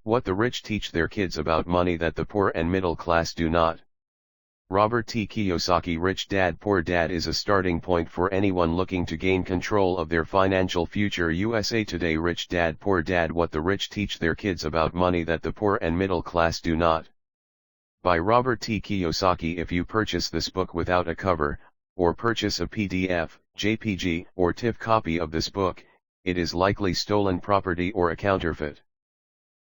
What the rich teach their kids about money that the poor and middle class do not. Robert T. Kiyosaki. Rich Dad Poor Dad is a starting point for anyone looking to gain control of their financial future. USA Today. Rich Dad Poor Dad. What the rich teach their kids about money that the poor and middle class do not. By Robert T. Kiyosaki. If you purchase this book without a cover, or purchase a PDF, JPG, or TIFF copy of this book, it is likely stolen property or a counterfeit.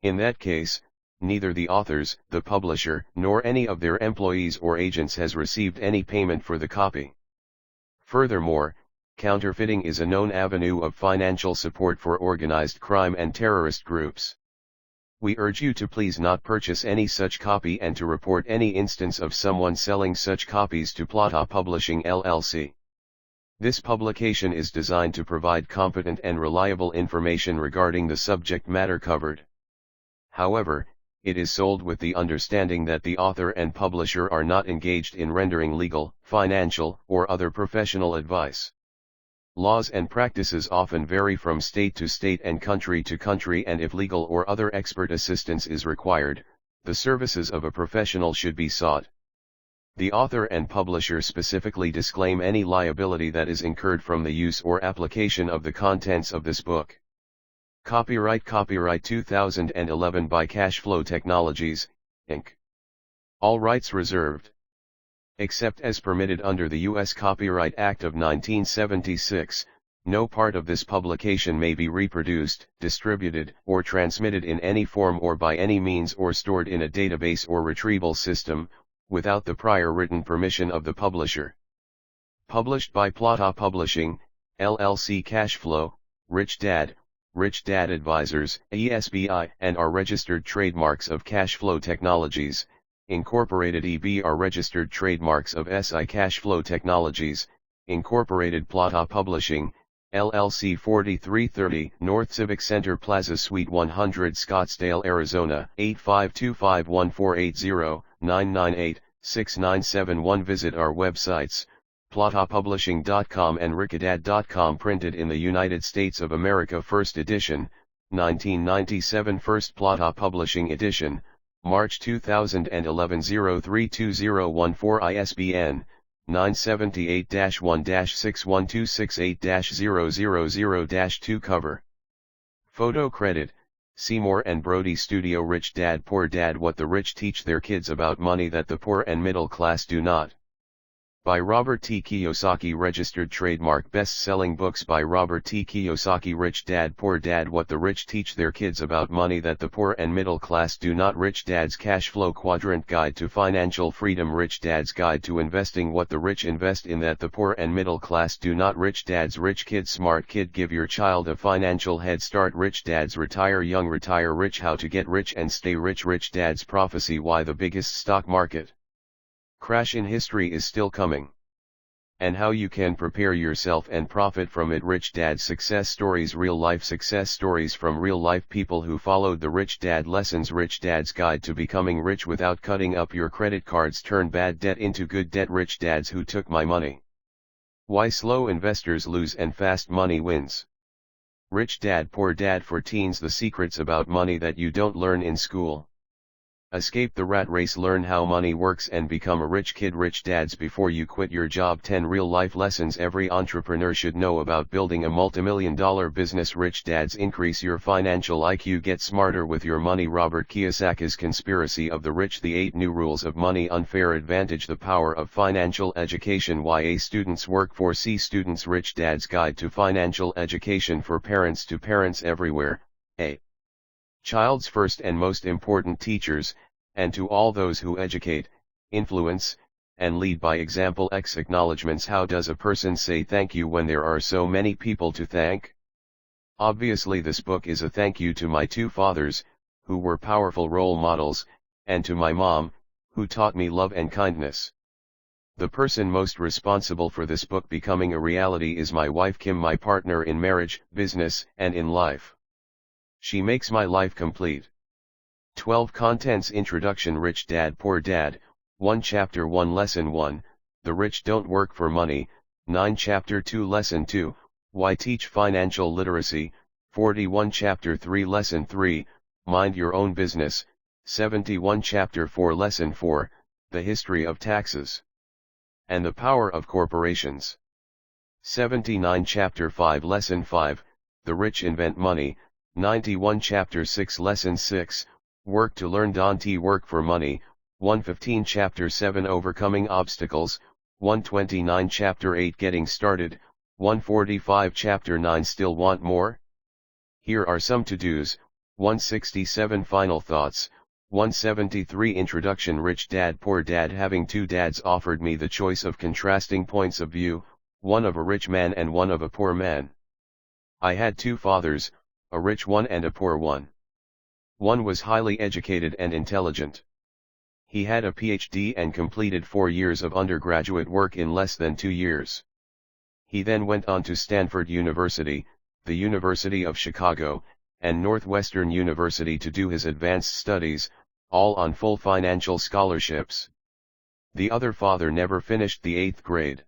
In that case, neither the authors, the publisher, nor any of their employees or agents has received any payment for the copy. Furthermore, counterfeiting is a known avenue of financial support for organized crime and terrorist groups. We urge you to please not purchase any such copy and to report any instance of someone selling such copies to Plata Publishing LLC. This publication is designed to provide competent and reliable information regarding the subject matter covered. However, it is sold with the understanding that the author and publisher are not engaged in rendering legal, financial, or other professional advice. Laws and practices often vary from state to state and country to country, and if legal or other expert assistance is required, the services of a professional should be sought. The author and publisher specifically disclaim any liability that is incurred from the use or application of the contents of this book. Copyright 2011 by Cashflow Technologies, Inc. All rights reserved. Except as permitted under the U.S. Copyright Act of 1976, no part of this publication may be reproduced, distributed, or transmitted in any form or by any means or stored in a database or retrieval system, without the prior written permission of the publisher. Published by Plata Publishing, LLC. Cashflow, Rich Dad Advisors, ESBI, and are registered trademarks of Cashflow Technologies, Incorporated. EB are registered trademarks of SI. Cashflow Technologies, Incorporated. Plata Publishing, LLC. 4330 North Civic Center Plaza Suite 100 Scottsdale, Arizona, 8525-148-0-998-6971. Visit our websites, platapublishing.com and ricadad.com. Printed in the United States of America. First edition, 1997. First Plata Publishing edition, March 2011. 032014. ISBN 978-1-61268-000-2. Cover photo credit, Seymour and Brody Studio. Rich Dad Poor Dad. What the rich teach their kids about money that the poor and middle class do not. By Robert T. Kiyosaki. Registered trademark. Best-selling books by Robert T. Kiyosaki. Rich Dad Poor Dad. What the rich teach their kids about money that the poor and middle class do not. Rich Dad's Cash Flow Quadrant Guide to Financial Freedom. Rich Dad's Guide to Investing. What the rich invest in that the poor and middle class do not. Rich Dad's Rich Kid Smart Kid. Give your child a financial head start. Rich Dad's Retire Young Retire Rich. How to get rich and stay rich. Rich Dad's Prophecy. Why the biggest stock market crash in history is still coming, and how you can prepare yourself and profit from it. Rich Dad's Success Stories. Real life success stories from real life people who followed the Rich Dad lessons. Rich Dad's Guide to Becoming Rich Without Cutting Up Your Credit Cards. Turn bad debt into good debt. Rich Dads Who Took My Money. Why slow investors lose and fast money wins. Rich Dad Poor Dad for teens. The secrets about money that you don't learn in school. Escape the rat race. Learn how money works and become a rich kid. Rich Dads Before You Quit Your Job. 10 real-life lessons every entrepreneur should know about building a multimillion-dollar business. Rich Dads Increase Your Financial IQ. Get smarter with your money. Robert Kiyosaki's Conspiracy of the Rich. The 8 New Rules of Money. Unfair Advantage. The Power of Financial Education. Why A Students Work for C Students. Rich Dad's Guide to Financial Education for Parents. To parents everywhere, a child's first and most important teachers, and to all those who educate, influence, and lead by example. Acknowledgments. How does a person say thank you when there are so many people to thank? Obviously this book is a thank you to my 2 fathers, who were powerful role models, and to my mom, who taught me love and kindness. The person most responsible for this book becoming a reality is my wife Kim, my partner in marriage, business, and in life. She makes my life complete. 12 Contents. Introduction. Rich Dad Poor Dad, 1 Chapter 1 Lesson 1, The Rich Don't Work for Money, 9 Chapter 2 Lesson 2, Why Teach Financial Literacy, 41 Chapter 3 Lesson 3, Mind Your Own Business, 71 Chapter 4 Lesson 4, The History of Taxes and the Power of Corporations. 79 Chapter 5 Lesson 5, The Rich Invent Money, 91 Chapter 6 Lesson 6, Work to Learn. Work for Money, 115 Chapter 7 Overcoming Obstacles, 129 Chapter 8 Getting Started, 145 Chapter 9 Still Want More? Here are some to-dos. 167 Final Thoughts, 173 Introduction. Rich Dad Poor Dad. Having two dads offered me the choice of contrasting points of view, one of a rich man and one of a poor man. I had two fathers, a rich one and a poor one. One was highly educated and intelligent. He had a PhD and completed 4 years of undergraduate work in less than 2 years. He then went on to Stanford University, the University of Chicago, and Northwestern University to do his advanced studies, all on full financial scholarships. The other father never finished the 8th grade.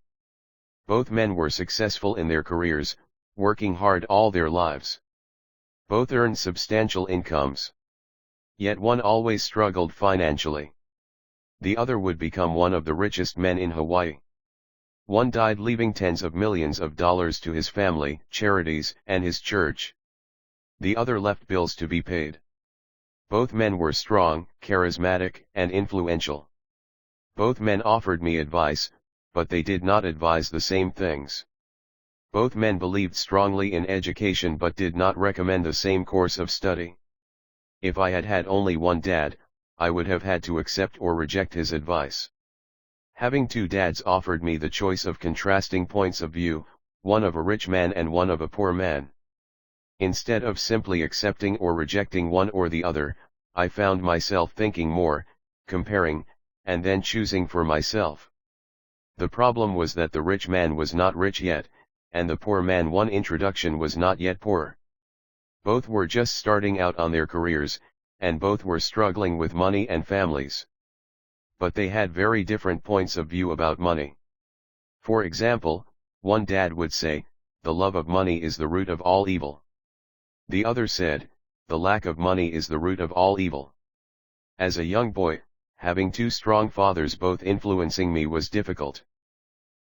Both men were successful in their careers, working hard all their lives. Both earned substantial incomes. Yet one always struggled financially. The other would become one of the richest men in Hawaii. One died leaving tens of millions of dollars to his family, charities, and his church. The other left bills to be paid. Both men were strong, charismatic, and influential. Both men offered me advice, but they did not advise the same things. Both men believed strongly in education but did not recommend the same course of study. If I had had only one dad, I would have had to accept or reject his advice. Having two dads offered me the choice of contrasting points of view, one of a rich man and one of a poor man. Instead of simply accepting or rejecting one or the other, I found myself thinking more, comparing, and then choosing for myself. The problem was that the rich man was not rich yet, and the poor man one introduction was not yet poor. Both were just starting out on their careers, and both were struggling with money and families. But they had very different points of view about money. For example, one dad would say, the love of money is the root of all evil. The other said, the lack of money is the root of all evil. As a young boy, having two strong fathers both influencing me was difficult.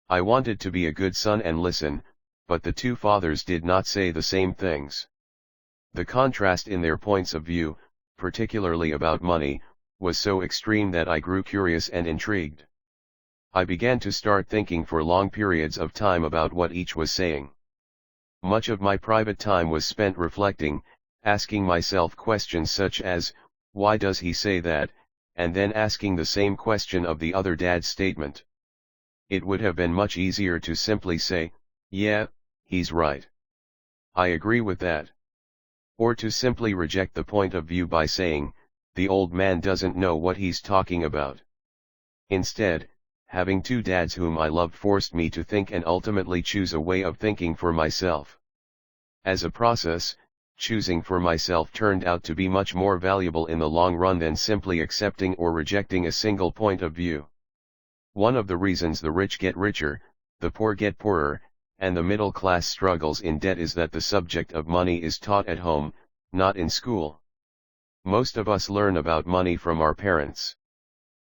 I wanted to be a good son and listen, but the two fathers did not say the same things. The contrast in their points of view, particularly about money, was so extreme that I grew curious and intrigued. I began to start thinking for long periods of time about what each was saying. Much of my private time was spent reflecting, asking myself questions such as, why does he say that, and then asking the same question of the other dad's statement. It would have been much easier to simply say, yeah, he's right. I agree with that. Or to simply reject the point of view by saying, the old man doesn't know what he's talking about. Instead, having two dads whom I loved forced me to think and ultimately choose a way of thinking for myself. As a process, choosing for myself turned out to be much more valuable in the long run than simply accepting or rejecting a single point of view. One of the reasons the rich get richer, the poor get poorer, and the middle class struggles in debt is that the subject of money is taught at home, not in school. Most of us learn about money from our parents.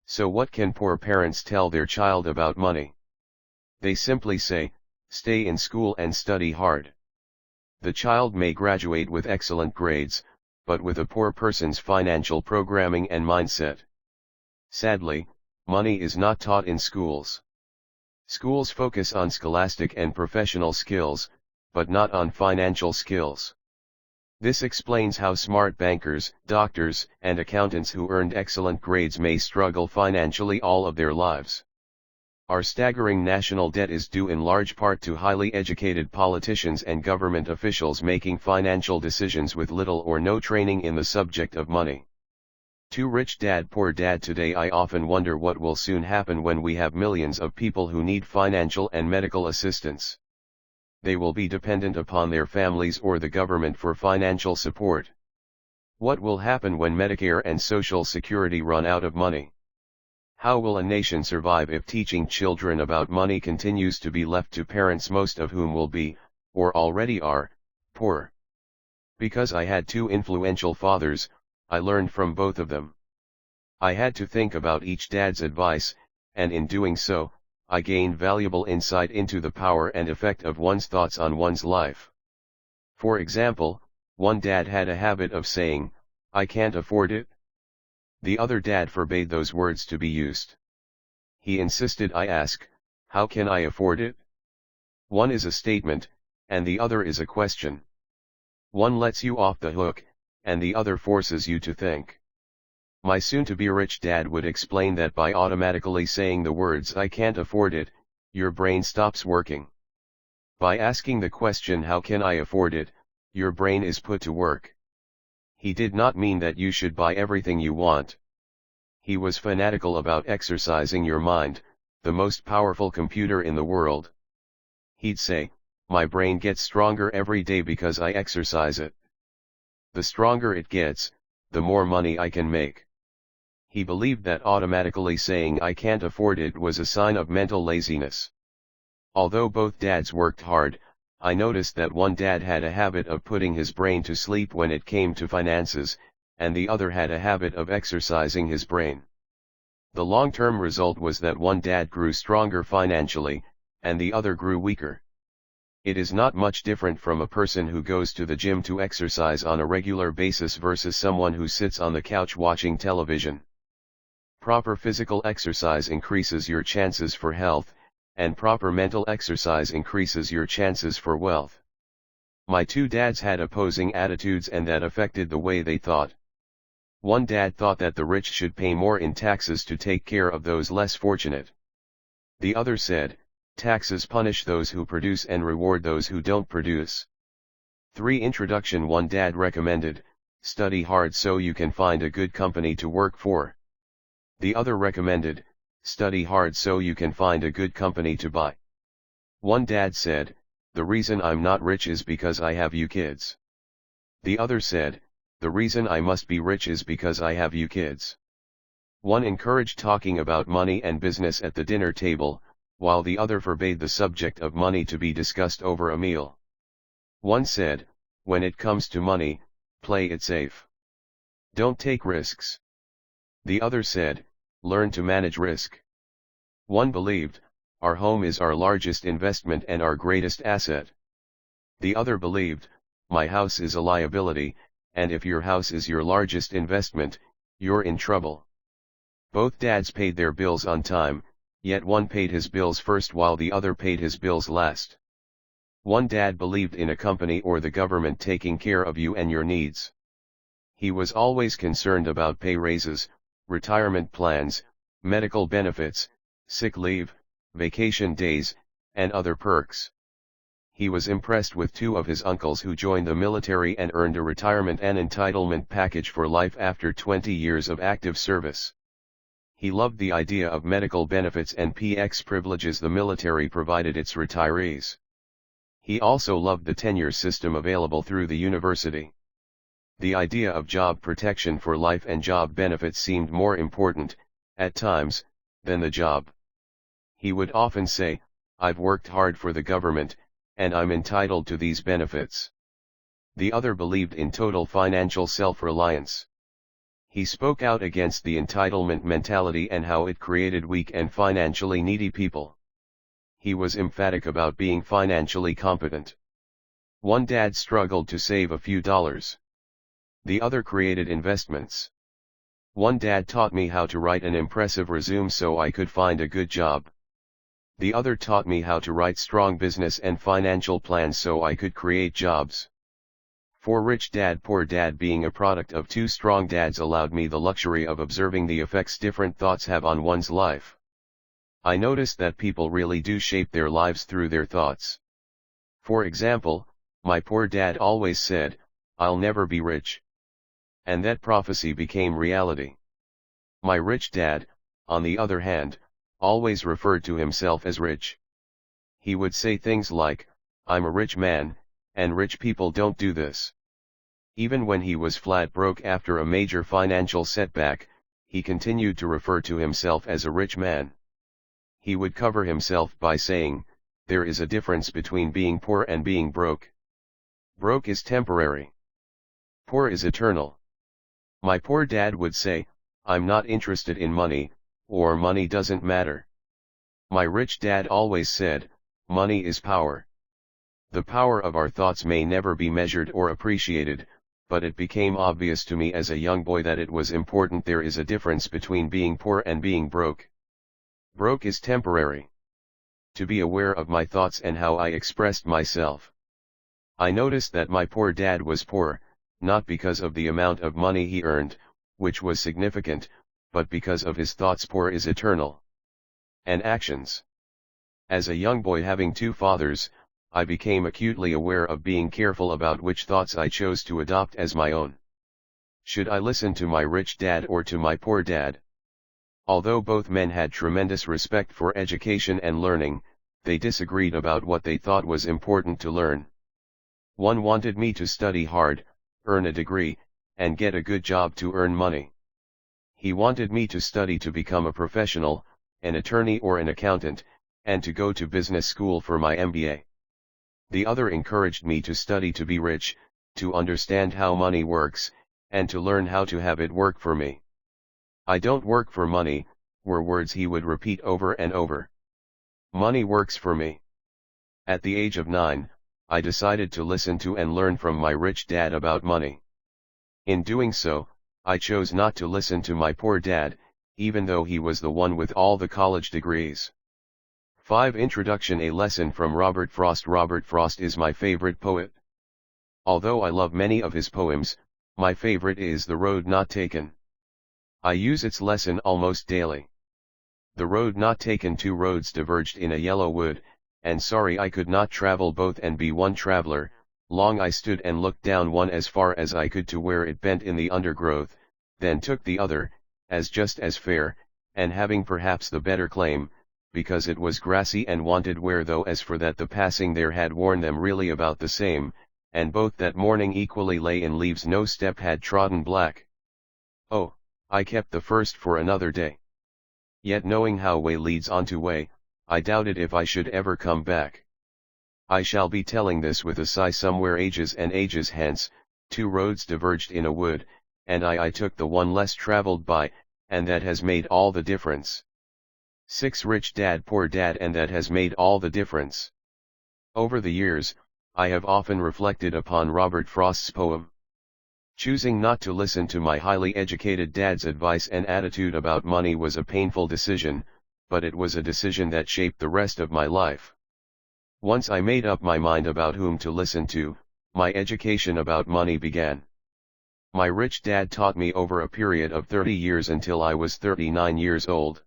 So what can poor parents tell their child about money? They simply say, stay in school and study hard. The child may graduate with excellent grades, but with a poor person's financial programming and mindset. Sadly, money is not taught in schools. Schools focus on scholastic and professional skills, but not on financial skills. This explains how smart bankers, doctors, and accountants who earned excellent grades may struggle financially all of their lives. Our staggering national debt is due in large part to highly educated politicians and government officials making financial decisions with little or no training in the subject of money. Too rich dad poor dad. Today I often wonder what will soon happen when we have millions of people who need financial and medical assistance. They will be dependent upon their families or the government for financial support. What will happen when Medicare and Social Security run out of money? How will a nation survive if teaching children about money continues to be left to parents, most of whom will be, or already are, poor? Because I had two influential fathers, I learned from both of them. I had to think about each dad's advice, and in doing so, I gained valuable insight into the power and effect of one's thoughts on one's life. For example, one dad had a habit of saying, "I can't afford it." The other dad forbade those words to be used. He insisted I ask, "How can I afford it?" One is a statement, and the other is a question. One lets you off the hook, and the other forces you to think. My soon-to-be-rich dad would explain that by automatically saying the words "I can't afford it," your brain stops working. By asking the question "How can I afford it?" your brain is put to work. He did not mean that you should buy everything you want. He was fanatical about exercising your mind, the most powerful computer in the world. He'd say, "My brain gets stronger every day because I exercise it. The stronger it gets, the more money I can make." He believed that automatically saying "I can't afford it" was a sign of mental laziness. Although both dads worked hard, I noticed that one dad had a habit of putting his brain to sleep when it came to finances, and the other had a habit of exercising his brain. The long-term result was that one dad grew stronger financially, and the other grew weaker. It is not much different from a person who goes to the gym to exercise on a regular basis versus someone who sits on the couch watching television. Proper physical exercise increases your chances for health, and proper mental exercise increases your chances for wealth. My two dads had opposing attitudes, and that affected the way they thought. One dad thought that the rich should pay more in taxes to take care of those less fortunate. The other said, "Taxes punish those who produce and reward those who don't produce." 3. Introduction. One dad recommended, "Study hard so you can find a good company to work for." The other recommended, "Study hard so you can find a good company to buy." One dad said, "The reason I'm not rich is because I have you kids." The other said, "The reason I must be rich is because I have you kids." One encouraged talking about money and business at the dinner table, while the other forbade the subject of money to be discussed over a meal. One said, "When it comes to money, play it safe. Don't take risks." The other said, "Learn to manage risk." One believed, "Our home is our largest investment and our greatest asset." The other believed, "My house is a liability, and if your house is your largest investment, you're in trouble." Both dads paid their bills on time, yet one paid his bills first while the other paid his bills last. One dad believed in a company or the government taking care of you and your needs. He was always concerned about pay raises, retirement plans, medical benefits, sick leave, vacation days, and other perks. He was impressed with two of his uncles who joined the military and earned a retirement and entitlement package for life after 20 years of active service. He loved the idea of medical benefits and PX privileges the military provided its retirees. He also loved the tenure system available through the university. The idea of job protection for life and job benefits seemed more important, at times, than the job. He would often say, "I've worked hard for the government, and I'm entitled to these benefits." The other believed in total financial self-reliance. He spoke out against the entitlement mentality and how it created weak and financially needy people. He was emphatic about being financially competent. One dad struggled to save a few dollars. The other created investments. One dad taught me how to write an impressive resume so I could find a good job. The other taught me how to write strong business and financial plans so I could create jobs. For Rich Dad Poor Dad, being a product of two strong dads allowed me the luxury of observing the effects different thoughts have on one's life. I noticed that people really do shape their lives through their thoughts. For example, my poor dad always said, "I'll never be rich." And that prophecy became reality. My rich dad, on the other hand, always referred to himself as rich. He would say things like, "I'm a rich man, and rich people don't do this." Even when he was flat broke after a major financial setback, he continued to refer to himself as a rich man. He would cover himself by saying, "There is a difference between being poor and being broke. Broke is temporary. Poor is eternal." My poor dad would say, "I'm not interested in money," or "money doesn't matter." My rich dad always said, "Money is power." The power of our thoughts may never be measured or appreciated, but it became obvious to me as a young boy that it was important. There is a difference between being poor and being broke. Broke is temporary. To be aware of my thoughts and how I expressed myself. I noticed that my poor dad was poor, not because of the amount of money he earned, which was significant, but because of his thoughts. Poor is eternal. And actions. As a young boy having two fathers, I became acutely aware of being careful about which thoughts I chose to adopt as my own. Should I listen to my rich dad or to my poor dad? Although both men had tremendous respect for education and learning, they disagreed about what they thought was important to learn. One wanted me to study hard, earn a degree, and get a good job to earn money. He wanted me to study to become a professional, an attorney or an accountant, and to go to business school for my MBA. The other encouraged me to study to be rich, to understand how money works, and to learn how to have it work for me. "I don't work for money," were words he would repeat over and over. "Money works for me." At the age of 9, I decided to listen to and learn from my rich dad about money. In doing so, I chose not to listen to my poor dad, even though he was the one with all the college degrees. 5. Introduction. A lesson from Robert Frost. Robert Frost is my favorite poet. Although I love many of his poems, my favorite is The Road Not Taken. I use its lesson almost daily. The road not taken. Two roads diverged in a yellow wood, and sorry I could not travel both and be one traveler. Long I stood and looked down one as far as I could to where it bent in the undergrowth, then took the other, as just as fair, and having perhaps the better claim, because it was grassy and wanted wear. Though as for that the passing there had worn them really about the same, and both that morning equally lay in leaves. No step had trodden black. Oh, I kept the first for another day. Yet knowing how way leads on to way, I doubted if I should ever come back. I shall be telling this with a sigh. Somewhere ages and ages hence, two roads diverged in a wood, and I took the one less traveled by, and that has made all the difference. 6. Rich dad, poor dad, and that has made all the difference. Over the years, I have often reflected upon Robert Frost's poem. Choosing not to listen to my highly educated dad's advice and attitude about money was a painful decision, but it was a decision that shaped the rest of my life. Once I made up my mind about whom to listen to, my education about money began. My rich dad taught me over a period of 30 years until I was 39 years old.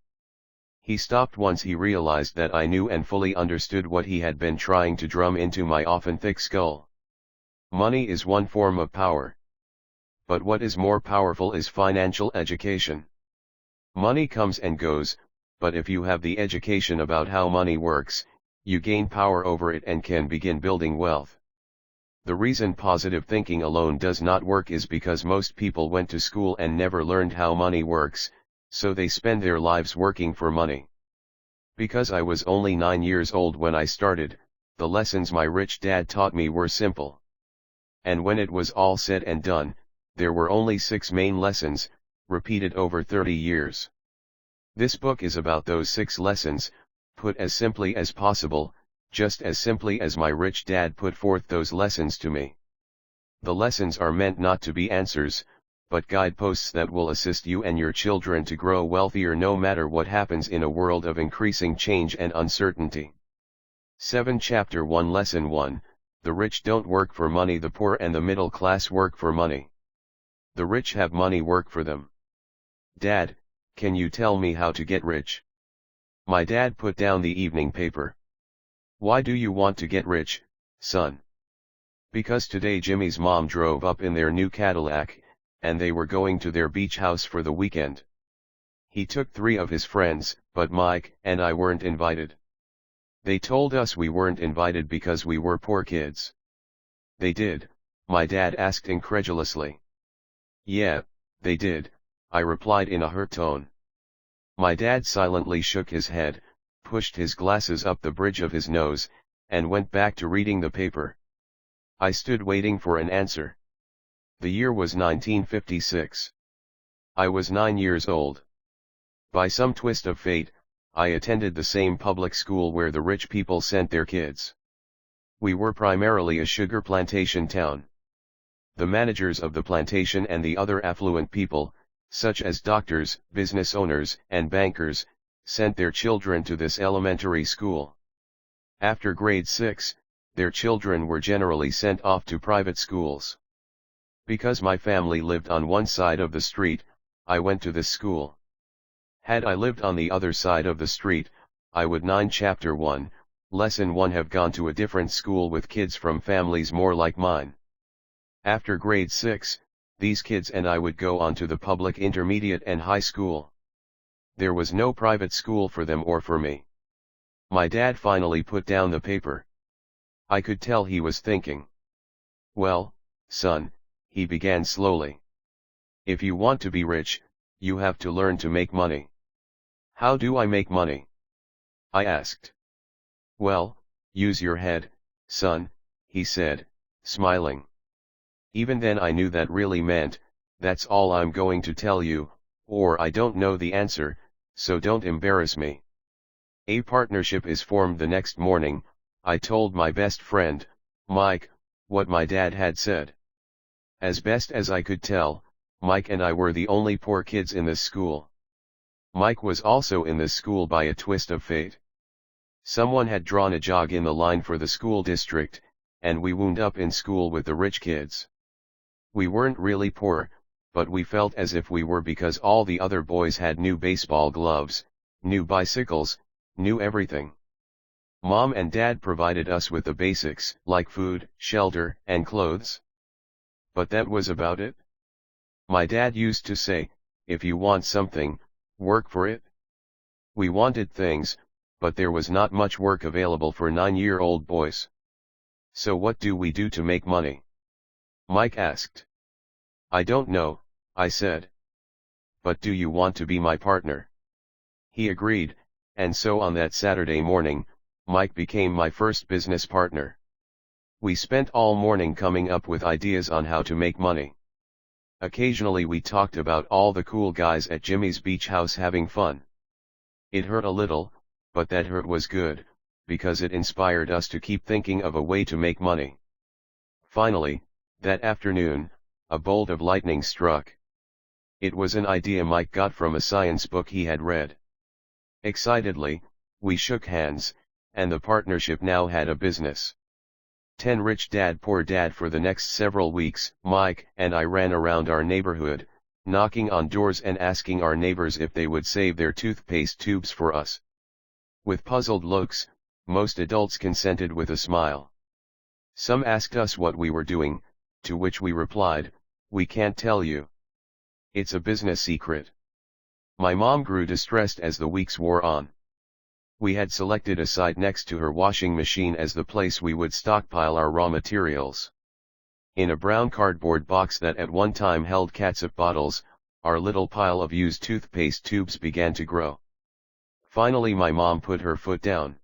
He stopped once he realized that I knew and fully understood what he had been trying to drum into my often thick skull. Money is one form of power. But what is more powerful is financial education. Money comes and goes, but if you have the education about how money works, you gain power over it and can begin building wealth. The reason positive thinking alone does not work is because most people went to school and never learned how money works, so they spend their lives working for money. Because I was only 9 years old when I started, the lessons my rich dad taught me were simple. And when it was all said and done, there were only 6 main lessons, repeated over 30 years. This book is about those 6 lessons, put as simply as possible, just as simply as my rich dad put forth those lessons to me. The lessons are meant not to be answers, but guideposts that will assist you and your children to grow wealthier no matter what happens in a world of increasing change and uncertainty. 7. Chapter 1. Lesson 1. The rich don't work for money. The poor and the middle class work for money. The rich have money work for them. Dad, can you tell me how to get rich? My dad put down the evening paper. Why do you want to get rich, son? Because today Jimmy's mom drove up in their new Cadillac, and they were going to their beach house for the weekend. He took 3 of his friends, but Mike and I weren't invited. They told us we weren't invited because we were poor kids. They did? My dad asked incredulously. Yeah, they did, I replied in a hurt tone. My dad silently shook his head, pushed his glasses up the bridge of his nose, and went back to reading the paper. I stood waiting for an answer. The year was 1956. I was 9 years old. By some twist of fate, I attended the same public school where the rich people sent their kids. We were primarily a sugar plantation town. The managers of the plantation and the other affluent people, such as doctors, business owners, and bankers, sent their children to this elementary school. After grade 6, their children were generally sent off to private schools. Because my family lived on one side of the street, I went to this school. Had I lived on the other side of the street, I would Chapter 1, Lesson 1 have gone to a different school with kids from families more like mine. After grade 6, these kids and I would go on to the public intermediate and high school. There was no private school for them or for me. My dad finally put down the paper. I could tell he was thinking. Well, son, he began slowly. If you want to be rich, you have to learn to make money. How do I make money? I asked. Well, use your head, son, he said, smiling. Even then I knew that really meant, that's all I'm going to tell you, or I don't know the answer, so don't embarrass me. A partnership is formed the next morning. I told my best friend, Mike, what my dad had said. As best as I could tell, Mike and I were the only poor kids in this school. Mike was also in this school by a twist of fate. Someone had drawn a jog in the line for the school district, and we wound up in school with the rich kids. We weren't really poor, but we felt as if we were because all the other boys had new baseball gloves, new bicycles, new everything. Mom and Dad provided us with the basics, like food, shelter, and clothes. But that was about it. My dad used to say, if you want something, work for it. We wanted things, but there was not much work available for 9-year-old boys. So what do we do to make money? Mike asked. I don't know, I said. But do you want to be my partner? He agreed, and so on that Saturday morning, Mike became my first business partner. We spent all morning coming up with ideas on how to make money. Occasionally we talked about all the cool guys at Jimmy's beach house having fun. It hurt a little, but that hurt was good, because it inspired us to keep thinking of a way to make money. Finally, that afternoon, a bolt of lightning struck. It was an idea Mike got from a science book he had read. Excitedly, we shook hands, and the partnership now had a business. 10 Rich Dad Poor Dad. For the next several weeks, Mike and I ran around our neighborhood, knocking on doors and asking our neighbors if they would save their toothpaste tubes for us. With puzzled looks, most adults consented with a smile. Some asked us what we were doing, to which we replied, we can't tell you. It's a business secret. My mom grew distressed as the weeks wore on. We had selected a site next to her washing machine as the place we would stockpile our raw materials. In a brown cardboard box that at one time held catsup bottles, our little pile of used toothpaste tubes began to grow. Finally my mom put her foot down.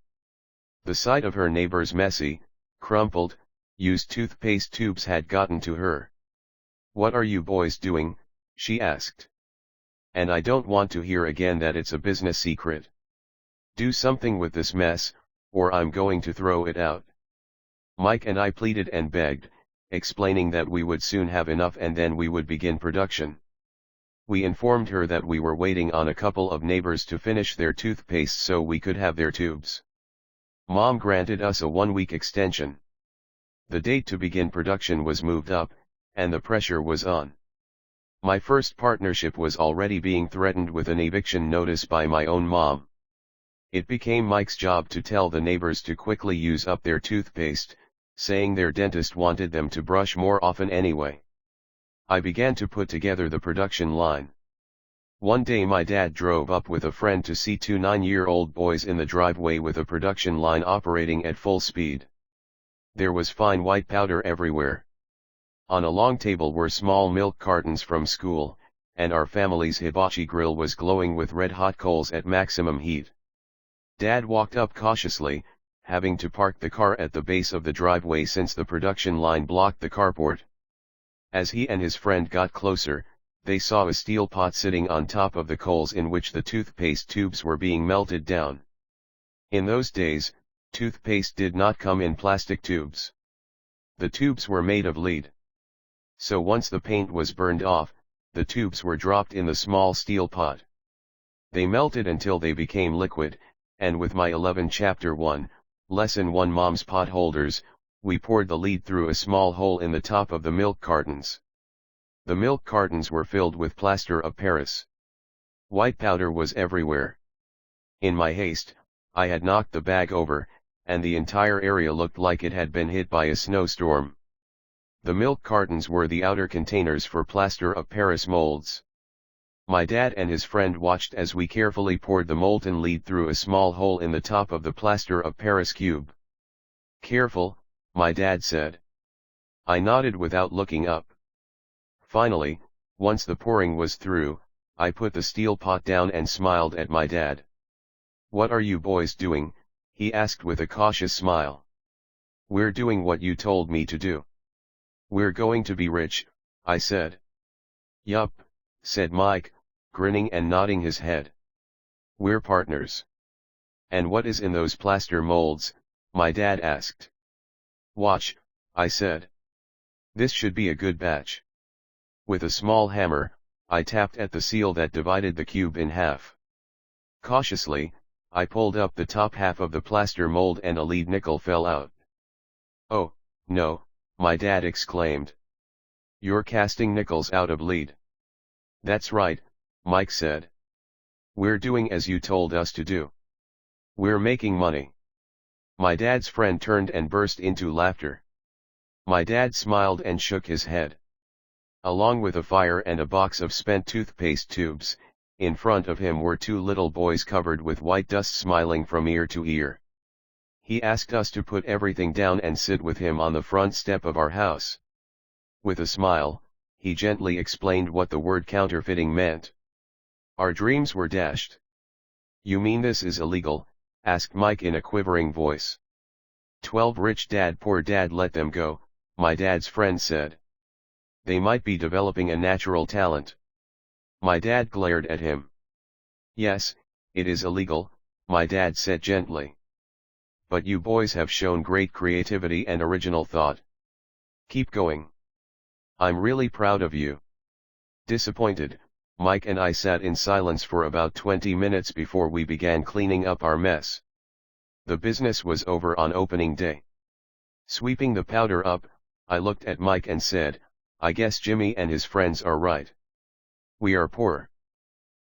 The sight of her neighbor's messy, crumpled, used toothpaste tubes had gotten to her. What are you boys doing? She asked. And I don't want to hear again that it's a business secret. Do something with this mess, or I'm going to throw it out. Mike and I pleaded and begged, explaining that we would soon have enough and then we would begin production. We informed her that we were waiting on a couple of neighbors to finish their toothpaste so we could have their tubes. Mom granted us a 1-week extension. The date to begin production was moved up, and the pressure was on. My first partnership was already being threatened with an eviction notice by my own mom. It became Mike's job to tell the neighbors to quickly use up their toothpaste, saying their dentist wanted them to brush more often anyway. I began to put together the production line. One day my dad drove up with a friend to see 2 9-year-old boys in the driveway with a production line operating at full speed. There was fine white powder everywhere. On a long table were small milk cartons from school, and our family's hibachi grill was glowing with red-hot coals at maximum heat. Dad walked up cautiously, having to park the car at the base of the driveway since the production line blocked the carport. As he and his friend got closer, they saw a steel pot sitting on top of the coals in which the toothpaste tubes were being melted down. In those days, toothpaste did not come in plastic tubes. The tubes were made of lead. So once the paint was burned off, the tubes were dropped in the small steel pot. They melted until they became liquid, and with my 11 Chapter 1, Lesson 1 Mom's pot holders, we poured the lead through a small hole in the top of the milk cartons. The milk cartons were filled with plaster of Paris. White powder was everywhere. In my haste, I had knocked the bag over, and the entire area looked like it had been hit by a snowstorm. The milk cartons were the outer containers for plaster of Paris molds. My dad and his friend watched as we carefully poured the molten lead through a small hole in the top of the plaster of Paris cube. "Careful," my dad said. I nodded without looking up. Finally, once the pouring was through, I put the steel pot down and smiled at my dad. "What are you boys doing?" he asked with a cautious smile. "We're doing what you told me to do." "We're going to be rich," I said. "Yup," said Mike, grinning and nodding his head. "We're partners." "And what is in those plaster molds?" my dad asked. "Watch," I said. "This should be a good batch." With a small hammer, I tapped at the seal that divided the cube in half. Cautiously, I pulled up the top half of the plaster mold and a lead nickel fell out. "Oh, no," my dad exclaimed. "You're casting nickels out of lead." "That's right," Mike said. "We're doing as you told us to do. We're making money." My dad's friend turned and burst into laughter. My dad smiled and shook his head. Along with a fire and a box of spent toothpaste tubes, in front of him were two little boys covered with white dust smiling from ear to ear. He asked us to put everything down and sit with him on the front step of our house. With a smile, he gently explained what the word counterfeiting meant. Our dreams were dashed. "You mean this is illegal?" asked Mike in a quivering voice. 12 rich dad poor dad let them go," my dad's friend said. "They might be developing a natural talent." My dad glared at him. "Yes, it is illegal," my dad said gently. "But you boys have shown great creativity and original thought. Keep going. I'm really proud of you." Disappointed, Mike and I sat in silence for about 20 minutes before we began cleaning up our mess. The business was over on opening day. Sweeping the powder up, I looked at Mike and said, "I guess Jimmy and his friends are right. We are poor."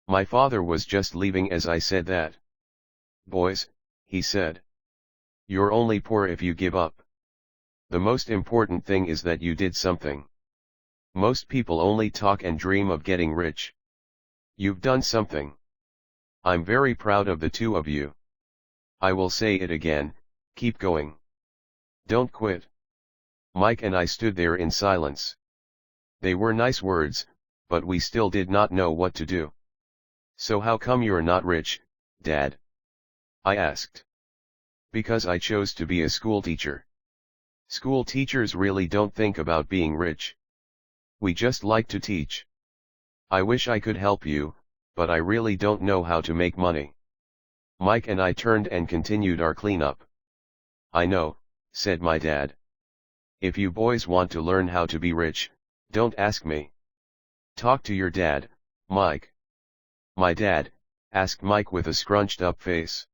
My father was just leaving as I said that. "Boys," he said, "you're only poor if you give up. The most important thing is that you did something. Most people only talk and dream of getting rich. You've done something. I'm very proud of the two of you. I will say it again, keep going. Don't quit." Mike and I stood there in silence. They were nice words, but we still did not know what to do. "So how come you're not rich, Dad?" I asked. "Because I chose to be a school teacher. School teachers really don't think about being rich. We just like to teach. I wish I could help you, but I really don't know how to make money." Mike and I turned and continued our cleanup. "I know," said my dad. "If you boys want to learn how to be rich, don't ask me. Talk to your dad, Mike." "My dad?" asked Mike with a scrunched up face.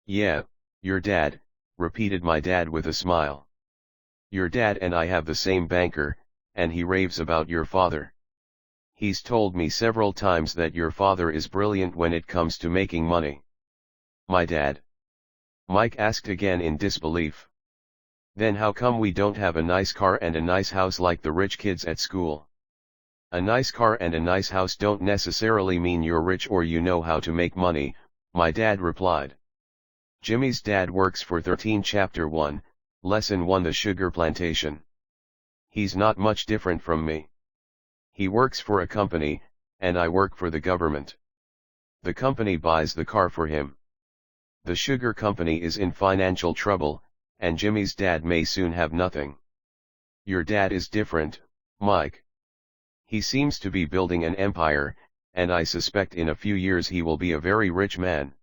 "Yeah, your dad," repeated my dad with a smile. "Your dad and I have the same banker, and he raves about your father. He's told me several times that your father is brilliant when it comes to making money." "My dad?" Mike asked again in disbelief. "Then how come we don't have a nice car and a nice house like the rich kids at school?" "A nice car and a nice house don't necessarily mean you're rich or you know how to make money," my dad replied. Jimmy's dad works for 13 Chapter 1, Lesson 1 The Sugar Plantation. He's not much different from me. He works for a company, and I work for the government. The company buys the car for him. The sugar company is in financial trouble, and Jimmy's dad may soon have nothing. Your dad is different, Mike. He seems to be building an empire, and I suspect in a few years he will be a very rich man.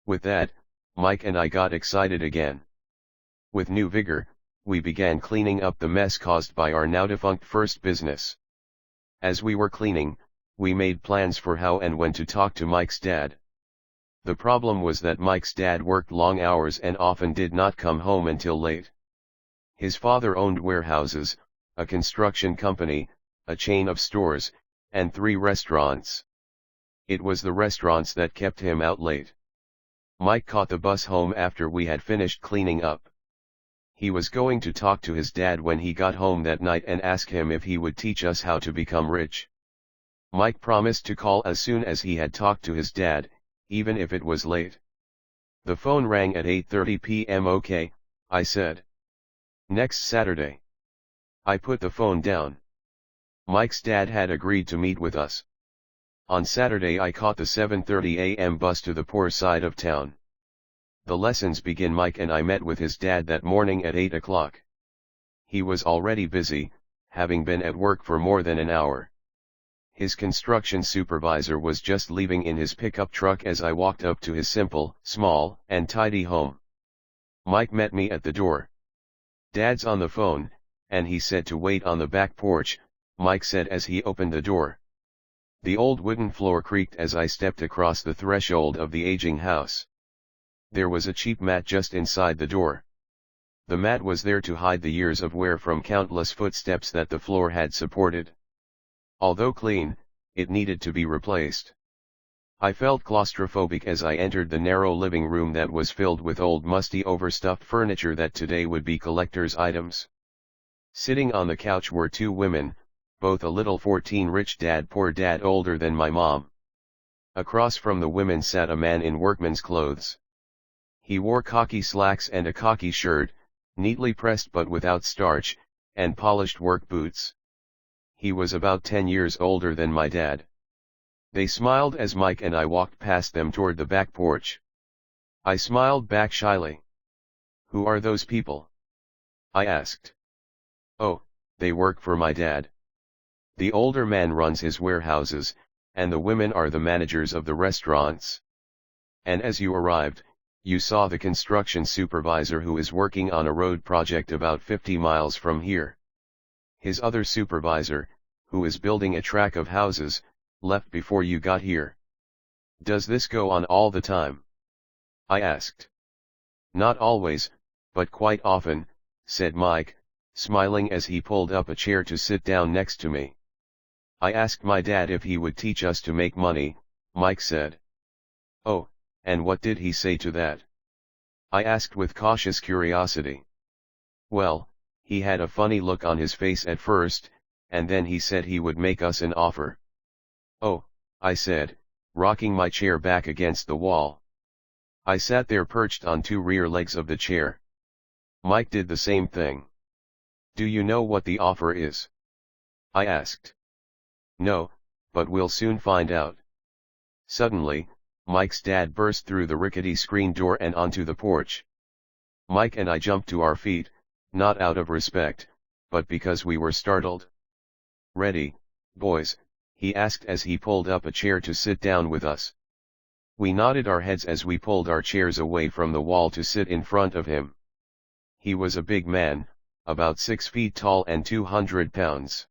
With that, Mike and I got excited again. With new vigor, we began cleaning up the mess caused by our now-defunct first business. As we were cleaning, we made plans for how and when to talk to Mike's dad. The problem was that Mike's dad worked long hours and often did not come home until late. His father owned warehouses, a construction company, a chain of stores, and 3 restaurants. It was the restaurants that kept him out late. Mike caught the bus home after we had finished cleaning up. He was going to talk to his dad when he got home that night and ask him if he would teach us how to become rich. Mike promised to call as soon as he had talked to his dad, even if it was late. The phone rang at 8:30 p.m. "Okay," I said. "Next Saturday." I put the phone down. Mike's dad had agreed to meet with us. On Saturday I caught the 7:30 a.m. bus to the poor side of town. The lessons begin. Mike and I met with his dad that morning at 8 o'clock. He was already busy, having been at work for more than an hour. His construction supervisor was just leaving in his pickup truck as I walked up to his simple, small, and tidy home. Mike met me at the door. "Dad's on the phone," and he said to wait on the back porch, Mike said as he opened the door. The old wooden floor creaked as I stepped across the threshold of the aging house. There was a cheap mat just inside the door. The mat was there to hide the years of wear from countless footsteps that the floor had supported. Although clean, it needed to be replaced. I felt claustrophobic as I entered the narrow living room that was filled with old musty overstuffed furniture that today would be collector's items. Sitting on the couch were 2 women, both a little 14, rich dad poor dad older than my mom. Across from the women sat a man in workman's clothes. He wore khaki slacks and a khaki shirt, neatly pressed but without starch, and polished work boots. He was about 10 years older than my dad. They smiled as Mike and I walked past them toward the back porch. I smiled back shyly. "Who are those people?" I asked. "Oh, they work for my dad. The older man runs his warehouses, and the women are the managers of the restaurants. And as you arrived, you saw the construction supervisor who is working on a road project about 50 miles from here. His other supervisor, who is building a track of houses, left before you got here. Does this go on all the time?" I asked. "Not always, but quite often," said Mike, smiling as he pulled up a chair to sit down next to me. "I asked my dad if he would teach us to make money," Mike said. "Oh, and what did he say to that?" I asked with cautious curiosity. "Well, he had a funny look on his face at first, and then he said he would make us an offer." "Oh," I said, rocking my chair back against the wall. I sat there perched on 2 rear legs of the chair. Mike did the same thing. "Do you know what the offer is?" I asked. "No, but we'll soon find out." Suddenly, Mike's dad burst through the rickety screen door and onto the porch. Mike and I jumped to our feet, not out of respect, but because we were startled. "Ready, boys?" he asked as he pulled up a chair to sit down with us. We nodded our heads as we pulled our chairs away from the wall to sit in front of him. He was a big man, about 6 feet tall and 200 pounds.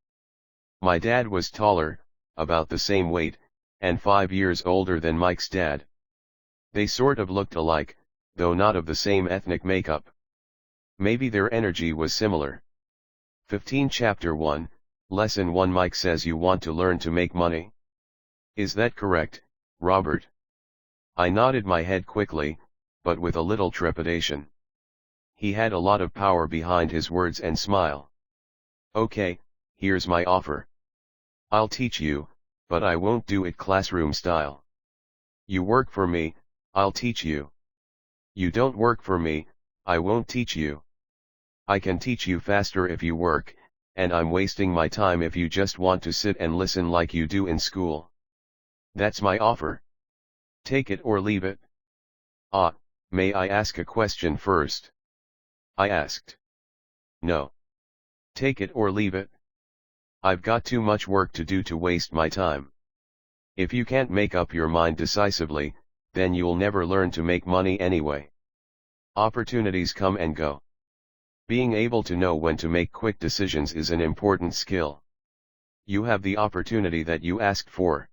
My dad was taller, about the same weight, and 5 years older than Mike's dad. They sort of looked alike, though not of the same ethnic makeup. Maybe their energy was similar. 15 Chapter 1, Lesson 1. Mike says you want to learn to make money. Is that correct, Robert? I nodded my head quickly, but with a little trepidation. He had a lot of power behind his words and smile. "Okay, here's my offer. I'll teach you, but I won't do it classroom style. You work for me, I'll teach you. You don't work for me, I won't teach you. I can teach you faster if you work, and I'm wasting my time if you just want to sit and listen like you do in school. That's my offer. Take it or leave it." "Ah, may I ask a question first?" I asked. "No. Take it or leave it." I've got too much work to do to waste my time. If you can't make up your mind decisively, then you'll never learn to make money anyway. Opportunities come and go. Being able to know when to make quick decisions is an important skill. You have the opportunity that you asked for.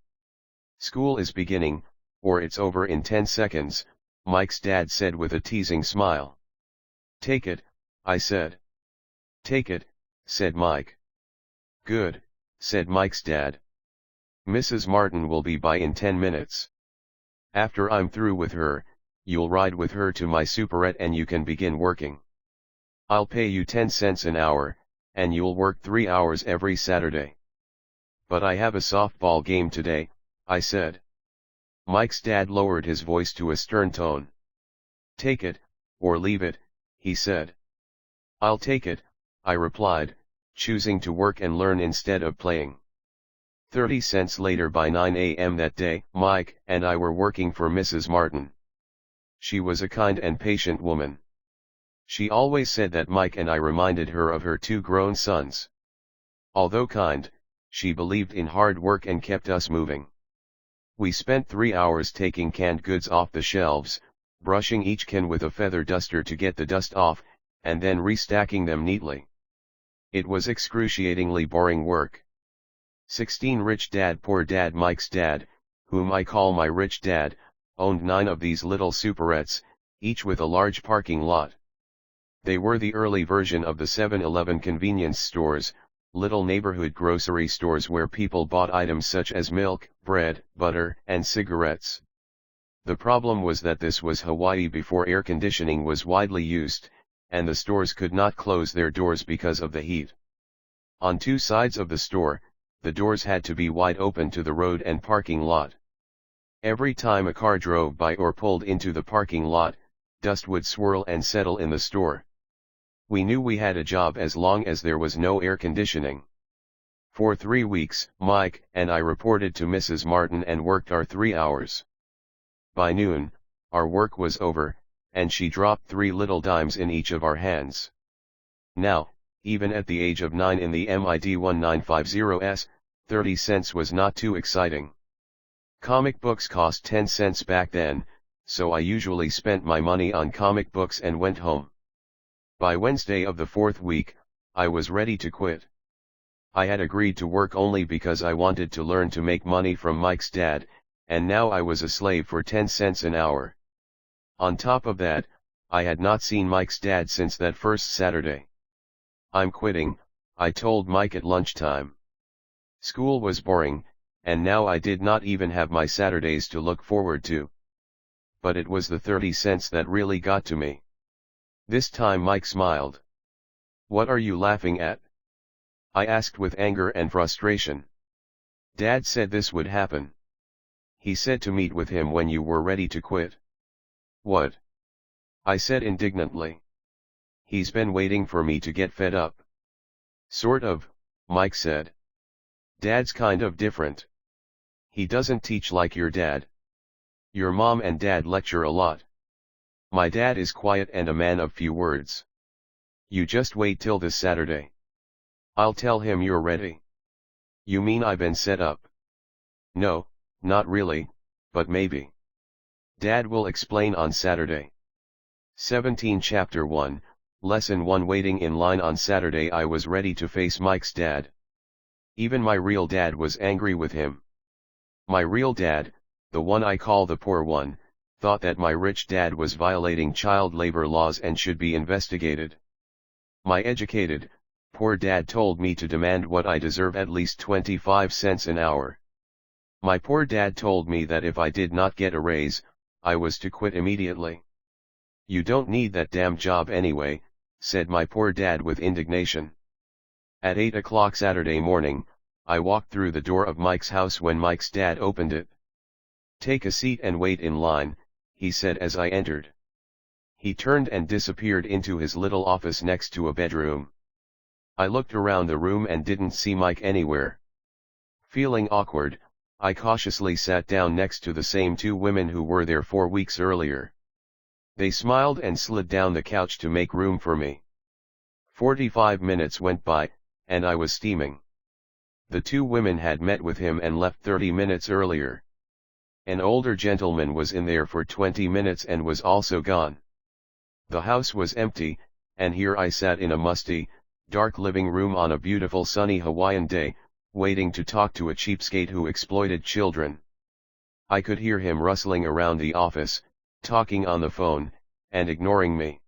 School is beginning, or it's over in 10 seconds, Mike's dad said with a teasing smile. Take it, I said. Take it, said Mike. Good, said Mike's dad. Mrs. Martin will be by in 10 minutes. After I'm through with her, you'll ride with her to my superette and you can begin working. I'll pay you 10 cents an hour, and you'll work 3 hours every Saturday. But I have a softball game today, I said. Mike's dad lowered his voice to a stern tone. Take it, or leave it, he said. I'll take it, I replied, choosing to work and learn instead of playing. 30 cents later by 9 a.m. that day, Mike and I were working for Mrs. Martin. She was a kind and patient woman. She always said that Mike and I reminded her of her 2 grown sons. Although kind, she believed in hard work and kept us moving. We spent 3 hours taking canned goods off the shelves, brushing each can with a feather duster to get the dust off, and then restacking them neatly. It was excruciatingly boring work. 16 Rich Dad Poor Dad Mike's dad, whom I call my rich dad, owned 9 of these little superettes, each with a large parking lot. They were the early version of the 7-Eleven convenience stores, little neighborhood grocery stores where people bought items such as milk, bread, butter, and cigarettes. The problem was that this was Hawaii before air conditioning was widely used, and the stores could not close their doors because of the heat. On 2 sides of the store, the doors had to be wide open to the road and parking lot. Every time a car drove by or pulled into the parking lot, dust would swirl and settle in the store. We knew we had a job as long as there was no air conditioning. For 3 weeks, Mike and I reported to Mrs. Martin and worked our 3 hours. By noon, our work was over, and she dropped 3 little dimes in each of our hands. Now, even at the age of 9 in the MID 1950s, 30 cents was not too exciting. Comic books cost 10 cents back then, so I usually spent my money on comic books and went home. By Wednesday of the 4th week, I was ready to quit. I had agreed to work only because I wanted to learn to make money from Mike's dad, and now I was a slave for 10 cents an hour. On top of that, I had not seen Mike's dad since that first Saturday. I'm quitting, I told Mike at lunchtime. School was boring, and now I did not even have my Saturdays to look forward to. But it was the 30 cents that really got to me. This time Mike smiled. What are you laughing at? I asked with anger and frustration. Dad said this would happen. He said to meet with him when you were ready to quit. What? I said indignantly. He's been waiting for me to get fed up. Sort of, Mike said. Dad's kind of different. He doesn't teach like your dad. Your mom and dad lecture a lot. My dad is quiet and a man of few words. You just wait till this Saturday. I'll tell him you're ready. You mean I've been set up? No, not really, but maybe. Dad will explain on Saturday. 17 Chapter 1, Lesson 1 Waiting in line on Saturday I was ready to face Mike's dad. Even my real dad was angry with him. My real dad, the one I call the poor one, thought that my rich dad was violating child labor laws and should be investigated. My educated, poor dad told me to demand what I deserve, at least 25 cents an hour. My poor dad told me that if I did not get a raise, I was to quit immediately. You don't need that damn job anyway, said my poor dad with indignation. At 8 o'clock Saturday morning, I walked through the door of Mike's house when Mike's dad opened it. Take a seat and wait in line, he said as I entered. He turned and disappeared into his little office next to a bedroom. I looked around the room and didn't see Mike anywhere. Feeling awkward, I cautiously sat down next to the same 2 women who were there 4 weeks earlier. They smiled and slid down the couch to make room for me. 45 minutes went by, and I was steaming. The two women had met with him and left 30 minutes earlier. An older gentleman was in there for 20 minutes and was also gone. The house was empty, and here I sat in a musty, dark living room on a beautiful sunny Hawaiian day, waiting to talk to a cheapskate who exploited children. I could hear him rustling around the office, talking on the phone, and ignoring me.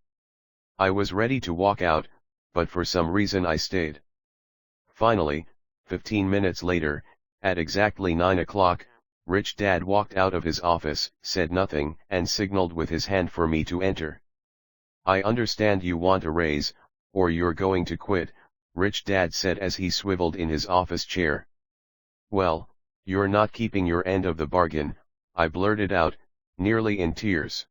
I was ready to walk out, but for some reason I stayed. Finally, 15 minutes later, at exactly 9 o'clock, Rich Dad walked out of his office, said nothing, and signaled with his hand for me to enter. "I understand you want a raise, or you're going to quit," Rich Dad said as he swiveled in his office chair. "Well, you're not keeping your end of the bargain," I blurted out, nearly in tears.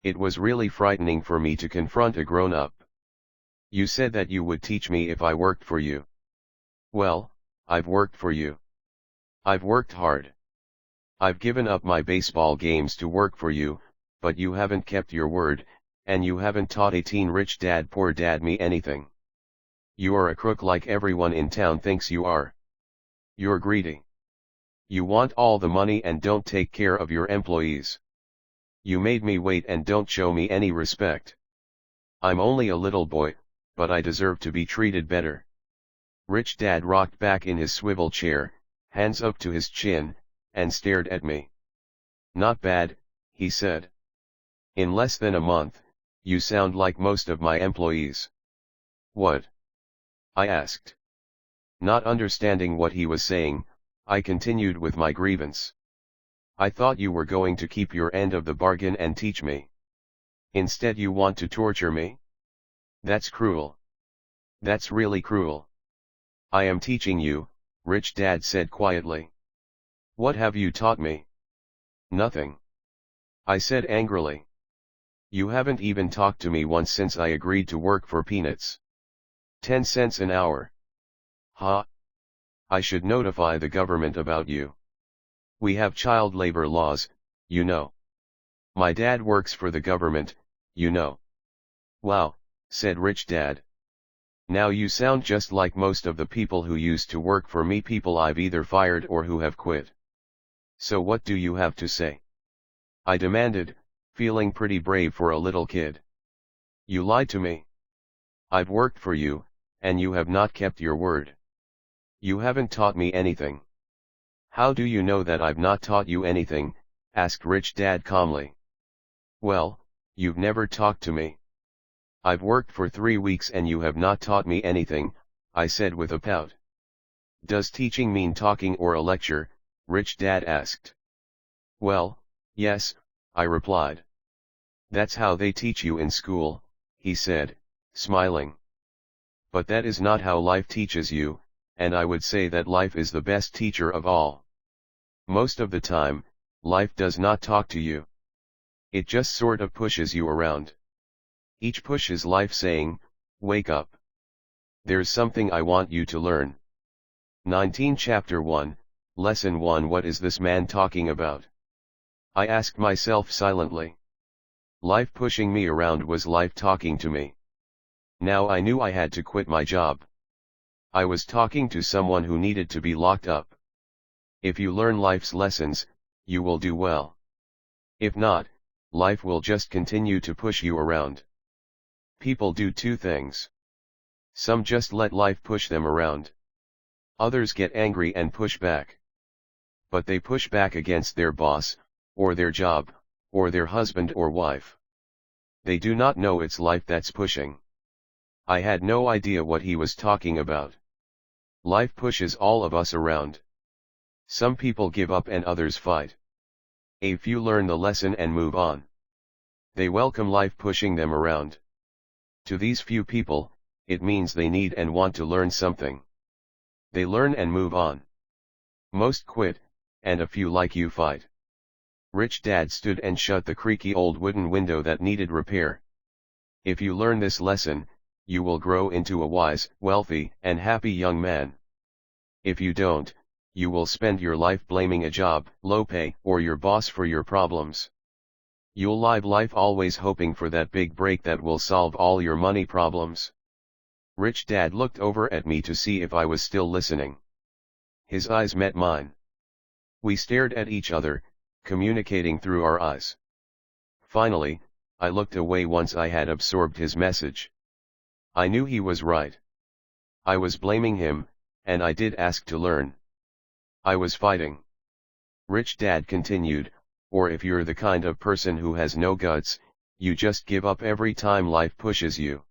It was really frightening for me to confront a grown-up. "You said that you would teach me if I worked for you." "Well, I've worked for you. I've worked hard. I've given up my baseball games to work for you, but you haven't kept your word, and you haven't taught a teen rich dad poor dad me anything. You are a crook like everyone in town thinks you are. You're greedy. You want all the money and don't take care of your employees. You made me wait and don't show me any respect. I'm only a little boy, but I deserve to be treated better." Rich Dad rocked back in his swivel chair, hands up to his chin, and stared at me. "Not bad," he said. "In less than a month, you sound like most of my employees." "What?" I asked. Not understanding what he was saying, I continued with my grievance. "I thought you were going to keep your end of the bargain and teach me. Instead you want to torture me? That's cruel. That's really cruel." "I am teaching you," Rich Dad said quietly. "What have you taught me?" "Nothing," I said angrily. "You haven't even talked to me once since I agreed to work for peanuts. 10 cents an hour. Ha! I should notify the government about you. We have child labor laws, you know. My dad works for the government, you know." "Wow," said Rich Dad. "Now you sound just like most of the people who used to work for me, people I've either fired or who have quit. So what do you have to say?" I demanded, feeling pretty brave for a little kid. "You lied to me. I've worked for you, and you have not kept your word. You haven't taught me anything." "How do you know that I've not taught you anything?" asked Rich Dad calmly. "Well, you've never talked to me. I've worked for 3 weeks and you have not taught me anything," I said with a pout. "Does teaching mean talking or a lecture?" Rich Dad asked. "Well, yes," I replied. "That's how they teach you in school," he said, smiling. "But that is not how life teaches you, and I would say that life is the best teacher of all. Most of the time, life does not talk to you. It just sort of pushes you around. Each push is life saying, 'Wake up. There's something I want you to learn.'" 19 Chapter 1, Lesson 1. What is this man talking about? I asked myself silently. Life pushing me around was life talking to me. Now I knew I had to quit my job. I was talking to someone who needed to be locked up. If you learn life's lessons, you will do well. If not, life will just continue to push you around. People do two things. Some just let life push them around. Others get angry and push back. But they push back against their boss, or their job, or their husband or wife. They do not know it's life that's pushing. I had no idea what he was talking about. Life pushes all of us around. Some people give up and others fight. A few learn the lesson and move on. They welcome life pushing them around. To these few people, it means they need and want to learn something. They learn and move on. Most quit, and a few like you fight. Rich Dad stood and shut the creaky old wooden window that needed repair. If you learn this lesson, you will grow into a wise, wealthy, and happy young man. If you don't, you will spend your life blaming a job, low pay, or your boss for your problems. You'll live life always hoping for that big break that will solve all your money problems. Rich Dad looked over at me to see if I was still listening. His eyes met mine. We stared at each other, communicating through our eyes. Finally, I looked away once I had absorbed his message. I knew he was right. I was blaming him, and I did ask to learn. I was fighting. Rich Dad continued, or if you're the kind of person who has no guts, you just give up every time life pushes you.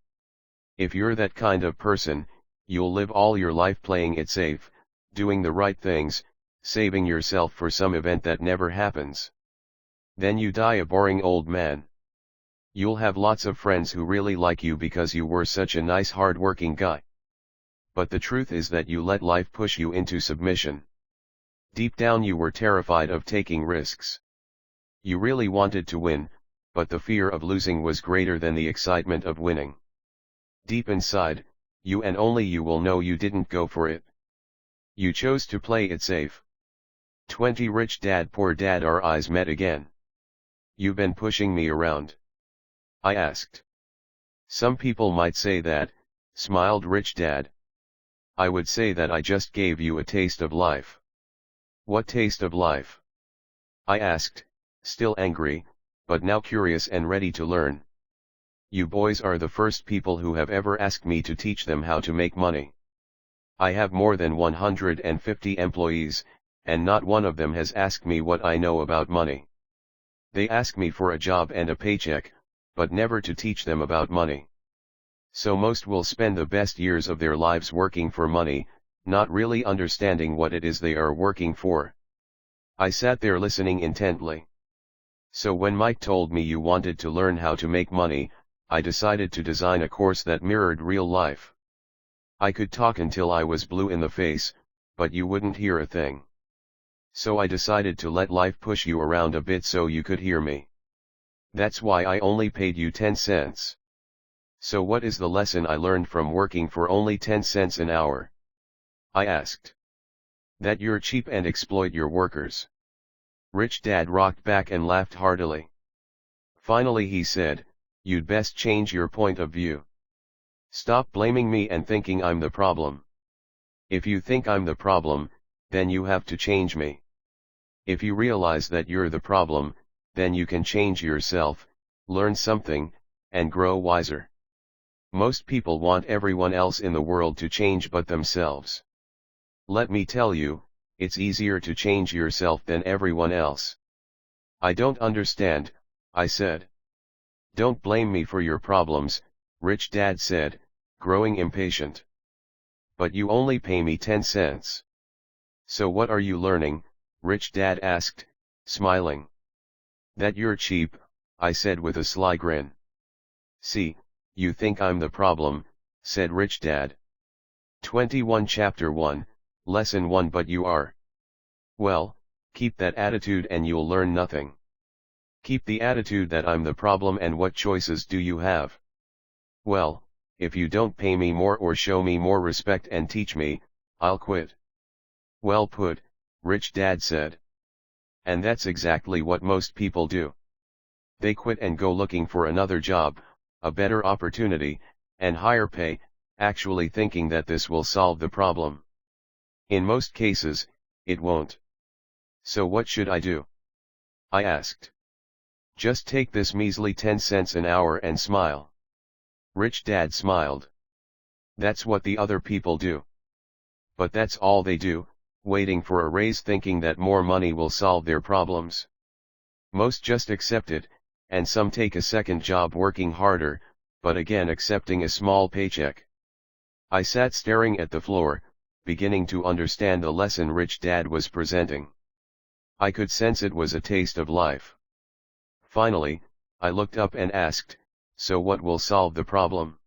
If you're that kind of person, you'll live all your life playing it safe, doing the right things, saving yourself for some event that never happens. Then you die a boring old man. You'll have lots of friends who really like you because you were such a nice hard-working guy. But the truth is that you let life push you into submission. Deep down you were terrified of taking risks. You really wanted to win, but the fear of losing was greater than the excitement of winning. Deep inside, you and only you will know you didn't go for it. You chose to play it safe. 20 Rich Dad Poor Dad. Our eyes met again. You've been pushing me around? I asked. Some people might say that, smiled Rich Dad. I would say that I just gave you a taste of life. What taste of life? I asked, still angry, but now curious and ready to learn. You boys are the first people who have ever asked me to teach them how to make money. I have more than 150 employees, and not one of them has asked me what I know about money. They ask me for a job and a paycheck, but never to teach them about money. So most will spend the best years of their lives working for money, not really understanding what it is they are working for. I sat there listening intently. So when Mike told me you wanted to learn how to make money, I decided to design a course that mirrored real life. I could talk until I was blue in the face, but you wouldn't hear a thing. So I decided to let life push you around a bit so you could hear me. That's why I only paid you 10 cents. So what is the lesson I learned from working for only 10 cents an hour? I asked. That you're cheap and exploit your workers. Rich Dad rocked back and laughed heartily. Finally he said, you'd best change your point of view. Stop blaming me and thinking I'm the problem. If you think I'm the problem, then you have to change me. If you realize that you're the problem, then you can change yourself, learn something, and grow wiser. Most people want everyone else in the world to change but themselves. Let me tell you, it's easier to change yourself than everyone else. I don't understand, I said. Don't blame me for your problems, Rich Dad said, growing impatient. But you only pay me 10 cents. So what are you learning? Rich Dad asked, smiling. That you're cheap, I said with a sly grin. See, you think I'm the problem, said Rich Dad. 21 Chapter 1, Lesson 1 But you are. Well, keep that attitude and you'll learn nothing. Keep the attitude that I'm the problem and what choices do you have? Well, if you don't pay me more or show me more respect and teach me, I'll quit. Well put, Rich Dad said. And that's exactly what most people do. They quit and go looking for another job, a better opportunity, and higher pay, actually thinking that this will solve the problem. In most cases, it won't. So what should I do? I asked. Just take this measly 10 cents an hour and smile. Rich Dad smiled. That's what the other people do. But that's all they do, waiting for a raise thinking that more money will solve their problems. Most just accept it, and some take a second job working harder, but again accepting a small paycheck. I sat staring at the floor, beginning to understand the lesson Rich Dad was presenting. I could sense it was a taste of life. Finally, I looked up and asked, so what will solve the problem?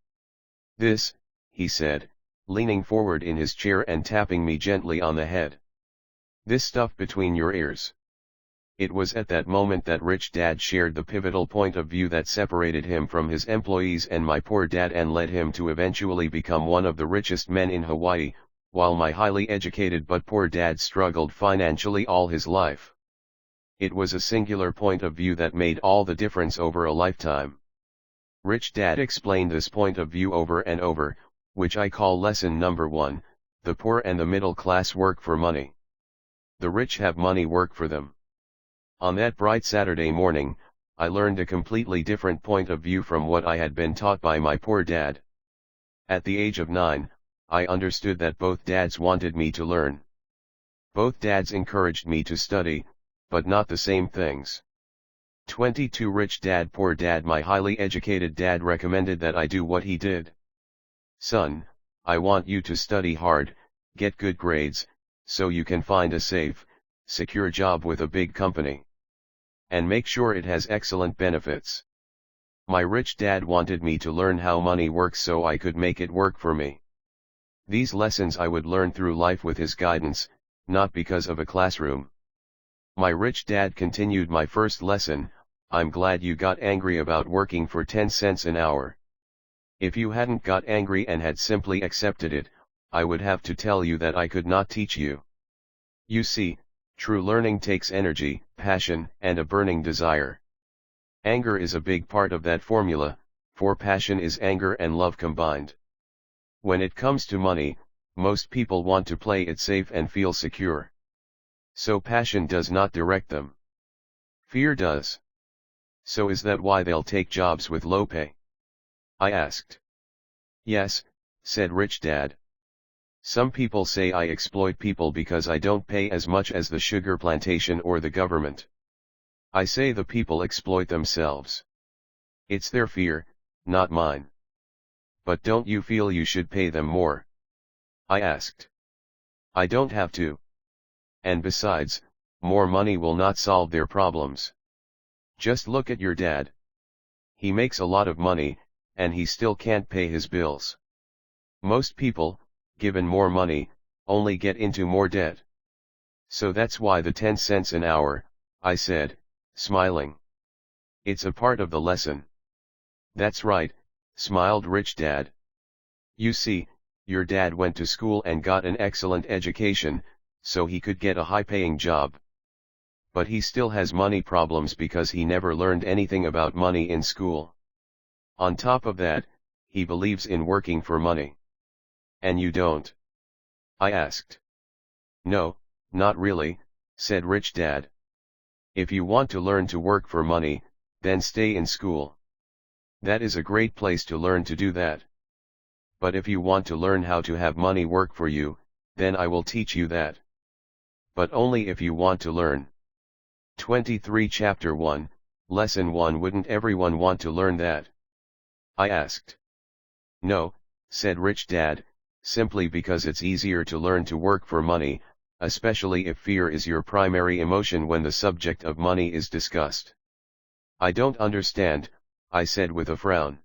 This, he said, leaning forward in his chair and tapping me gently on the head. This stuff between your ears. It was at that moment that Rich Dad shared the pivotal point of view that separated him from his employees and my poor dad and led him to eventually become one of the richest men in Hawaii, while my highly educated but poor dad struggled financially all his life. It was a singular point of view that made all the difference over a lifetime. Rich Dad explained this point of view over and over, which I call lesson number 1, The poor and the middle class work for money. The rich have money work for them. On that bright Saturday morning, I learned a completely different point of view from what I had been taught by my poor dad. At the age of 9, I understood that both dads wanted me to learn. Both dads encouraged me to study, but not the same things. 22 Rich dad, poor dad. My highly educated dad recommended that I do what he did. Son, I want you to study hard, get good grades, so you can find a safe, secure job with a big company. And make sure it has excellent benefits. My rich dad wanted me to learn how money works so I could make it work for me. These lessons I would learn through life with his guidance, not because of a classroom. My rich dad continued my first lesson. I'm glad you got angry about working for 10 cents an hour. If you hadn't got angry and had simply accepted it, I would have to tell you that I could not teach you. You see, true learning takes energy, passion, and a burning desire. Anger is a big part of that formula, for passion is anger and love combined. When it comes to money, most people want to play it safe and feel secure. So passion does not direct them. Fear does. So is that why they'll take jobs with low pay? I asked. Yes, said Rich Dad. Some people say I exploit people because I don't pay as much as the sugar plantation or the government. I say the people exploit themselves. It's their fear, not mine. But don't you feel you should pay them more? I asked. I don't have to. And besides, more money will not solve their problems. Just look at your dad. He makes a lot of money, and he still can't pay his bills. Most people, given more money, only get into more debt. So that's why the 10 cents an hour, I said, smiling. It's a part of the lesson. That's right, smiled Rich Dad. You see, your dad went to school and got an excellent education, so he could get a high-paying job. But he still has money problems because he never learned anything about money in school. On top of that, he believes in working for money. And you don't? I asked. No, not really, said Rich Dad. If you want to learn to work for money, then stay in school. That is a great place to learn to do that. But if you want to learn how to have money work for you, then I will teach you that. But only if you want to learn. 23 Chapter 1, Lesson 1. Wouldn't everyone want to learn that? I asked. No, said Rich Dad, simply because it's easier to learn to work for money, especially if fear is your primary emotion when the subject of money is discussed. I don't understand, I said with a frown.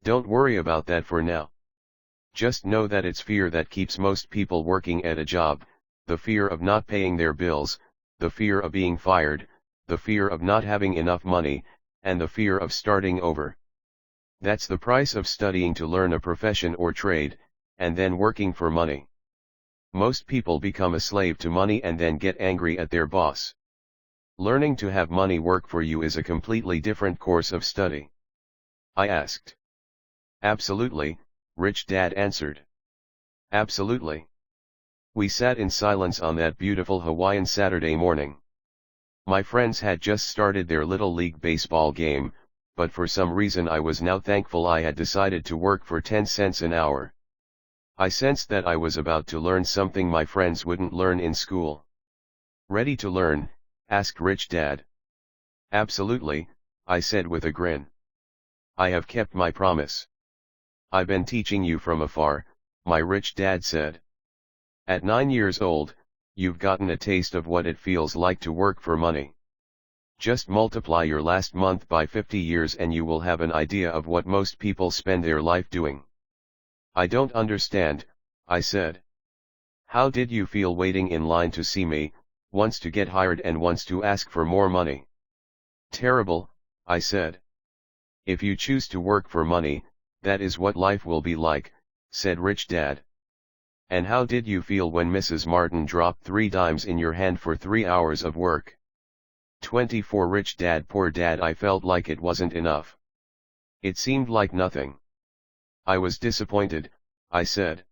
Don't worry about that for now. Just know that it's fear that keeps most people working at a job, the fear of not paying their bills, the fear of being fired, the fear of not having enough money, and the fear of starting over. That's the price of studying to learn a profession or trade, and then working for money. Most people become a slave to money and then get angry at their boss. Learning to have money work for you is a completely different course of study. I asked. Absolutely, Rich Dad answered. Absolutely. We sat in silence on that beautiful Hawaiian Saturday morning. My friends had just started their Little League baseball game, but for some reason I was now thankful I had decided to work for 10 cents an hour. I sensed that I was about to learn something my friends wouldn't learn in school. Ready to learn? Asked Rich Dad. Absolutely, I said with a grin. I have kept my promise. I've been teaching you from afar, my rich dad said. At 9 years old, you've gotten a taste of what it feels like to work for money. Just multiply your last month by 50 years and you will have an idea of what most people spend their life doing. I don't understand, I said. How did you feel waiting in line to see me, once to get hired and once to ask for more money? Terrible, I said. If you choose to work for money, that is what life will be like, said Rich Dad. And how did you feel when Mrs. Martin dropped 3 dimes in your hand for 3 hours of work? 24 Rich Dad, poor dad. I felt like it wasn't enough. It seemed like nothing. I was disappointed, I said.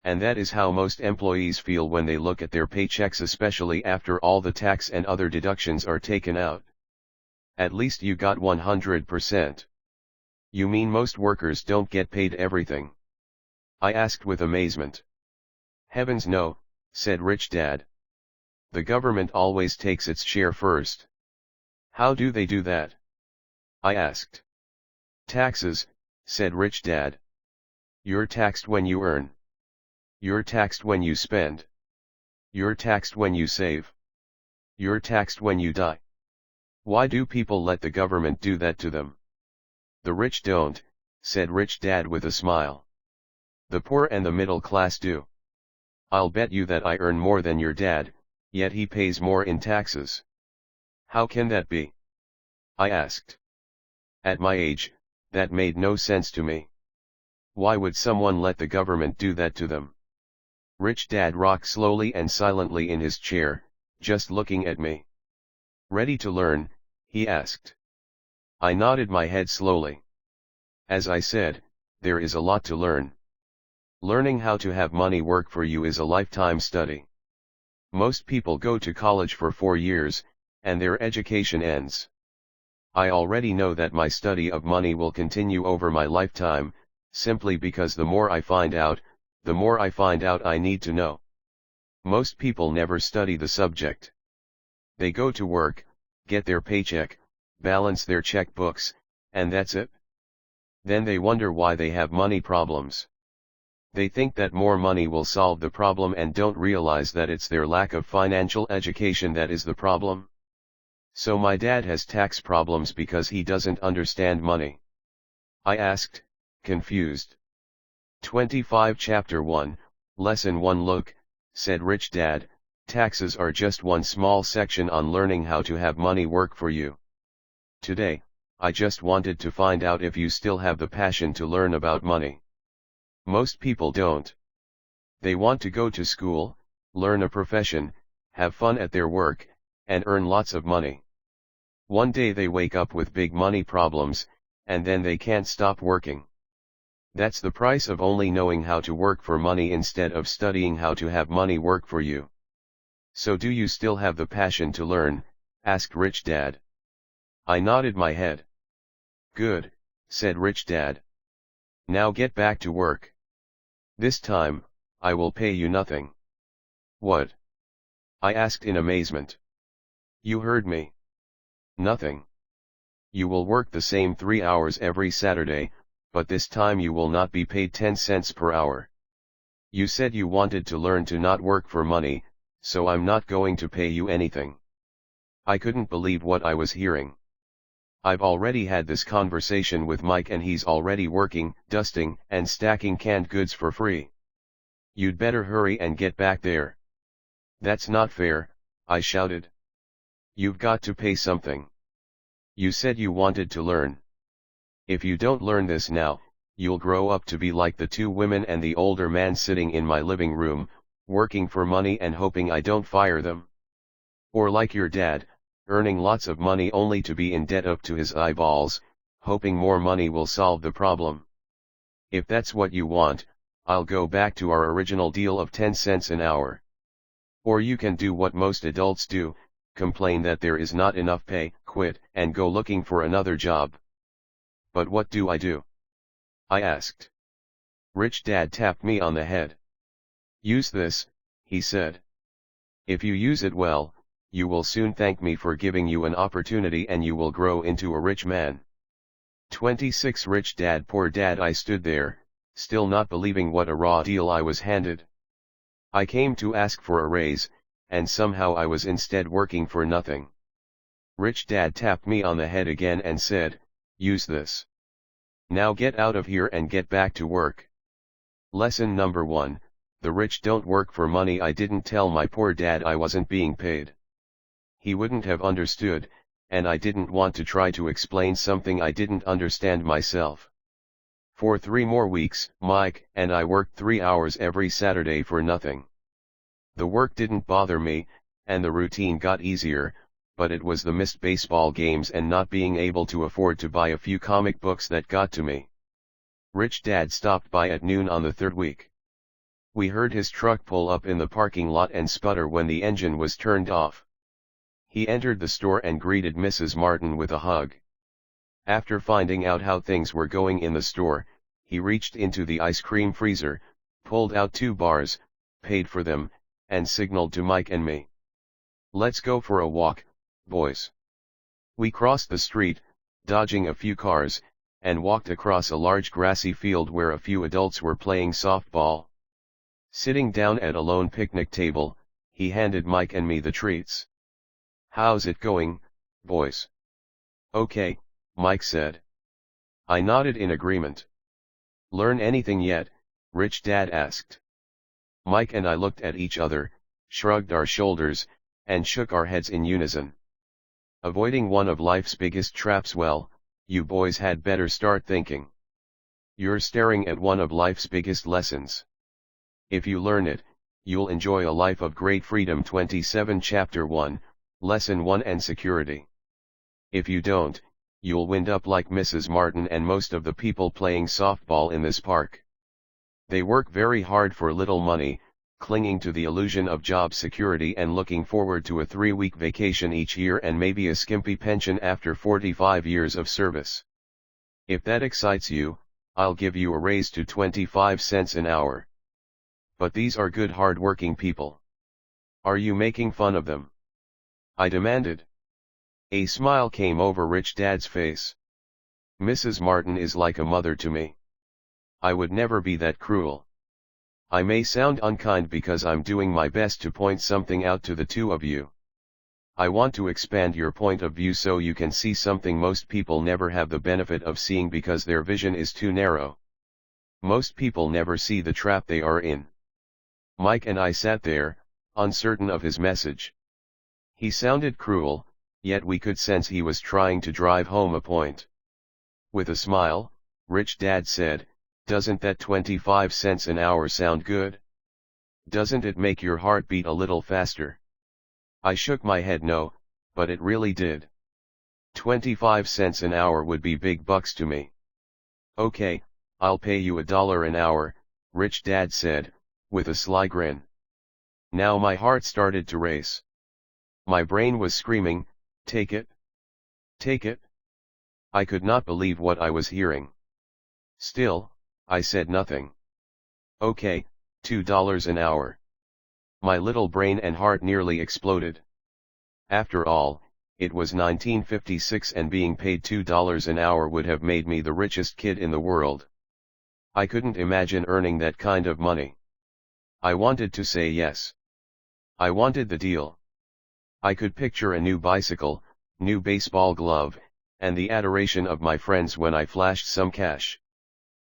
And that is how most employees feel when they look at their paychecks, especially after all the tax and other deductions are taken out. At least you got 100%. You mean most workers don't get paid everything? I asked with amazement. Heavens no, said Rich Dad. The government always takes its share first. How do they do that? I asked. Taxes, said Rich Dad. You're taxed when you earn. You're taxed when you spend. You're taxed when you save. You're taxed when you die. Why do people let the government do that to them? The rich don't, said Rich Dad with a smile. The poor and the middle class do. I'll bet you that I earn more than your dad, yet he pays more in taxes. How can that be? I asked. At my age, that made no sense to me. Why would someone let the government do that to them? Rich Dad rocked slowly and silently in his chair, just looking at me. Ready to learn? He asked. I nodded my head slowly. As I said, there is a lot to learn. Learning how to have money work for you is a lifetime study. Most people go to college for 4 years, and their education ends. I already know that my study of money will continue over my lifetime, simply because the more I find out, the more I find out I need to know. Most people never study the subject. They go to work, get their paycheck, balance their checkbooks, and that's it. Then they wonder why they have money problems. They think that more money will solve the problem and don't realize that it's their lack of financial education that is the problem. So my dad has tax problems because he doesn't understand money. I asked, confused. 25 Chapter 1, Lesson 1 Look, said Rich Dad, taxes are just one small section on learning how to have money work for you. Today, I just wanted to find out if you still have the passion to learn about money. Most people don't. They want to go to school, learn a profession, have fun at their work, and earn lots of money. One day they wake up with big money problems, and then they can't stop working. That's the price of only knowing how to work for money instead of studying how to have money work for you. So do you still have the passion to learn? Asked Rich Dad. I nodded my head. Good, said Rich Dad. Now get back to work. This time, I will pay you nothing. What? I asked in amazement. You heard me. Nothing. You will work the same 3 hours every Saturday, but this time you will not be paid 10 cents per hour. You said you wanted to learn to not work for money, so I'm not going to pay you anything. I couldn't believe what I was hearing. I've already had this conversation with Mike and he's already working, dusting, and stacking canned goods for free. You'd better hurry and get back there. That's not fair, I shouted. You've got to pay something. You said you wanted to learn. If you don't learn this now, you'll grow up to be like the 2 women and the older man sitting in my living room, working for money and hoping I don't fire them. Or like your dad, earning lots of money only to be in debt up to his eyeballs, hoping more money will solve the problem. If that's what you want, I'll go back to our original deal of 10 cents an hour. Or you can do what most adults do, complain that there is not enough pay, quit, and go looking for another job. But what do? I asked. Rich Dad tapped me on the head. Use this, he said. If you use it well, you will soon thank me for giving you an opportunity and you will grow into a rich man. 26 Rich Dad Poor Dad. I stood there, still not believing what a raw deal I was handed. I came to ask for a raise, and somehow I was instead working for nothing. Rich Dad tapped me on the head again and said, use this. Now get out of here and get back to work. Lesson number 1, the rich don't work for money. I didn't tell my poor dad I wasn't being paid. He wouldn't have understood, and I didn't want to try to explain something I didn't understand myself. For 3 more weeks, Mike and I worked 3 hours every Saturday for nothing. The work didn't bother me, and the routine got easier, but it was the missed baseball games and not being able to afford to buy a few comic books that got to me. Rich Dad stopped by at noon on the 3rd week. We heard his truck pull up in the parking lot and sputter when the engine was turned off. He entered the store and greeted Mrs. Martin with a hug. After finding out how things were going in the store, he reached into the ice cream freezer, pulled out 2 bars, paid for them, and signaled to Mike and me. "Let's go for a walk, boys." We crossed the street, dodging a few cars, and walked across a large grassy field where a few adults were playing softball. Sitting down at a lone picnic table, he handed Mike and me the treats. "How's it going, boys?" "Okay," Mike said. I nodded in agreement. "Learn anything yet?" Rich Dad asked. Mike and I looked at each other, shrugged our shoulders, and shook our heads in unison. "Avoiding one of life's biggest traps. Well, you boys had better start thinking. You're staring at one of life's biggest lessons. If you learn it, you'll enjoy a life of great freedom." 27 Chapter 1, Lesson 1 and Security. If you don't, you'll wind up like Mrs. Martin and most of the people playing softball in this park. They work very hard for little money, clinging to the illusion of job security and looking forward to a 3-week vacation each year and maybe a skimpy pension after 45 years of service. If that excites you, I'll give you a raise to 25 cents an hour. But these are good hard-working people. Are you making fun of them?" I demanded. A smile came over Rich Dad's face. "Mrs. Martin is like a mother to me. I would never be that cruel. I may sound unkind because I'm doing my best to point something out to the two of you. I want to expand your point of view so you can see something most people never have the benefit of seeing because their vision is too narrow. Most people never see the trap they are in." Mike and I sat there, uncertain of his message. He sounded cruel, yet we could sense he was trying to drive home a point. With a smile, Rich Dad said, "Doesn't that 25 cents an hour sound good? Doesn't it make your heart beat a little faster?" I shook my head no, but it really did. 25 cents an hour would be big bucks to me. "Okay, I'll pay you $1 an hour," Rich Dad said, with a sly grin. Now my heart started to race. My brain was screaming, "Take it! Take it!" I could not believe what I was hearing. Still, I said nothing. "Okay, $2 an hour." My little brain and heart nearly exploded. After all, it was 1956 and being paid $2 an hour would have made me the richest kid in the world. I couldn't imagine earning that kind of money. I wanted to say yes. I wanted the deal. I could picture a new bicycle, new baseball glove, and the adoration of my friends when I flashed some cash.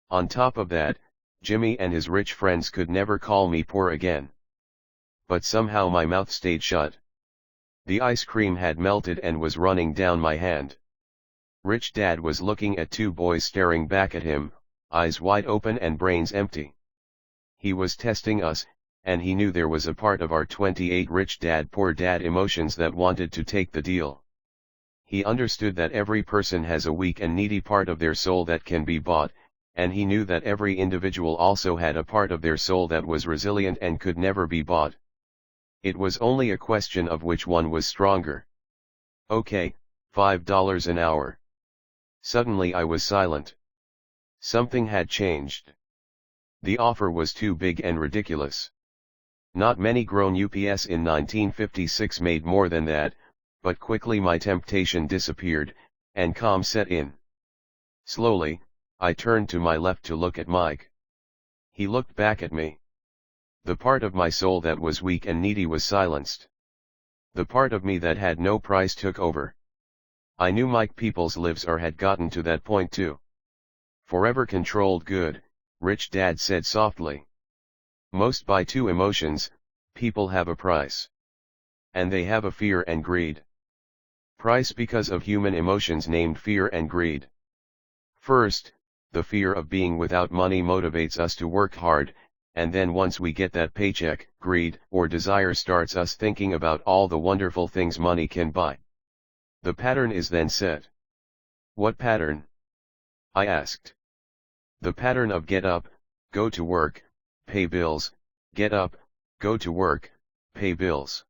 On top of that, Jimmy and his rich friends could never call me poor again. But somehow my mouth stayed shut. The ice cream had melted and was running down my hand. Rich Dad was looking at 2 boys staring back at him, eyes wide open and brains empty. He was testing us, and he knew there was a part of our 28 rich dad poor dad emotions that wanted to take the deal. He understood that every person has a weak and needy part of their soul that can be bought, and he knew that every individual also had a part of their soul that was resilient and could never be bought. It was only a question of which one was stronger. "Okay, $5 an hour." Suddenly I was silent. Something had changed. The offer was too big and ridiculous. Not many grown UPS in 1956 made more than that, but quickly my temptation disappeared, and calm set in. Slowly, I turned to my left to look at Mike. He looked back at me. The part of my soul that was weak and needy was silenced. The part of me that had no price took over. I knew Mike people's lives had gotten to that point too. "Forever controlled good," Rich Dad said softly. "Most buy 2 emotions, people have a price. And they have a fear and greed. Price because of human emotions named fear and greed. First, the fear of being without money motivates us to work hard, and then once we get that paycheck, greed or desire starts us thinking about all the wonderful things money can buy. The pattern is then set." "What pattern?" I asked. "The pattern of get up, go to work, pay bills, Get up, go to work, pay bills.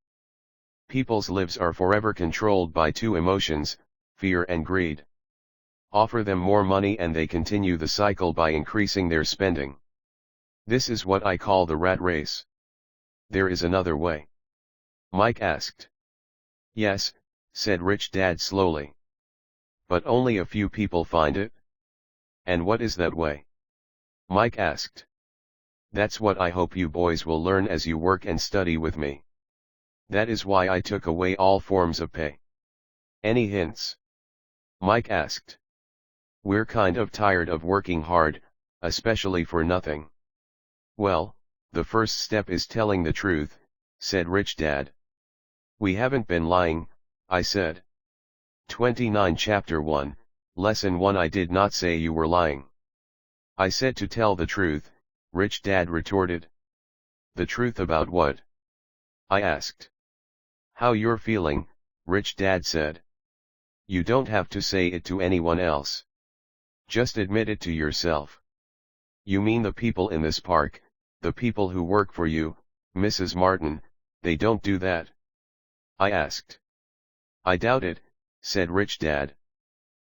People's lives are forever controlled by two emotions, fear and greed. Offer them more money and they continue the cycle by increasing their spending. This is what I call the rat race. There is another way. Mike asked. Yes, said Rich Dad slowly. But only a few people find it? And what is that way? Mike asked. That's what I hope you boys will learn as you work and study with me. That is why I took away all forms of pay. Any hints? Mike asked. We're kind of tired of working hard, especially for nothing. Well, the first step is telling the truth, said Rich Dad. We haven't been lying, I said. 29 Chapter 1, Lesson 1 I did not say you were lying. I said to tell the truth, Rich Dad retorted. The truth about what? I asked. How you're feeling, Rich Dad said. You don't have to say it to anyone else. Just admit it to yourself. You mean the people in this park, the people who work for you, Mrs. Martin, they don't do that? I asked. I doubt it, said Rich Dad.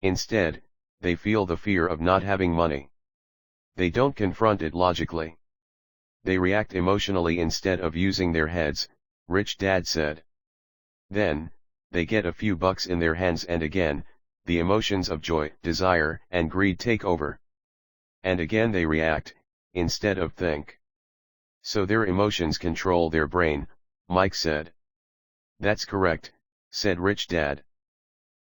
Instead, they feel the fear of not having money. They don't confront it logically. They react emotionally instead of using their heads, Rich Dad said. Then, they get a few bucks in their hands and again, the emotions of joy, desire, and greed take over. And again they react, instead of think. So their emotions control their brain, Mike said. That's correct, said Rich Dad.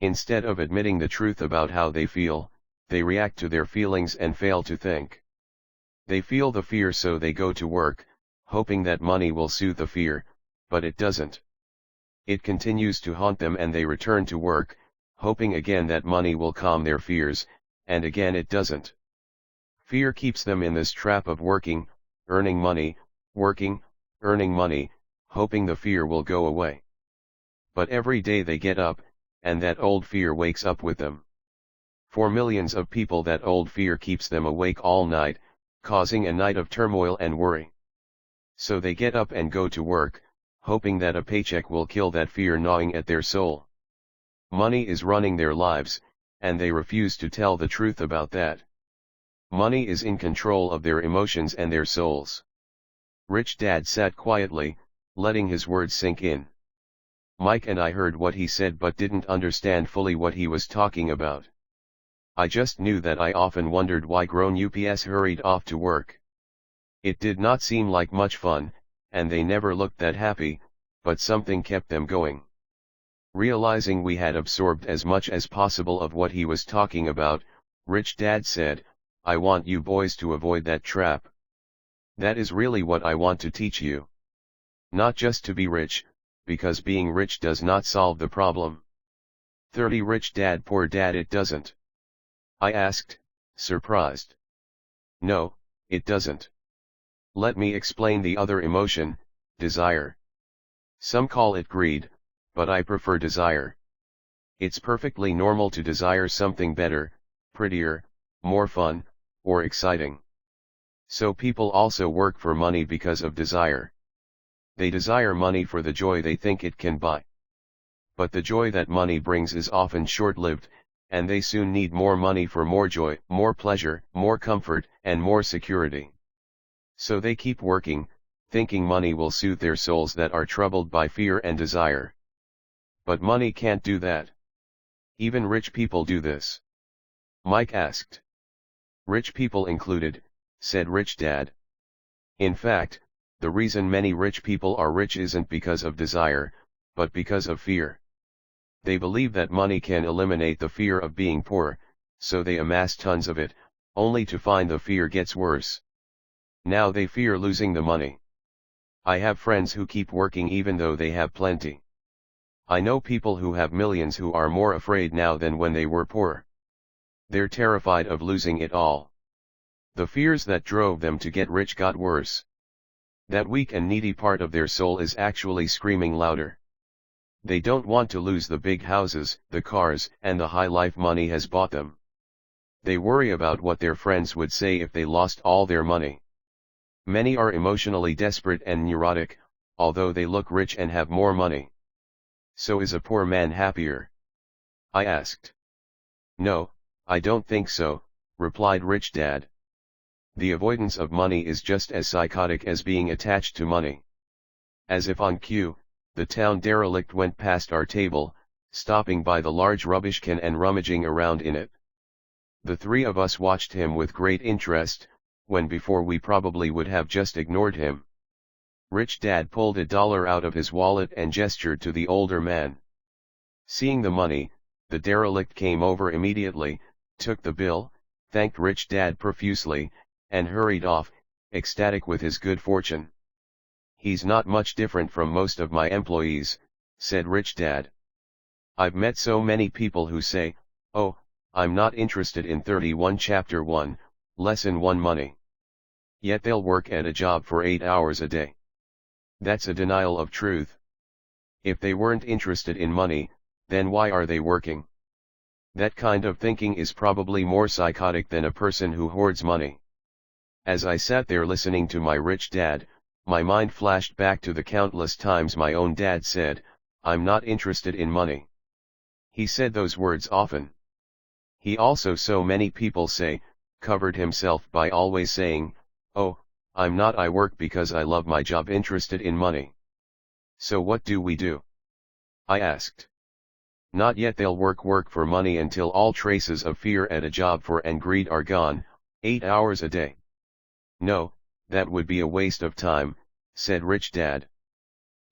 Instead of admitting the truth about how they feel, they react to their feelings and fail to think. They feel the fear so they go to work, hoping that money will soothe the fear, but it doesn't. It continues to haunt them and they return to work, hoping again that money will calm their fears, and again it doesn't. Fear keeps them in this trap of working, earning money, working, earning money, hoping the fear will go away. But every day they get up, and that old fear wakes up with them. For millions of people that old fear keeps them awake all night, causing a night of turmoil and worry. So they get up and go to work, hoping that a paycheck will kill that fear gnawing at their soul. Money is running their lives, and they refuse to tell the truth about that. Money is in control of their emotions and their souls. Rich Dad sat quietly, letting his words sink in. Mike and I heard what he said but didn't understand fully what he was talking about. I just knew that I often wondered why grown-ups hurried off to work. It did not seem like much fun, and they never looked that happy, but something kept them going. Realizing we had absorbed as much as possible of what he was talking about, Rich Dad said, I want you boys to avoid that trap. That is really what I want to teach you. Not just to be rich, because being rich does not solve the problem. 30 Rich Dad Poor Dad it doesn't. I asked, surprised. No, it doesn't. Let me explain the other emotion, desire. Some call it greed, but I prefer desire. It's perfectly normal to desire something better, prettier, more fun, or exciting. So people also work for money because of desire. They desire money for the joy they think it can buy. But the joy that money brings is often short-lived, and they soon need more money for more joy, more pleasure, more comfort, and more security. So they keep working, thinking money will soothe their souls that are troubled by fear and desire. But money can't do that. Even rich people do this. Mike asked. Rich people included, said Rich Dad. In fact, the reason many rich people are rich isn't because of desire, but because of fear. They believe that money can eliminate the fear of being poor, so they amass tons of it, only to find the fear gets worse. Now they fear losing the money. I have friends who keep working even though they have plenty. I know people who have millions who are more afraid now than when they were poor. They're terrified of losing it all. The fears that drove them to get rich got worse. That weak and needy part of their soul is actually screaming louder. They don't want to lose the big houses, the cars, and the high life money has bought them. They worry about what their friends would say if they lost all their money. Many are emotionally desperate and neurotic, although they look rich and have more money. So is a poor man happier? I asked. No, I don't think so, replied Rich Dad. The avoidance of money is just as psychotic as being attached to money. As if on cue, the town derelict went past our table, stopping by the large rubbish can and rummaging around in it. The three of us watched him with great interest, when before we probably would have just ignored him. Rich Dad pulled $1 out of his wallet and gestured to the older man. Seeing the money, the derelict came over immediately, took the bill, thanked Rich Dad profusely, and hurried off, ecstatic with his good fortune. He's not much different from most of my employees, said Rich Dad. I've met so many people who say, oh, I'm not interested in 31 Chapter 1, Lesson 1 money. Yet they'll work at a job for 8 hours a day. That's a denial of truth. If they weren't interested in money, then why are they working? That kind of thinking is probably more psychotic than a person who hoards money. As I sat there listening to my Rich Dad, my mind flashed back to the countless times my own dad said, I'm not interested in money. He said those words often. He also, so many people say, covered himself by always saying, oh, I'm not, I work because I love my job, interested in money. So what do we do? I asked. Not yet, they'll work for money until all traces of fear at a job for and greed are gone, 8 hours a day. No, that would be a waste of time, said Rich Dad.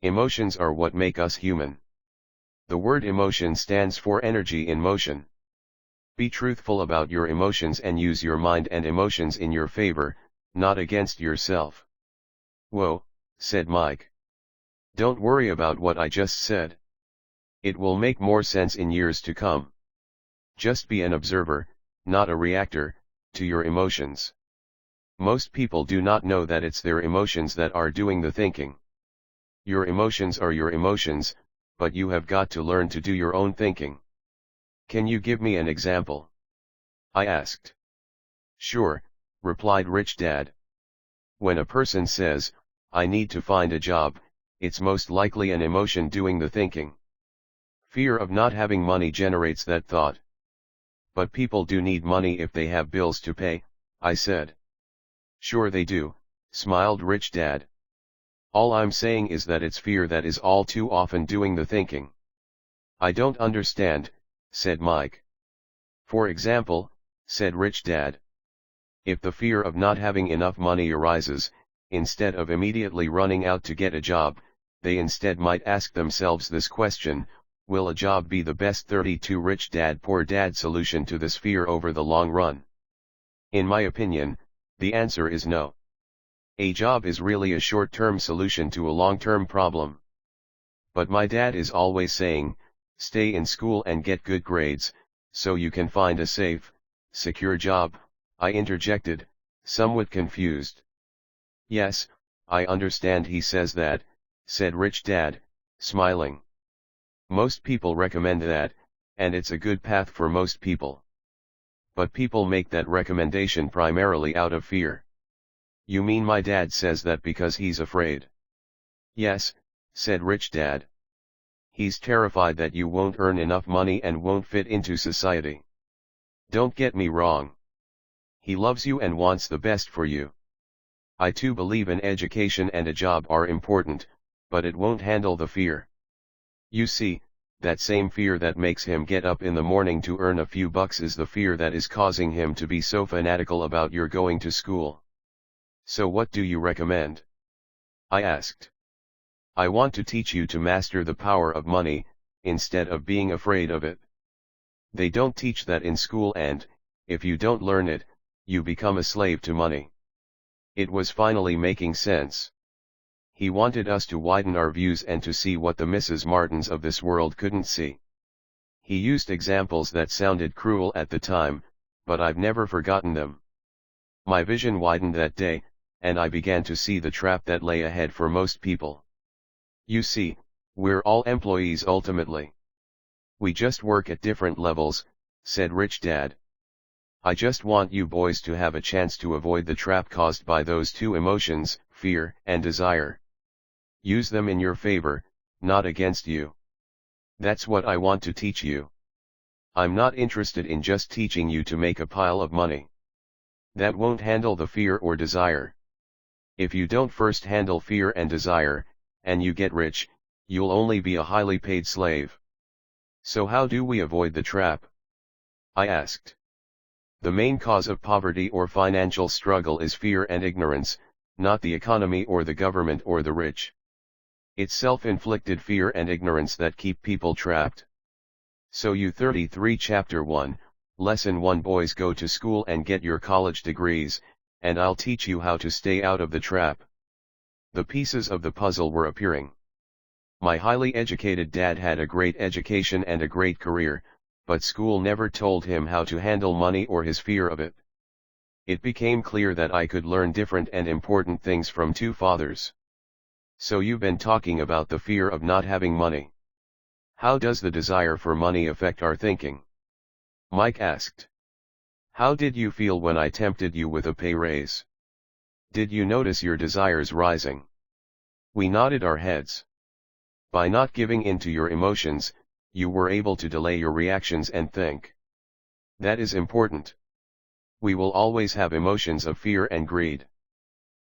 Emotions are what make us human. The word emotion stands for energy in motion. Be truthful about your emotions and use your mind and emotions in your favor, not against yourself. Whoa, said Mike. Don't worry about what I just said. It will make more sense in years to come. Just be an observer, not a reactor, to your emotions. Most people do not know that it's their emotions that are doing the thinking. Your emotions are your emotions, but you have got to learn to do your own thinking. Can you give me an example? I asked. Sure, replied Rich Dad. When a person says, I need to find a job, it's most likely an emotion doing the thinking. Fear of not having money generates that thought. But people do need money if they have bills to pay, I said. Sure they do, smiled Rich Dad. All I'm saying is that it's fear that is all too often doing the thinking. I don't understand, said Mike. For example, said Rich Dad. If the fear of not having enough money arises, instead of immediately running out to get a job, they instead might ask themselves this question, will a job be the best 32 Rich Dad Poor Dad solution to this fear over the long run? In my opinion, the answer is no. A job is really a short-term solution to a long-term problem. But my dad is always saying, stay in school and get good grades, so you can find a safe, secure job, I interjected, somewhat confused. Yes, I understand he says that, said Rich Dad, smiling. Most people recommend that, and it's a good path for most people. But people make that recommendation primarily out of fear. You mean my dad says that because he's afraid? Yes, said Rich Dad. He's terrified that you won't earn enough money and won't fit into society. Don't get me wrong. He loves you and wants the best for you. I too believe an education and a job are important, but it won't handle the fear. You see, that same fear that makes him get up in the morning to earn a few bucks is the fear that is causing him to be so fanatical about your going to school. So what do you recommend? I asked. I want to teach you to master the power of money, instead of being afraid of it. They don't teach that in school and, if you don't learn it, you become a slave to money. It was finally making sense. He wanted us to widen our views and to see what the Mrs. Martins of this world couldn't see. He used examples that sounded cruel at the time, but I've never forgotten them. My vision widened that day, and I began to see the trap that lay ahead for most people. You see, we're all employees ultimately. We just work at different levels, said Rich Dad. I just want you boys to have a chance to avoid the trap caused by those two emotions, fear and desire. Use them in your favor, not against you. That's what I want to teach you. I'm not interested in just teaching you to make a pile of money. That won't handle the fear or desire. If you don't first handle fear and desire, and you get rich, you'll only be a highly paid slave. So how do we avoid the trap? I asked. The main cause of poverty or financial struggle is fear and ignorance, not the economy or the government or the rich. It's self-inflicted fear and ignorance that keep people trapped. So you 33 Chapter 1, Lesson 1 boys go to school and get your college degrees, and I'll teach you how to stay out of the trap. The pieces of the puzzle were appearing. My highly educated dad had a great education and a great career, but school never told him how to handle money or his fear of it. It became clear that I could learn different and important things from two fathers. So you've been talking about the fear of not having money. How does the desire for money affect our thinking? Mike asked. How did you feel when I tempted you with a pay raise? Did you notice your desires rising? We nodded our heads. By not giving in to your emotions, you were able to delay your reactions and think. That is important. We will always have emotions of fear and greed.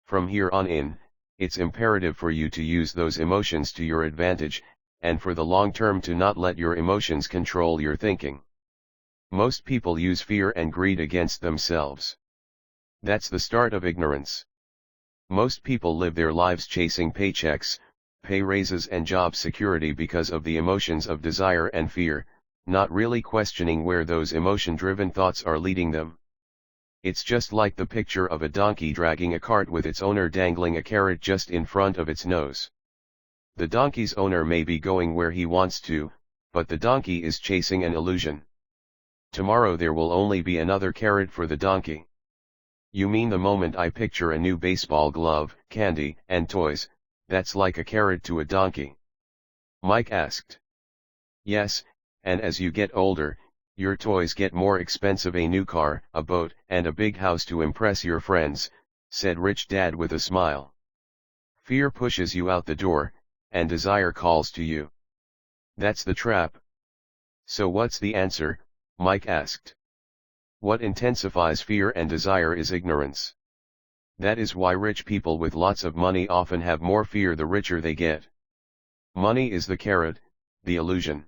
From here on in, it's imperative for you to use those emotions to your advantage, and for the long term to not let your emotions control your thinking. Most people use fear and greed against themselves. That's the start of ignorance. Most people live their lives chasing paychecks, pay raises and job security because of the emotions of desire and fear, not really questioning where those emotion-driven thoughts are leading them. It's just like the picture of a donkey dragging a cart with its owner dangling a carrot just in front of its nose. The donkey's owner may be going where he wants to, but the donkey is chasing an illusion. Tomorrow there will only be another carrot for the donkey. You mean the moment I picture a new baseball glove, candy, and toys, that's like a carrot to a donkey? Mike asked. Yes, and as you get older, your toys get more expensive, a new car, a boat, and a big house to impress your friends, said Rich Dad with a smile. Fear pushes you out the door, and desire calls to you. That's the trap. So what's the answer? Mike asked. What intensifies fear and desire is ignorance. That is why rich people with lots of money often have more fear the richer they get. Money is the carrot, the illusion.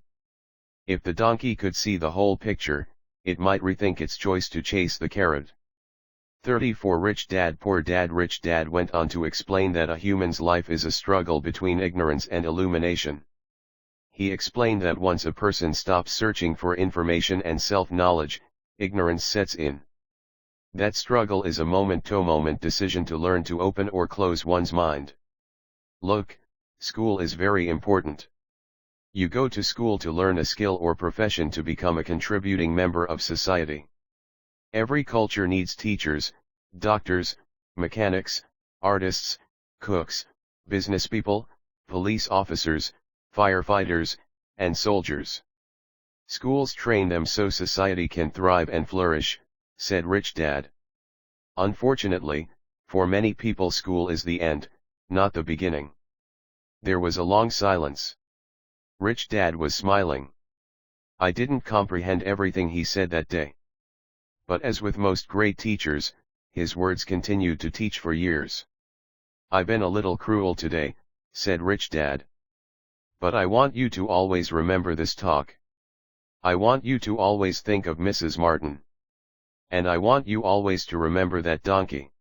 If the donkey could see the whole picture, it might rethink its choice to chase the carrot. 34 Rich Dad Poor Dad Rich Dad went on to explain that a human's life is a struggle between ignorance and illumination. He explained that once a person stops searching for information and self-knowledge, ignorance sets in. That struggle is a moment-to-moment decision to learn to open or close one's mind. Look, school is very important. You go to school to learn a skill or profession to become a contributing member of society. Every culture needs teachers, doctors, mechanics, artists, cooks, businesspeople, police officers, firefighters, and soldiers. Schools train them so society can thrive and flourish, said Rich Dad. Unfortunately, for many people school is the end, not the beginning. There was a long silence. Rich Dad was smiling. I didn't comprehend everything he said that day. But as with most great teachers, his words continued to teach for years. I've been a little cruel today, said Rich Dad. But I want you to always remember this talk. I want you to always think of Mrs. Martin. And I want you always to remember that donkey.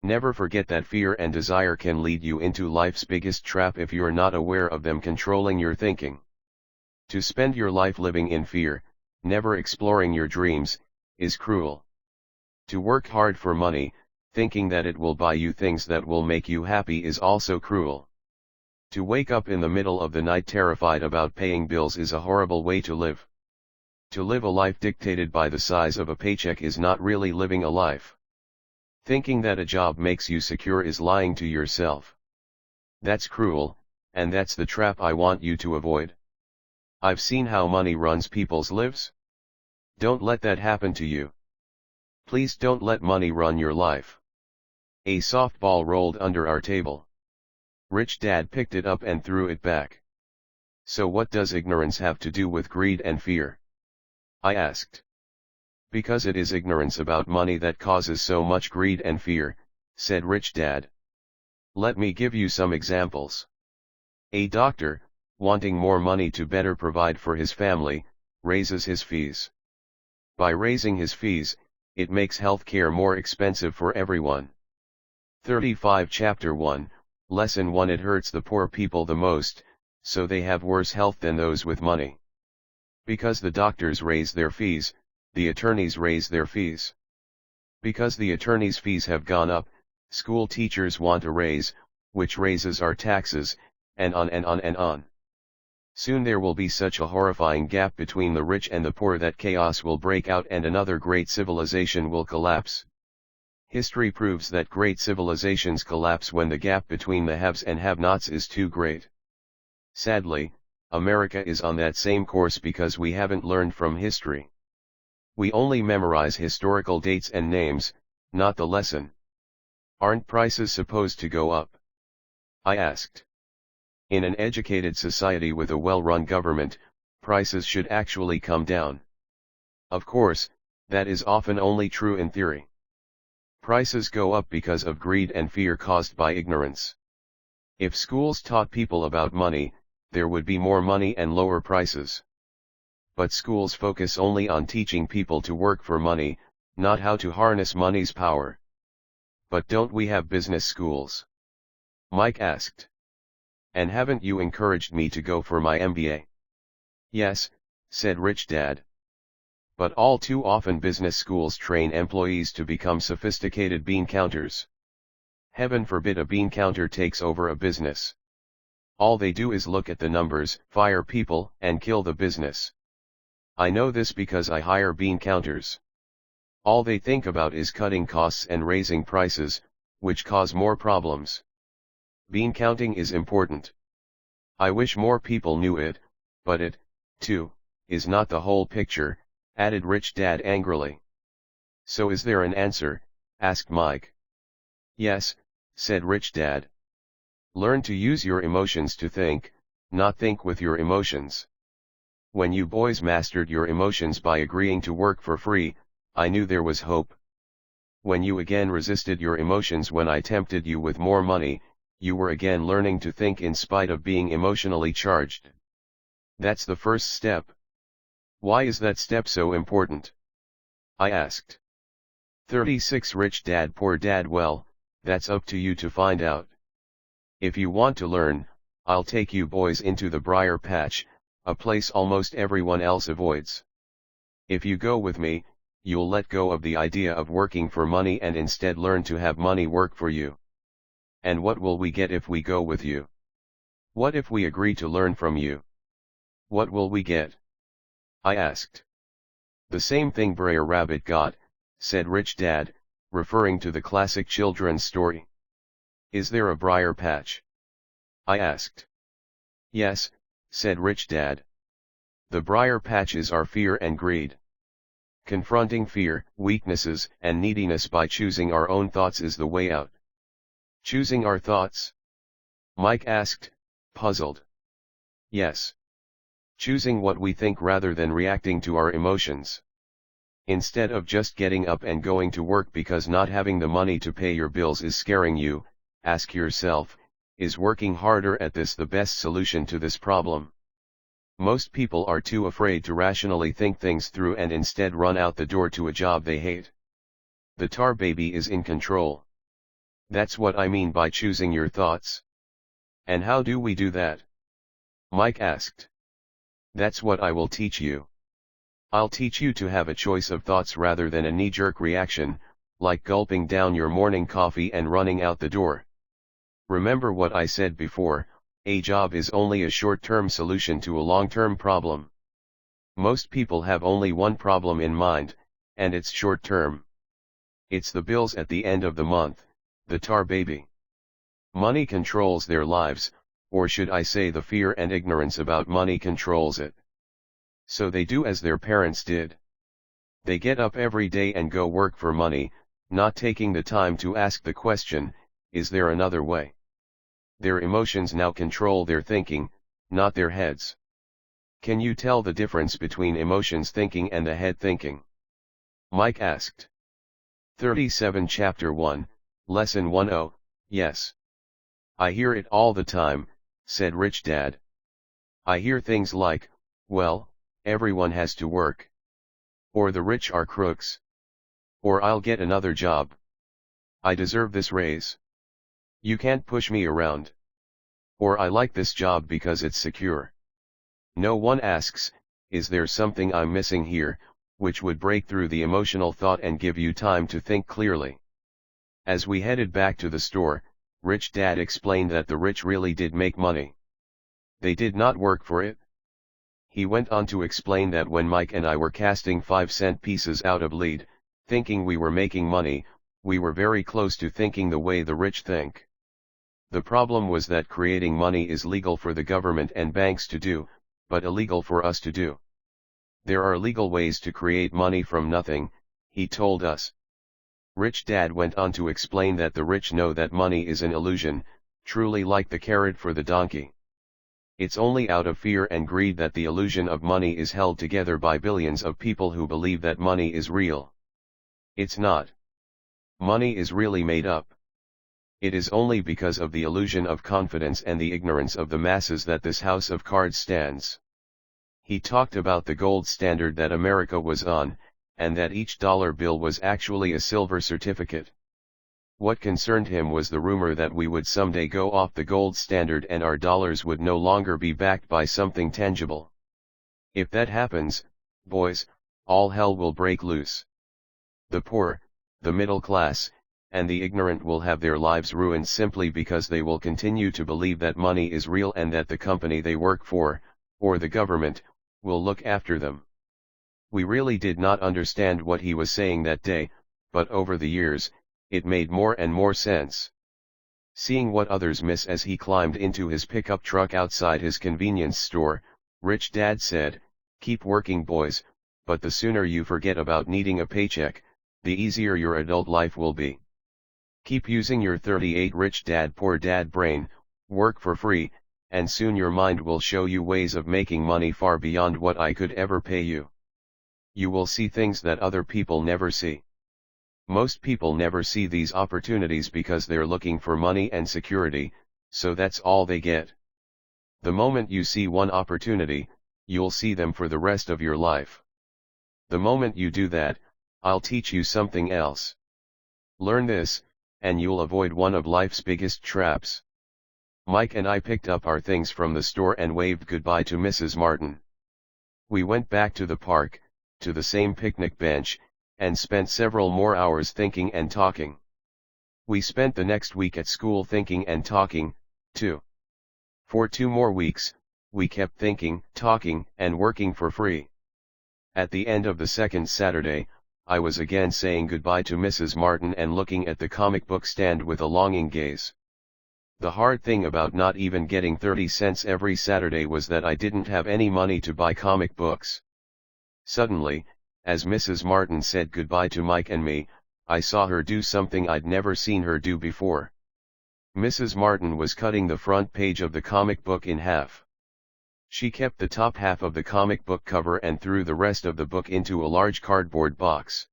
Never forget that fear and desire can lead you into life's biggest trap if you're not aware of them controlling your thinking. To spend your life living in fear, never exploring your dreams, is cruel. To work hard for money, thinking that it will buy you things that will make you happy, is also cruel. To wake up in the middle of the night terrified about paying bills is a horrible way to live. To live a life dictated by the size of a paycheck is not really living a life. Thinking that a job makes you secure is lying to yourself. That's cruel, and that's the trap I want you to avoid. I've seen how money runs people's lives. Don't let that happen to you. Please don't let money run your life. A softball rolled under our table. Rich Dad picked it up and threw it back. So what does ignorance have to do with greed and fear? I asked. Because it is ignorance about money that causes so much greed and fear, said Rich Dad. Let me give you some examples. A doctor, wanting more money to better provide for his family, raises his fees. By raising his fees, it makes healthcare more expensive for everyone. 35 Chapter 1, Lesson 1 It hurts the poor people the most, so they have worse health than those with money. Because the doctors raise their fees, the attorneys raise their fees. Because the attorneys' fees have gone up, school teachers want a raise, which raises our taxes, and on and on and on. Soon there will be such a horrifying gap between the rich and the poor that chaos will break out and another great civilization will collapse. History proves that great civilizations collapse when the gap between the haves and have-nots is too great. Sadly, America is on that same course because we haven't learned from history. We only memorize historical dates and names, not the lesson. Aren't prices supposed to go up? I asked. In an educated society with a well-run government, prices should actually come down. Of course, that is often only true in theory. Prices go up because of greed and fear caused by ignorance. If schools taught people about money, there would be more money and lower prices. But schools focus only on teaching people to work for money, not how to harness money's power. But don't we have business schools? Mike asked. And haven't you encouraged me to go for my MBA? Yes, said Rich Dad. But all too often business schools train employees to become sophisticated bean counters. Heaven forbid a bean counter takes over a business. All they do is look at the numbers, fire people, and kill the business. I know this because I hire bean counters. All they think about is cutting costs and raising prices, which cause more problems. Bean counting is important. I wish more people knew it, but it, too, is not the whole picture, added Rich Dad angrily. So is there an answer? Asked Mike. Yes, said Rich Dad. Learn to use your emotions to think, not think with your emotions. When you boys mastered your emotions by agreeing to work for free, I knew there was hope. When you again resisted your emotions when I tempted you with more money, you were again learning to think in spite of being emotionally charged. That's the first step. Why is that step so important? I asked. 36 Rich Dad Poor Dad Well, that's up to you to find out. If you want to learn, I'll take you boys into the briar patch, a place almost everyone else avoids. If you go with me, you'll let go of the idea of working for money and instead learn to have money work for you. And what will we get if we go with you? What if we agree to learn from you? What will we get? I asked. The same thing Brer Rabbit got, said Rich Dad, referring to the classic children's story. Is there a briar patch? I asked. Yes, said Rich Dad. The briar patches are fear and greed. Confronting fear, weaknesses, and neediness by choosing our own thoughts is the way out. Choosing our thoughts? Mike asked, puzzled. Yes. Choosing what we think rather than reacting to our emotions. Instead of just getting up and going to work because not having the money to pay your bills is scaring you, ask yourself, is working harder at this the best solution to this problem? Most people are too afraid to rationally think things through and instead run out the door to a job they hate. The tar baby is in control. That's what I mean by choosing your thoughts. And how do we do that? Mike asked. That's what I will teach you. I'll teach you to have a choice of thoughts rather than a knee-jerk reaction, like gulping down your morning coffee and running out the door. Remember what I said before, a job is only a short-term solution to a long-term problem. Most people have only one problem in mind, and it's short-term. It's the bills at the end of the month, the tar baby. Money controls their lives, or should I say the fear and ignorance about money controls it. So they do as their parents did. They get up every day and go work for money, not taking the time to ask the question, is there another way? Their emotions now control their thinking, not their heads. Can you tell the difference between emotions thinking and the head thinking? Mike asked. 37 Chapter 1, Lesson 10, Yes. I hear it all the time, said Rich Dad. I hear things like, well, everyone has to work. Or the rich are crooks. Or I'll get another job. I deserve this raise. You can't push me around. Or I like this job because it's secure. No one asks, is there something I'm missing here, which would break through the emotional thought and give you time to think clearly. As we headed back to the store, Rich Dad explained that the rich really did make money. They did not work for it. He went on to explain that when Mike and I were casting 5-cent pieces out of lead, thinking we were making money, we were very close to thinking the way the rich think. The problem was that creating money is legal for the government and banks to do, but illegal for us to do. There are legal ways to create money from nothing, he told us. Rich Dad went on to explain that the rich know that money is an illusion, truly like the carrot for the donkey. It's only out of fear and greed that the illusion of money is held together by billions of people who believe that money is real. It's not. Money is really made up. It is only because of the illusion of confidence and the ignorance of the masses that this house of cards stands. He talked about the gold standard that America was on, and that each dollar bill was actually a silver certificate. What concerned him was the rumor that we would someday go off the gold standard and our dollars would no longer be backed by something tangible. If that happens, boys, all hell will break loose. The poor, the middle class, and the ignorant will have their lives ruined simply because they will continue to believe that money is real and that the company they work for, or the government, will look after them. We really did not understand what he was saying that day, but over the years, it made more and more sense. Seeing what others miss as he climbed into his pickup truck outside his convenience store, Rich Dad said, "Keep working, boys, but the sooner you forget about needing a paycheck, the easier your adult life will be. Keep using your 38 Rich Dad Poor Dad brain, work for free, and soon your mind will show you ways of making money far beyond what I could ever pay you. You will see things that other people never see. Most people never see these opportunities because they're looking for money and security, so that's all they get. The moment you see one opportunity, you'll see them for the rest of your life. The moment you do that, I'll teach you something else. Learn this, and you'll avoid one of life's biggest traps." Mike and I picked up our things from the store and waved goodbye to Mrs. Martin. We went back to the park, to the same picnic bench, and spent several more hours thinking and talking. We spent the next week at school thinking and talking, too. For 2 more weeks, we kept thinking, talking, and working for free. At the end of the second Saturday, I was again saying goodbye to Mrs. Martin and looking at the comic book stand with a longing gaze. The hard thing about not even getting 30 cents every Saturday was that I didn't have any money to buy comic books. Suddenly, as Mrs. Martin said goodbye to Mike and me, I saw her do something I'd never seen her do before. Mrs. Martin was cutting the front page of the comic book in half. She kept the top half of the comic book cover and threw the rest of the book into a large cardboard box.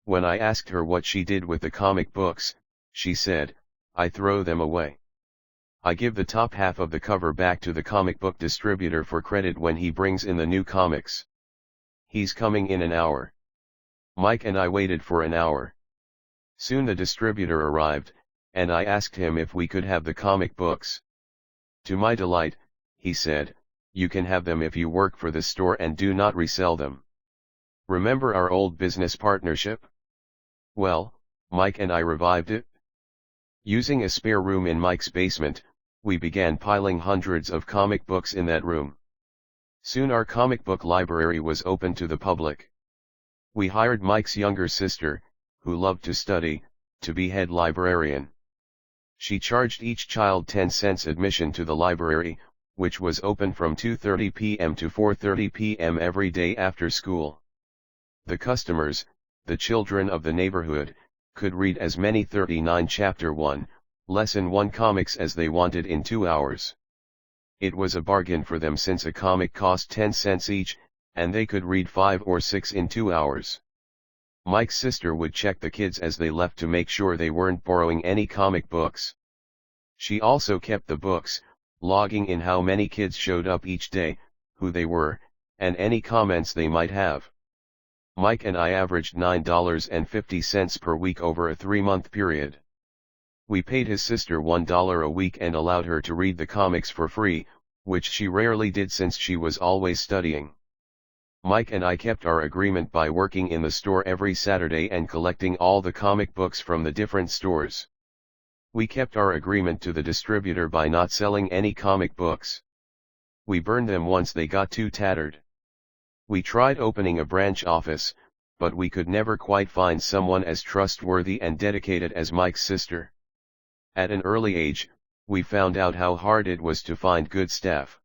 When I asked her what she did with the comic books, she said, "I throw them away. I give the top half of the cover back to the comic book distributor for credit when he brings in the new comics. He's coming in an hour." Mike and I waited for an hour. Soon the distributor arrived, and I asked him if we could have the comic books. To my delight, he said, "You can have them if you work for the store and do not resell them." Remember our old business partnership? Well, Mike and I revived it. Using a spare room in Mike's basement, we began piling hundreds of comic books in that room. Soon our comic book library was open to the public. We hired Mike's younger sister, who loved to study, to be head librarian. She charged each child 10 cents admission to the library, which was open from 2:30 p.m. to 4:30 p.m. every day after school. The customers, the children of the neighborhood, could read as many 39 Chapter 1, Lesson 1 comics as they wanted in 2 hours. It was a bargain for them since a comic cost 10 cents each, and they could read 5 or 6 in 2 hours. Mike's sister would check the kids as they left to make sure they weren't borrowing any comic books. She also kept the books, logging in how many kids showed up each day, who they were, and any comments they might have. Mike and I averaged $9.50 per week over a 3-month period. We paid his sister $1 a week and allowed her to read the comics for free, which she rarely did since she was always studying. Mike and I kept our agreement by working in the store every Saturday and collecting all the comic books from the different stores. We kept our agreement to the distributor by not selling any comic books. We burned them once they got too tattered. We tried opening a branch office, but we could never quite find someone as trustworthy and dedicated as Mike's sister. At an early age, we found out how hard it was to find good staff.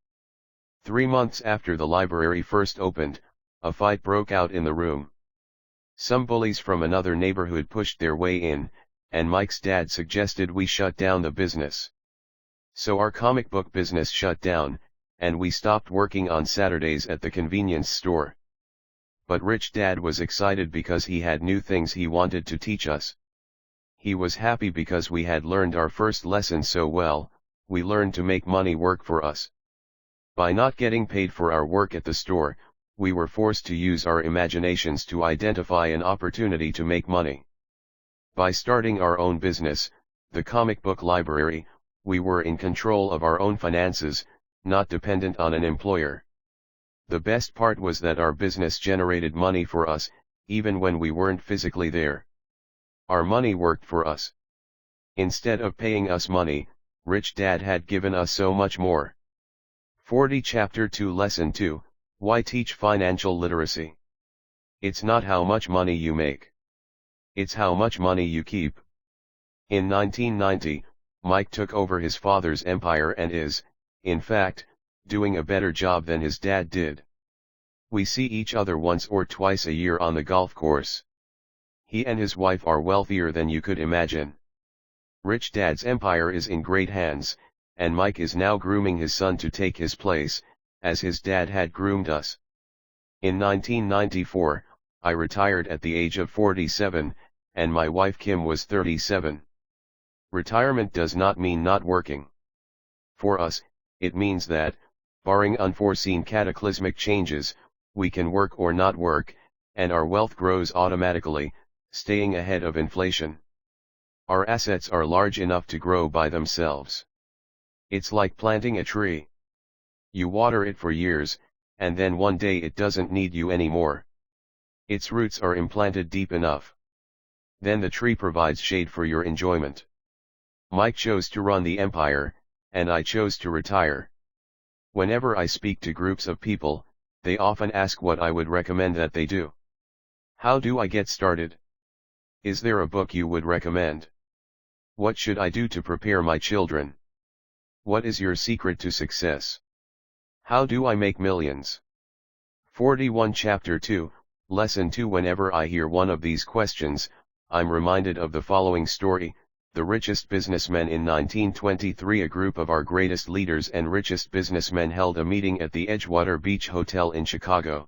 3 months after the library first opened, a fight broke out in the room. Some bullies from another neighborhood pushed their way in, and Mike's dad suggested we shut down the business. So our comic book business shut down, and we stopped working on Saturdays at the convenience store. But Rich Dad was excited because he had new things he wanted to teach us. He was happy because we had learned our first lesson so well. We learned to make money work for us. By not getting paid for our work at the store, we were forced to use our imaginations to identify an opportunity to make money. By starting our own business, the comic book library, we were in control of our own finances, not dependent on an employer. The best part was that our business generated money for us, even when we weren't physically there. Our money worked for us. Instead of paying us money, Rich Dad had given us so much more. 40 Chapter 2 Lesson 2, Why Teach Financial Literacy? It's not how much money you make. It's how much money you keep. In 1990, Mike took over his father's empire and is, in fact, doing a better job than his dad did. We see each other once or twice a year on the golf course. He and his wife are wealthier than you could imagine. Rich Dad's empire is in great hands, and Mike is now grooming his son to take his place, as his dad had groomed us. In 1994, I retired at the age of 47, and my wife Kim was 37. Retirement does not mean not working. For us, it means that, barring unforeseen cataclysmic changes, we can work or not work, and our wealth grows automatically, staying ahead of inflation. Our assets are large enough to grow by themselves. It's like planting a tree. You water it for years, and then one day it doesn't need you anymore. Its roots are implanted deep enough. Then the tree provides shade for your enjoyment. Mike chose to run the empire, and I chose to retire. Whenever I speak to groups of people, they often ask what I would recommend that they do. How do I get started? Is there a book you would recommend? What should I do to prepare my children? What is your secret to success? How do I make millions? 41 Chapter 2, Lesson 2 Whenever I hear one of these questions, I'm reminded of the following story. The richest businessmen in 1923. A group of our greatest leaders and richest businessmen held a meeting at the Edgewater Beach Hotel in Chicago.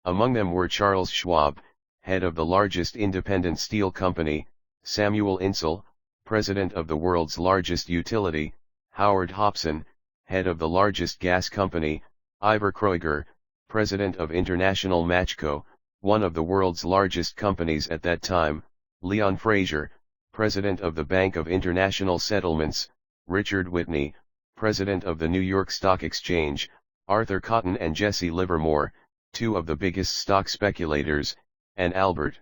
Among them were Charles Schwab, head of the largest independent steel company, Samuel Insull, president of the world's largest utility, Howard Hopson, head of the largest gas company, Ivor Kreuger, president of International Matchco, one of the world's largest companies at that time, Leon Fraser, president of the Bank of International Settlements, Richard Whitney, president of the New York Stock Exchange, Arthur Cotton and Jesse Livermore, two of the biggest stock speculators, and Albert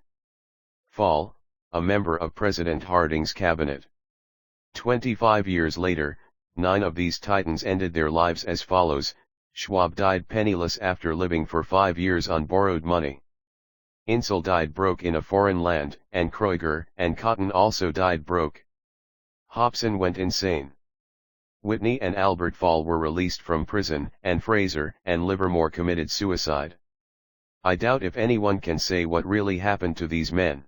Fall, a member of President Harding's cabinet. 25 years later, 9 of these titans ended their lives as follows. Schwab died penniless after living for 5 years on borrowed money. Insull died broke in a foreign land, and Kreuger and Cotton also died broke. Hopson went insane. Whitney and Albert Fall were released from prison, and Fraser and Livermore committed suicide. I doubt if anyone can say what really happened to these men.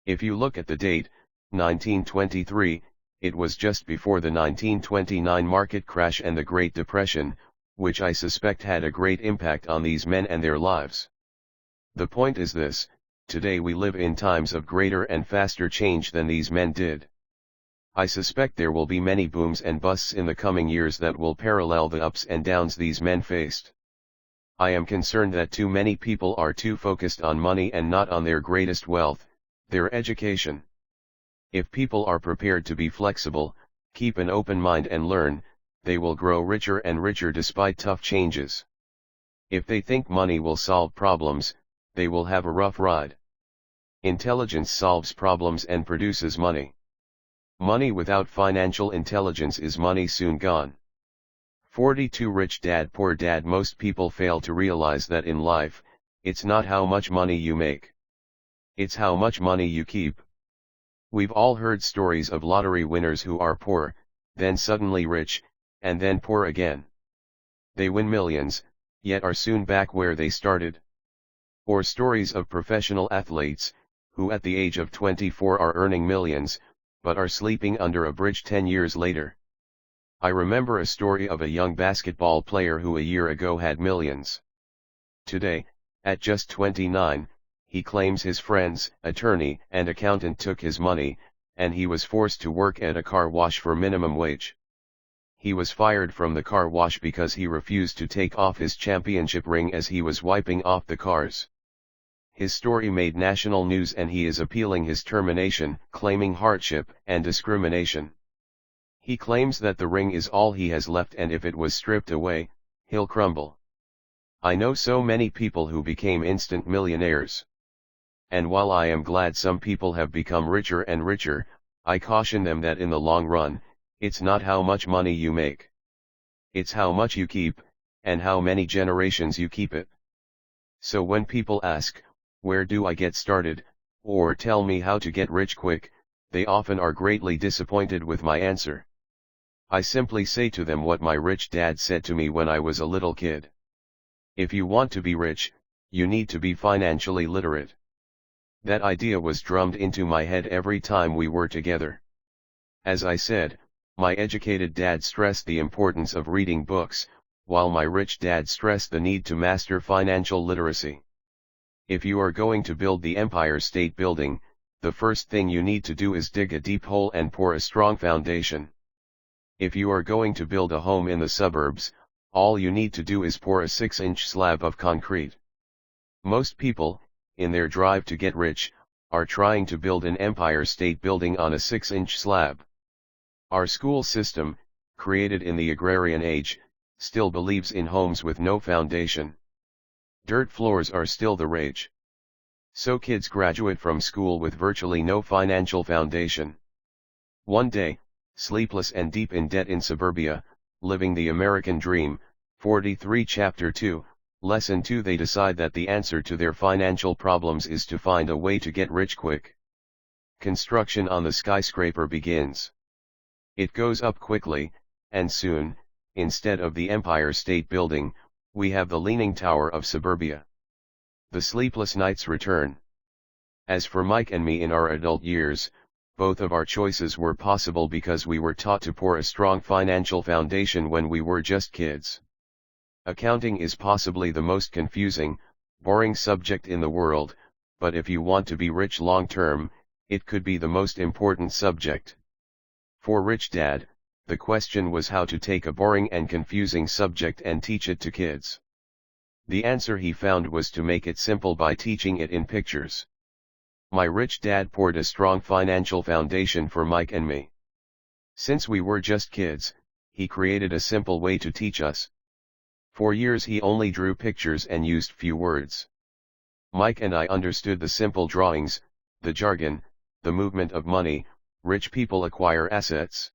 If you look at the date, 1923, it was just before the 1929 market crash and the Great Depression, which I suspect had a great impact on these men and their lives. The point is this: today we live in times of greater and faster change than these men did. I suspect there will be many booms and busts in the coming years that will parallel the ups and downs these men faced. I am concerned that too many people are too focused on money and not on their greatest wealth, their education. If people are prepared to be flexible, keep an open mind and learn, they will grow richer and richer despite tough changes. If they think money will solve problems, they will have a rough ride. Intelligence solves problems and produces money. Money without financial intelligence is money soon gone. 42 Rich Dad Poor Dad. Most people fail to realize that in life, it's not how much money you make. It's how much money you keep. We've all heard stories of lottery winners who are poor, then suddenly rich, and then poor again. They win millions, yet are soon back where they started. Or stories of professional athletes, who at the age of 24 are earning millions, but are sleeping under a bridge 10 years later. I remember a story of a young basketball player who a year ago had millions. Today, at just 29, he claims his friends, attorney and accountant took his money, and he was forced to work at a car wash for minimum wage. He was fired from the car wash because he refused to take off his championship ring as he was wiping off the cars. His story made national news and he is appealing his termination, claiming hardship and discrimination. He claims that the ring is all he has left and if it was stripped away, he'll crumble. I know so many people who became instant millionaires. And while I am glad some people have become richer and richer, I caution them that in the long run, it's not how much money you make. It's how much you keep, and how many generations you keep it. So when people ask, where do I get started, or tell me how to get rich quick, they often are greatly disappointed with my answer. I simply say to them what my rich dad said to me when I was a little kid. If you want to be rich, you need to be financially literate. That idea was drummed into my head every time we were together. As I said, my educated dad stressed the importance of reading books, while my rich dad stressed the need to master financial literacy. If you are going to build the Empire State Building, the first thing you need to do is dig a deep hole and pour a strong foundation. If you are going to build a home in the suburbs, all you need to do is pour a 6-inch slab of concrete. Most people, in their drive to get rich, are trying to build an Empire State Building on a 6-inch slab. Our school system, created in the agrarian age, still believes in homes with no foundation. Dirt floors are still the rage. So kids graduate from school with virtually no financial foundation. One day, sleepless and deep in debt in suburbia, living the American dream, 43 Chapter 2, Lesson 2, they decide that the answer to their financial problems is to find a way to get rich quick. Construction on the skyscraper begins. It goes up quickly, and soon, instead of the Empire State Building, we have the Leaning Tower of suburbia. The sleepless nights return. As for Mike and me in our adult years, both of our choices were possible because we were taught to pour a strong financial foundation when we were just kids. Accounting is possibly the most confusing, boring subject in the world, but if you want to be rich long term, it could be the most important subject. For Rich Dad, the question was how to take a boring and confusing subject and teach it to kids. The answer he found was to make it simple by teaching it in pictures. My rich dad poured a strong financial foundation for Mike and me. Since we were just kids, he created a simple way to teach us. For years he only drew pictures and used few words. Mike and I understood the simple drawings, the jargon, the movement of money. Rich people acquire assets.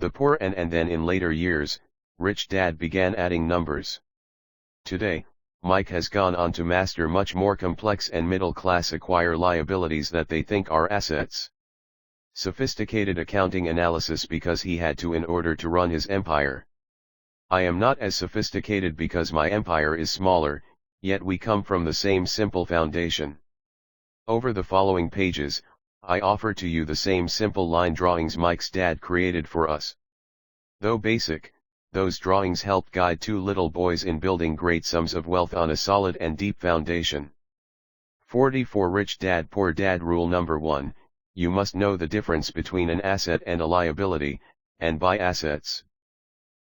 The poor and then in later years, Rich Dad began adding numbers. Today, Mike has gone on to master much more complex and middle class acquire liabilities that they think are assets. Sophisticated accounting analysis because he had to in order to run his empire. I am not as sophisticated because my empire is smaller, Yet we come from the same simple foundation. Over the following pages, I offer to you the same simple line drawings Mike's dad created for us. Though basic, those drawings helped guide two little boys in building great sums of wealth on a solid and deep foundation. 44 Rich Dad Poor Dad Rule Number 1, you must know the difference between an asset and a liability, and buy assets.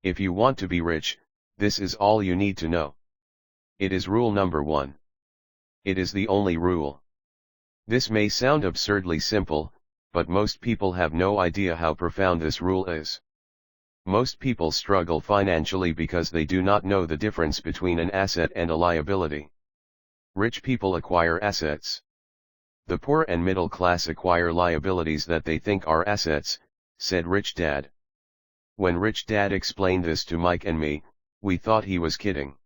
If you want to be rich, this is all you need to know. It is rule number 1. It is the only rule. This may sound absurdly simple, but most people have no idea how profound this rule is. Most people struggle financially because they do not know the difference between an asset and a liability. Rich people acquire assets. The poor and middle class acquire liabilities that they think are assets, said Rich Dad. When Rich Dad explained this to Mike and me, we thought he was kidding.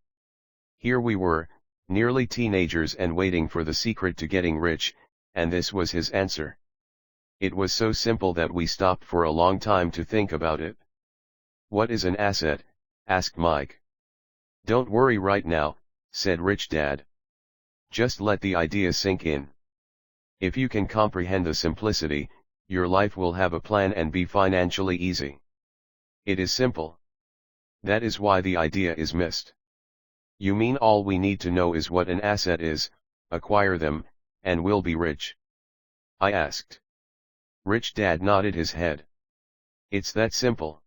Here we were, nearly teenagers and waiting for the secret to getting rich, and this was his answer. It was so simple that we stopped for a long time to think about it. What is an asset? Asked Mike. Don't worry right now, said Rich Dad. Just let the idea sink in. If you can comprehend the simplicity, your life will have a plan and be financially easy. It is simple. That is why the idea is missed. You mean all we need to know is what an asset is, acquire them, and we'll be rich? I asked. Rich Dad nodded his head. It's that simple.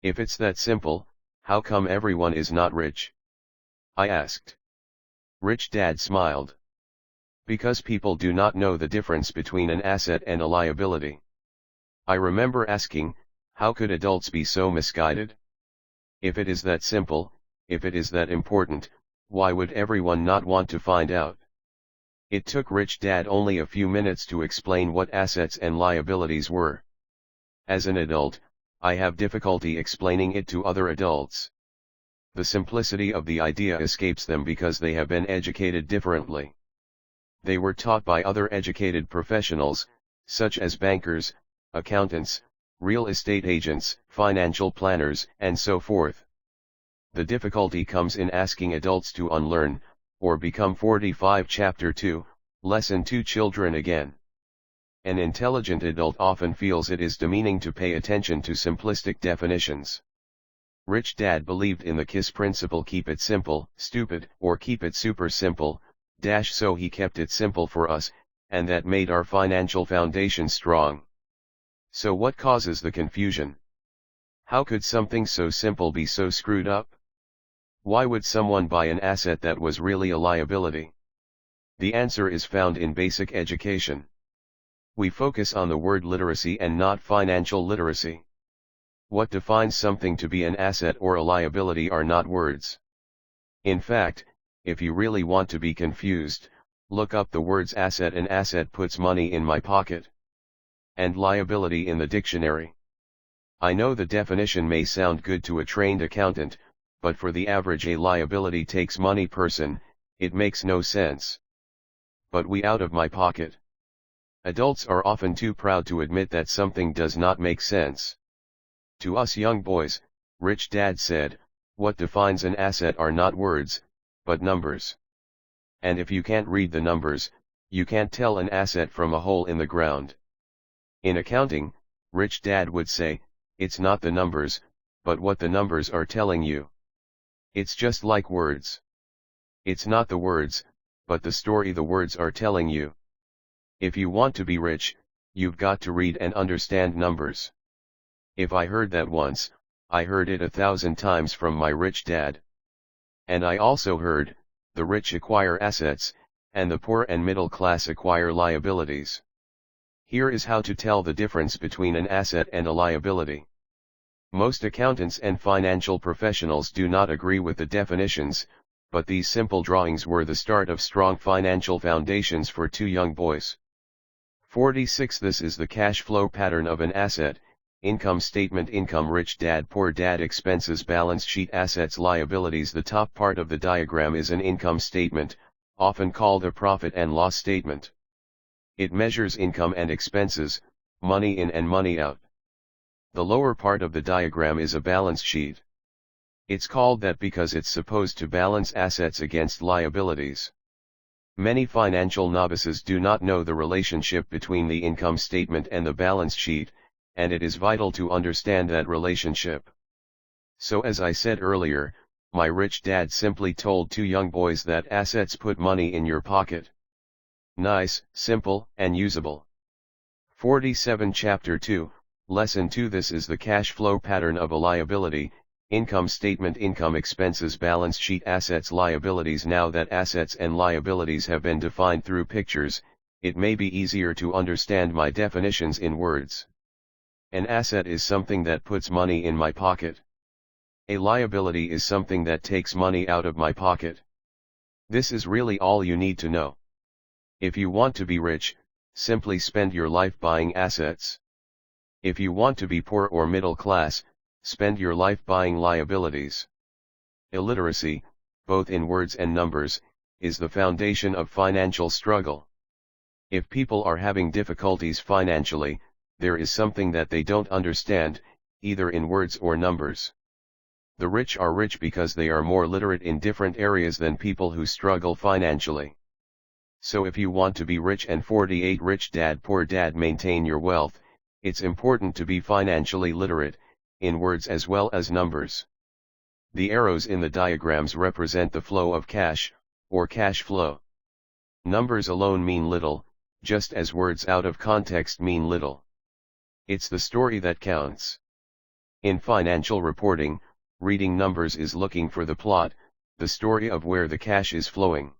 If it's that simple, how come everyone is not rich? I asked. Rich Dad smiled. Because people do not know the difference between an asset and a liability. I remember asking, how could adults be so misguided? If it is that simple, if it is that important, why would everyone not want to find out? It took Rich Dad only a few minutes to explain what assets and liabilities were. As an adult, I have difficulty explaining it to other adults. The simplicity of the idea escapes them because they have been educated differently. They were taught by other educated professionals, such as bankers, accountants, real estate agents, financial planners, and so forth. The difficulty comes in asking adults to unlearn, or become 45 Chapter 2, Lesson 2 children again. An intelligent adult often feels it is demeaning to pay attention to simplistic definitions. Rich Dad believed in the KISS principle: keep it simple, stupid, or keep it super simple, so he kept it simple for us, and that made our financial foundation strong. So what causes the confusion? How could something so simple be so screwed up? Why would someone buy an asset that was really a liability? The answer is found in basic education. We focus on the word literacy and not financial literacy. What defines something to be an asset or a liability are not words. In fact, if you really want to be confused, look up the words asset. An asset puts money in my pocket, and liability in the dictionary. I know the definition may sound good to a trained accountant, but for the average a liability takes money person, it makes no sense. But we out of my pocket. Adults are often too proud to admit that something does not make sense. To us young boys, Rich Dad said, what defines an asset are not words, but numbers. And if you can't read the numbers, you can't tell an asset from a hole in the ground. In accounting, Rich Dad would say, it's not the numbers, but what the numbers are telling you. It's just like words. It's not the words, but the story the words are telling you. If you want to be rich, you've got to read and understand numbers. If I heard that once, I heard it 1,000 times from my rich dad. And I also heard, the rich acquire assets, and the poor and middle class acquire liabilities. Here is how to tell the difference between an asset and a liability. Most accountants and financial professionals do not agree with the definitions, but these simple drawings were the start of strong financial foundations for two young boys. 46 This is the cash flow pattern of an asset: income statement, income, rich dad, poor dad, expenses, balance sheet, assets, liabilities. The top part of the diagram is an income statement, often called a profit and loss statement. It measures income and expenses, money in and money out. The lower part of the diagram is a balance sheet. It's called that because it's supposed to balance assets against liabilities. Many financial novices do not know the relationship between the income statement and the balance sheet, and it is vital to understand that relationship. So as I said earlier, my rich dad simply told two young boys that assets put money in your pocket. Nice, simple, and usable. 47 Chapter 2, Lesson 2. This is the cash flow pattern of a liability: income statement, income, expenses, balance sheet, assets, liabilities. Now that assets and liabilities have been defined through pictures, it may be easier to understand my definitions in words. An asset is something that puts money in my pocket. A liability is something that takes money out of my pocket. This is really all you need to know. If you want to be rich, simply spend your life buying assets. If you want to be poor or middle class, spend your life buying liabilities. Illiteracy, both in words and numbers, is the foundation of financial struggle. If people are having difficulties financially, there is something that they don't understand, either in words or numbers. The rich are rich because they are more literate in different areas than people who struggle financially. So if you want to be rich and 48 Rich Dad Poor Dad maintain your wealth, it's important to be financially literate, in words as well as numbers. The arrows in the diagrams represent the flow of cash, or cash flow. Numbers alone mean little, just as words out of context mean little. It's the story that counts. In financial reporting, reading numbers is looking for the plot, the story of where the cash is flowing.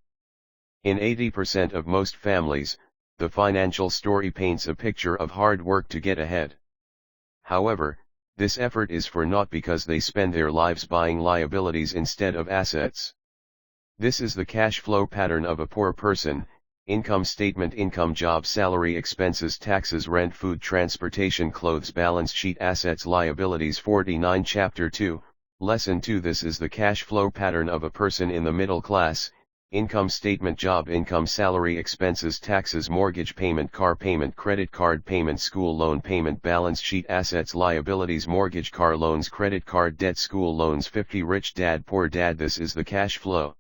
In 80% of most families, the financial story paints a picture of hard work to get ahead. However, this effort is for naught because they spend their lives buying liabilities instead of assets. This is the cash flow pattern of a poor person: income statement, income, job, salary, expenses, taxes, rent, food, transportation, clothes, balance sheet, assets, liabilities. 49 Chapter 2, Lesson 2. This is the cash flow pattern of a person in the middle class: income statement, job, income, salary, expenses, taxes, mortgage payment, car payment, credit card payment, school loan payment, balance sheet, assets, liabilities, mortgage, car loans, credit card debt, school loans. 50 Rich Dad Poor Dad. This is the cash flow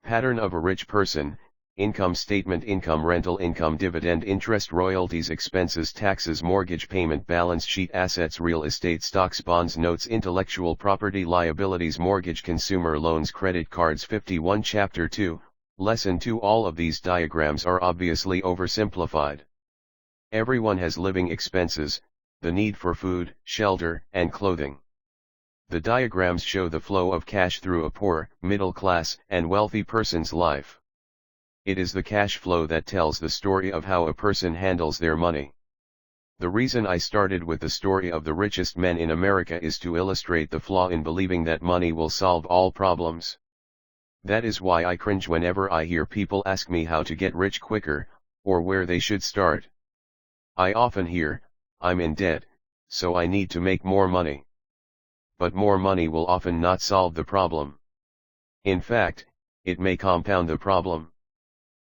pattern of a rich person: income statement, income, rental income, dividend, interest, royalties, expenses, taxes, mortgage payment, balance sheet, assets, real estate, stocks, bonds, notes, intellectual property, liabilities, mortgage, consumer loans, credit cards. 51 Chapter 2, Lesson 2. All of these diagrams are obviously oversimplified. Everyone has living expenses, the need for food, shelter, and clothing. The diagrams show the flow of cash through a poor, middle class, and wealthy person's life. It is the cash flow that tells the story of how a person handles their money. The reason I started with the story of the richest men in America is to illustrate the flaw in believing that money will solve all problems. That is why I cringe whenever I hear people ask me how to get rich quicker, or where they should start. I often hear, "I'm in debt, so I need to make more money." But more money will often not solve the problem. In fact, it may compound the problem.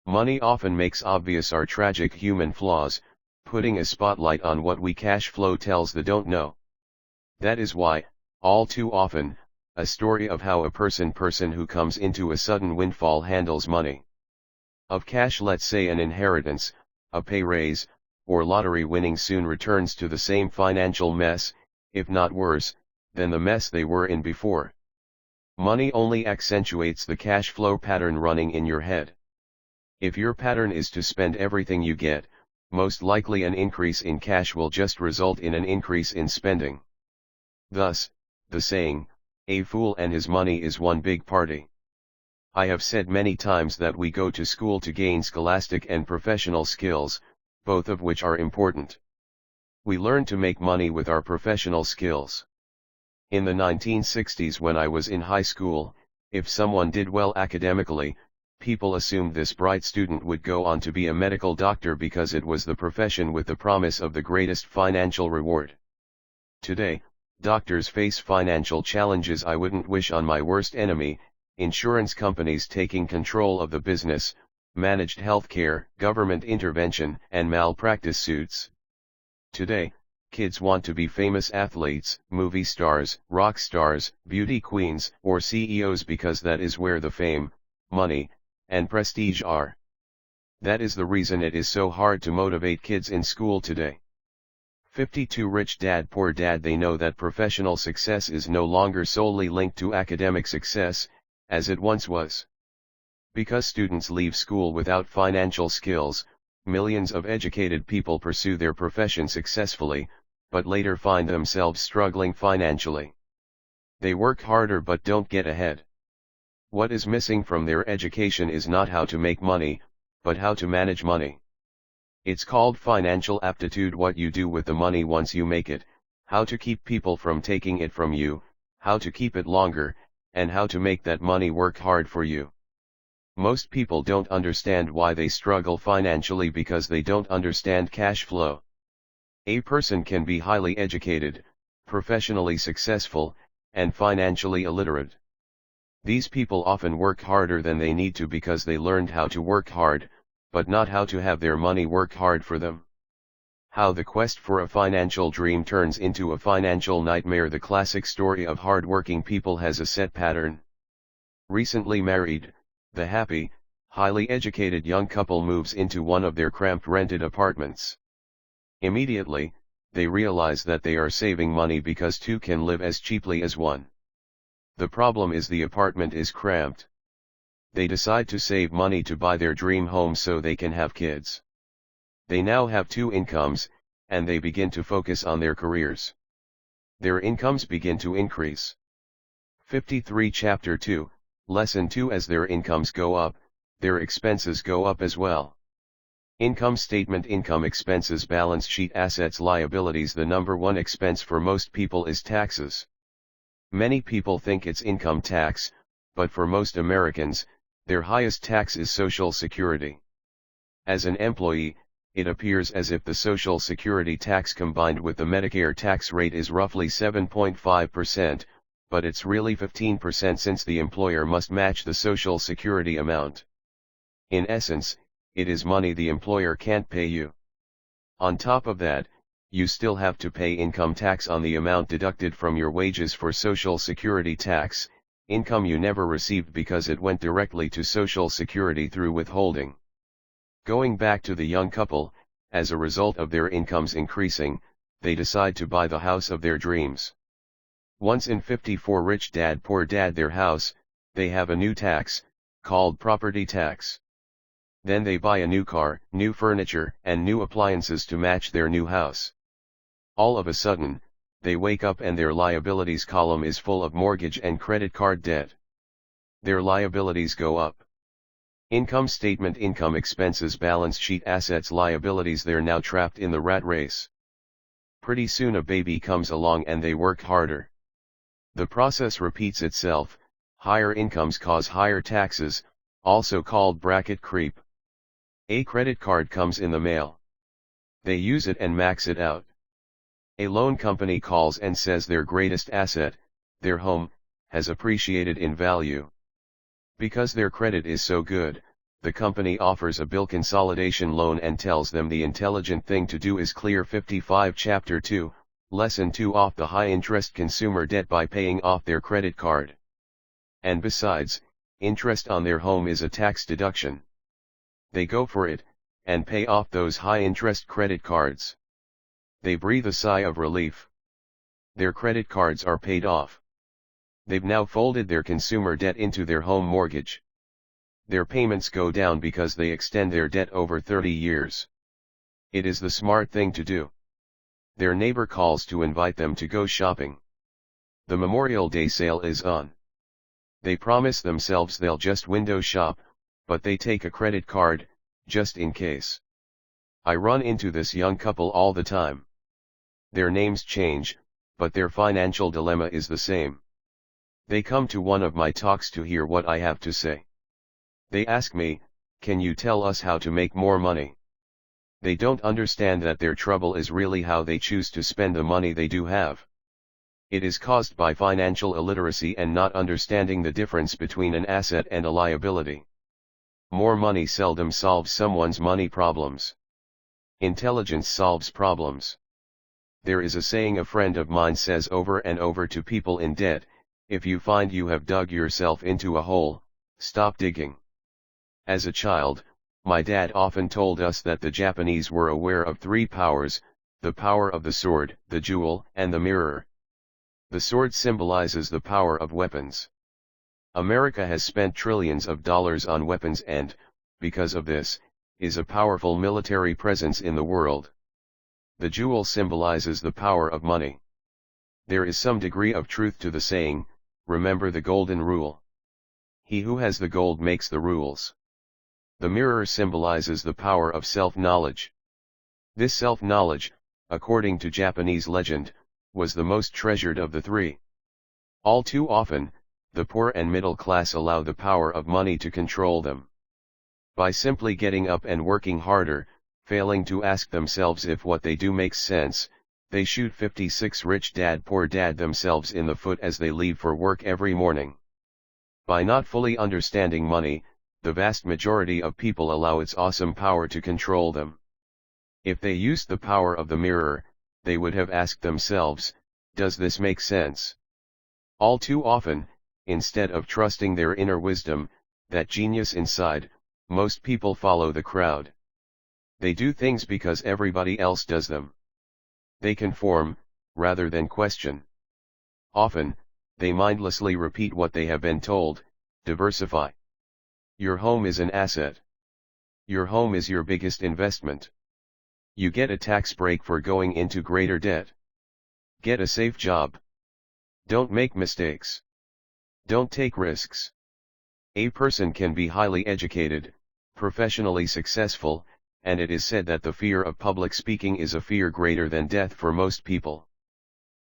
Money often makes obvious our tragic human flaws, putting a spotlight on what we cash flow tells the don't know. That is why, all too often, a story of how a person who comes into a sudden windfall handles money. Of cash, let's say an inheritance, a pay raise, or lottery winning, soon returns to the same financial mess, if not worse, than the mess they were in before. Money only accentuates the cash flow pattern running in your head. If your pattern is to spend everything you get, most likely an increase in cash will just result in an increase in spending. Thus, the saying, "A fool and his money is one big party." I have said many times that we go to school to gain scholastic and professional skills, both of which are important. We learn to make money with our professional skills. In the 1960s, when I was in high school, if someone did well academically, people assumed this bright student would go on to be a medical doctor because it was the profession with the promise of the greatest financial reward. Today, doctors face financial challenges I wouldn't wish on my worst enemy: insurance companies taking control of the business, managed healthcare, government intervention, and malpractice suits. Today, Kids want to be famous athletes, movie stars, rock stars, beauty queens, or CEOs because that is where the fame, money, and prestige are. That is the reason it is so hard to motivate kids in school today. 52 Rich Dad Poor Dad. They know that professional success is no longer solely linked to academic success, as it once was. Because students leave school without financial skills, millions of educated people pursue their profession successfully, but later find themselves struggling financially. They work harder but don't get ahead. What is missing from their education is not how to make money, but how to manage money. It's called financial aptitude: what you do with the money once you make it, how to keep people from taking it from you, how to keep it longer, and how to make that money work hard for you. Most people don't understand why they struggle financially because they don't understand cash flow. A person can be highly educated, professionally successful, and financially illiterate. These people often work harder than they need to because they learned how to work hard, but not how to have their money work hard for them. How the quest for a financial dream turns into a financial nightmare. The classic story of hard-working people has a set pattern. Recently married, the happy, highly educated young couple moves into one of their cramped rented apartments. Immediately, they realize that they are saving money because two can live as cheaply as one. The problem is the apartment is cramped. They decide to save money to buy their dream home so they can have kids. They now have two incomes, and they begin to focus on their careers. Their incomes begin to increase. 53 Chapter 2, Lesson 2. As their incomes go up, their expenses go up as well. Income statement: income, expenses, balance sheet, assets, liabilities. The number one expense for most people is taxes. Many people think it's income tax, but for most Americans, their highest tax is Social Security. As an employee, it appears as if the Social Security tax combined with the Medicare tax rate is roughly 7.5%, but it's really 15% since the employer must match the Social Security amount. In essence, it is money the employer can't pay you. On top of that, you still have to pay income tax on the amount deducted from your wages for Social Security tax, income you never received because it went directly to Social Security through withholding. Going back to the young couple, as a result of their incomes increasing, they decide to buy the house of their dreams. Once in 54 Rich Dad Poor Dad, their house, they have a new tax, called property tax. Then they buy a new car, new furniture, and new appliances to match their new house. All of a sudden, they wake up and their liabilities column is full of mortgage and credit card debt. Their liabilities go up. Income statement: income, expenses, balance sheet, assets, liabilities. They're now trapped in the rat race. Pretty soon a baby comes along and they work harder. The process repeats itself. Higher incomes cause higher taxes, also called bracket creep. A credit card comes in the mail. They use it and max it out. A loan company calls and says their greatest asset, their home, has appreciated in value. Because their credit is so good, the company offers a bill consolidation loan and tells them the intelligent thing to do is clear 55 Chapter 2, Lesson 2 off the high-interest consumer debt by paying off their credit card. And besides, interest on their home is a tax deduction. They go for it, and pay off those high-interest credit cards. They breathe a sigh of relief. Their credit cards are paid off. They've now folded their consumer debt into their home mortgage. Their payments go down because they extend their debt over 30 years. It is the smart thing to do. Their neighbor calls to invite them to go shopping. The Memorial Day sale is on. They promise themselves they'll just window shop, but they take a credit card, just in case. I run into this young couple all the time. Their names change, but their financial dilemma is the same. They come to one of my talks to hear what I have to say. They ask me, "Can you tell us how to make more money?" They don't understand that their trouble is really how they choose to spend the money they do have. It is caused by financial illiteracy and not understanding the difference between an asset and a liability. More money seldom solves someone's money problems. Intelligence solves problems. There is a saying a friend of mine says over and over to people in debt: if you find you have dug yourself into a hole, stop digging. As a child, my dad often told us that the Japanese were aware of three powers: the power of the sword, the jewel, and the mirror. The sword symbolizes the power of weapons. America has spent trillions of dollars on weapons and, because of this, is a powerful military presence in the world. The jewel symbolizes the power of money. There is some degree of truth to the saying, remember the golden rule. He who has the gold makes the rules. The mirror symbolizes the power of self-knowledge. This self-knowledge, according to Japanese legend, was the most treasured of the three. All too often, the poor and middle class allow the power of money to control them. By simply getting up and working harder, failing to ask themselves if what they do makes sense, they shoot 56 rich dad poor dad themselves in the foot as they leave for work every morning. By not fully understanding money, the vast majority of people allow its awesome power to control them. If they used the power of the mirror, they would have asked themselves, does this make sense? All too often, instead of trusting their inner wisdom, that genius inside, most people follow the crowd. They do things because everybody else does them. They conform, rather than question. Often, they mindlessly repeat what they have been told: diversify. Your home is an asset. Your home is your biggest investment. You get a tax break for going into greater debt. Get a safe job. Don't make mistakes. Don't take risks. A person can be highly educated, professionally successful, and it is said that the fear of public speaking is a fear greater than death for most people.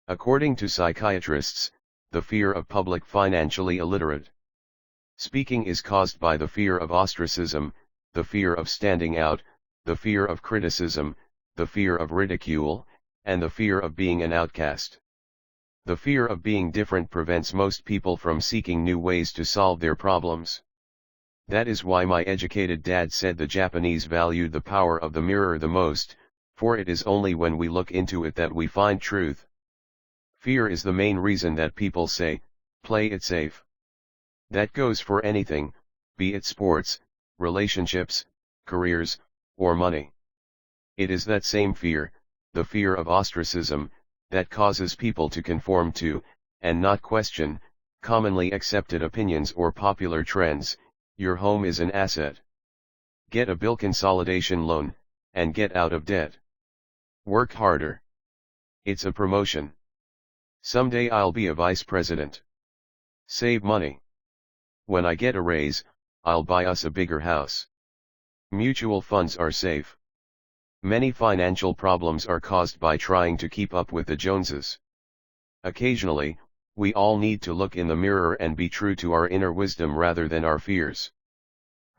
According to psychiatrists, the fear of public financially illiterate speaking is caused by the fear of ostracism, the fear of standing out, the fear of criticism, the fear of ridicule, and the fear of being an outcast. The fear of being different prevents most people from seeking new ways to solve their problems. That is why my educated dad said the Japanese valued the power of the mirror the most, for it is only when we look into it that we find truth. Fear is the main reason that people say, play it safe. That goes for anything, be it sports, relationships, careers, or money. It is that same fear, the fear of ostracism, that causes people to conform to, and not question, commonly accepted opinions or popular trends. Your home is an asset. Get a bill consolidation loan, and get out of debt. Work harder. It's a promotion. Someday I'll be a vice president. Save money. When I get a raise, I'll buy us a bigger house. Mutual funds are safe. Many financial problems are caused by trying to keep up with the Joneses. Occasionally, we all need to look in the mirror and be true to our inner wisdom rather than our fears.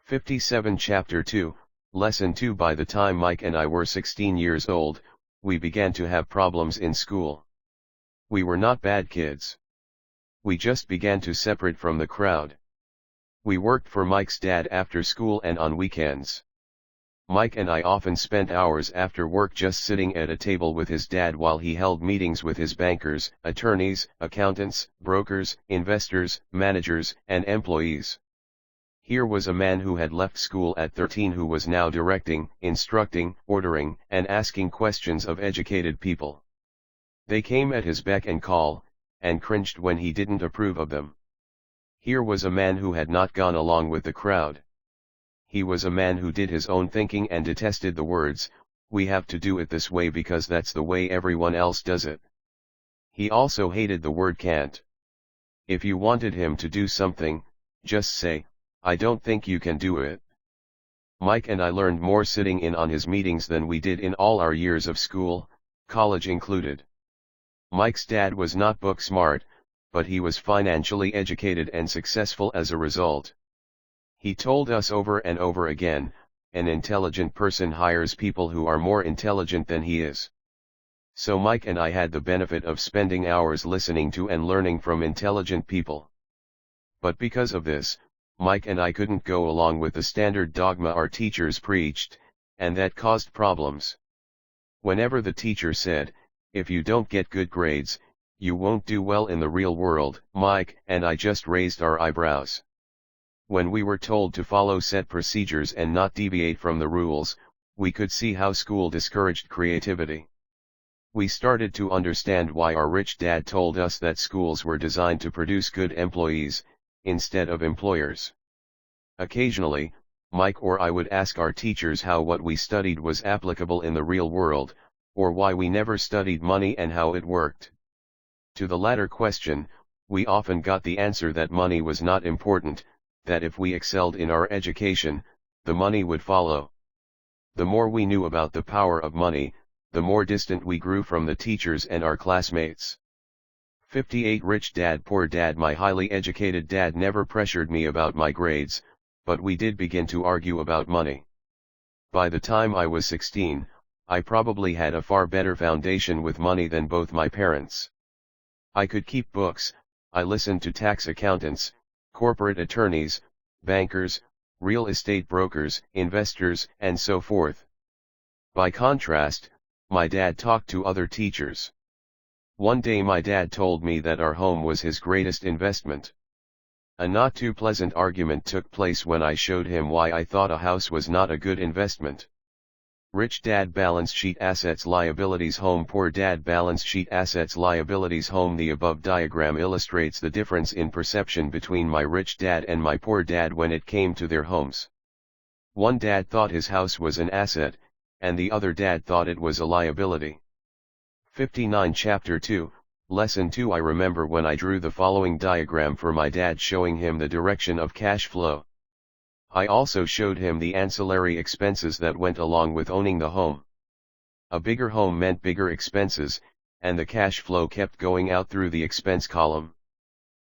57 Chapter 2, Lesson 2. By the time Mike and I were 16 years old, we began to have problems in school. We were not bad kids. We just began to separate from the crowd. We worked for Mike's dad after school and on weekends. Mike and I often spent hours after work just sitting at a table with his dad while he held meetings with his bankers, attorneys, accountants, brokers, investors, managers, and employees. Here was a man who had left school at 13 who was now directing, instructing, ordering, and asking questions of educated people. They came at his beck and call, and cringed when he didn't approve of them. Here was a man who had not gone along with the crowd. He was a man who did his own thinking and detested the words, "We have to do it this way because that's the way everyone else does it." He also hated the word can't. If you wanted him to do something, just say, "I don't think you can do it." Mike and I learned more sitting in on his meetings than we did in all our years of school, college included. Mike's dad was not book smart, but he was financially educated and successful as a result. He told us over and over again, an intelligent person hires people who are more intelligent than he is. So Mike and I had the benefit of spending hours listening to and learning from intelligent people. But because of this, Mike and I couldn't go along with the standard dogma our teachers preached, and that caused problems. Whenever the teacher said, If you don't get good grades, you won't do well in the real world. Mike and I just raised our eyebrows. When we were told to follow set procedures and not deviate from the rules, we could see how school discouraged creativity. We started to understand why our rich dad told us that schools were designed to produce good employees, instead of employers. Occasionally, Mike or I would ask our teachers how what we studied was applicable in the real world, or why we never studied money and how it worked. To the latter question, we often got the answer that money was not important, that if we excelled in our education, the money would follow. The more we knew about the power of money, the more distant we grew from the teachers and our classmates. 58 Rich Dad Poor Dad. My highly educated dad never pressured me about my grades, but we did begin to argue about money. By the time I was 16, I probably had a far better foundation with money than both my parents. I could keep books, I listened to tax accountants, corporate attorneys, bankers, real estate brokers, investors, and so forth. By contrast, my dad talked to other teachers. One day my dad told me that our home was his greatest investment. A not too pleasant argument took place when I showed him why I thought a house was not a good investment. Rich dad balance sheet assets liabilities home poor dad balance sheet assets liabilities home. The above diagram illustrates the difference in perception between my rich dad and my poor dad when it came to their homes. One dad thought his house was an asset, and the other dad thought it was a liability. 59 Chapter 2, Lesson 2 I remember when I drew the following diagram for my dad showing him the direction of cash flow. I also showed him the ancillary expenses that went along with owning the home. A bigger home meant bigger expenses, and the cash flow kept going out through the expense column.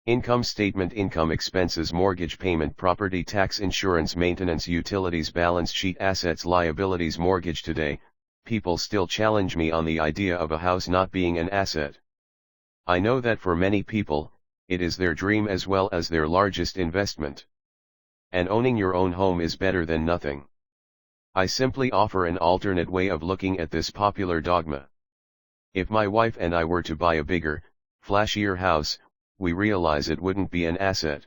Income statement income expenses mortgage payment property tax insurance maintenance utilities balance sheet assets liabilities mortgage. Today, people still challenge me on the idea of a house not being an asset. I know that for many people, it is their dream as well as their largest investment. And owning your own home is better than nothing. I simply offer an alternate way of looking at this popular dogma. If my wife and I were to buy a bigger, flashier house, we realize it wouldn't be an asset.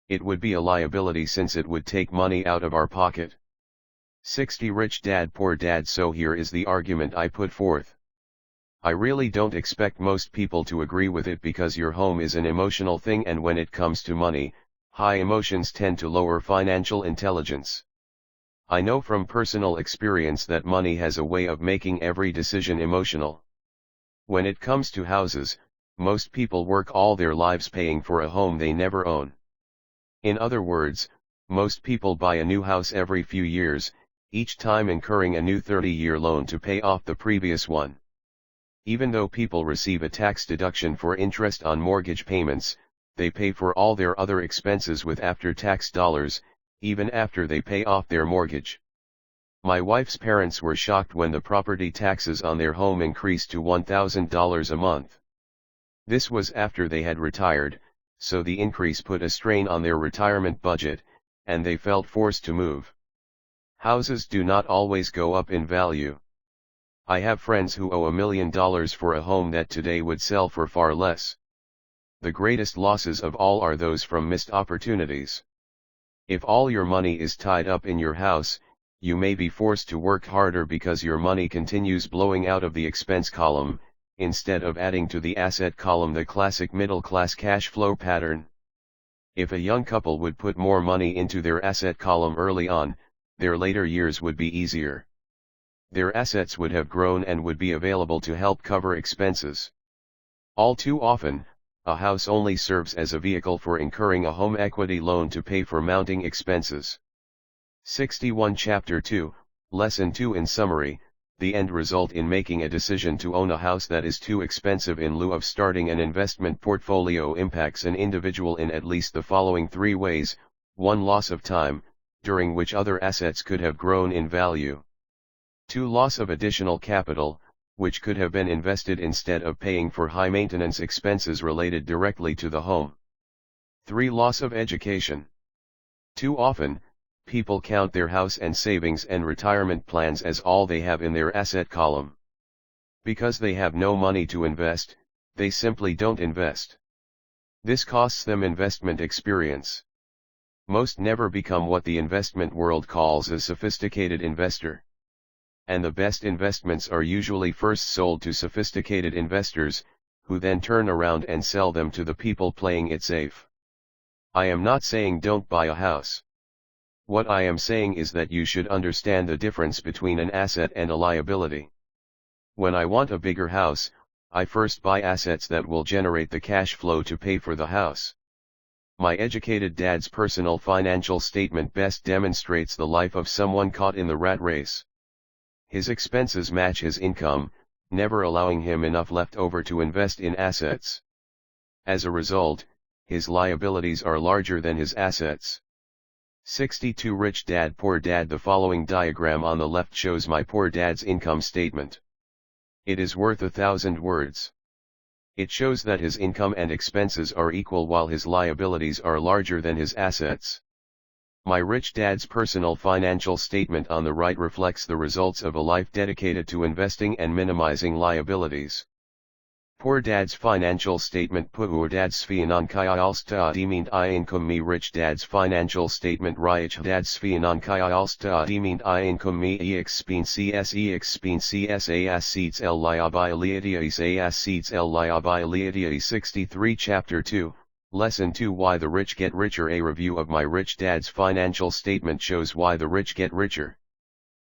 It would be a liability since it would take money out of our pocket. 60 Rich Dad Poor Dad. So here is the argument I put forth. I really don't expect most people to agree with it because your home is an emotional thing, and when it comes to money, high emotions tend to lower financial intelligence. I know from personal experience that money has a way of making every decision emotional. When it comes to houses, most people work all their lives paying for a home they never own. In other words, most people buy a new house every few years, each time incurring a new 30-year loan to pay off the previous one. Even though people receive a tax deduction for interest on mortgage payments, they pay for all their other expenses with after-tax dollars, even after they pay off their mortgage. My wife's parents were shocked when the property taxes on their home increased to $1,000 a month. This was after they had retired, so the increase put a strain on their retirement budget, and they felt forced to move. Houses do not always go up in value. I have friends who owe $1 million for a home that today would sell for far less. The greatest losses of all are those from missed opportunities. If all your money is tied up in your house, you may be forced to work harder because your money continues blowing out of the expense column, instead of adding to the asset column, the classic middle-class cash flow pattern. If a young couple would put more money into their asset column early on, their later years would be easier. Their assets would have grown and would be available to help cover expenses. All too often, a house only serves as a vehicle for incurring a home equity loan to pay for mounting expenses. 61 Chapter 2, Lesson 2 In summary, the end result in making a decision to own a house that is too expensive in lieu of starting an investment portfolio impacts an individual in at least the following 3 ways. 1. Loss of time, during which other assets could have grown in value. 2. Loss of additional capital, which could have been invested instead of paying for high-maintenance expenses related directly to the home. 3. Loss of education. Too often, people count their house and savings and retirement plans as all they have in their asset column. Because they have no money to invest, they simply don't invest. This costs them investment experience. Most never become what the investment world calls a sophisticated investor. And the best investments are usually first sold to sophisticated investors, who then turn around and sell them to the people playing it safe. I am not saying don't buy a house. What I am saying is that you should understand the difference between an asset and a liability. When I want a bigger house, I first buy assets that will generate the cash flow to pay for the house. My educated dad's personal financial statement best demonstrates the life of someone caught in the rat race. His expenses match his income, never allowing him enough left over to invest in assets. As a result, his liabilities are larger than his assets. 62 Rich Dad Poor Dad. The following diagram on the left shows my poor dad's income statement. It is worth 1,000 words. It shows that his income and expenses are equal while his liabilities are larger than his assets. My rich dad's personal financial statement on the right reflects the results of a life dedicated to investing and minimizing liabilities. Poor dad's financial statement. Poor dad's financialstatement income. Me rich dad's financial statement. Rich dad's financial statement income. Expenses assets liabilities 63 Chapter 2, Lesson 2 Why the Rich Get Richer. A review of my rich dad's financial statement shows why the rich get richer.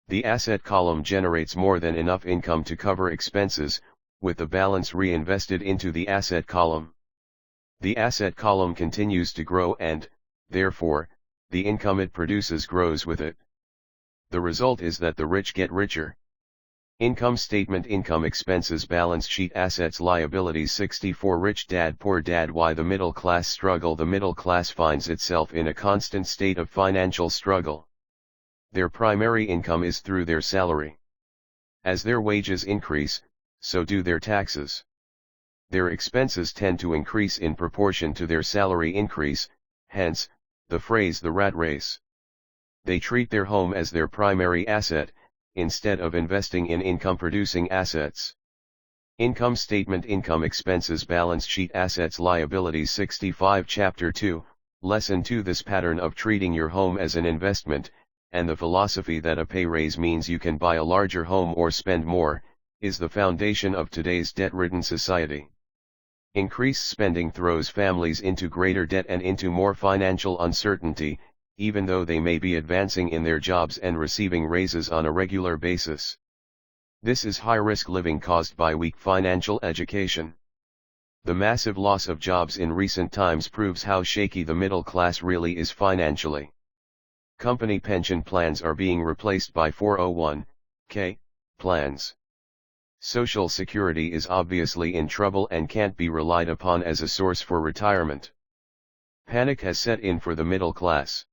The asset column generates more than enough income to cover expenses, with the balance reinvested into the asset column. The asset column continues to grow and, therefore, the income it produces grows with it. The result is that the rich get richer. Income statement. Income expenses balance sheet assets liabilities 64 Rich Dad Poor Dad. Why the middle class struggle. The middle class finds itself in a constant state of financial struggle. Their primary income is through their salary. As their wages increase, so do their taxes. Their expenses tend to increase in proportion to their salary increase, hence, the phrase the rat race. They treat their home as their primary asset, instead of investing in income-producing assets. Income statement. Income expenses balance sheet assets liabilities 65 Chapter 2, Lesson 2 This pattern of treating your home as an investment, and the philosophy that a pay raise means you can buy a larger home or spend more, is the foundation of today's debt-ridden society. Increased spending throws families into greater debt and into more financial uncertainty, even though they may be advancing in their jobs and receiving raises on a regular basis. This is high-risk living caused by weak financial education. The massive loss of jobs in recent times proves how shaky the middle class really is financially. Company pension plans are being replaced by 401(k) plans. Social Security is obviously in trouble and can't be relied upon as a source for retirement. Panic has set in for the middle class.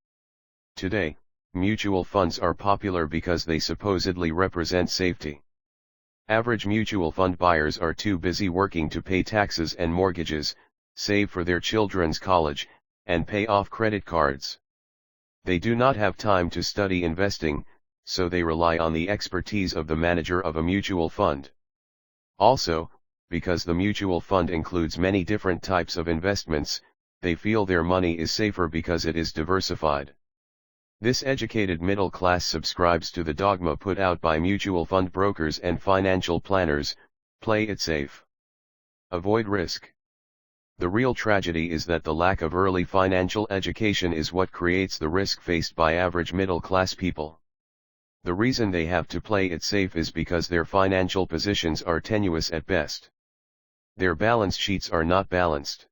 Today, mutual funds are popular because they supposedly represent safety. Average mutual fund buyers are too busy working to pay taxes and mortgages, save for their children's college, and pay off credit cards. They do not have time to study investing, so they rely on the expertise of the manager of a mutual fund. Also, because the mutual fund includes many different types of investments, they feel their money is safer because it is diversified. This educated middle class subscribes to the dogma put out by mutual fund brokers and financial planners: play it safe. Avoid risk. The real tragedy is that the lack of early financial education is what creates the risk faced by average middle class people. The reason they have to play it safe is because their financial positions are tenuous at best. Their balance sheets are not balanced.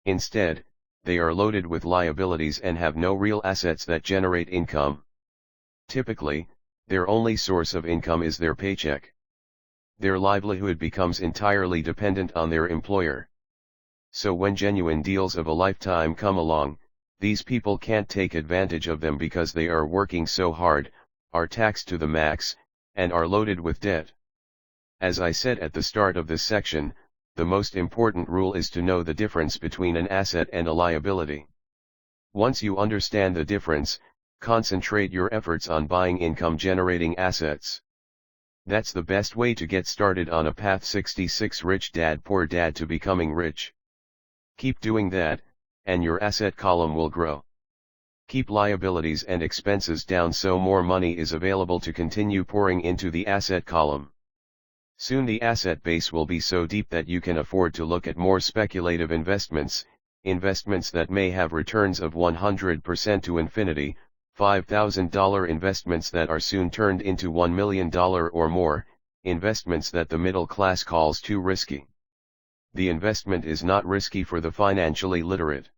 Instead, they are loaded with liabilities and have no real assets that generate income. Typically, their only source of income is their paycheck. Their livelihood becomes entirely dependent on their employer. So when genuine deals of a lifetime come along, these people can't take advantage of them because they are working so hard, are taxed to the max, and are loaded with debt. As I said at the start of this section, the most important rule is to know the difference between an asset and a liability. Once you understand the difference, concentrate your efforts on buying income-generating assets. That's the best way to get started on a path. 66 Rich Dad Poor Dad to becoming rich. Keep doing that, and your asset column will grow. Keep liabilities and expenses down so more money is available to continue pouring into the asset column. Soon the asset base will be so deep that you can afford to look at more speculative investments, investments that may have returns of 100% to infinity, $5,000 investments that are soon turned into $1 million or more, investments that the middle class calls too risky. The investment is not risky for the financially literate.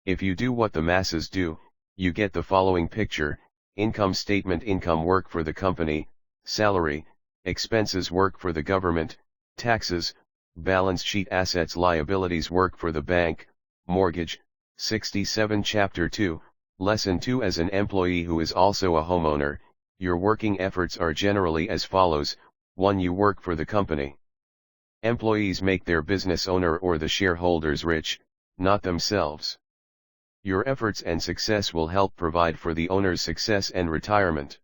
If you do what the masses do, you get the following picture: income statement, income work for the company, salary, expenses work for the government, taxes, balance sheet, assets liabilities work for the bank, mortgage. 67 Chapter 2, Lesson 2. As an employee who is also a homeowner, your working efforts are generally as follows: 1. You work for the company. Employees make their business owner or the shareholders rich, not themselves. Your efforts and success will help provide for the owner's success and retirement.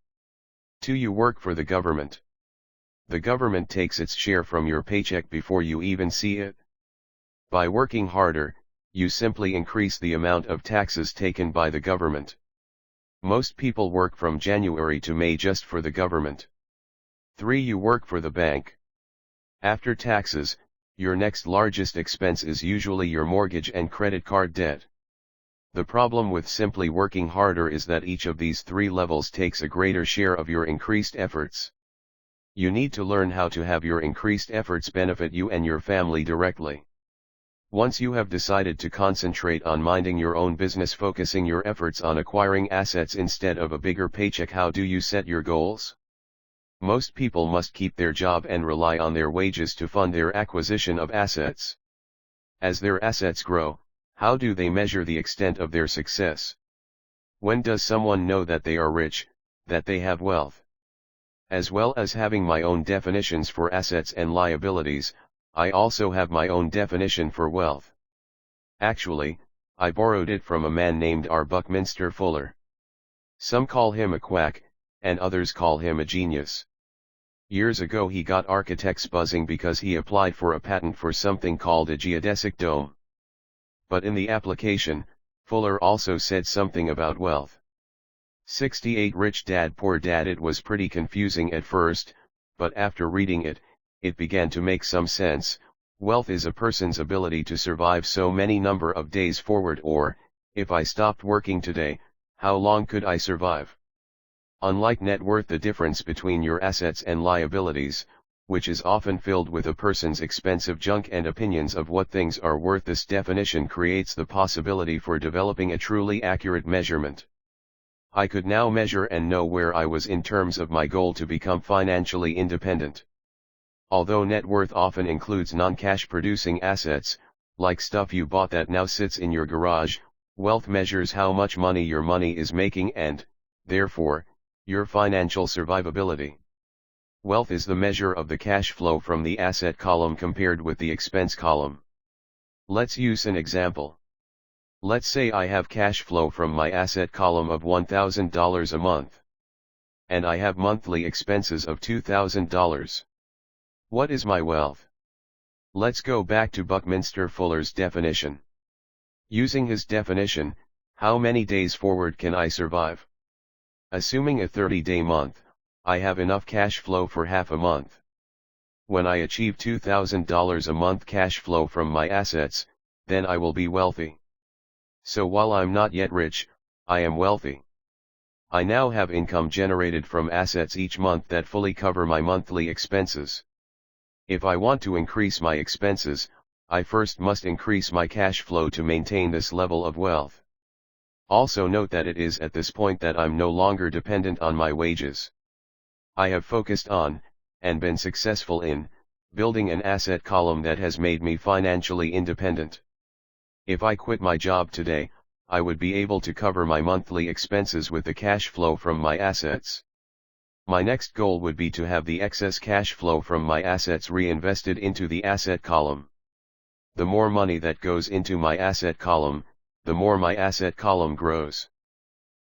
2. You work for the government. The government takes its share from your paycheck before you even see it. By working harder, you simply increase the amount of taxes taken by the government. Most people work from January to May just for the government. 3. You work for the bank. After taxes, your next largest expense is usually your mortgage and credit card debt. The problem with simply working harder is that each of these three levels takes a greater share of your increased efforts. You need to learn how to have your increased efforts benefit you and your family directly. Once you have decided to concentrate on minding your own business, focusing your efforts on acquiring assets instead of a bigger paycheck, how do you set your goals? Most people must keep their job and rely on their wages to fund their acquisition of assets. As their assets grow, how do they measure the extent of their success? When does someone know that they are rich, that they have wealth? As well as having my own definitions for assets and liabilities, I also have my own definition for wealth. Actually, I borrowed it from a man named R. Buckminster Fuller. Some call him a quack, and others call him a genius. Years ago he got architects buzzing because he applied for a patent for something called a geodesic dome. But in the application, Fuller also said something about wealth. 68 Rich Dad Poor Dad. It was pretty confusing at first, but after reading it, it began to make some sense. Wealth is a person's ability to survive so many number of days forward, or, if I stopped working today, how long could I survive? Unlike net worth, the difference between your assets and liabilities, which is often filled with a person's expensive junk and opinions of what things are worth, this definition creates the possibility for developing a truly accurate measurement. I could now measure and know where I was in terms of my goal to become financially independent. Although net worth often includes non-cash producing assets, like stuff you bought that now sits in your garage, wealth measures how much money your money is making and, therefore, your financial survivability. Wealth is the measure of the cash flow from the asset column compared with the expense column. Let's use an example. Let's say I have cash flow from my asset column of $1,000 a month. And I have monthly expenses of $2,000. What is my wealth? Let's go back to Buckminster Fuller's definition. Using his definition, how many days forward can I survive? Assuming a 30-day month, I have enough cash flow for half a month. When I achieve $2,000 a month cash flow from my assets, then I will be wealthy. So while I'm not yet rich, I am wealthy. I now have income generated from assets each month that fully cover my monthly expenses. If I want to increase my expenses, I first must increase my cash flow to maintain this level of wealth. Also note that it is at this point that I'm no longer dependent on my wages. I have focused on, and been successful in, building an asset column that has made me financially independent. If I quit my job today, I would be able to cover my monthly expenses with the cash flow from my assets. My next goal would be to have the excess cash flow from my assets reinvested into the asset column. The more money that goes into my asset column, the more my asset column grows.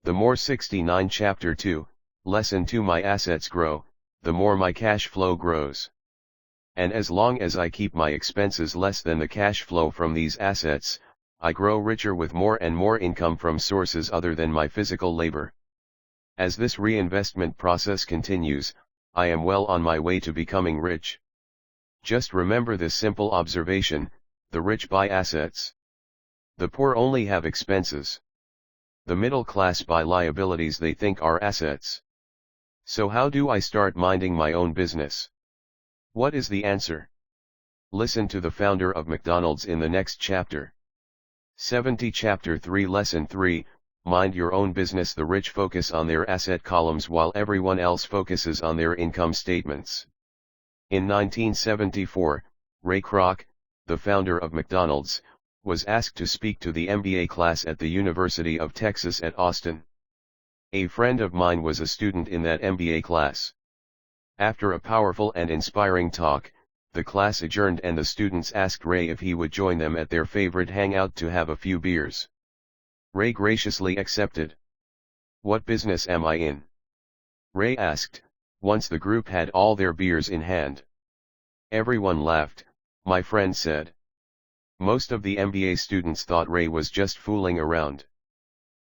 The more. 69 Chapter 2, Lesson 2. My assets grow, the more my cash flow grows. And as long as I keep my expenses less than the cash flow from these assets, I grow richer with more and more income from sources other than my physical labor. As this reinvestment process continues, I am well on my way to becoming rich. Just remember this simple observation: the rich buy assets. The poor only have expenses. The middle class buy liabilities they think are assets. So how do I start minding my own business? What is the answer? Listen to the founder of McDonald's in the next chapter. 70 Chapter 3 Lesson 3, Mind your own business. The rich focus on their asset columns while everyone else focuses on their income statements. In 1974, Ray Kroc, the founder of McDonald's, was asked to speak to the MBA class at the University of Texas at Austin. A friend of mine was a student in that MBA class. After a powerful and inspiring talk, the class adjourned and the students asked Ray if he would join them at their favorite hangout to have a few beers. Ray graciously accepted. "What business am I in?" Ray asked, once the group had all their beers in hand. Everyone laughed, my friend said. Most of the MBA students thought Ray was just fooling around.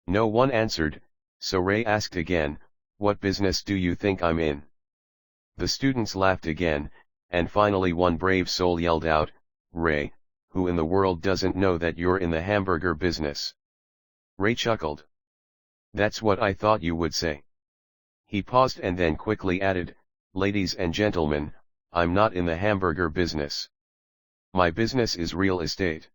No one answered, so Ray asked again, "What business do you think I'm in?" The students laughed again, and finally one brave soul yelled out, "Ray, who in the world doesn't know that you're in the hamburger business?" Ray chuckled. "That's what I thought you would say." He paused and then quickly added, "Ladies and gentlemen, I'm not in the hamburger business. My business is real estate."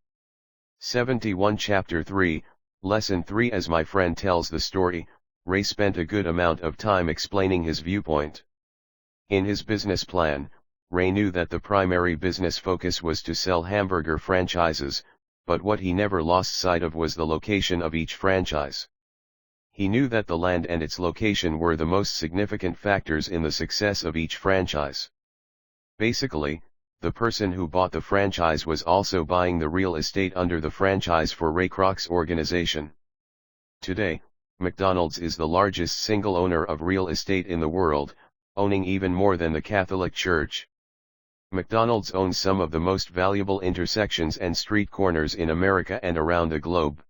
71 Chapter 3, Lesson 3 As my friend tells the story, Ray spent a good amount of time explaining his viewpoint. In his business plan, Ray knew that the primary business focus was to sell hamburger franchises, but what he never lost sight of was the location of each franchise. He knew that the land and its location were the most significant factors in the success of each franchise. Basically, the person who bought the franchise was also buying the real estate under the franchise for Ray Kroc's organization. Today, McDonald's is the largest single owner of real estate in the world, owning even more than the Catholic Church. McDonald's owns some of the most valuable intersections and street corners in America and around the globe.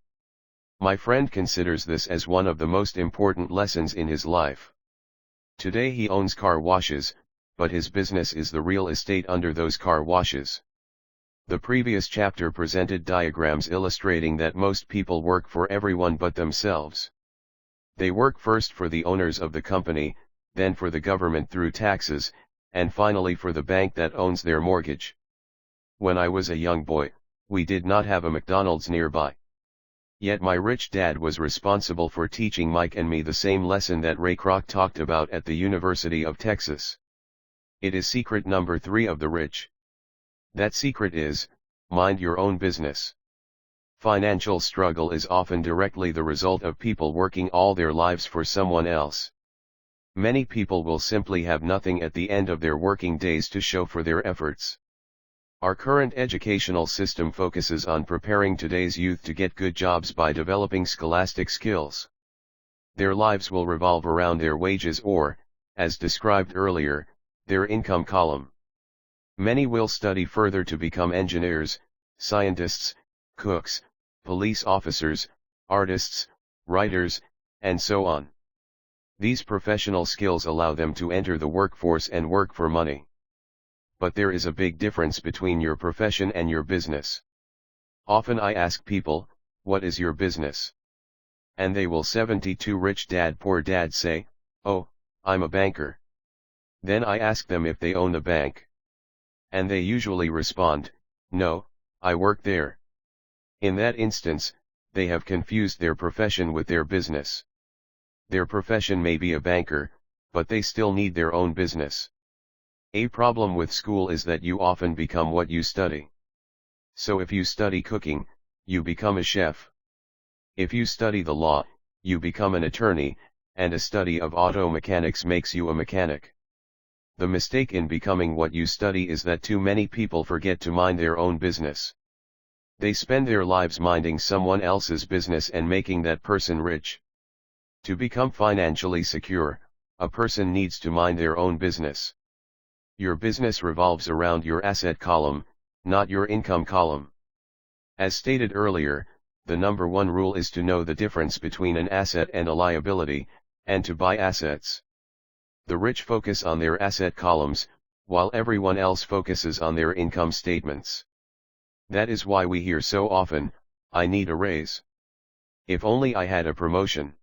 My friend considers this as one of the most important lessons in his life. Today he owns car washes, but his business is the real estate under those car washes. The previous chapter presented diagrams illustrating that most people work for everyone but themselves. They work first for the owners of the company, then for the government through taxes, and finally for the bank that owns their mortgage. When I was a young boy, we did not have a McDonald's nearby. Yet my rich dad was responsible for teaching Mike and me the same lesson that Ray Kroc talked about at the University of Texas. It is secret number 3 of the rich. That secret is, mind your own business. Financial struggle is often directly the result of people working all their lives for someone else. Many people will simply have nothing at the end of their working days to show for their efforts. Our current educational system focuses on preparing today's youth to get good jobs by developing scholastic skills. Their lives will revolve around their wages or, as described earlier, their income column. Many will study further to become engineers, scientists, cooks, police officers, artists, writers, and so on. These professional skills allow them to enter the workforce and work for money. But there is a big difference between your profession and your business. Often I ask people, "What is your business?" And they will 72 Rich Dad Poor Dad say, "Oh, I'm a banker." Then I ask them if they own a bank. And they usually respond, "No, I work there." In that instance, they have confused their profession with their business. Their profession may be a banker, but they still need their own business. A problem with school is that you often become what you study. So if you study cooking, you become a chef. If you study the law, you become an attorney, and a study of auto mechanics makes you a mechanic. The mistake in becoming what you study is that too many people forget to mind their own business. They spend their lives minding someone else's business and making that person rich. To become financially secure, a person needs to mind their own business. Your business revolves around your asset column, not your income column. As stated earlier, the number one rule is to know the difference between an asset and a liability, and to buy assets. The rich focus on their asset columns, while everyone else focuses on their income statements. That is why we hear so often, "I need a raise. If only I had a promotion.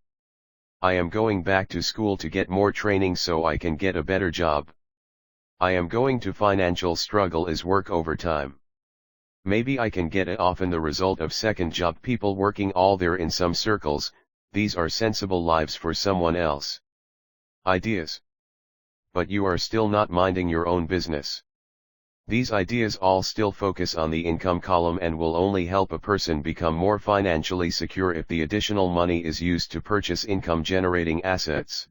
I am going back to school to get more training so I can get a better job. I am going to financial struggle as work overtime. Maybe I can get it." Often the result of second job people working all there in some circles. These are sensible lives for someone else. Ideas. But you are still not minding your own business. These ideas all still focus on the income column and will only help a person become more financially secure if the additional money is used to purchase income-generating assets.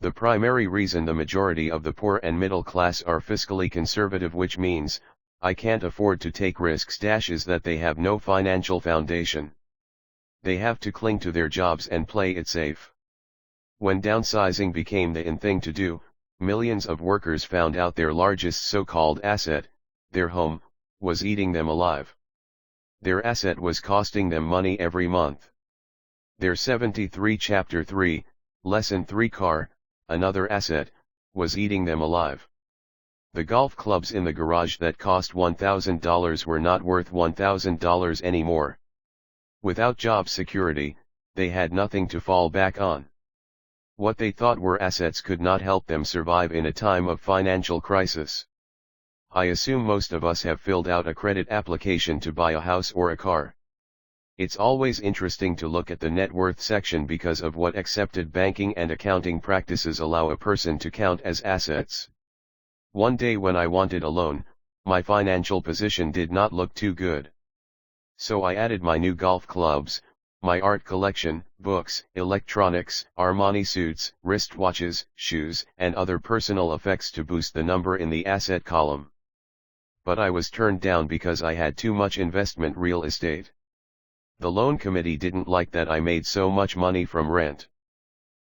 The primary reason the majority of the poor and middle class are fiscally conservative, which means, "I can't afford to take risks," is that they have no financial foundation. They have to cling to their jobs and play it safe. When downsizing became the in thing to do, millions of workers found out their largest so-called asset, their home, was eating them alive. Their asset was costing them money every month. Their 73 Chapter 3, Lesson 3 car, another asset, was eating them alive. The golf clubs in the garage that cost $1,000 were not worth $1,000 anymore. Without job security, they had nothing to fall back on. What they thought were assets could not help them survive in a time of financial crisis. I assume most of us have filled out a credit application to buy a house or a car. It's always interesting to look at the net worth section because of what accepted banking and accounting practices allow a person to count as assets. One day when I wanted a loan, my financial position did not look too good. So I added my new golf clubs, my art collection, books, electronics, Armani suits, wristwatches, shoes, and other personal effects to boost the number in the asset column. But I was turned down because I had too much investment real estate. The loan committee didn't like that I made so much money from rent.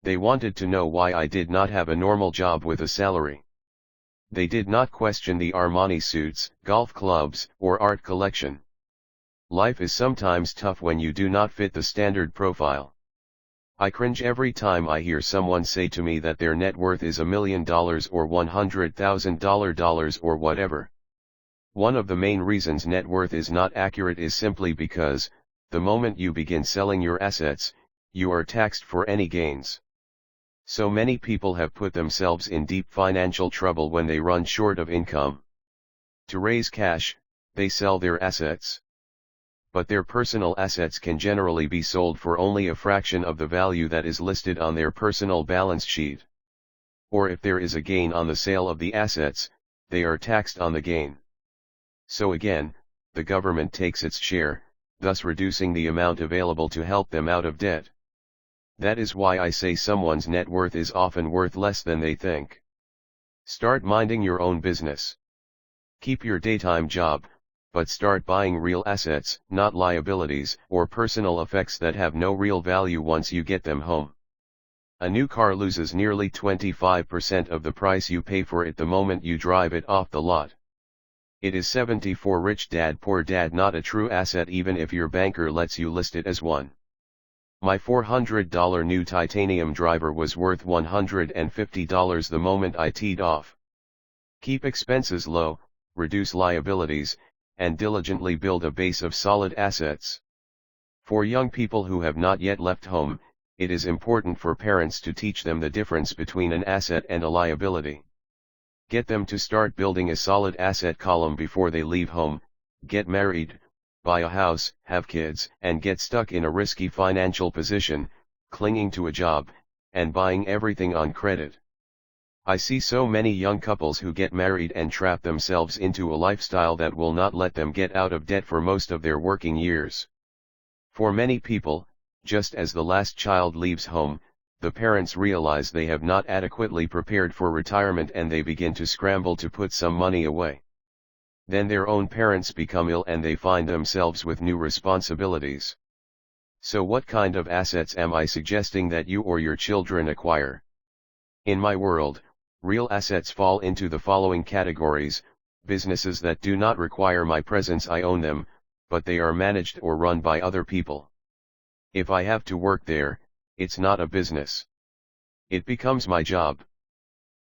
They wanted to know why I did not have a normal job with a salary. They did not question the Armani suits, golf clubs, or art collection. Life is sometimes tough when you do not fit the standard profile. I cringe every time I hear someone say to me that their net worth is $1 million or $100,000 or whatever. One of the main reasons net worth is not accurate is simply because, the moment you begin selling your assets, you are taxed for any gains. So many people have put themselves in deep financial trouble when they run short of income. To raise cash, they sell their assets. But their personal assets can generally be sold for only a fraction of the value that is listed on their personal balance sheet. Or if there is a gain on the sale of the assets, they are taxed on the gain. So again, the government takes its share, thus reducing the amount available to help them out of debt. That is why I say someone's net worth is often worth less than they think. Start minding your own business. Keep your daytime job, but start buying real assets, not liabilities or personal effects that have no real value once you get them home. A new car loses nearly 25% of the price you pay for it the moment you drive it off the lot. It is 74 Rich Dad Poor Dad, not a true asset even if your banker lets you list it as one. My $400 new titanium driver was worth $150 the moment I teed off. Keep expenses low, reduce liabilities, and diligently build a base of solid assets. For young people who have not yet left home, it is important for parents to teach them the difference between an asset and a liability. Get them to start building a solid asset column before they leave home, get married, buy a house, have kids, and get stuck in a risky financial position, clinging to a job, and buying everything on credit. I see so many young couples who get married and trap themselves into a lifestyle that will not let them get out of debt for most of their working years. For many people, just as the last child leaves home, the parents realize they have not adequately prepared for retirement and they begin to scramble to put some money away. Then their own parents become ill and they find themselves with new responsibilities. So what kind of assets am I suggesting that you or your children acquire? In my world, real assets fall into the following categories: businesses that do not require my presence. I own them, but they are managed or run by other people. If I have to work there, it's not a business. It becomes my job.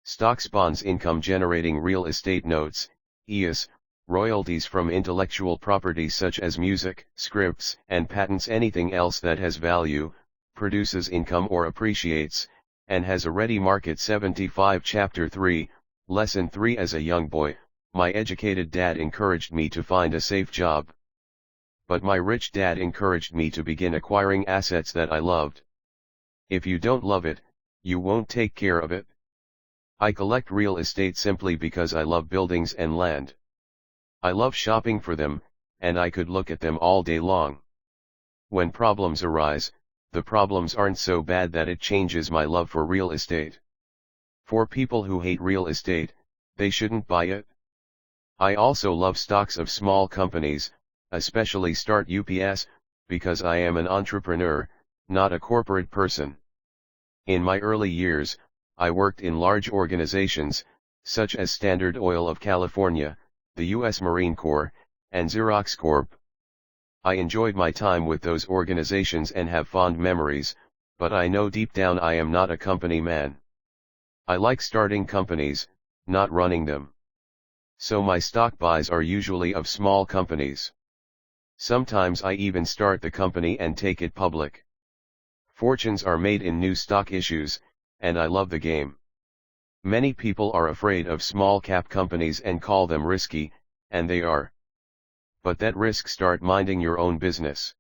Stocks, bonds, income generating real estate, notes, EIS, royalties from intellectual property such as music, scripts, and patents. Anything else that has value, produces income or appreciates, and has a ready market. 75 Chapter 3, Lesson 3. As a young boy, my educated dad encouraged me to find a safe job. But my rich dad encouraged me to begin acquiring assets that I loved. If you don't love it, you won't take care of it. I collect real estate simply because I love buildings and land. I love shopping for them, and I could look at them all day long. When problems arise, the problems aren't so bad that it changes my love for real estate. For people who hate real estate, they shouldn't buy it. I also love stocks of small companies, especially Start UPS, because I am an entrepreneur, not a corporate person. In my early years, I worked in large organizations, such as Standard Oil of California, the U.S. Marine Corps, and Xerox Corp. I enjoyed my time with those organizations and have fond memories, but I know deep down I am not a company man. I like starting companies, not running them. So my stock buys are usually of small companies. Sometimes I even start the company and take it public. Fortunes are made in new stock issues, and I love the game. Many people are afraid of small cap companies and call them risky, and they are. But that risk. Start minding your own business.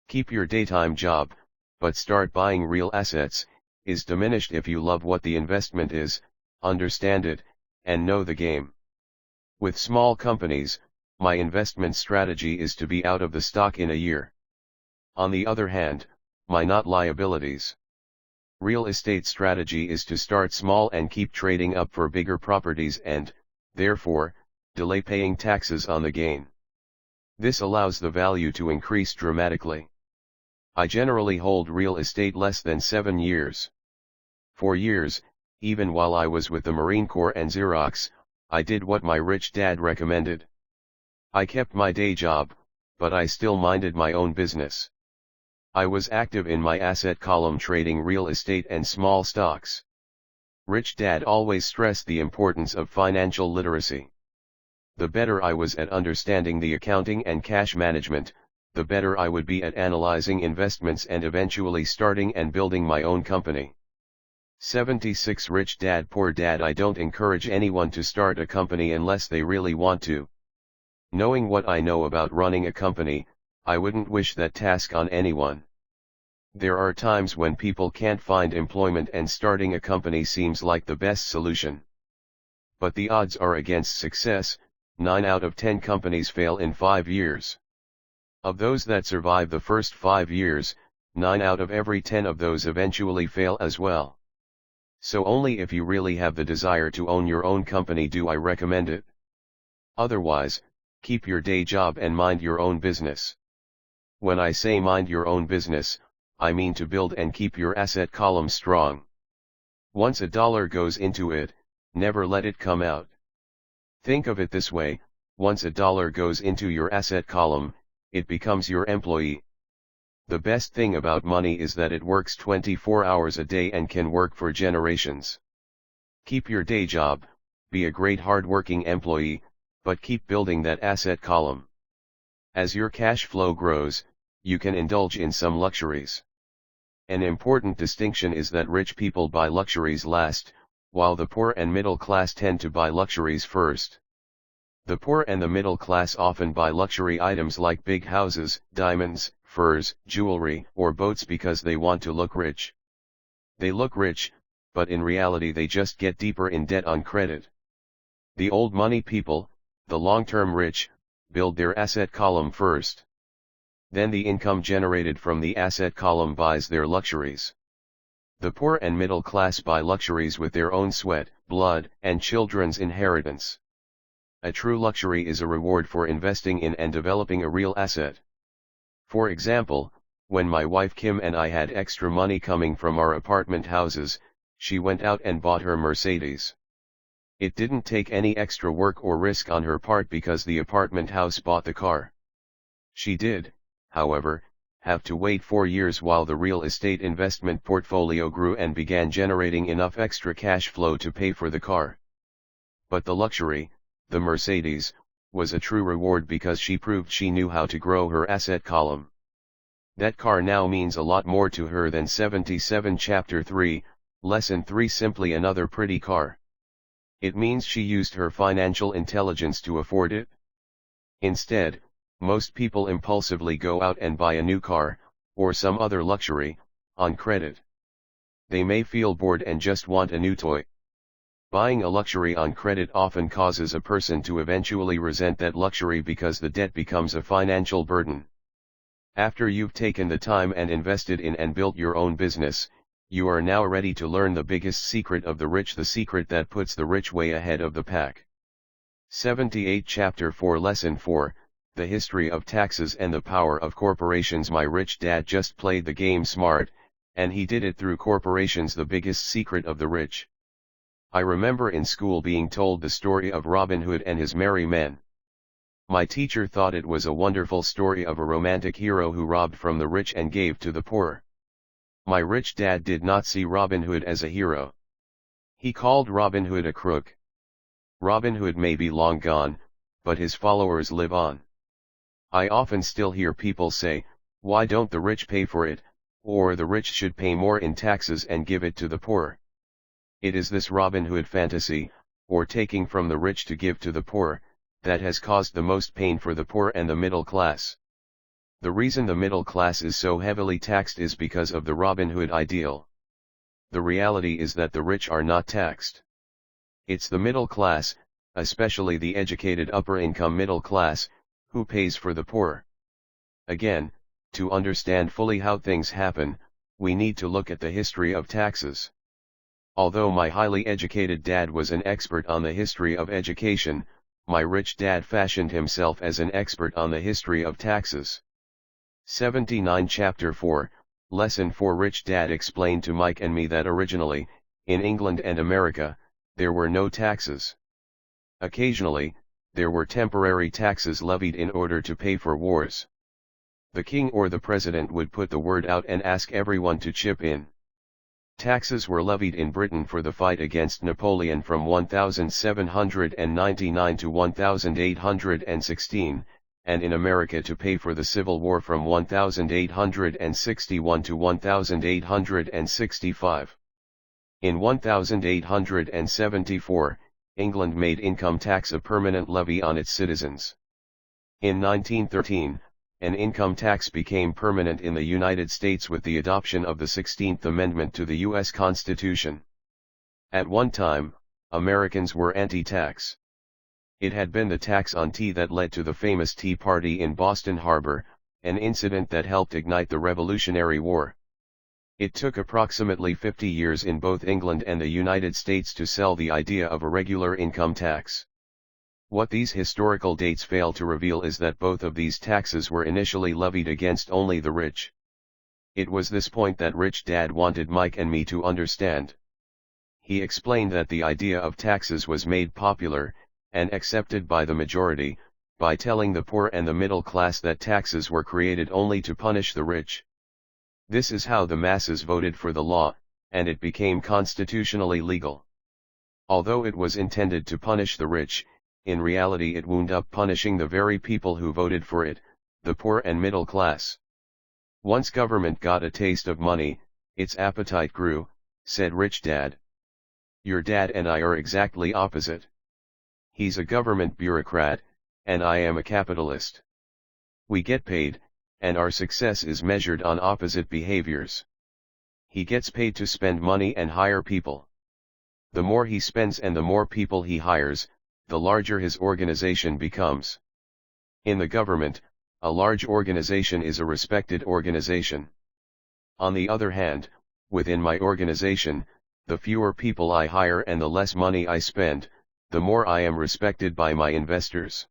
Keep your daytime job, but start buying real assets, is diminished if you love what the investment is, understand it, and know the game. With small companies, my investment strategy is to be out of the stock in a year. On the other hand, my not liabilities. Real estate strategy is to start small and keep trading up for bigger properties and, therefore, delay paying taxes on the gain. This allows the value to increase dramatically. I generally hold real estate less than 7 years. For years, even while I was with the Marine Corps and Xerox, I did what my rich dad recommended. I kept my day job, but I still minded my own business. I was active in my asset column trading real estate and small stocks. Rich dad always stressed the importance of financial literacy. The better I was at understanding the accounting and cash management, the better I would be at analyzing investments and eventually starting and building my own company. 76 Rich Dad Poor Dad. I don't encourage anyone to start a company unless they really want to. Knowing what I know about running a company, I wouldn't wish that task on anyone. There are times when people can't find employment and starting a company seems like the best solution. But the odds are against success. 9 out of 10 companies fail in 5 years. Of those that survive the first 5 years, 9 out of every 10 of those eventually fail as well. So only if you really have the desire to own your own company do I recommend it. Otherwise, keep your day job and mind your own business. When I say mind your own business, I mean to build and keep your asset column strong. Once a dollar goes into it, never let it come out. Think of it this way: once a dollar goes into your asset column, it becomes your employee. The best thing about money is that it works 24 hours a day and can work for generations. Keep your day job, be a great hard-working employee, but keep building that asset column. As your cash flow grows, you can indulge in some luxuries. An important distinction is that rich people buy luxuries last, while the poor and middle class tend to buy luxuries first. The poor and the middle class often buy luxury items like big houses, diamonds, furs, jewelry, or boats because they want to look rich. They look rich, but in reality they just get deeper in debt on credit. The old money people, the long-term rich, build their asset column first. Then the income generated from the asset column buys their luxuries. The poor and middle class buy luxuries with their own sweat, blood, and children's inheritance. A true luxury is a reward for investing in and developing a real asset. For example, when my wife Kim and I had extra money coming from our apartment houses, She went out and bought her Mercedes. It didn't take any extra work or risk on her part because the apartment house bought the car. She did, however, have to wait 4 years while the real estate investment portfolio grew and began generating enough extra cash flow to pay for the car. But the luxury, the Mercedes, was a true reward because she proved she knew how to grow her asset column. That car now means a lot more to her than 77 Chapter 3, Lesson 3 simply another pretty car. It means she used her financial intelligence to afford it. Instead, most people impulsively go out and buy a new car, or some other luxury, on credit. They may feel bored and just want a new toy. Buying a luxury on credit often causes a person to eventually resent that luxury because the debt becomes a financial burden. After you've taken the time and invested in and built your own business, you are now ready to learn the biggest secret of the rich, the secret that puts the rich way ahead of the pack. 78 Chapter 4 Lesson 4, The History of Taxes and the Power of Corporations. My rich dad just played the game smart, and he did it through corporations. The biggest secret of the rich. I remember in school being told the story of Robin Hood and his merry men. My teacher thought it was a wonderful story of a romantic hero who robbed from the rich and gave to the poor. My rich dad did not see Robin Hood as a hero. He called Robin Hood a crook. Robin Hood may be long gone, but his followers live on. I often still hear people say, "Why don't the rich pay for it?" or "The rich should pay more in taxes and give it to the poor." It is this Robin Hood fantasy, or taking from the rich to give to the poor, that has caused the most pain for the poor and the middle class. The reason the middle class is so heavily taxed is because of the Robin Hood ideal. The reality is that the rich are not taxed. It's the middle class, especially the educated upper-income middle class, who pays for the poor. Again, to understand fully how things happen, we need to look at the history of taxes. Although my highly educated dad was an expert on the history of education, my rich dad fashioned himself as an expert on the history of taxes. 79 Chapter 4, Lesson 4 Rich Dad explained to Mike and me that originally, in England and America, there were no taxes. Occasionally, there were temporary taxes levied in order to pay for wars. The king or the president would put the word out and ask everyone to chip in. Taxes were levied in Britain for the fight against Napoleon from 1799 to 1816, and in America to pay for the Civil War from 1861 to 1865. In 1874, England made income tax a permanent levy on its citizens. In 1913, an income tax became permanent in the United States with the adoption of the 16th Amendment to the U.S. Constitution. At one time, Americans were anti-tax. It had been the tax on tea that led to the famous Tea Party in Boston Harbor, an incident that helped ignite the Revolutionary War. It took approximately 50 years in both England and the United States to sell the idea of a regular income tax. What these historical dates fail to reveal is that both of these taxes were initially levied against only the rich. It was this point that Rich Dad wanted Mike and me to understand. He explained that the idea of taxes was made popular, and accepted by the majority, by telling the poor and the middle class that taxes were created only to punish the rich. This is how the masses voted for the law, and it became constitutionally legal. Although it was intended to punish the rich, in reality it wound up punishing the very people who voted for it, the poor and middle class. Once government got a taste of money, its appetite grew, said Rich Dad. Your dad and I are exactly opposite. He's a government bureaucrat, and I am a capitalist. We get paid, and our success is measured on opposite behaviors. He gets paid to spend money and hire people. The more he spends and the more people he hires, the larger his organization becomes. In the government, a large organization is a respected organization. On the other hand, within my organization, the fewer people I hire and the less money I spend, the more I am respected by my investors.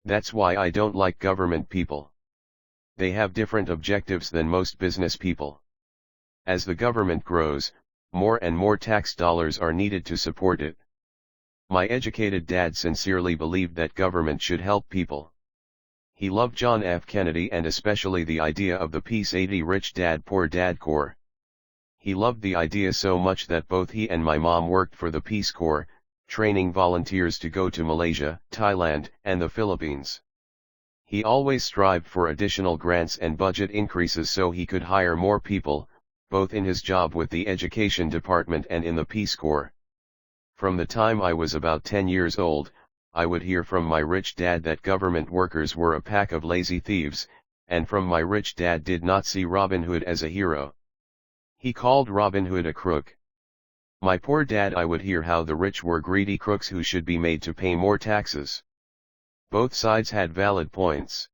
That's why I don't like government people. They have different objectives than most business people. As the government grows, more and more tax dollars are needed to support it. My educated dad sincerely believed that government should help people. He loved John F. Kennedy and especially the idea of the Peace 80 Rich Dad Poor Dad Corps. He loved the idea so much that both he and my mom worked for the Peace Corps, training volunteers to go to Malaysia, Thailand, and the Philippines. He always strived for additional grants and budget increases so he could hire more people, both in his job with the Education Department and in the Peace Corps. From the time I was about 10 years old, I would hear from my rich dad that government workers were a pack of lazy thieves, and from my rich dad did not see Robin Hood as a hero. He called Robin Hood a crook. My poor dad, I would hear how the rich were greedy crooks who should be made to pay more taxes. Both sides had valid points.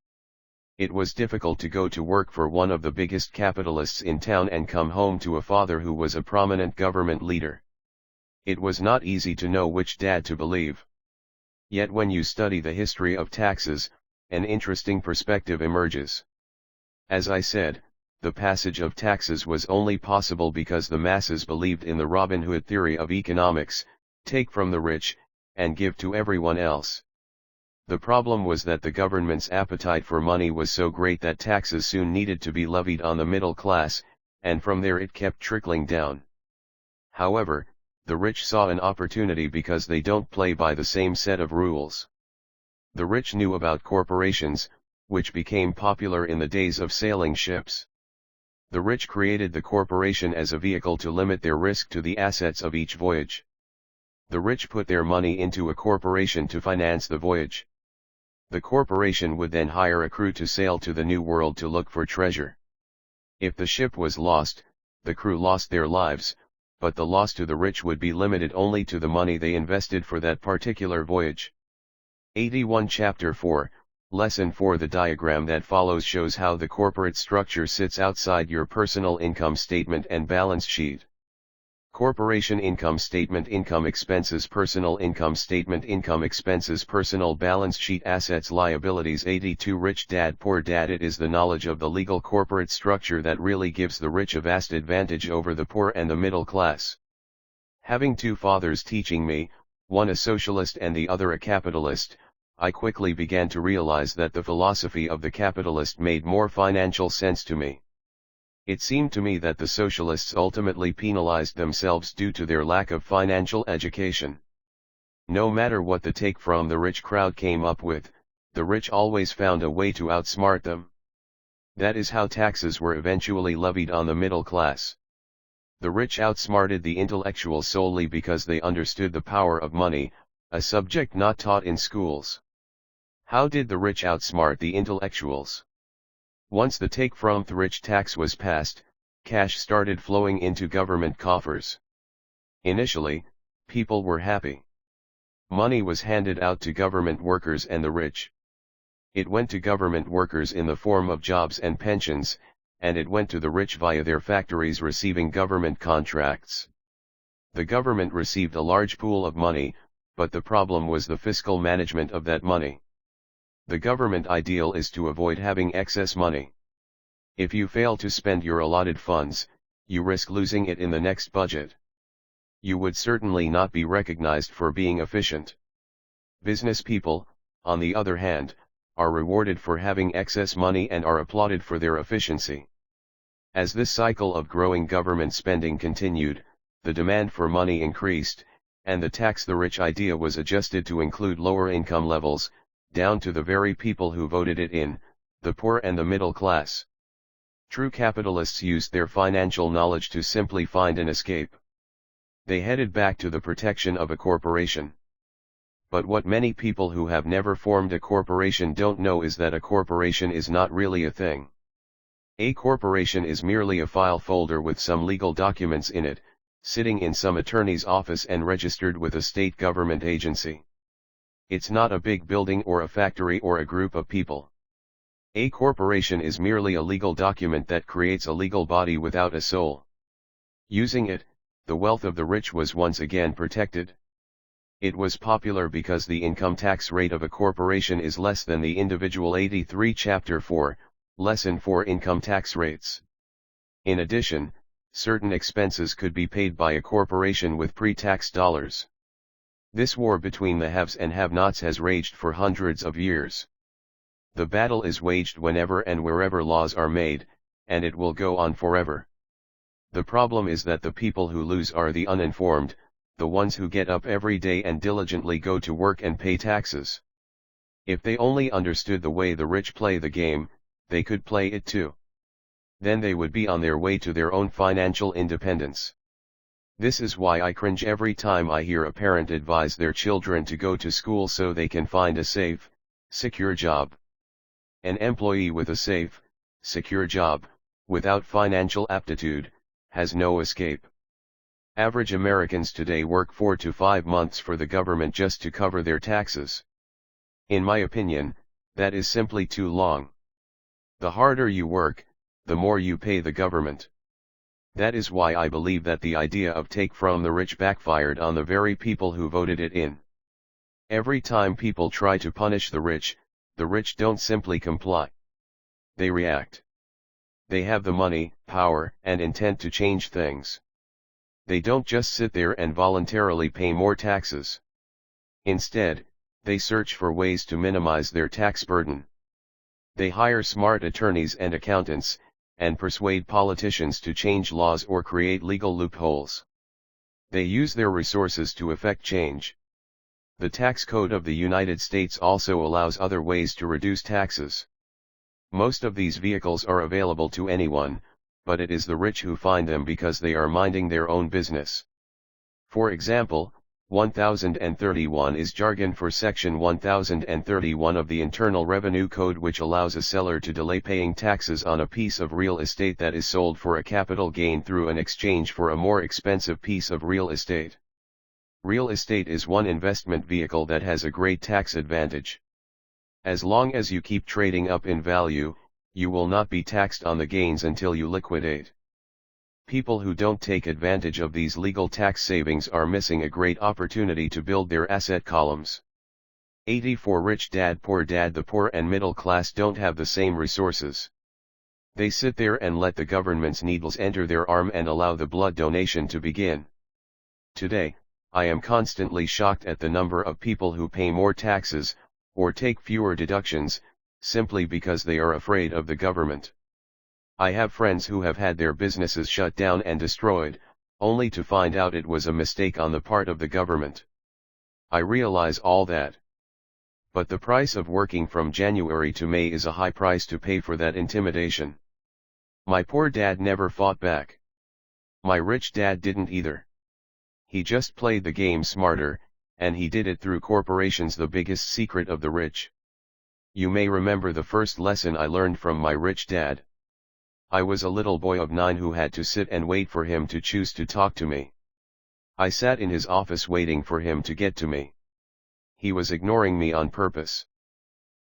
It was difficult to go to work for one of the biggest capitalists in town and come home to a father who was a prominent government leader. It was not easy to know which dad to believe. Yet when you study the history of taxes, an interesting perspective emerges. As I said, the passage of taxes was only possible because the masses believed in the Robin Hood theory of economics: take from the rich, and give to everyone else. The problem was that the government's appetite for money was so great that taxes soon needed to be levied on the middle class, and from there it kept trickling down. However, the rich saw an opportunity because they don't play by the same set of rules. The rich knew about corporations, which became popular in the days of sailing ships. The rich created the corporation as a vehicle to limit their risk to the assets of each voyage. The rich put their money into a corporation to finance the voyage. The corporation would then hire a crew to sail to the New World to look for treasure. If the ship was lost, the crew lost their lives, but the loss to the rich would be limited only to the money they invested for that particular voyage. 81 Chapter 4, Lesson 4. The diagram that follows shows how the corporate structure sits outside your personal income statement and balance sheet. Corporation income statement: income expenses, personal income statement, income expenses, personal balance sheet, assets, liabilities. 82 Rich Dad Poor Dad. It is the knowledge of the legal corporate structure that really gives the rich a vast advantage over the poor and the middle class. Having two fathers teaching me, one a socialist and the other a capitalist, I quickly began to realize that the philosophy of the capitalist made more financial sense to me. It seemed to me that the socialists ultimately penalized themselves due to their lack of financial education. No matter what the take from the rich crowd came up with, the rich always found a way to outsmart them. That is how taxes were eventually levied on the middle class. The rich outsmarted the intellectuals solely because they understood the power of money, a subject not taught in schools. How did the rich outsmart the intellectuals? Once the take from the rich tax was passed, cash started flowing into government coffers. Initially, people were happy. Money was handed out to government workers and the rich. It went to government workers in the form of jobs and pensions, and it went to the rich via their factories receiving government contracts. The government received a large pool of money, but the problem was the fiscal management of that money. The government ideal is to avoid having excess money. If you fail to spend your allotted funds, you risk losing it in the next budget. You would certainly not be recognized for being efficient. Business people, on the other hand, are rewarded for having excess money and are applauded for their efficiency. As this cycle of growing government spending continued, the demand for money increased, and the tax the rich idea was adjusted to include lower income levels, down to the very people who voted it in, the poor and the middle class. True capitalists used their financial knowledge to simply find an escape. They headed back to the protection of a corporation. But what many people who have never formed a corporation don't know is that a corporation is not really a thing. A corporation is merely a file folder with some legal documents in it, sitting in some attorney's office and registered with a state government agency. It's not a big building or a factory or a group of people. A corporation is merely a legal document that creates a legal body without a soul. Using it, the wealth of the rich was once again protected. It was popular because the income tax rate of a corporation is less than the individual. 83 Chapter 4, Lesson 4. Income tax rates. In addition, certain expenses could be paid by a corporation with pre-tax dollars. This war between the haves and have-nots has raged for hundreds of years. The battle is waged whenever and wherever laws are made, and it will go on forever. The problem is that the people who lose are the uninformed, the ones who get up every day and diligently go to work and pay taxes. If they only understood the way the rich play the game, they could play it too. Then they would be on their way to their own financial independence. This is why I cringe every time I hear a parent advise their children to go to school so they can find a safe, secure job. An employee with a safe, secure job, without financial aptitude, has no escape. Average Americans today work 4 to 5 months for the government just to cover their taxes. In my opinion, that is simply too long. The harder you work, the more you pay the government. That is why I believe that the idea of take from the rich backfired on the very people who voted it in. Every time people try to punish the rich don't simply comply. They react. They have the money, power, and intent to change things. They don't just sit there and voluntarily pay more taxes. Instead, they search for ways to minimize their tax burden. They hire smart attorneys and accountants, and persuade politicians to change laws or create legal loopholes. They use their resources to effect change. The tax code of the United States also allows other ways to reduce taxes. Most of these vehicles are available to anyone, but it is the rich who find them because they are minding their own business. For example, 1031 is jargon for Section 1031 of the Internal Revenue Code, which allows a seller to delay paying taxes on a piece of real estate that is sold for a capital gain through an exchange for a more expensive piece of real estate. Real estate is one investment vehicle that has a great tax advantage. As long as you keep trading up in value, you will not be taxed on the gains until you liquidate. People who don't take advantage of these legal tax savings are missing a great opportunity to build their asset columns. 84 Rich Dad Poor Dad. The poor and middle class don't have the same resources. They sit there and let the government's needles enter their arm and allow the blood donation to begin. Today, I am constantly shocked at the number of people who pay more taxes, or take fewer deductions, simply because they are afraid of the government. I have friends who have had their businesses shut down and destroyed, only to find out it was a mistake on the part of the government. I realize all that. But the price of working from January to May is a high price to pay for that intimidation. My poor dad never fought back. My rich dad didn't either. He just played the game smarter, and he did it through corporations, the biggest secret of the rich. You may remember the first lesson I learned from my rich dad. I was a little boy of 9 who had to sit and wait for him to choose to talk to me. I sat in his office waiting for him to get to me. He was ignoring me on purpose.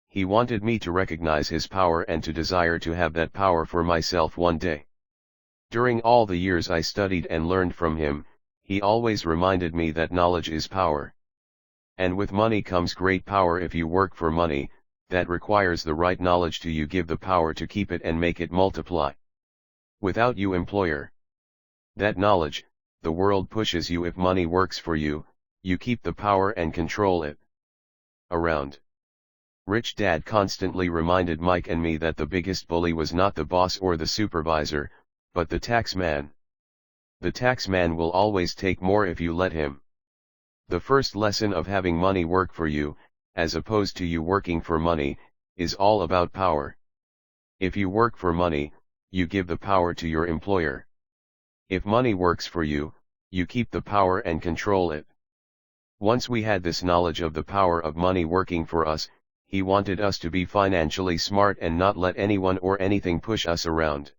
He wanted me to recognize his power and to desire to have that power for myself one day. During all the years I studied and learned from him, he always reminded me that knowledge is power. And with money comes great power. If you work for money, that requires the right knowledge to you give the power to keep it and make it multiply. Without you employer, that knowledge, the world pushes you. If money works for you, you keep the power and control it. Around. Rich Dad constantly reminded Mike and me that the biggest bully was not the boss or the supervisor, but the tax man. The tax man will always take more if you let him. The first lesson of having money work for you, as opposed to you working for money, is all about power. If you work for money, you give the power to your employer. If money works for you, you keep the power and control it. Once we had this knowledge of the power of money working for us, he wanted us to be financially smart and not let anyone or anything push us around.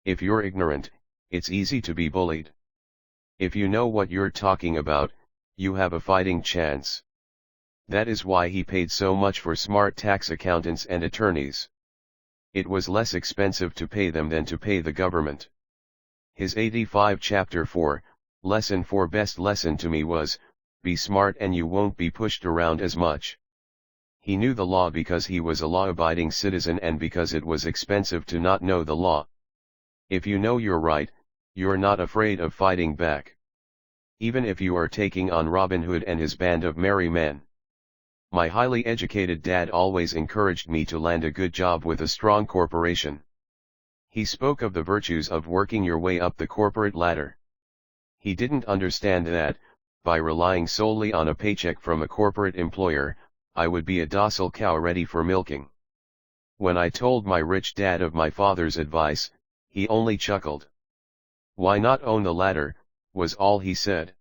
If you're ignorant, it's easy to be bullied. If you know what you're talking about, you have a fighting chance. That is why he paid so much for smart tax accountants and attorneys. It was less expensive to pay them than to pay the government. His 85 Chapter 4, Lesson 4 best lesson to me was, be smart and you won't be pushed around as much. He knew the law because he was a law-abiding citizen and because it was expensive to not know the law. If you know you're right, You're not afraid of fighting back. Even if you are taking on Robin Hood and his band of merry men. My highly educated dad always encouraged me to land a good job with a strong corporation. He spoke of the virtues of working your way up the corporate ladder. He didn't understand that, by relying solely on a paycheck from a corporate employer, I would be a docile cow ready for milking. When I told my rich dad of my father's advice, he only chuckled. "Why not own the ladder?" was all he said.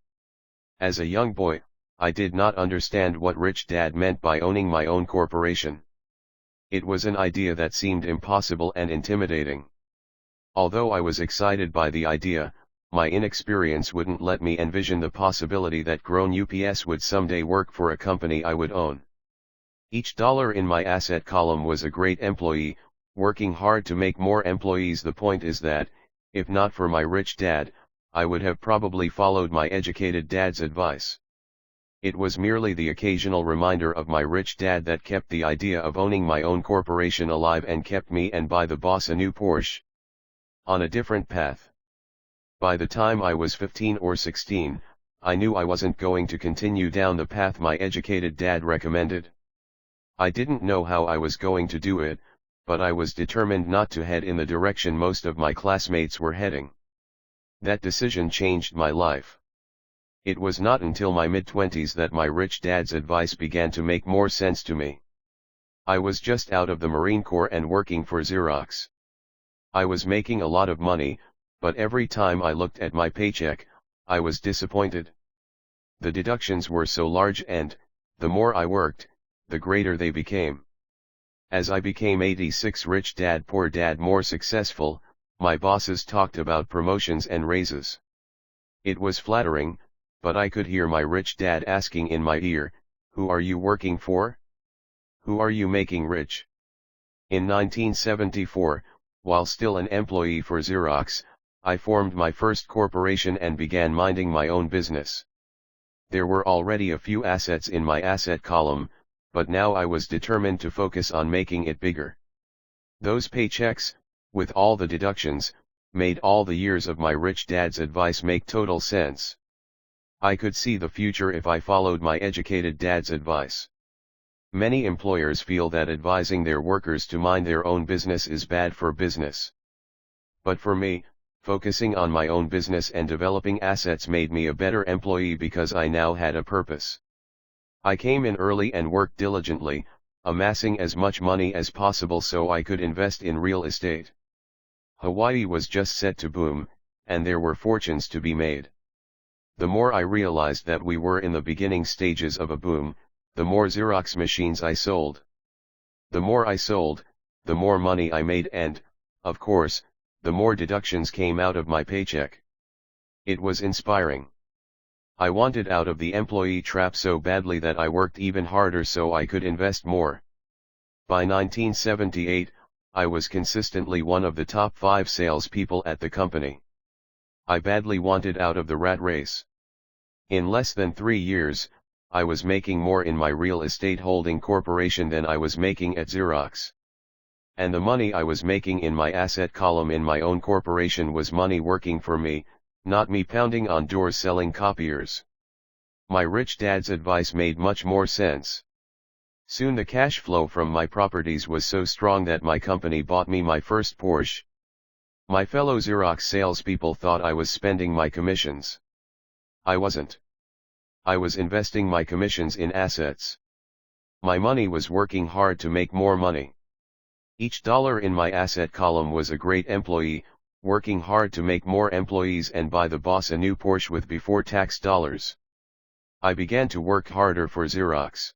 As a young boy, I did not understand what rich dad meant by owning my own corporation. It was an idea that seemed impossible and intimidating. Although I was excited by the idea, my inexperience wouldn't let me envision the possibility that grown UPS would someday work for a company I would own. Each dollar in my asset column was a great employee, working hard to make more employees. The point is that, if not for my rich dad, I would have probably followed my educated dad's advice. It was merely the occasional reminder of my rich dad that kept the idea of owning my own corporation alive and kept me and by the boss a new Porsche. On a different path. By the time I was 15 or 16, I knew I wasn't going to continue down the path my educated dad recommended. I didn't know how I was going to do it, but I was determined not to head in the direction most of my classmates were heading. That decision changed my life. It was not until my mid-20s that my rich dad's advice began to make more sense to me. I was just out of the Marine Corps and working for Xerox. I was making a lot of money, but every time I looked at my paycheck, I was disappointed. The deductions were so large and, the more I worked, the greater they became. As I became 86 rich dad poor dad more successful, my bosses talked about promotions and raises. It was flattering, but I could hear my rich dad asking in my ear, "Who are you working for? Who are you making rich?" In 1974, while still an employee for Xerox, I formed my first corporation and began minding my own business. There were already a few assets in my asset column, but now I was determined to focus on making it bigger. Those paychecks, with all the deductions, made all the years of my rich dad's advice make total sense. I could see the future if I followed my educated dad's advice. Many employers feel that advising their workers to mind their own business is bad for business. But for me, focusing on my own business and developing assets made me a better employee because I now had a purpose. I came in early and worked diligently, amassing as much money as possible so I could invest in real estate. Hawaii was just set to boom, and there were fortunes to be made. The more I realized that we were in the beginning stages of a boom, the more Xerox machines I sold. The more I sold, the more money I made and, of course, the more deductions came out of my paycheck. It was inspiring. I wanted out of the employee trap so badly that I worked even harder so I could invest more. By 1978, I was consistently one of the top 5 salespeople at the company. I badly wanted out of the rat race. In less than 3 years, I was making more in my real estate holding corporation than I was making at Xerox. And the money I was making in my asset column in my own corporation was money working for me, not me pounding on doors selling copiers. My rich dad's advice made much more sense. Soon the cash flow from my properties was so strong that my company bought me my first Porsche. My fellow Xerox salespeople thought I was spending my commissions. I wasn't. I was investing my commissions in assets. My money was working hard to make more money. Each dollar in my asset column was a great employee, working hard to make more employees and buy the boss a new Porsche with before-tax dollars. I began to work harder for Xerox.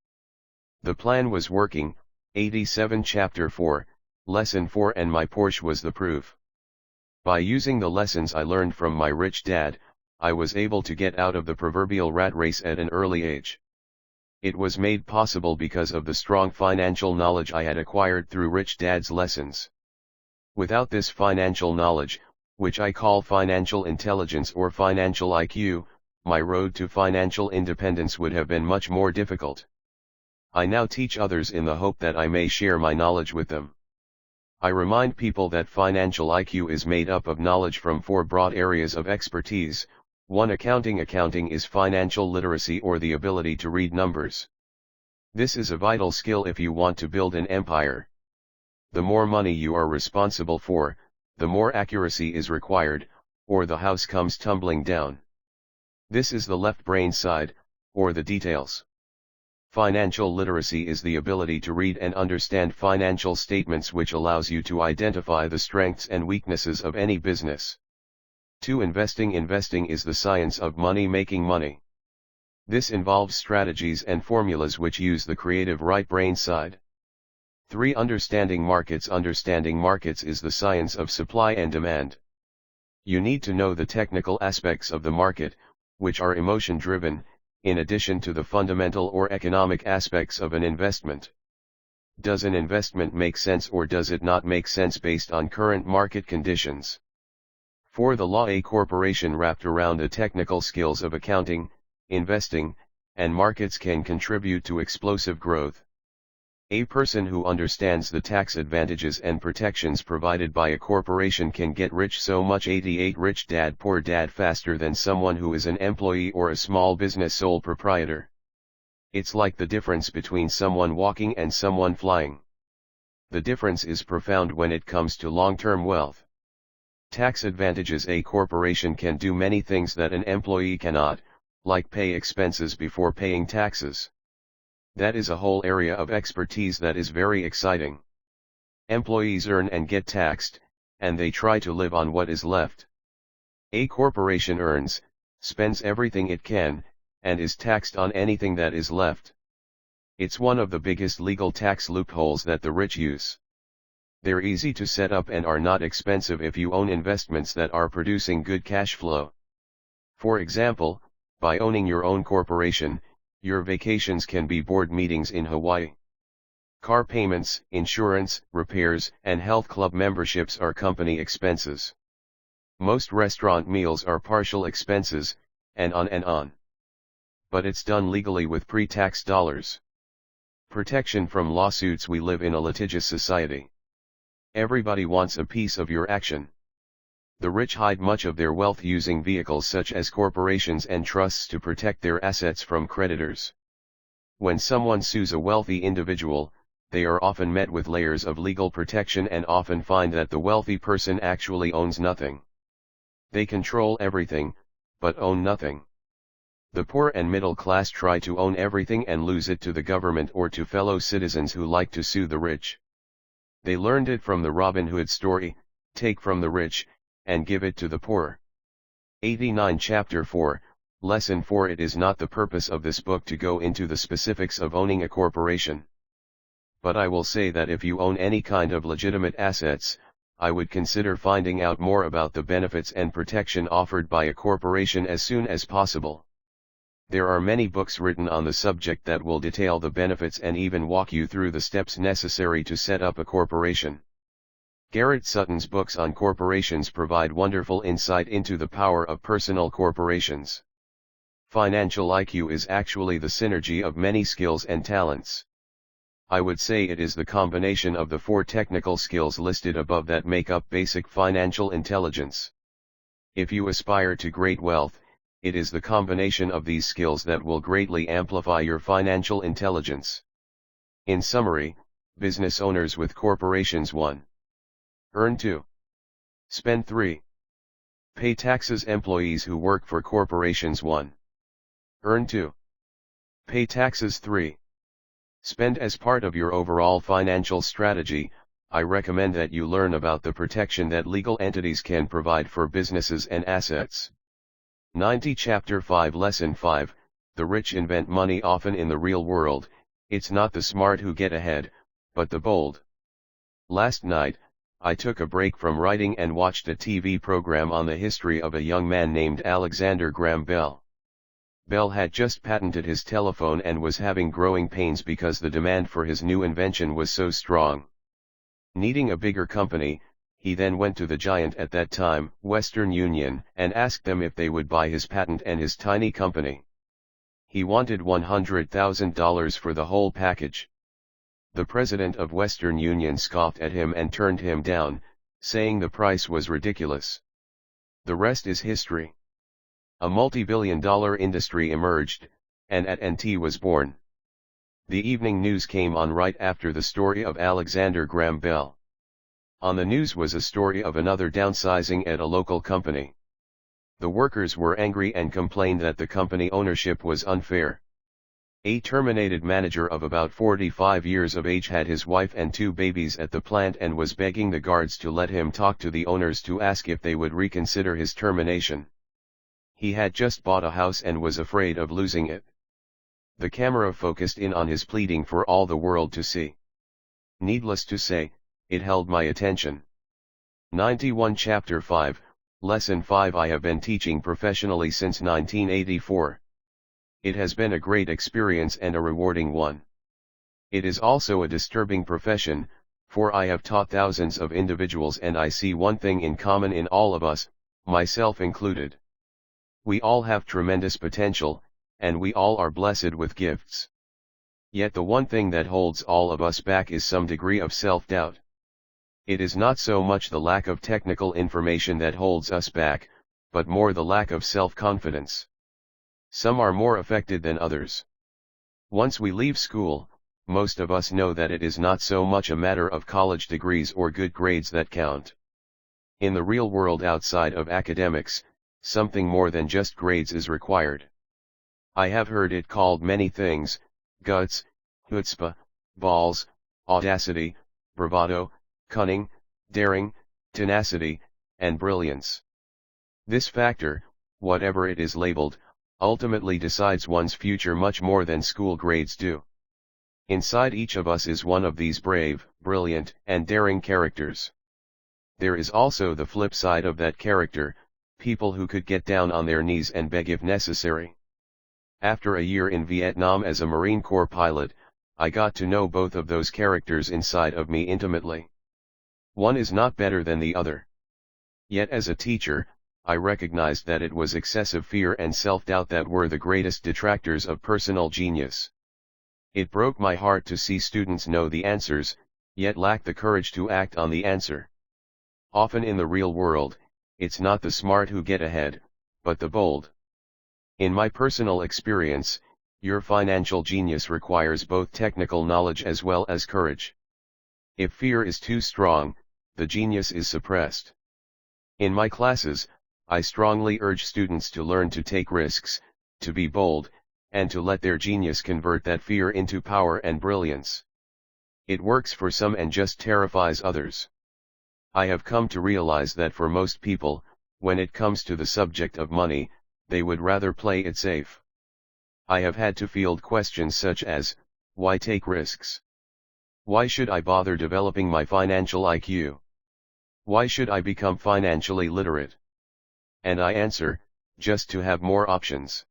The plan was working, 87 Chapter 4, Lesson 4 and my Porsche was the proof. By using the lessons I learned from my rich dad, I was able to get out of the proverbial rat race at an early age. It was made possible because of the strong financial knowledge I had acquired through rich dad's lessons. Without this financial knowledge, which I call financial intelligence or financial IQ, my road to financial independence would have been much more difficult. I now teach others in the hope that I may share my knowledge with them. I remind people that financial IQ is made up of knowledge from 4 broad areas of expertise. 1. Accounting. Accounting is financial literacy, or the ability to read numbers. This is a vital skill if you want to build an empire. The more money you are responsible for, the more accuracy is required, or the house comes tumbling down. This is the left brain side, or the details. Financial literacy is the ability to read and understand financial statements, which allows you to identify the strengths and weaknesses of any business. 2. Investing. Investing is the science of money, making money. This involves strategies and formulas which use the creative right brain side. 3. Understanding markets. Understanding markets is the science of supply and demand. You need to know the technical aspects of the market, which are emotion-driven, in addition to the fundamental or economic aspects of an investment. Does an investment make sense, or does it not make sense based on current market conditions? 4. The law. A corporation wrapped around the technical skills of accounting, investing, and markets can contribute to explosive growth. A person who understands the tax advantages and protections provided by a corporation can get rich. So much. 88 Rich Dad Poor Dad faster than someone who is an employee or a small business sole proprietor. It's like the difference between someone walking and someone flying. The difference is profound when it comes to long-term wealth. Tax advantages. A corporation can do many things that an employee cannot, like pay expenses before paying taxes. That is a whole area of expertise that is very exciting. Employees earn and get taxed, and they try to live on what is left. A corporation earns, spends everything it can, and is taxed on anything that is left. It's one of the biggest legal tax loopholes that the rich use. They're easy to set up and are not expensive if you own investments that are producing good cash flow. For example, by owning your own corporation, your vacations can be board meetings in Hawaii. Car payments, insurance, repairs, and health club memberships are company expenses. Most restaurant meals are partial expenses, and on and on. But it's done legally with pre-tax dollars. Protection from lawsuits. We live in a litigious society. Everybody wants a piece of your action. The rich hide much of their wealth using vehicles such as corporations and trusts to protect their assets from creditors. When someone sues a wealthy individual, they are often met with layers of legal protection and often find that the wealthy person actually owns nothing. They control everything, but own nothing. The poor and middle class try to own everything and lose it to the government or to fellow citizens who like to sue the rich. They learned it from the Robin Hood story, take from the rich, and give it to the poor. 89 Chapter 4, Lesson 4. It is not the purpose of this book to go into the specifics of owning a corporation. But I will say that if you own any kind of legitimate assets, I would consider finding out more about the benefits and protection offered by a corporation as soon as possible. There are many books written on the subject that will detail the benefits and even walk you through the steps necessary to set up a corporation. Garrett Sutton's books on corporations provide wonderful insight into the power of personal corporations. Financial IQ is actually the synergy of many skills and talents. I would say it is the combination of the 4 technical skills listed above that make up basic financial intelligence. If you aspire to great wealth, it is the combination of these skills that will greatly amplify your financial intelligence. In summary, business owners with corporations: 1. Earn. 2. Spend. 3. Pay taxes. Employees who work for corporations: 1. Earn. 2. Pay taxes. 3. Spend. As part of your overall financial strategy, I recommend that you learn about the protection that legal entities can provide for businesses and assets. 90 Chapter 5 Lesson 5, The rich invent money. Often in the real world, it's not the smart who get ahead, but the bold. Last night, I took a break from writing and watched a TV program on the history of a young man named Alexander Graham Bell. Bell had just patented his telephone and was having growing pains because the demand for his new invention was so strong. Needing a bigger company, he then went to the giant at that time, Western Union, and asked them if they would buy his patent and his tiny company. He wanted $100,000 for the whole package. The president of Western Union scoffed at him and turned him down, saying the price was ridiculous. The rest is history. A multi-billion-dollar industry emerged, and AT&T was born. The evening news came on right after the story of Alexander Graham Bell. On the news was a story of another downsizing at a local company. The workers were angry and complained that the company ownership was unfair. A terminated manager of about 45 years of age had his wife and 2 babies at the plant and was begging the guards to let him talk to the owners to ask if they would reconsider his termination. He had just bought a house and was afraid of losing it. The camera focused in on his pleading for all the world to see. Needless to say, it held my attention. 91 Chapter 5, Lesson 5 I have been teaching professionally since 1984. It has been a great experience and a rewarding one. It is also a disturbing profession, for I have taught thousands of individuals and I see one thing in common in all of us, myself included. We all have tremendous potential, and we all are blessed with gifts. Yet the one thing that holds all of us back is some degree of self-doubt. It is not so much the lack of technical information that holds us back, but more the lack of self-confidence. Some are more affected than others. Once we leave school, most of us know that it is not so much a matter of college degrees or good grades that count. In the real world outside of academics, something more than just grades is required. I have heard it called many things: guts, chutzpah, balls, audacity, bravado, cunning, daring, tenacity, and brilliance. This factor, whatever it is labeled, ultimately decides one's future much more than school grades do. Inside each of us is one of these brave, brilliant, and daring characters. There is also the flip side of that character, people who could get down on their knees and beg if necessary. After a year in Vietnam as a Marine Corps pilot, I got to know both of those characters inside of me intimately. One is not better than the other. Yet as a teacher, I recognized that it was excessive fear and self-doubt that were the greatest detractors of personal genius. It broke my heart to see students know the answers, yet lack the courage to act on the answer. Often in the real world, it's not the smart who get ahead, but the bold. In my personal experience, your financial genius requires both technical knowledge as well as courage. If fear is too strong, the genius is suppressed. In my classes, I strongly urge students to learn to take risks, to be bold, and to let their genius convert that fear into power and brilliance. It works for some and just terrifies others. I have come to realize that for most people, when it comes to the subject of money, they would rather play it safe. I have had to field questions such as, why take risks? Why should I bother developing my financial IQ? Why should I become financially literate? And I answer, just to have more options.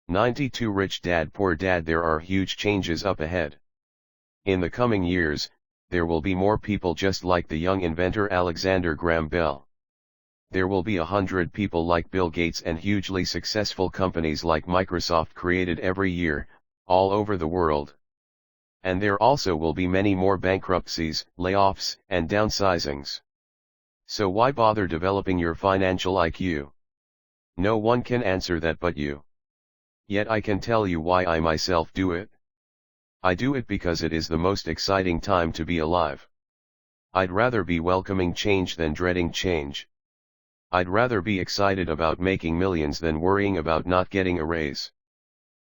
92 Rich Dad Poor Dad. There are huge changes up ahead. In the coming years, there will be more people just like the young inventor Alexander Graham Bell. There will be 100 people like Bill Gates and hugely successful companies like Microsoft created every year, all over the world. And there also will be many more bankruptcies, layoffs, and downsizings. So why bother developing your financial IQ? No one can answer that but you. Yet I can tell you why I myself do it. I do it because it is the most exciting time to be alive. I'd rather be welcoming change than dreading change. I'd rather be excited about making millions than worrying about not getting a raise.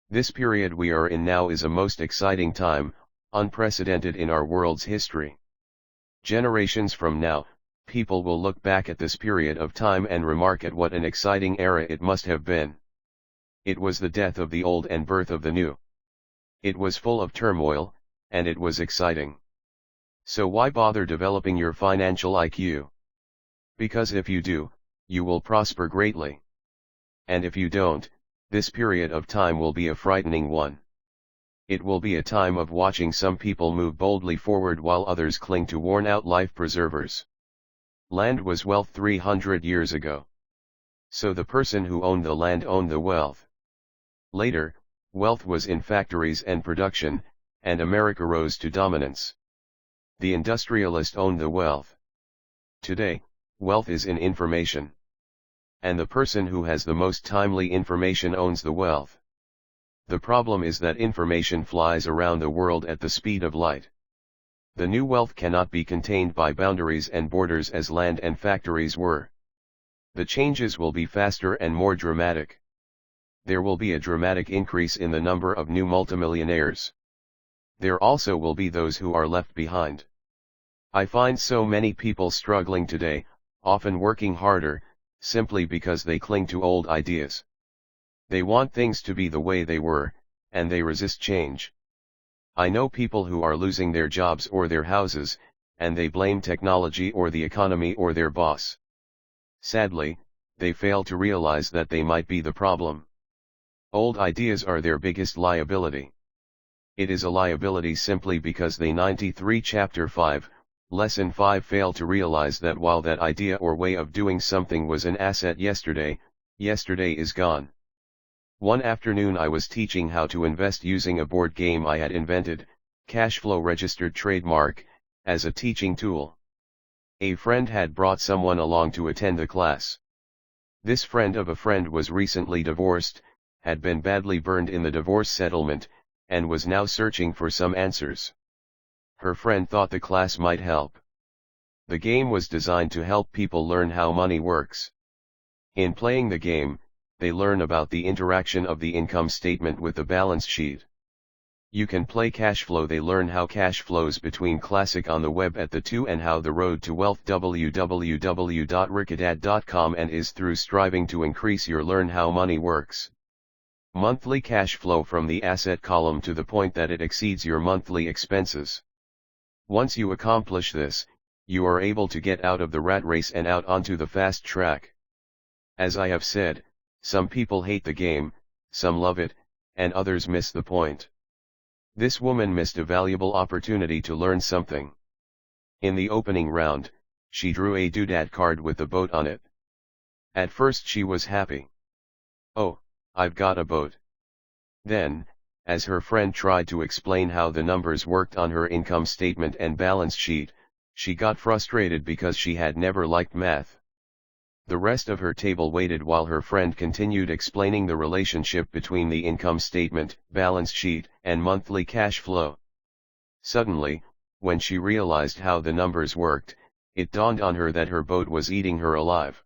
This period we are in now is a most exciting time, unprecedented in our world's history. Generations from now, people will look back at this period of time and remark at what an exciting era it must have been. It was the death of the old and birth of the new. It was full of turmoil, and it was exciting. So why bother developing your financial IQ? Because if you do, you will prosper greatly. And if you don't, this period of time will be a frightening one. It will be a time of watching some people move boldly forward while others cling to worn-out life preservers. Land was wealth 300 years ago. So the person who owned the land owned the wealth. Later, wealth was in factories and production, and America rose to dominance. The industrialist owned the wealth. Today, wealth is in information. And the person who has the most timely information owns the wealth. The problem is that information flies around the world at the speed of light. The new wealth cannot be contained by boundaries and borders as land and factories were. The changes will be faster and more dramatic. There will be a dramatic increase in the number of new multimillionaires. There also will be those who are left behind. I find so many people struggling today, often working harder, simply because they cling to old ideas. They want things to be the way they were, and they resist change. I know people who are losing their jobs or their houses, and they blame technology or the economy or their boss. Sadly, they fail to realize that they might be the problem. Old ideas are their biggest liability. It is a liability simply because they 93 Chapter 5, Lesson 5 fail to realize that while that idea or way of doing something was an asset yesterday, yesterday is gone. One afternoon I was teaching how to invest using a board game I had invented, Cashflow registered trademark, as a teaching tool. A friend had brought someone along to attend the class. This friend of a friend was recently divorced, had been badly burned in the divorce settlement, and was now searching for some answers. Her friend thought the class might help. The game was designed to help people learn how money works. In playing the game, they learn about the interaction of the income statement with the balance sheet. You can play cash flow. They learn how cash flows between classic on the web at the 2 and how the road to wealth www.rickadad.com and is through striving to increase your learn how money works. Monthly cash flow from the asset column to the point that it exceeds your monthly expenses. Once you accomplish this, you are able to get out of the rat race and out onto the fast track. As I have said, some people hate the game, some love it, and others miss the point. This woman missed a valuable opportunity to learn something. In the opening round, she drew a doodad card with the boat on it. At first she was happy. Oh, I've got a boat. Then, as her friend tried to explain how the numbers worked on her income statement and balance sheet, she got frustrated because she had never liked math. The rest of her table waited while her friend continued explaining the relationship between the income statement, balance sheet, and monthly cash flow. Suddenly, when she realized how the numbers worked, it dawned on her that her boat was eating her alive.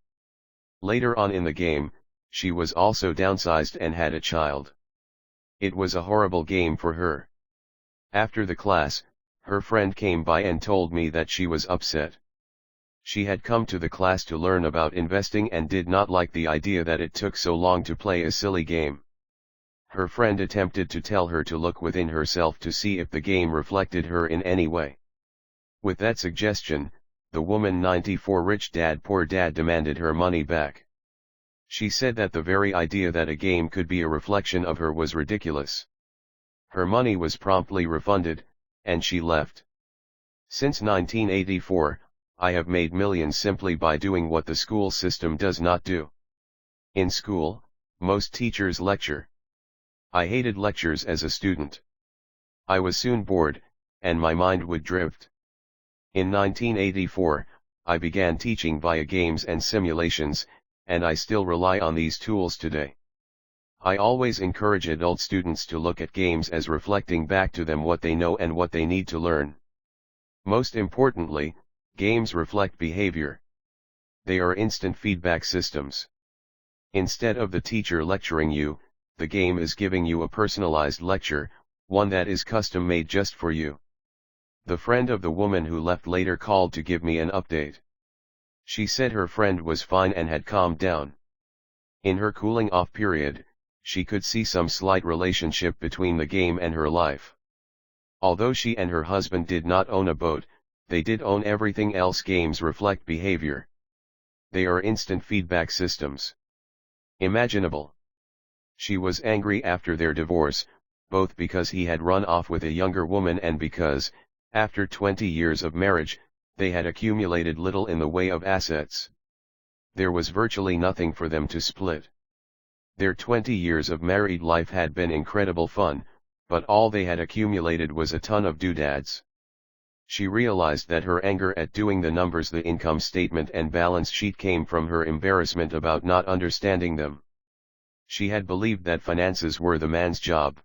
Later on in the game, she was also downsized and had a child. It was a horrible game for her. After the class, her friend came by and told me that she was upset. She had come to the class to learn about investing and did not like the idea that it took so long to play a silly game. Her friend attempted to tell her to look within herself to see if the game reflected her in any way. With that suggestion, the woman 94 Rich Dad Poor Dad demanded her money back. She said that the very idea that a game could be a reflection of her was ridiculous. Her money was promptly refunded, and she left. Since 1984, I have made millions simply by doing what the school system does not do. In school, most teachers lecture. I hated lectures as a student. I was soon bored, and my mind would drift. In 1984, I began teaching via games and simulations, and I still rely on these tools today. I always encourage adult students to look at games as reflecting back to them what they know and what they need to learn. Most importantly, games reflect behavior. They are instant feedback systems. Instead of the teacher lecturing you, the game is giving you a personalized lecture, one that is custom made just for you. The friend of the woman who left later called to give me an update. She said her friend was fine and had calmed down. In her cooling off period, she could see some slight relationship between the game and her life. Although she and her husband did not own a boat, they did own everything else. Games reflect behavior. They are instant feedback systems. Imaginable. She was angry after their divorce, both because he had run off with a younger woman and because, after 20 years of marriage, they had accumulated little in the way of assets. There was virtually nothing for them to split. Their 20 years of married life had been incredible fun, but all they had accumulated was a ton of doodads. She realized that her anger at doing the numbers, the income statement and balance sheet, came from her embarrassment about not understanding them. She had believed that finances were the man's job.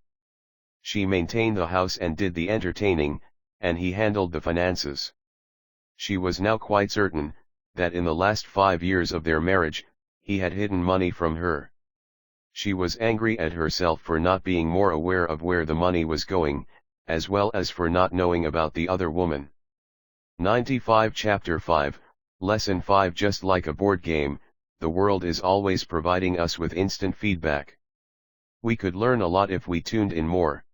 She maintained the house and did the entertaining, and he handled the finances. She was now quite certain that in the last 5 years of their marriage, he had hidden money from her. She was angry at herself for not being more aware of where the money was going, as well as for not knowing about the other woman. 95 Chapter 5, Lesson 5. Just like a board game, the world is always providing us with instant feedback. We could learn a lot if we tuned in more.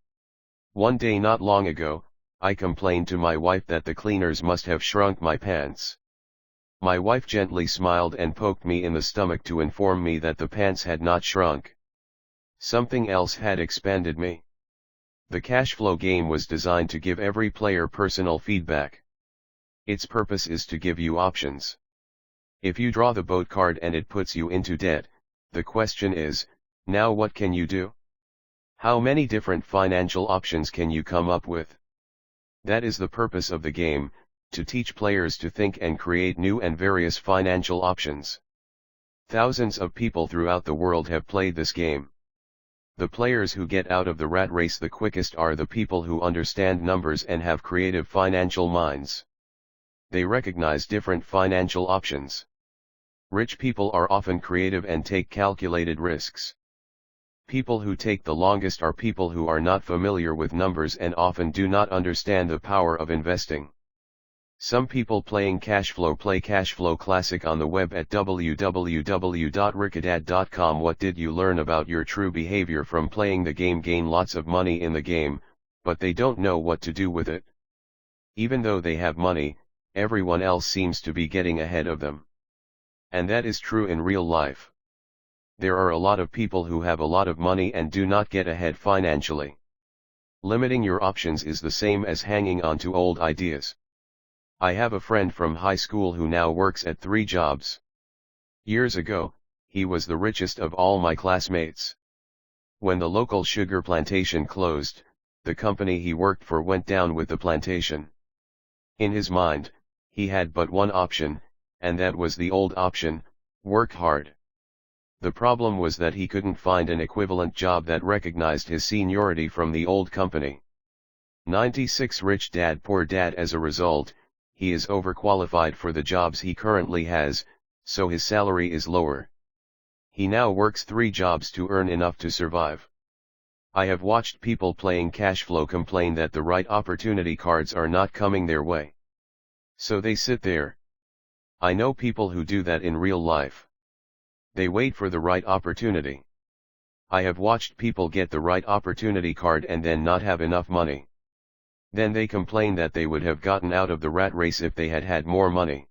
One day not long ago, I complained to my wife that the cleaners must have shrunk my pants. My wife gently smiled and poked me in the stomach to inform me that the pants had not shrunk. Something else had expanded me. The cash flow game was designed to give every player personal feedback. Its purpose is to give you options. If you draw the boat card and it puts you into debt, the question is, now what can you do? How many different financial options can you come up with? That is the purpose of the game, to teach players to think and create new and various financial options. Thousands of people throughout the world have played this game. The players who get out of the rat race the quickest are the people who understand numbers and have creative financial minds. They recognize different financial options. Rich people are often creative and take calculated risks. People who take the longest are people who are not familiar with numbers and often do not understand the power of investing. Some people playing Cashflow play Cashflow Classic on the web at www.rickadad.com. What did you learn about your true behavior from playing the game? Gain lots of money in the game, but they don't know what to do with it. Even though they have money, everyone else seems to be getting ahead of them. And that is true in real life. There are a lot of people who have a lot of money and do not get ahead financially. Limiting your options is the same as hanging on to old ideas. I have a friend from high school who now works at 3 jobs. Years ago, he was the richest of all my classmates. When the local sugar plantation closed, the company he worked for went down with the plantation. In his mind, he had but one option, and that was the old option: work hard. The problem was that he couldn't find an equivalent job that recognized his seniority from the old company. 96 Rich Dad Poor Dad. As a result, he is overqualified for the jobs he currently has, so his salary is lower. He now works 3 jobs to earn enough to survive. I have watched people playing Cashflow complain that the right opportunity cards are not coming their way. So they sit there. I know people who do that in real life. They wait for the right opportunity. I have watched people get the right opportunity card and then not have enough money. Then they complain that they would have gotten out of the rat race if they had had more money.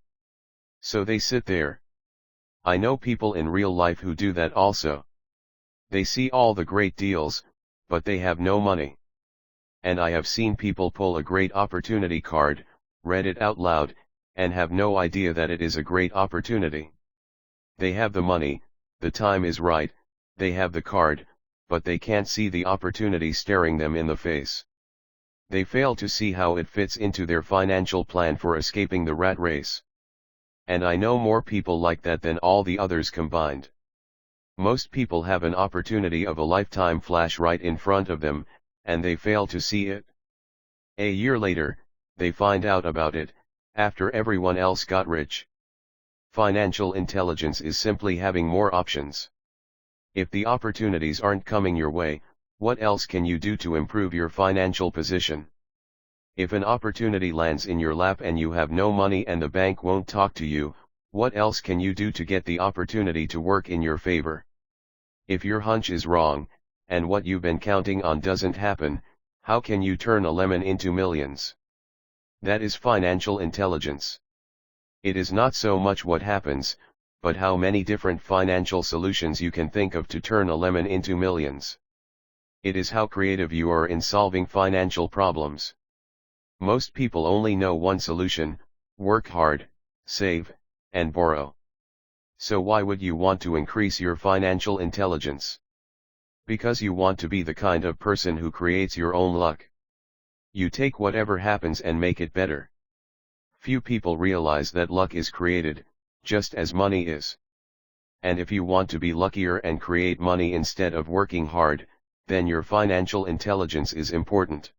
So they sit there. I know people in real life who do that also. They see all the great deals, but they have no money. And I have seen people pull a great opportunity card, read it out loud, and have no idea that it is a great opportunity. They have the money, the time is right, they have the card, but they can't see the opportunity staring them in the face. They fail to see how it fits into their financial plan for escaping the rat race. And I know more people like that than all the others combined. Most people have an opportunity of a lifetime flash right in front of them, and they fail to see it. A year later, they find out about it, after everyone else got rich. Financial intelligence is simply having more options. If the opportunities aren't coming your way, what else can you do to improve your financial position? If an opportunity lands in your lap and you have no money and the bank won't talk to you, what else can you do to get the opportunity to work in your favor? If your hunch is wrong, and what you've been counting on doesn't happen, how can you turn a lemon into millions? That is financial intelligence. It is not so much what happens, but how many different financial solutions you can think of to turn a lemon into millions. It is how creative you are in solving financial problems. Most people only know one solution: work hard, save, and borrow. So why would you want to increase your financial intelligence? Because you want to be the kind of person who creates your own luck. You take whatever happens and make it better. Few people realize that luck is created, just as money is. And if you want to be luckier and create money instead of working hard, then your financial intelligence is important.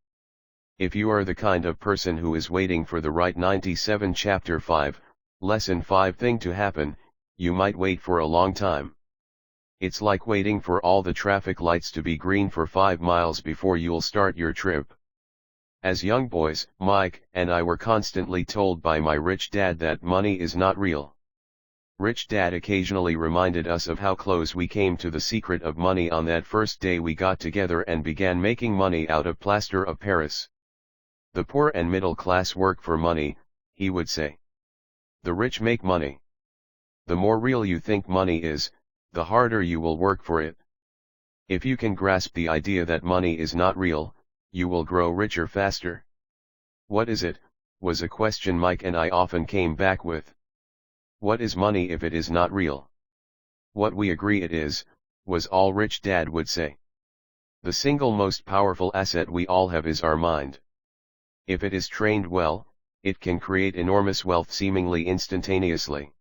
If you are the kind of person who is waiting for the right 97 Chapter 5, Lesson 5 thing to happen, you might wait for a long time. It's like waiting for all the traffic lights to be green for 5 miles before you'll start your trip. As young boys, Mike and I were constantly told by my rich dad that money is not real. Rich Dad occasionally reminded us of how close we came to the secret of money on that first day we got together and began making money out of plaster of Paris. The poor and middle class work for money, he would say. The rich make money. The more real you think money is, the harder you will work for it. If you can grasp the idea that money is not real, you will grow richer faster. What is it? Was a question Mike and I often came back with. What is money if it is not real? What we agree it is, was all Rich Dad would say. The single most powerful asset we all have is our mind. If it is trained well, it can create enormous wealth seemingly instantaneously.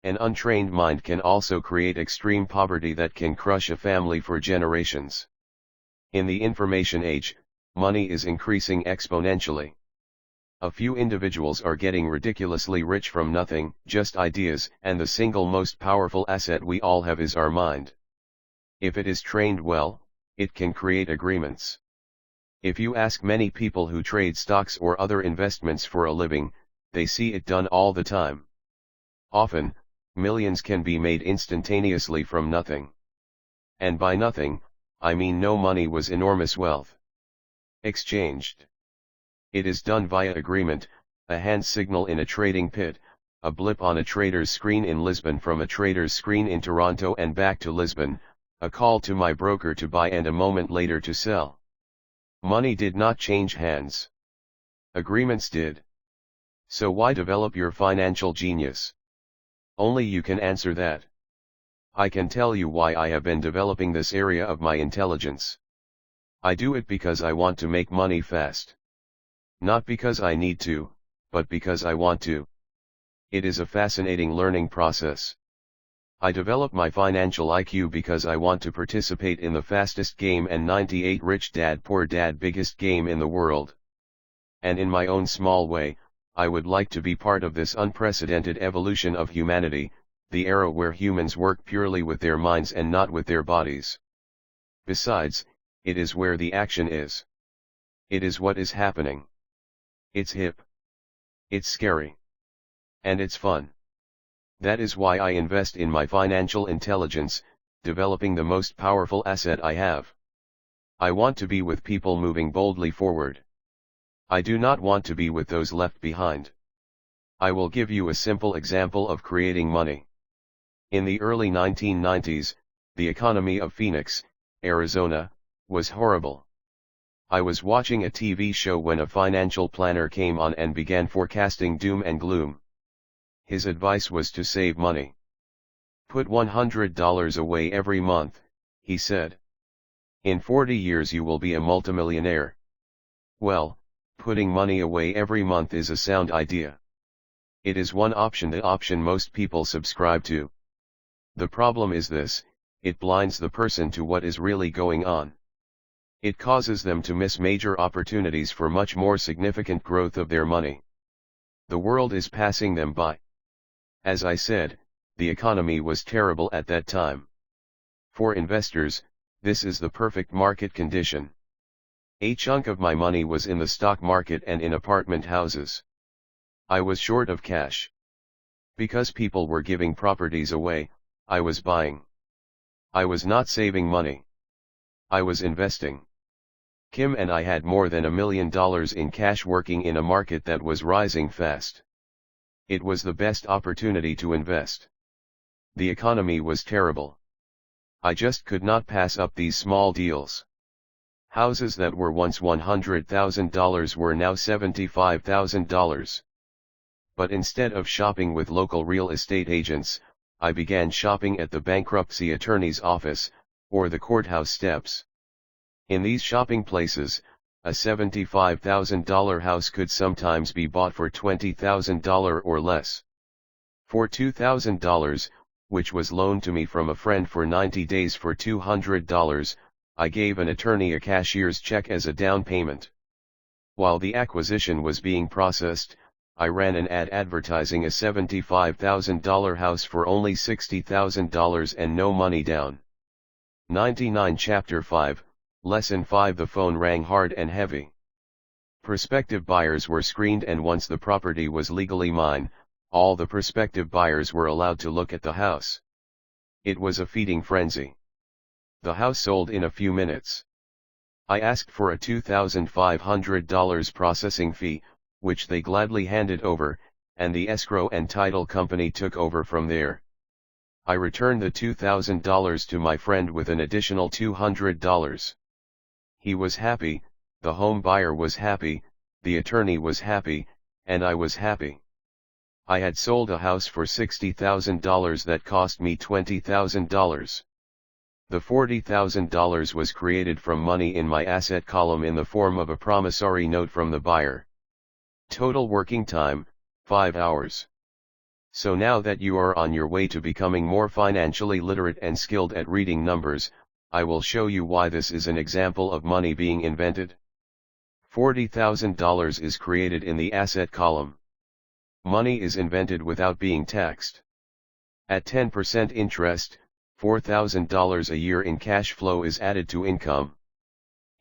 An untrained mind can also create extreme poverty that can crush a family for generations. In the information age, money is increasing exponentially. A few individuals are getting ridiculously rich from nothing, just ideas, and the single most powerful asset we all have is our mind. If it is trained well, it can create agreements. If you ask many people who trade stocks or other investments for a living, they see it done all the time. Often, millions can be made instantaneously from nothing. And by nothing, I mean no money was enormous wealth exchanged. It is done via agreement, a hand signal in a trading pit, a blip on a trader's screen in Lisbon from a trader's screen in Toronto and back to Lisbon, a call to my broker to buy and a moment later to sell. Money did not change hands. Agreements did. So why develop your financial genius? Only you can answer that. I can tell you why I have been developing this area of my intelligence. I do it because I want to make money fast. Not because I need to, but because I want to. It is a fascinating learning process. I develop my financial IQ because I want to participate in the fastest game and 98 Rich Dad Poor Dad biggest game in the world. And in my own small way, I would like to be part of this unprecedented evolution of humanity, the era where humans work purely with their minds and not with their bodies. Besides, it is where the action is. It is what is happening. It's hip. It's scary. And it's fun. That is why I invest in my financial intelligence, developing the most powerful asset I have. I want to be with people moving boldly forward. I do not want to be with those left behind. I will give you a simple example of creating money. In the early 1990s, the economy of Phoenix, Arizona, was horrible. I was watching a TV show when a financial planner came on and began forecasting doom and gloom. His advice was to save money. Put $100 away every month, he said. In 40 years you will be a multimillionaire. Well, putting money away every month is a sound idea. It is one option, the option most people subscribe to. The problem is this, it blinds the person to what is really going on. It causes them to miss major opportunities for much more significant growth of their money. The world is passing them by. As I said, the economy was terrible at that time. For investors, this is the perfect market condition. A chunk of my money was in the stock market and in apartment houses. I was short of cash. Because people were giving properties away, I was buying. I was not saving money. I was investing. Kim and I had more than $1 million in cash working in a market that was rising fast. It was the best opportunity to invest. The economy was terrible. I just could not pass up these small deals. Houses that were once $100,000 were now $75,000. But instead of shopping with local real estate agents, I began shopping at the bankruptcy attorney's office, or the courthouse steps. In these shopping places, a $75,000 house could sometimes be bought for $20,000 or less. For $2,000, which was loaned to me from a friend for 90 days for $200, I gave an attorney a cashier's check as a down payment. While the acquisition was being processed, I ran an ad advertising a $75,000 house for only $60,000 and no money down. 99 Chapter 5, Lesson 5. The phone rang hard and heavy. Prospective buyers were screened, and once the property was legally mine, all the prospective buyers were allowed to look at the house. It was a feeding frenzy. The house sold in a few minutes. I asked for a $2,500 processing fee, which they gladly handed over, and the escrow and title company took over from there. I returned the $2,000 to my friend with an additional $200. He was happy, the home buyer was happy, the attorney was happy, and I was happy. I had sold a house for $60,000 that cost me $20,000. The $40,000 was created from money in my asset column in the form of a promissory note from the buyer. Total working time, 5 hours. So now that you are on your way to becoming more financially literate and skilled at reading numbers, I will show you why this is an example of money being invented. $40,000 is created in the asset column. Money is invented without being taxed. At 10% interest, $4,000 a year in cash flow is added to income.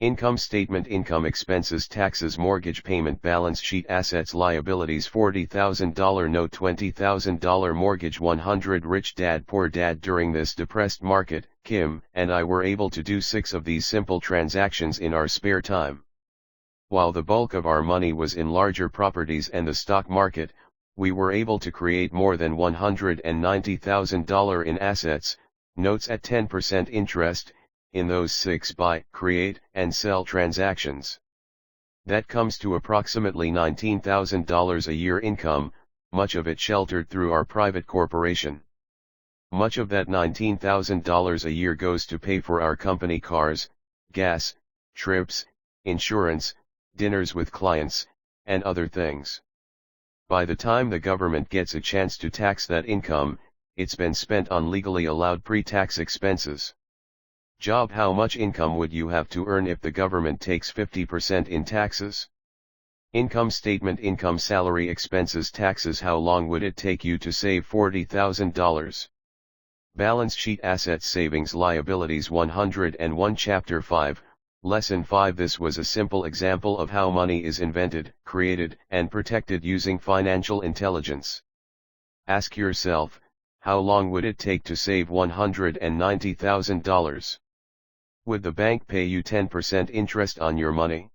Income statement: income, expenses, taxes, mortgage payment, balance sheet, assets, liabilities. $40,000 note, $20,000 mortgage, 100. Rich Dad Poor Dad. During this depressed market, Kim and I were able to do 6 of these simple transactions in our spare time. While the bulk of our money was in larger properties and the stock market, we were able to create more than $190,000 in assets, notes at 10% interest, in those 6 buy, create, and sell transactions. That comes to approximately $19,000 a year income, much of it sheltered through our private corporation. Much of that $19,000 a year goes to pay for our company cars, gas, trips, insurance, dinners with clients, and other things. By the time the government gets a chance to tax that income, it's been spent on legally allowed pre-tax expenses. Job: how much income would you have to earn if the government takes 50% in taxes? Income statement: income, salary, expenses, taxes. How long would it take you to save $40,000? Balance sheet: assets, savings, liabilities. 101 Chapter 5, Lesson 5. This was a simple example of how money is invented, created, and protected using financial intelligence. Ask yourself, how long would it take to save $190,000? Would the bank pay you 10% interest on your money?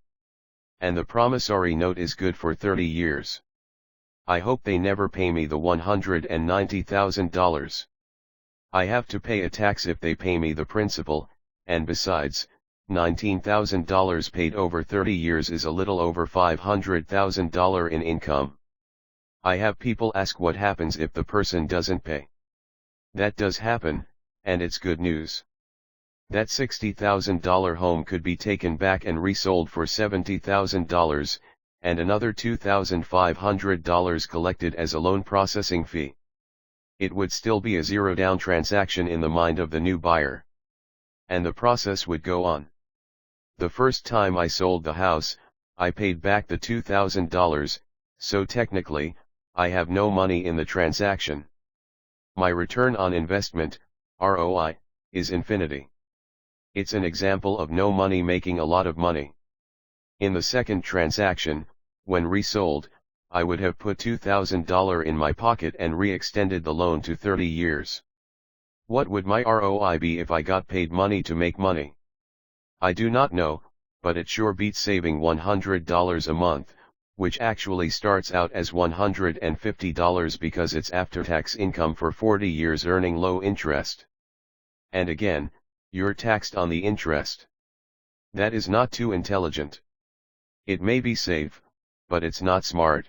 And the promissory note is good for 30 years. I hope they never pay me the $190,000. I have to pay a tax if they pay me the principal, and besides, $19,000 paid over 30 years is a little over $500,000 in income. I have people ask what happens if the person doesn't pay. That does happen, and it's good news. That $60,000 home could be taken back and resold for $70,000, and another $2,500 collected as a loan processing fee. It would still be a zero-down transaction in the mind of the new buyer. And the process would go on. The first time I sold the house, I paid back the $2,000, so technically, I have no money in the transaction. My return on investment, ROI, is infinity. It's an example of no money making a lot of money. In the second transaction, when resold, I would have put $2,000 in my pocket and re-extended the loan to 30 years. What would my ROI be if I got paid money to make money? I do not know, but it sure beats saving $100 a month, which actually starts out as $150 because it's after-tax income for 40 years earning low interest. And again, you're taxed on the interest. That is not too intelligent. It may be safe, but it's not smart.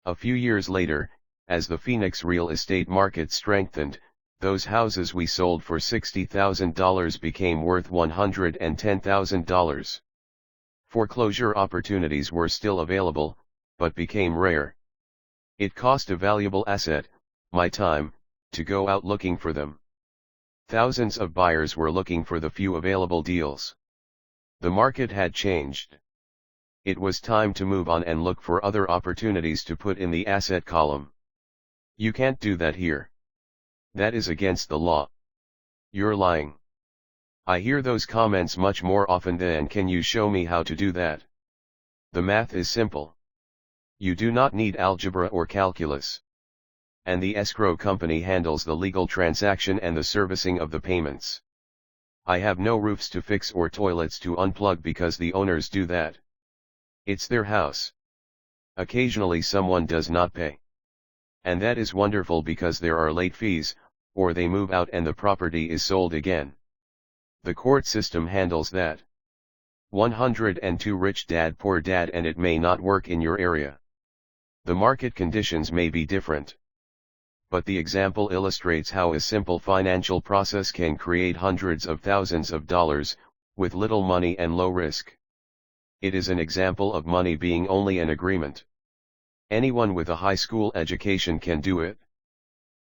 A few years later, as the Phoenix real estate market strengthened, those houses we sold for $60,000 became worth $110,000. Foreclosure opportunities were still available, but became rare. It cost a valuable asset, my time, to go out looking for them. Thousands of buyers were looking for the few available deals. The market had changed. It was time to move on and look for other opportunities to put in the asset column. You can't do that here. That is against the law. You're lying. I hear those comments much more often than can you show me how to do that? The math is simple. You do not need algebra or calculus. And the escrow company handles the legal transaction and the servicing of the payments. I have no roofs to fix or toilets to unplug because the owners do that. It's their house. Occasionally someone does not pay. And that is wonderful because there are late fees, or they move out and the property is sold again. The court system handles that. 102 Rich Dad Poor Dad, and it may not work in your area. The market conditions may be different. But the example illustrates how a simple financial process can create hundreds of thousands of dollars, with little money and low risk. It is an example of money being only an agreement. Anyone with a high school education can do it.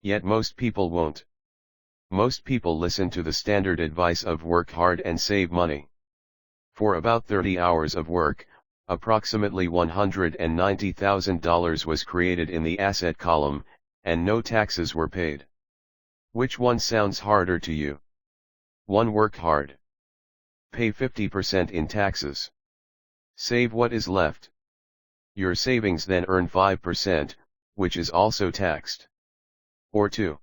Yet most people won't. Most people listen to the standard advice of work hard and save money. For about 30 hours of work, approximately $190,000 was created in the asset column, and no taxes were paid. Which one sounds harder to you? 1. Work hard. Pay 50% in taxes. Save what is left. Your savings then earn 5%, which is also taxed. Or 2.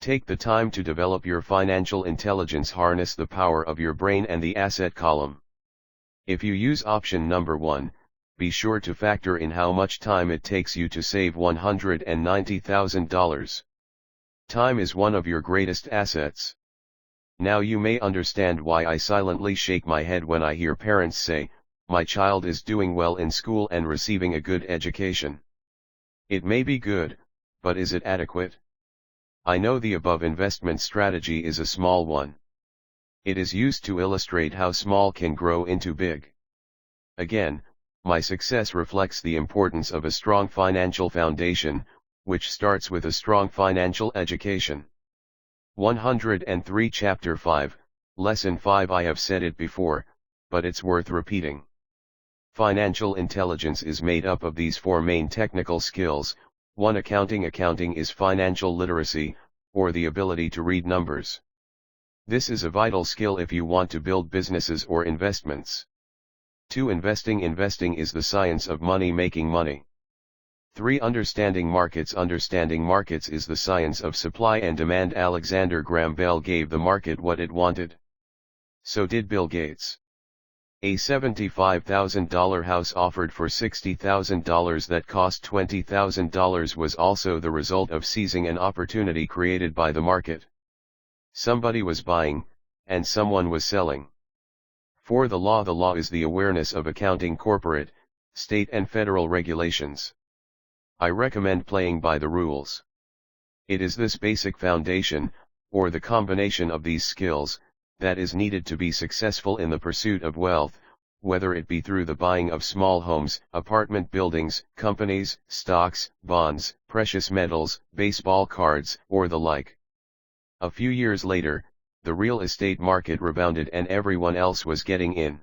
Take the time to develop your financial intelligence, harness the power of your brain and the asset column. If you use option number 1, be sure to factor in how much time it takes you to save $190,000. Time is one of your greatest assets. Now you may understand why I silently shake my head when I hear parents say, "My child is doing well in school and receiving a good education." It may be good, but is it adequate? I know the above investment strategy is a small one. It is used to illustrate how small can grow into big. Again, my success reflects the importance of a strong financial foundation, which starts with a strong financial education. 103 Chapter 5, Lesson 5. I have said it before, but it's worth repeating. Financial intelligence is made up of these 4 main technical skills. 1. Accounting. Accounting is financial literacy, or the ability to read numbers. This is a vital skill if you want to build businesses or investments. 2. Investing. Investing is the science of money, making money. 3. Understanding markets. Understanding markets is the science of supply and demand. Alexander Graham Bell gave the market what it wanted. So did Bill Gates. A $75,000 house offered for $60,000 that cost $20,000 was also the result of seizing an opportunity created by the market. Somebody was buying, and someone was selling. 4. The law. The law is the awareness of accounting, corporate, state and federal regulations. I recommend playing by the rules. It is this basic foundation, or the combination of these skills, that is needed to be successful in the pursuit of wealth, whether it be through the buying of small homes, apartment buildings, companies, stocks, bonds, precious metals, baseball cards, or the like. A few years later, the real estate market rebounded and everyone else was getting in.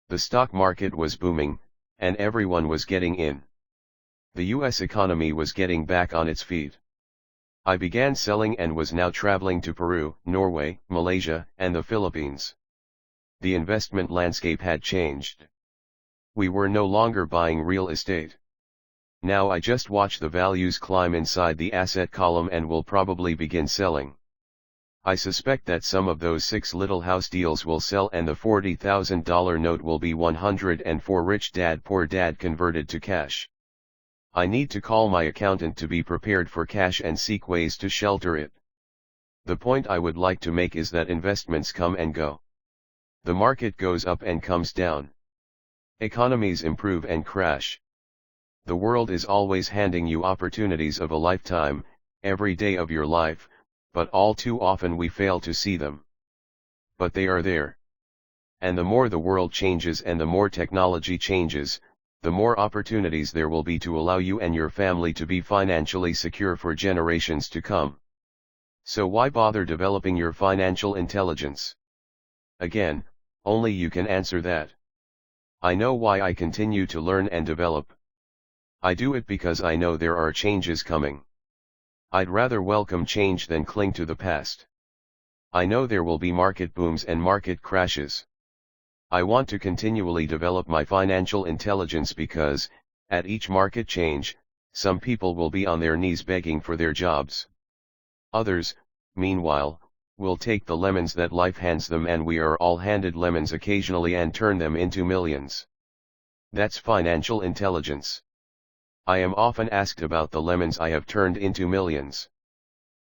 The stock market was booming, and everyone was getting in. The U.S. economy was getting back on its feet. I began selling and was now traveling to Peru, Norway, Malaysia, and the Philippines. The investment landscape had changed. We were no longer buying real estate. Now I just watch the values climb inside the asset column and will probably begin selling. I suspect that some of those 6 little house deals will sell and the $40,000 note will be 104 Rich Dad Poor Dad converted to cash. I need to call my accountant to be prepared for cash and seek ways to shelter it. The point I would like to make is that investments come and go. The market goes up and comes down. Economies improve and crash. The world is always handing you opportunities of a lifetime, every day of your life, but all too often we fail to see them. But they are there. And the more the world changes and the more technology changes, the more opportunities there will be to allow you and your family to be financially secure for generations to come. So why bother developing your financial intelligence? Again, only you can answer that. I know why I continue to learn and develop. I do it because I know there are changes coming. I'd rather welcome change than cling to the past. I know there will be market booms and market crashes. I want to continually develop my financial intelligence because, at each market change, some people will be on their knees begging for their jobs. Others, meanwhile, will take the lemons that life hands them, and we are all handed lemons occasionally, and turn them into millions. That's financial intelligence. I am often asked about the lemons I have turned into millions.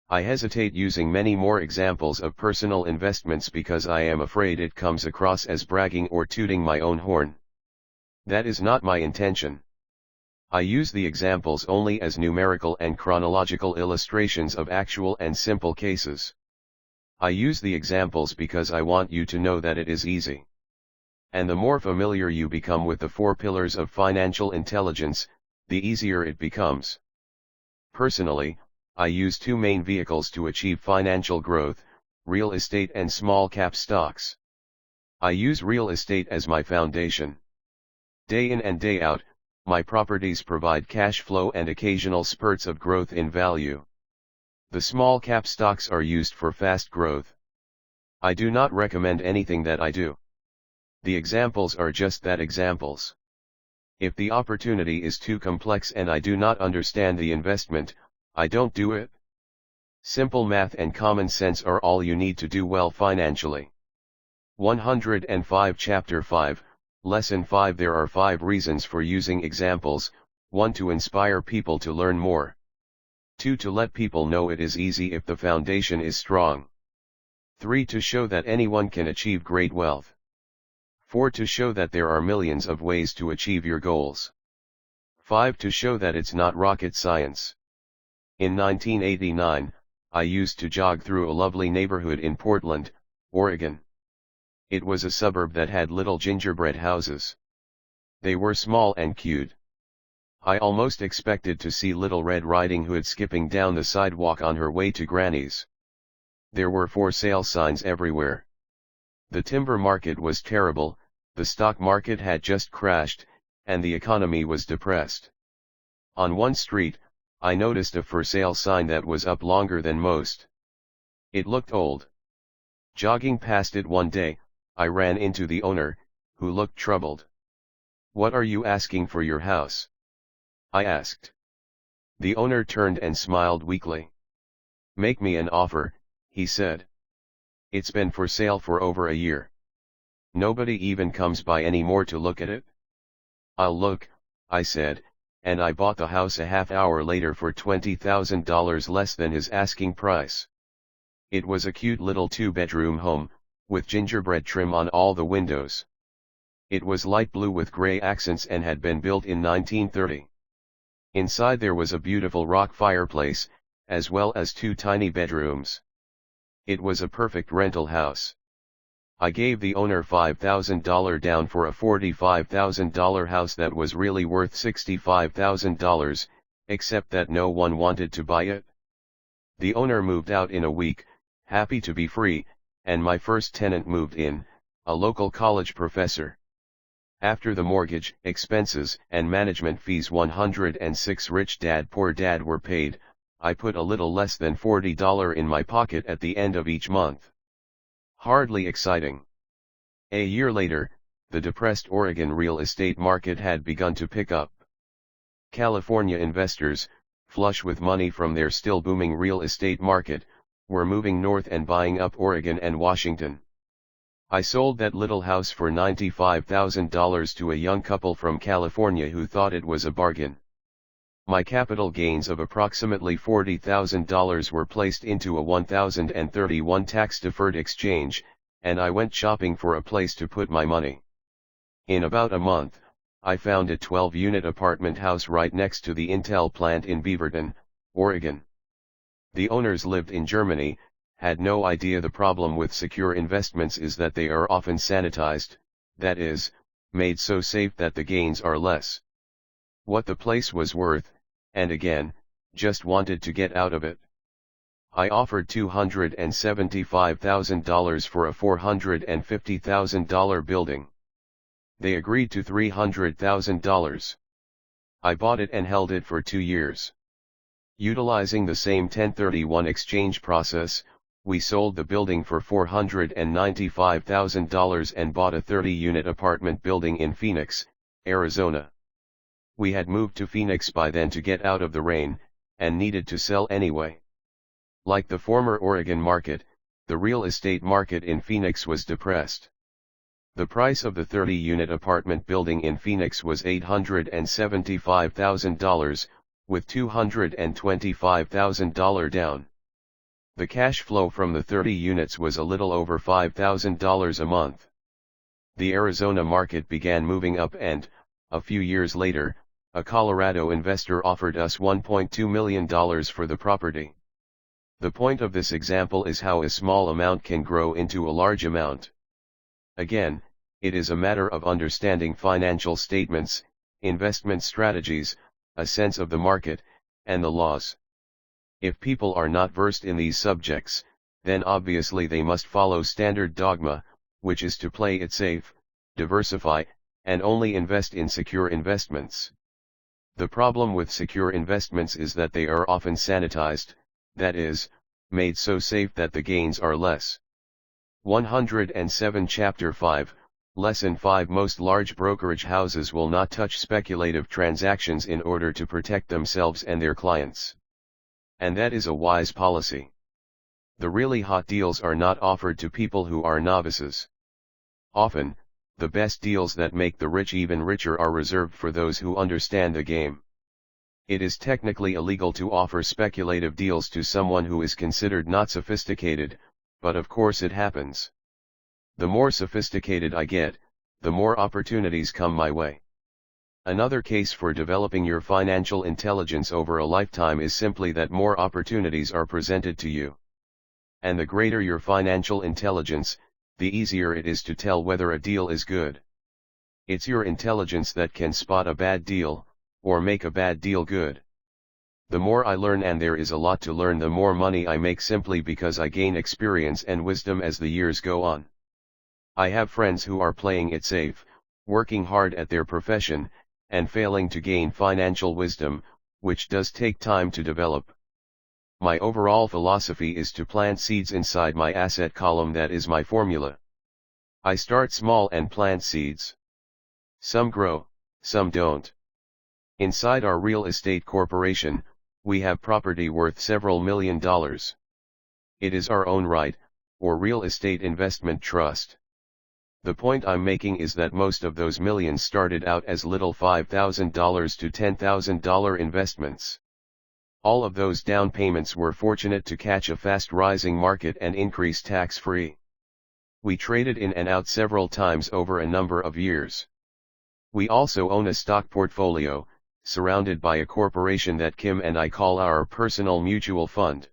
I hesitate using many more examples of personal investments because I am afraid it comes across as bragging or tooting my own horn. That is not my intention. I use the examples only as numerical and chronological illustrations of actual and simple cases. I use the examples because I want you to know that it is easy. And the more familiar you become with the 4 pillars of financial intelligence, the easier it becomes. Personally, I use 2 main vehicles to achieve financial growth: real estate and small cap stocks. I use real estate as my foundation. Day in and day out, my properties provide cash flow and occasional spurts of growth in value. The small cap stocks are used for fast growth. I do not recommend anything that I do. The examples are just that, examples. If the opportunity is too complex and I do not understand the investment, I don't do it. Simple math and common sense are all you need to do well financially. 105 Chapter 5, Lesson 5. There are 5 reasons for using examples: 1. To inspire people to learn more. 2. To let people know it is easy if the foundation is strong. 3. To show that anyone can achieve great wealth. 4. To show that there are millions of ways to achieve your goals. 5. To show that it's not rocket science. In 1989, I used to jog through a lovely neighborhood in Portland, Oregon. It was a suburb that had little gingerbread houses. They were small and cute. I almost expected to see Little Red Riding Hood skipping down the sidewalk on her way to Granny's. There were for sale signs everywhere. The timber market was terrible, the stock market had just crashed, and the economy was depressed. On one street, I noticed a for sale sign that was up longer than most. It looked old. Jogging past it one day, I ran into the owner, who looked troubled. "What are you asking for your house?" I asked. The owner turned and smiled weakly. "Make me an offer," he said. "It's been for sale for over a year. Nobody even comes by anymore to look at it." "I'll look," I said, and I bought the house a half hour later for $20,000 less than his asking price. It was a cute little 2-bedroom home, with gingerbread trim on all the windows. It was light blue with gray accents and had been built in 1930. Inside there was a beautiful rock fireplace, as well as 2 tiny bedrooms. It was a perfect rental house. I gave the owner $5,000 down for a $45,000 house that was really worth $65,000, except that no one wanted to buy it. The owner moved out in a week, happy to be free, and my first tenant moved in, a local college professor. After the mortgage, expenses, and management fees, 106 Rich Dad Poor Dad were paid, I put a little less than $40 in my pocket at the end of each month. Hardly exciting. A year later, the depressed Oregon real estate market had begun to pick up. California investors, flush with money from their still booming real estate market, were moving north and buying up Oregon and Washington. I sold that little house for $95,000 to a young couple from California who thought it was a bargain. My capital gains of approximately $40,000 were placed into a 1031 tax-deferred exchange, and I went shopping for a place to put my money. In about a month, I found a 12-unit apartment house right next to the Intel plant in Beaverton, Oregon. The owners lived in Germany, had no idea the problem with secure investments is that they are often sanitized, that is, made so safe that the gains are less. What the place was worth, and again, just wanted to get out of it. I offered $275,000 for a $450,000 building. They agreed to $300,000. I bought it and held it for 2 years. Utilizing the same 1031 exchange process, we sold the building for $495,000 and bought a 30-unit apartment building in Phoenix, Arizona. We had moved to Phoenix by then to get out of the rain, and needed to sell anyway. Like the former Oregon market, the real estate market in Phoenix was depressed. The price of the 30-unit apartment building in Phoenix was $875,000, with $225,000 down. The cash flow from the 30 units was a little over $5,000 a month. The Arizona market began moving up and, a few years later, a Colorado investor offered us $1.2 million for the property. The point of this example is how a small amount can grow into a large amount. Again, it is a matter of understanding financial statements, investment strategies, a sense of the market, and the laws. If people are not versed in these subjects, then obviously they must follow standard dogma, which is to play it safe, diversify, and only invest in secure investments. The problem with secure investments is that they are often sanitized, that is, made so safe that the gains are less. 107 Chapter 5, Lesson 5 Most large brokerage houses will not touch speculative transactions in order to protect themselves and their clients. And that is a wise policy. The really hot deals are not offered to people who are novices. Often, the best deals that make the rich even richer are reserved for those who understand the game. It is technically illegal to offer speculative deals to someone who is considered not sophisticated, but of course it happens. The more sophisticated I get, the more opportunities come my way. Another case for developing your financial intelligence over a lifetime is simply that more opportunities are presented to you. And the greater your financial intelligence, the easier it is to tell whether a deal is good. It's your intelligence that can spot a bad deal, or make a bad deal good. The more I learn, and there is a lot to learn, the more money I make simply because I gain experience and wisdom as the years go on. I have friends who are playing it safe, working hard at their profession, and failing to gain financial wisdom, which does take time to develop. My overall philosophy is to plant seeds inside my asset column. That is my formula. I start small and plant seeds. Some grow, some don't. Inside our real estate corporation, we have property worth several $1 million. It is our own right, or real estate investment trust. The point I'm making is that most of those millions started out as little $5,000 to $10,000 investments. All of those down payments were fortunate to catch a fast rising market and increase tax-free. We traded in and out several times over a number of years. We also own a stock portfolio, surrounded by a corporation that Kim and I call our personal mutual fund.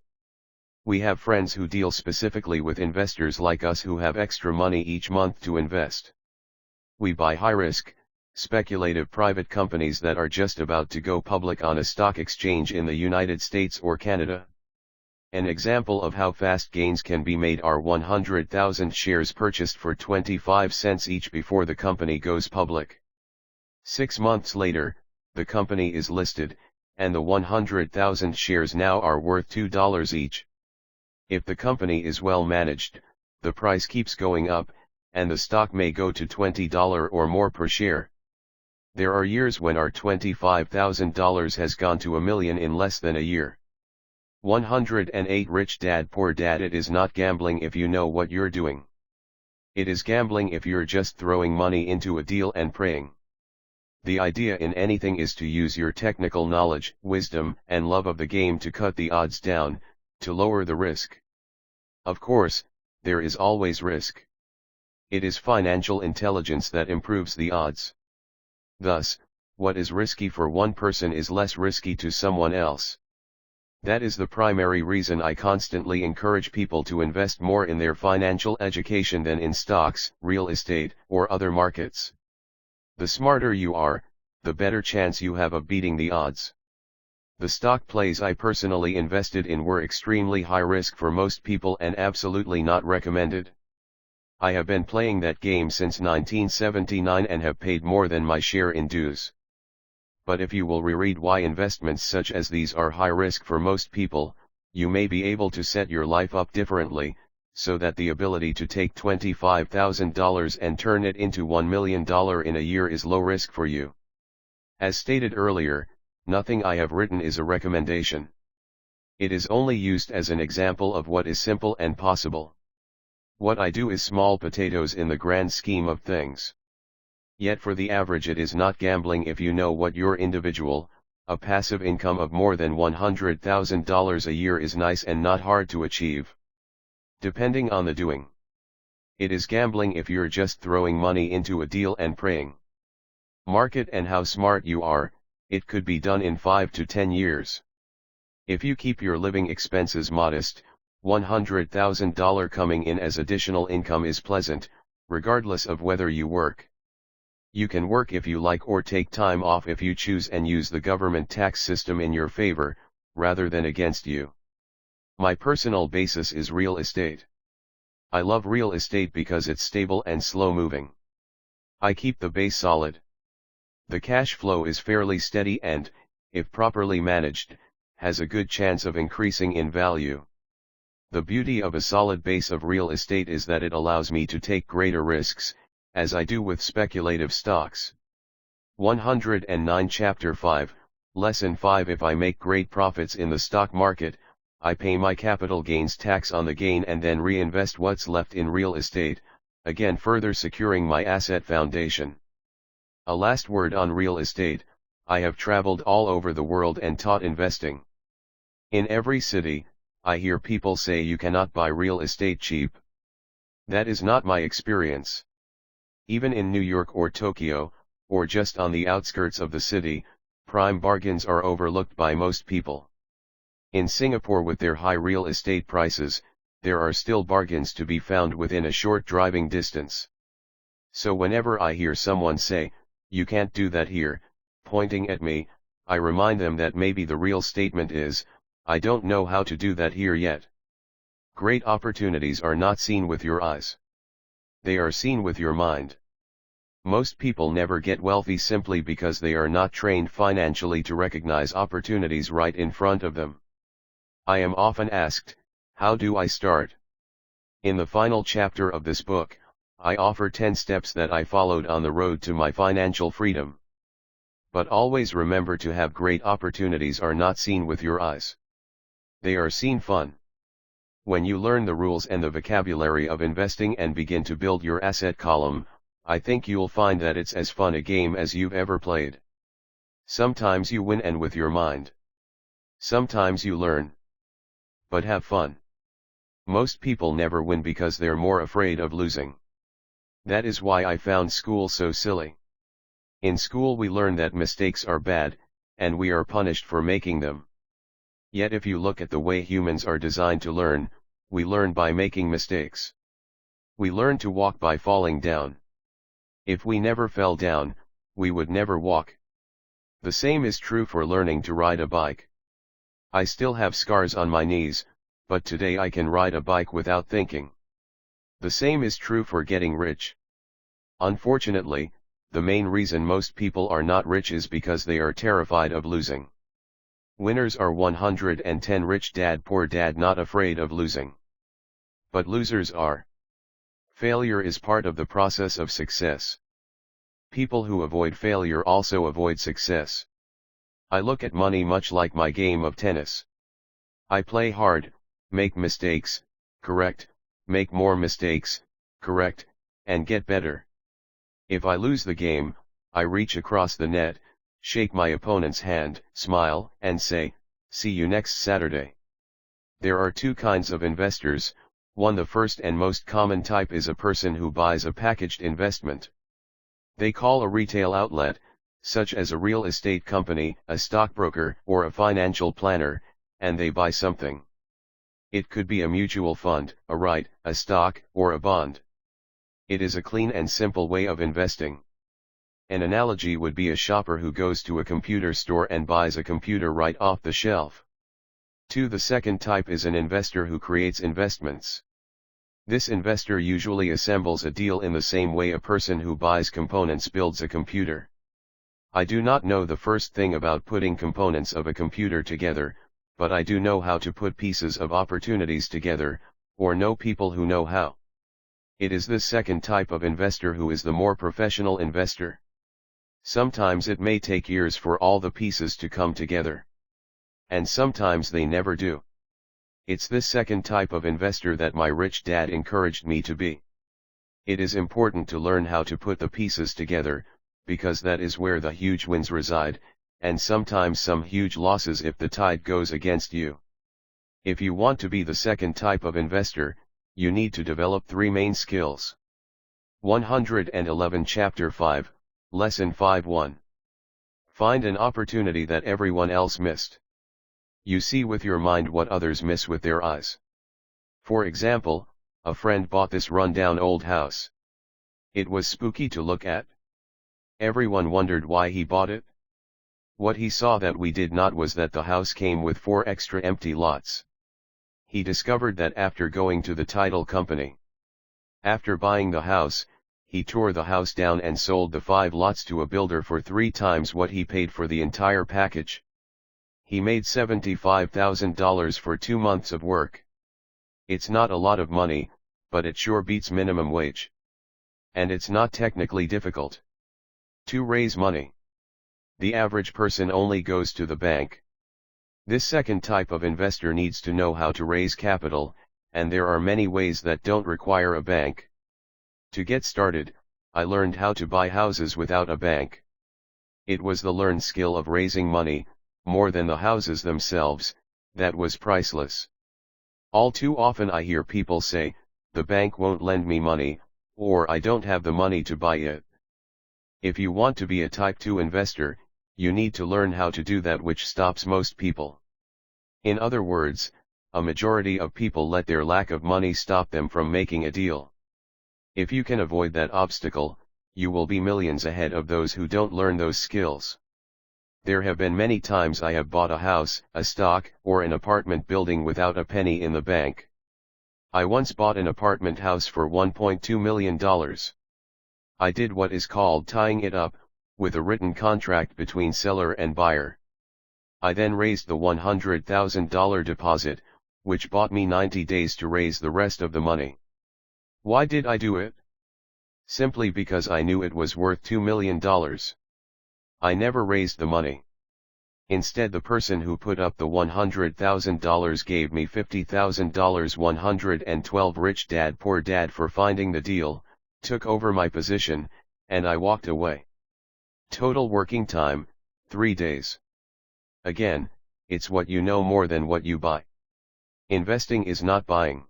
We have friends who deal specifically with investors like us who have extra money each month to invest. We buy high-risk, speculative private companies that are just about to go public on a stock exchange in the United States or Canada. An example of how fast gains can be made are 100,000 shares purchased for 25 cents each before the company goes public. 6 months later, the company is listed, and the 100,000 shares now are worth $2 each. If the company is well managed, the price keeps going up, and the stock may go to $20 or more per share. There are years when our $25,000 has gone to $1 million in less than a year. 108 Rich Dad Poor Dad. It is not gambling if you know what you're doing. It is gambling if you're just throwing money into a deal and praying. The idea in anything is to use your technical knowledge, wisdom, and love of the game to cut the odds down, to lower the risk. Of course, there is always risk. It is financial intelligence that improves the odds. Thus, what is risky for one person is less risky to someone else. That is the primary reason I constantly encourage people to invest more in their financial education than in stocks, real estate, or other markets. The smarter you are, the better chance you have of beating the odds. The stock plays I personally invested in were extremely high risk for most people and absolutely not recommended. I have been playing that game since 1979 and have paid more than my share in dues. But if you will reread why investments such as these are high risk for most people, you may be able to set your life up differently, so that the ability to take $25,000 and turn it into $1 million in a year is low risk for you. As stated earlier, nothing I have written is a recommendation. It is only used as an example of what is simple and possible. What I do is small potatoes in the grand scheme of things. Yet for the average it is not gambling if you know what your individual, a passive income of more than $100,000 a year is nice and not hard to achieve. Depending on the doing. It is gambling if you're just throwing money into a deal and praying. Market and how smart you are, it could be done in 5 to 10 years. If you keep your living expenses modest, $100,000 coming in as additional income is pleasant, regardless of whether you work. You can work if you like or take time off if you choose and use the government tax system in your favor, rather than against you. My personal basis is real estate. I love real estate because it's stable and slow moving. I keep the base solid. The cash flow is fairly steady and, if properly managed, has a good chance of increasing in value. The beauty of a solid base of real estate is that it allows me to take greater risks, as I do with speculative stocks. 109 Chapter 5, Lesson 5 If I make great profits in the stock market, I pay my capital gains tax on the gain and then reinvest what's left in real estate, again further securing my asset foundation. A last word on real estate, I have traveled all over the world and taught investing. In every city, I hear people say you cannot buy real estate cheap. That is not my experience. Even in New York or Tokyo, or just on the outskirts of the city, prime bargains are overlooked by most people. In Singapore with their high real estate prices, there are still bargains to be found within a short driving distance. So whenever I hear someone say, "You can't do that here," pointing at me, I remind them that maybe the real statement is, "I don't know how to do that here yet." Great opportunities are not seen with your eyes. They are seen with your mind. Most people never get wealthy simply because they are not trained financially to recognize opportunities right in front of them. I am often asked, how do I start? In the final chapter of this book, I offer 10 steps that I followed on the road to my financial freedom. But always remember to have great opportunities are not seen with your eyes. They are seen fun. When you learn the rules and the vocabulary of investing and begin to build your asset column, I think you'll find that it's as fun a game as you've ever played. Sometimes you win and with your mind. Sometimes you learn. But have fun. Most people never win because they're more afraid of losing. That is why I found school so silly. In school we learn that mistakes are bad, and we are punished for making them. Yet if you look at the way humans are designed to learn, we learn by making mistakes. We learn to walk by falling down. If we never fell down, we would never walk. The same is true for learning to ride a bike. I still have scars on my knees, but today I can ride a bike without thinking. The same is true for getting rich. Unfortunately, the main reason most people are not rich is because they are terrified of losing. Winners are 110 Rich Dad Poor Dad not afraid of losing. But losers are. Failure is part of the process of success. People who avoid failure also avoid success. I look at money much like my game of tennis. I play hard, make mistakes, correct, make more mistakes, correct, and get better. If I lose the game, I reach across the net, shake my opponent's hand, smile, and say, "See you next Saturday." There are two kinds of investors. One, the first and most common type, is a person who buys a packaged investment. They call a retail outlet, such as a real estate company, a stockbroker, or a financial planner, and they buy something. It could be a mutual fund, a right, a stock, or a bond. It is a clean and simple way of investing. An analogy would be a shopper who goes to a computer store and buys a computer right off the shelf. 2. The second type is an investor who creates investments. This investor usually assembles a deal in the same way a person who buys components builds a computer. I do not know the first thing about putting components of a computer together, but I do know how to put pieces of opportunities together, or know people who know how. It is this second type of investor who is the more professional investor. Sometimes it may take years for all the pieces to come together. And sometimes they never do. It's this second type of investor that my rich dad encouraged me to be. It is important to learn how to put the pieces together, because that is where the huge wins reside, and sometimes some huge losses if the tide goes against you. If you want to be the second type of investor, you need to develop 3 main skills. 111 Chapter 5, Lesson 5:1. Find an opportunity that everyone else missed. You see with your mind what others miss with their eyes. For example, a friend bought this run-down old house. It was spooky to look at. Everyone wondered why he bought it. What he saw that we did not was that the house came with 4 extra empty lots. He discovered that after going to the title company. After buying the house, he tore the house down and sold the 5 lots to a builder for 3 times what he paid for the entire package. He made $75,000 for 2 months of work. It's not a lot of money, but it sure beats minimum wage. And it's not technically difficult to raise money. The average person only goes to the bank. This second type of investor needs to know how to raise capital, and there are many ways that don't require a bank. To get started, I learned how to buy houses without a bank. It was the learned skill of raising money, more than the houses themselves, that was priceless. All too often I hear people say, the bank won't lend me money, or I don't have the money to buy it. If you want to be a Type 2 investor, you need to learn how to do that, which stops most people. In other words, a majority of people let their lack of money stop them from making a deal. If you can avoid that obstacle, you will be millions ahead of those who don't learn those skills. There have been many times I have bought a house, a stock, or an apartment building without a penny in the bank. I once bought an apartment house for $1.2 million. I did what is called tying it up, with a written contract between seller and buyer. I then raised the $100,000 deposit, which bought me 90 days to raise the rest of the money. Why did I do it? Simply because I knew it was worth $2 million. I never raised the money. Instead, the person who put up the $100,000 gave me $50,000. 112 Rich Dad Poor Dad for finding the deal, took over my position, and I walked away. Total working time, 3 days. Again, it's what you know more than what you buy. Investing is not buying.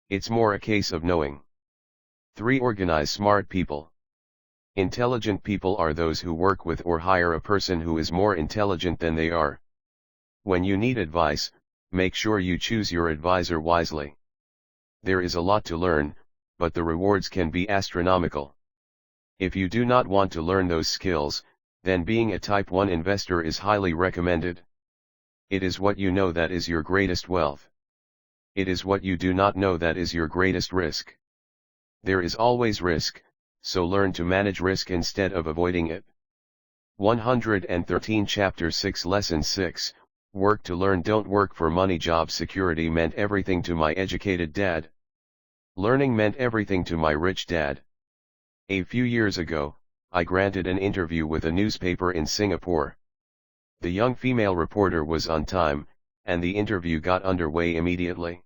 It's more a case of knowing. 3. Organize smart people. Intelligent people are those who work with or hire a person who is more intelligent than they are. When you need advice, make sure you choose your advisor wisely. There is a lot to learn, but the rewards can be astronomical. If you do not want to learn those skills, then being a Type 1 investor is highly recommended. It is what you know that is your greatest wealth. It is what you do not know that is your greatest risk. There is always risk, so learn to manage risk instead of avoiding it. 113 Chapter 6 Lesson 6, Work to Learn Don't Work for Money. Job security meant everything to my educated dad. Learning meant everything to my rich dad. A few years ago, I granted an interview with a newspaper in Singapore. The young female reporter was on time, and the interview got underway immediately.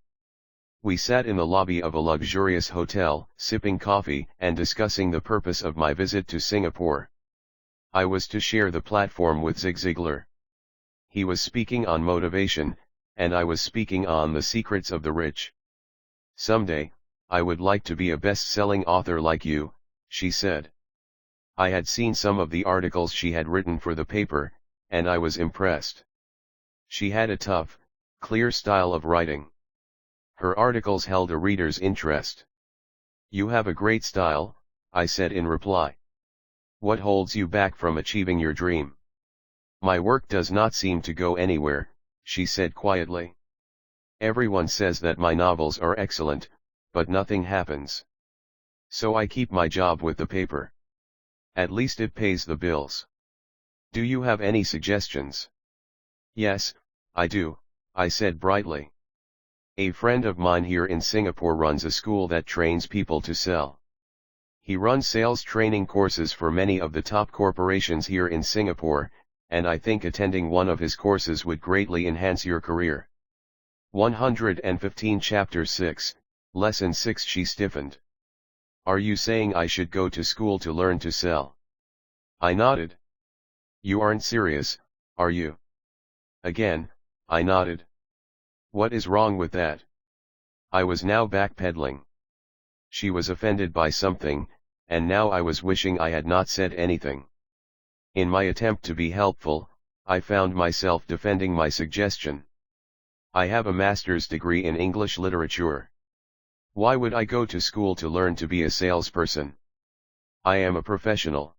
We sat in the lobby of a luxurious hotel, sipping coffee and discussing the purpose of my visit to Singapore. I was to share the platform with Zig Ziglar. He was speaking on motivation, and I was speaking on the secrets of the rich. Someday, I would like to be a best-selling author like you, she said. I had seen some of the articles she had written for the paper, and I was impressed. She had a tough, clear style of writing. Her articles held a reader's interest. "You have a great style," I said in reply. "What holds you back from achieving your dream?" "My work does not seem to go anywhere," she said quietly. "Everyone says that my novels are excellent, but nothing happens. So I keep my job with the paper. At least it pays the bills. Do you have any suggestions?" "Yes, I do," I said brightly. "A friend of mine here in Singapore runs a school that trains people to sell. He runs sales training courses for many of the top corporations here in Singapore, and I think attending one of his courses would greatly enhance your career." 115 Chapter 6, Lesson 6. She stiffened. "Are you saying I should go to school to learn to sell?" I nodded. "You aren't serious, are you?" Again, I nodded. "What is wrong with that?" I was now backpedaling. She was offended by something, and now I was wishing I had not said anything. In my attempt to be helpful, I found myself defending my suggestion. "I have a master's degree in English literature. Why would I go to school to learn to be a salesperson? I am a professional.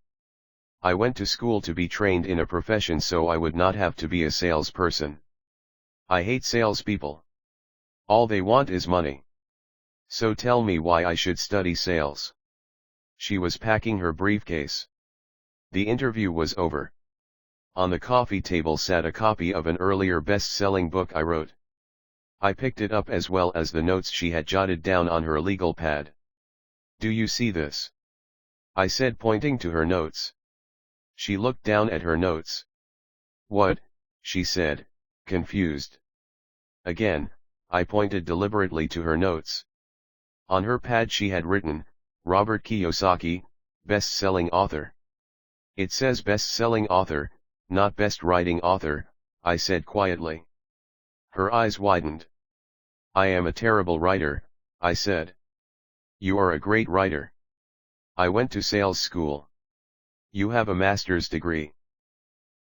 I went to school to be trained in a profession so I would not have to be a salesperson. I hate salespeople. All they want is money. So tell me why I should study sales." She was packing her briefcase. The interview was over. On the coffee table sat a copy of an earlier best-selling book I wrote. I picked it up as well as the notes she had jotted down on her legal pad. "Do you see this?" I said, pointing to her notes. She looked down at her notes. "What?" she said, confused. Again, I pointed deliberately to her notes. On her pad she had written, "Robert Kiyosaki, best-selling author." "It says best-selling author, not best writing author," I said quietly. Her eyes widened. "I am a terrible writer," I said. "You are a great writer. I went to sales school. You have a master's degree.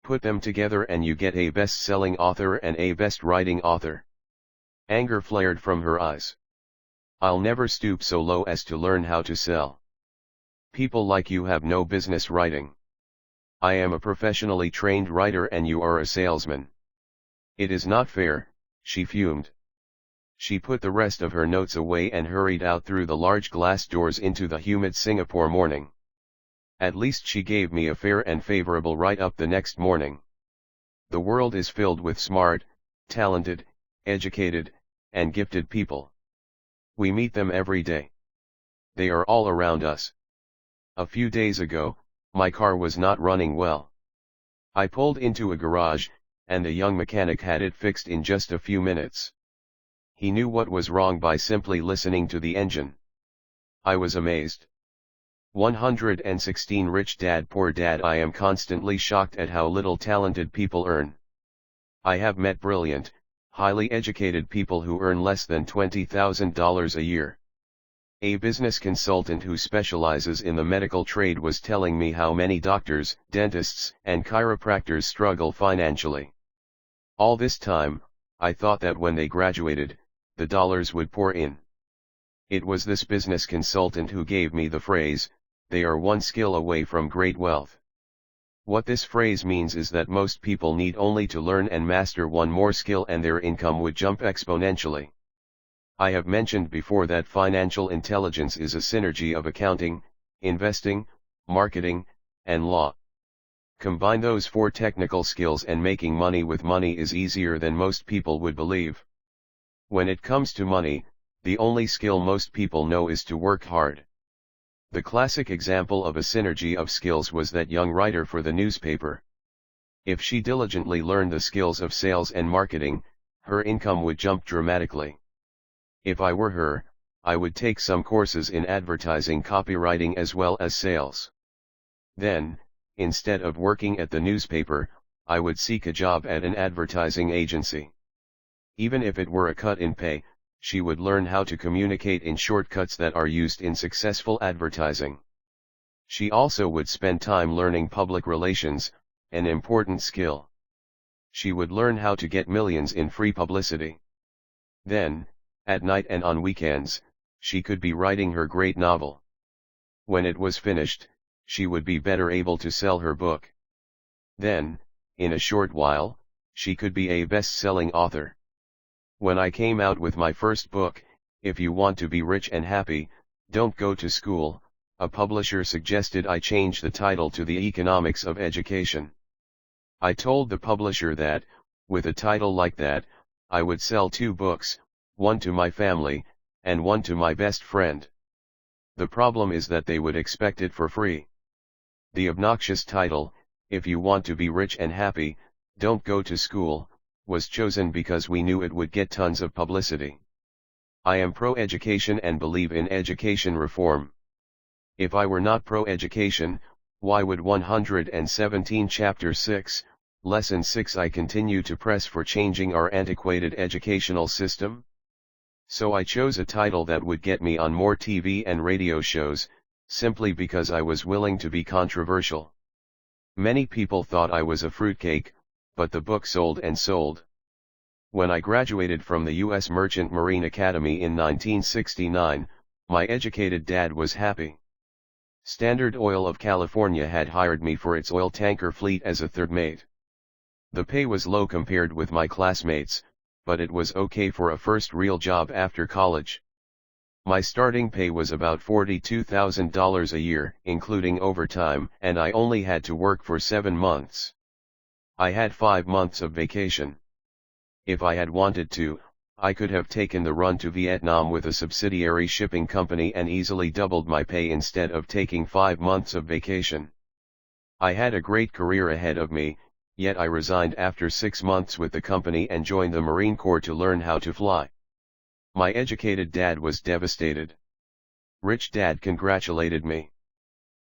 Put them together and you get a best-selling author and a best-writing author." Anger flared from her eyes. "I'll never stoop so low as to learn how to sell. People like you have no business writing. I am a professionally trained writer and you are a salesman. It is not fair," she fumed. She put the rest of her notes away and hurried out through the large glass doors into the humid Singapore morning. At least she gave me a fair and favorable write-up the next morning. The world is filled with smart, talented, educated, and gifted people. We meet them every day. They are all around us. A few days ago, my car was not running well. I pulled into a garage, and a young mechanic had it fixed in just a few minutes. He knew what was wrong by simply listening to the engine. I was amazed. 116 Rich Dad Poor Dad. I am constantly shocked at how little talented people earn. I have met brilliant, highly educated people who earn less than $20,000 a year. A business consultant who specializes in the medical trade was telling me how many doctors, dentists, and chiropractors struggle financially. All this time, I thought that when they graduated, the dollars would pour in. It was this business consultant who gave me the phrase, "They are one skill away from great wealth." What this phrase means is that most people need only to learn and master one more skill and their income would jump exponentially. I have mentioned before that financial intelligence is a synergy of accounting, investing, marketing, and law. Combine those four technical skills and making money with money is easier than most people would believe. When it comes to money, the only skill most people know is to work hard. The classic example of a synergy of skills was that young writer for the newspaper. If she diligently learned the skills of sales and marketing, her income would jump dramatically. If I were her, I would take some courses in advertising copywriting as well as sales. Then, instead of working at the newspaper, I would seek a job at an advertising agency. Even if it were a cut in pay, she would learn how to communicate in shortcuts that are used in successful advertising. She also would spend time learning public relations, an important skill. She would learn how to get millions in free publicity. Then, at night and on weekends, she could be writing her great novel. When it was finished, she would be better able to sell her book. Then, in a short while, she could be a best-selling author. When I came out with my first book, If You Want to Be Rich and Happy, Don't Go to School, a publisher suggested I change the title to The Economics of Education. I told the publisher that, with a title like that, I would sell 2 books, one to my family, and one to my best friend. The problem is that they would expect it for free. The obnoxious title, If You Want to Be Rich and Happy, Don't Go to School, was chosen because we knew it would get tons of publicity. I am pro-education and believe in education reform. If I were not pro-education, why would 117 Chapter 6, Lesson 6 I continue to press for changing our antiquated educational system? So I chose a title that would get me on more TV and radio shows, simply because I was willing to be controversial. Many people thought I was a fruitcake, but the book sold and sold. When I graduated from the U.S. Merchant Marine Academy in 1969, my educated dad was happy. Standard Oil of California had hired me for its oil tanker fleet as a third mate. The pay was low compared with my classmates, but it was okay for a first real job after college. My starting pay was about $42,000 a year, including overtime, and I only had to work for 7 months. I had 5 months of vacation. If I had wanted to, I could have taken the run to Vietnam with a subsidiary shipping company and easily doubled my pay instead of taking 5 months of vacation. I had a great career ahead of me, yet I resigned after 6 months with the company and joined the Marine Corps to learn how to fly. My educated dad was devastated. Rich Dad congratulated me.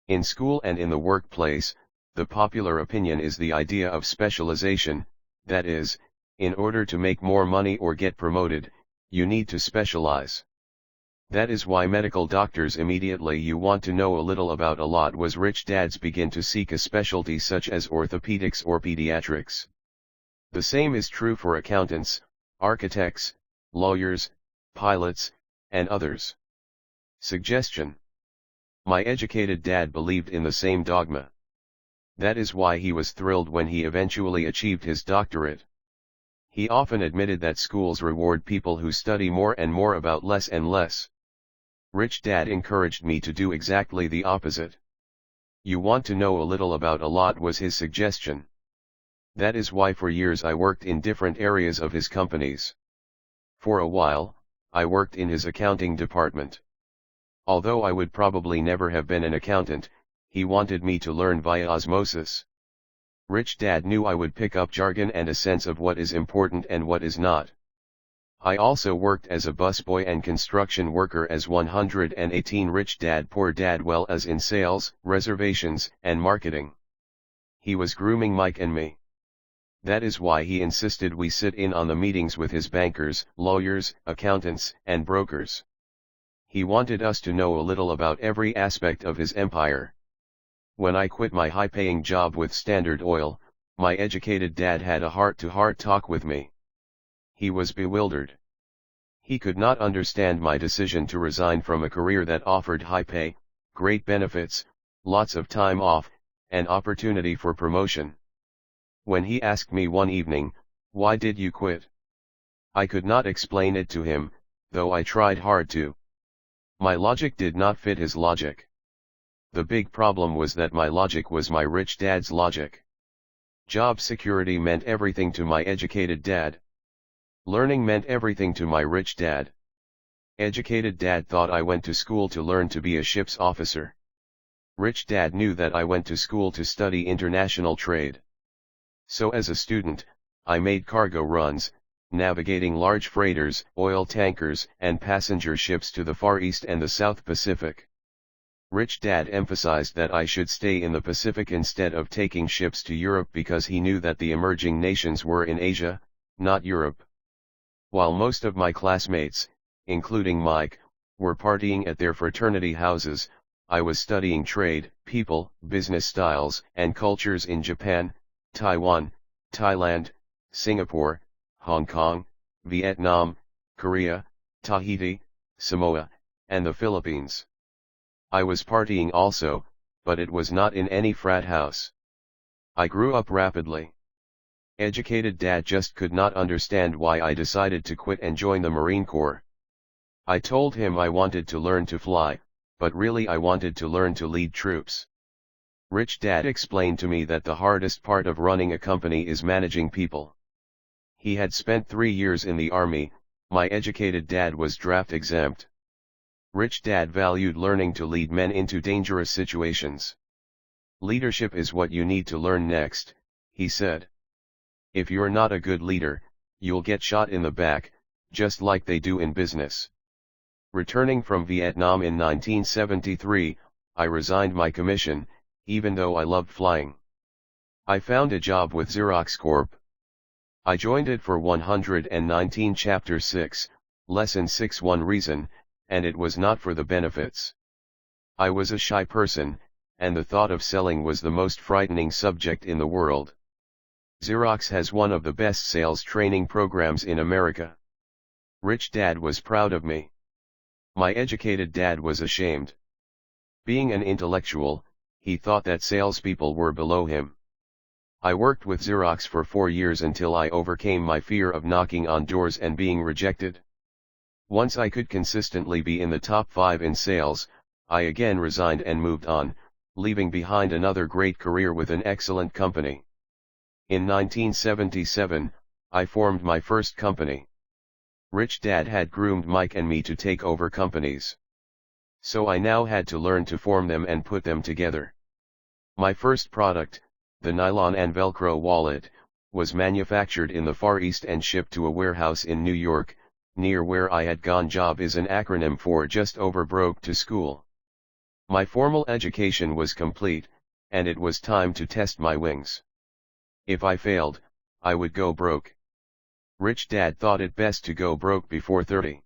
In school and in the workplace, the popular opinion is the idea of specialization, that is, in order to make more money or get promoted, you need to specialize. That is why medical doctors immediately you want to know a little about a lot was rich dads begin to seek a specialty such as orthopedics or pediatrics. The same is true for accountants, architects, lawyers, pilots, and others. Suggestion. My educated dad believed in the same dogma. That is why he was thrilled when he eventually achieved his doctorate. He often admitted that schools reward people who study more and more about less and less. Rich Dad encouraged me to do exactly the opposite. You want to know a little about a lot was his suggestion. That is why for years I worked in different areas of his companies. For a while, I worked in his accounting department. Although I would probably never have been an accountant, he wanted me to learn via osmosis. Rich Dad knew I would pick up jargon and a sense of what is important and what is not. I also worked as a busboy and construction worker as 118 Rich Dad Poor Dad well as in sales, reservations, and marketing. He was grooming Mike and me. That is why he insisted we sit in on the meetings with his bankers, lawyers, accountants, and brokers. He wanted us to know a little about every aspect of his empire. When I quit my high-paying job with Standard Oil, my educated dad had a heart-to-heart talk with me. He was bewildered. He could not understand my decision to resign from a career that offered high pay, great benefits, lots of time off, and opportunity for promotion. When he asked me one evening, "Why did you quit?" I could not explain it to him, though I tried hard to. My logic did not fit his logic. The big problem was that my logic was my rich dad's logic. Job security meant everything to my educated dad. Learning meant everything to my rich dad. Educated dad thought I went to school to learn to be a ship's officer. Rich dad knew that I went to school to study international trade. So as a student, I made cargo runs, navigating large freighters, oil tankers, and passenger ships to the Far East and the South Pacific. Rich Dad emphasized that I should stay in the Pacific instead of taking ships to Europe because he knew that the emerging nations were in Asia, not Europe. While most of my classmates, including Mike, were partying at their fraternity houses, I was studying trade, people, business styles, and cultures in Japan, Taiwan, Thailand, Singapore, Hong Kong, Vietnam, Korea, Tahiti, Samoa, and the Philippines. I was partying also, but it was not in any frat house. I grew up rapidly. Educated dad just could not understand why I decided to quit and join the Marine Corps. I told him I wanted to learn to fly, but really I wanted to learn to lead troops. Rich dad explained to me that the hardest part of running a company is managing people. He had spent 3 years in the army. My educated dad was draft exempt. Rich dad valued learning to lead men into dangerous situations. Leadership is what you need to learn next, he said. If you're not a good leader, you'll get shot in the back, just like they do in business. Returning from Vietnam in 1973, I resigned my commission, even though I loved flying. I found a job with Xerox Corp. I joined it for 119 Chapter 6, Lesson 6 One reason, and it was not for the benefits. I was a shy person, and the thought of selling was the most frightening subject in the world. Xerox has one of the best sales training programs in America. Rich dad was proud of me. My educated dad was ashamed. Being an intellectual, he thought that salespeople were below him. I worked with Xerox for 4 years until I overcame my fear of knocking on doors and being rejected. Once I could consistently be in the top 5 in sales, I again resigned and moved on, leaving behind another great career with an excellent company. In 1977, I formed my first company. Rich dad had groomed Mike and me to take over companies. So I now had to learn to form them and put them together. My first product, the nylon and Velcro wallet, was manufactured in the Far East and shipped to a warehouse in New York, near where I had gone. JOB is an acronym for Just Over Broke to School. My formal education was complete, and it was time to test my wings. If I failed, I would go broke. Rich dad thought it best to go broke before 30.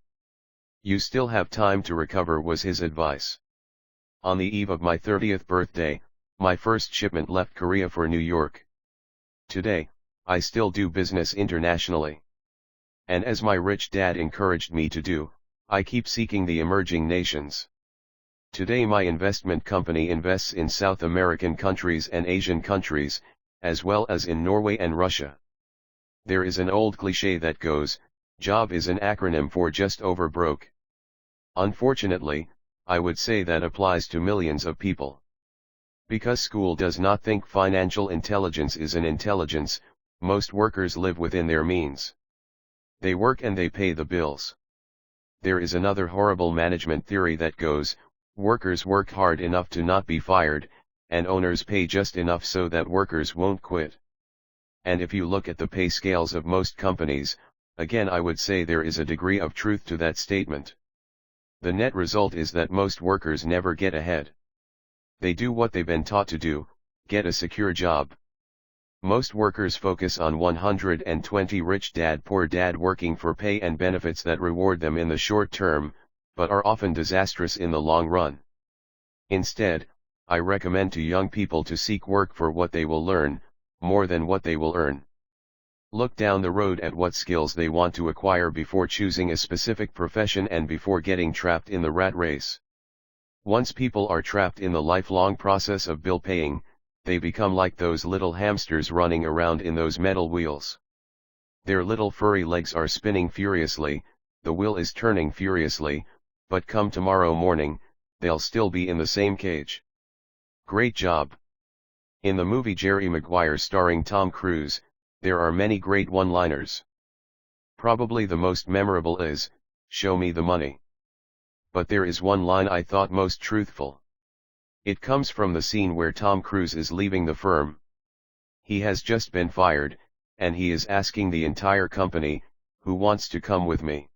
You still have time to recover, was his advice. On the eve of my 30th birthday, my first shipment left Korea for New York. Today, I still do business internationally. And as my rich dad encouraged me to do, I keep seeking the emerging nations. Today my investment company invests in South American countries and Asian countries, as well as in Norway and Russia. There is an old cliché that goes, JOB is an acronym for Just Over Broke. Unfortunately, I would say that applies to millions of people. Because school does not think financial intelligence is an intelligence, most workers live within their means. They work and they pay the bills. There is another horrible management theory that goes, workers work hard enough to not be fired, and owners pay just enough so that workers won't quit. And if you look at the pay scales of most companies, again I would say there is a degree of truth to that statement. The net result is that most workers never get ahead. They do what they've been taught to do, get a secure job. Most workers focus on 120 rich dad poor dad, working for pay and benefits that reward them in the short term, but are often disastrous in the long run. Instead, I recommend to young people to seek work for what they will learn, more than what they will earn. Look down the road at what skills they want to acquire before choosing a specific profession and before getting trapped in the rat race. Once people are trapped in the lifelong process of bill paying, they become like those little hamsters running around in those metal wheels. Their little furry legs are spinning furiously, the wheel is turning furiously, but come tomorrow morning, they'll still be in the same cage. Great job. In the movie Jerry Maguire starring Tom Cruise, there are many great one-liners. Probably the most memorable is, "Show me the money." But there is one line I thought most truthful. It comes from the scene where Tom Cruise is leaving the firm. He has just been fired, and he is asking the entire company, "Who wants to come with me?"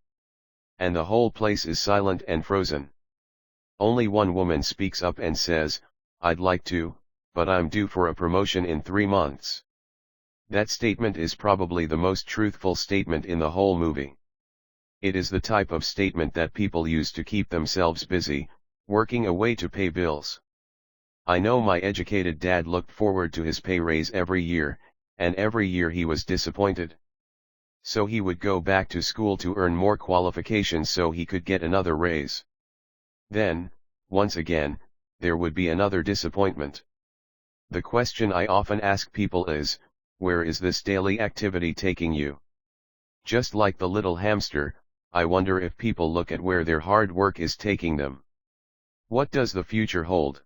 And the whole place is silent and frozen. Only one woman speaks up and says, "I'd like to, but I'm due for a promotion in 3 months." That statement is probably the most truthful statement in the whole movie. It is the type of statement that people use to keep themselves busy, working away to pay bills. I know my educated dad looked forward to his pay raise every year, and every year he was disappointed. So he would go back to school to earn more qualifications so he could get another raise. Then, once again, there would be another disappointment. The question I often ask people is, where is this daily activity taking you? Just like the little hamster, I wonder if people look at where their hard work is taking them. What does the future hold?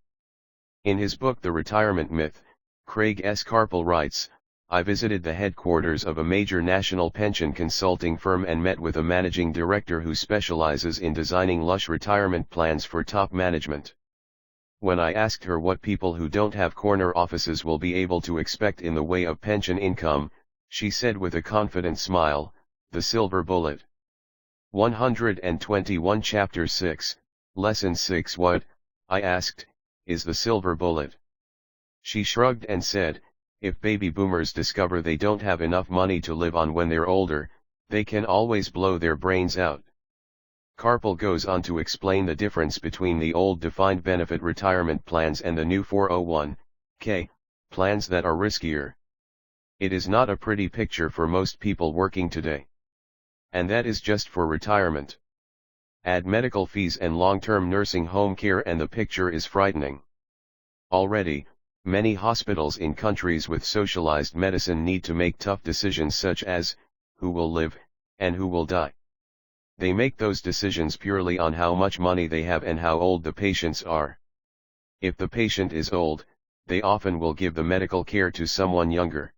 In his book The Retirement Myth, Craig S. Carpel writes, I visited the headquarters of a major national pension consulting firm and met with a managing director who specializes in designing lush retirement plans for top management. When I asked her what people who don't have corner offices will be able to expect in the way of pension income, she said with a confident smile, the silver bullet. 121 Chapter 6, Lesson 6 What, I asked, is the silver bullet? She shrugged and said, if baby boomers discover they don't have enough money to live on when they're older, they can always blow their brains out. Carpel goes on to explain the difference between the old defined benefit retirement plans and the new 401(k) plans that are riskier. It is not a pretty picture for most people working today. And that is just for retirement. Add medical fees and long-term nursing home care and the picture is frightening. Already, many hospitals in countries with socialized medicine need to make tough decisions such as, who will live, and who will die. They make those decisions purely on how much money they have and how old the patients are. If the patient is old, they often will give the medical care to someone younger.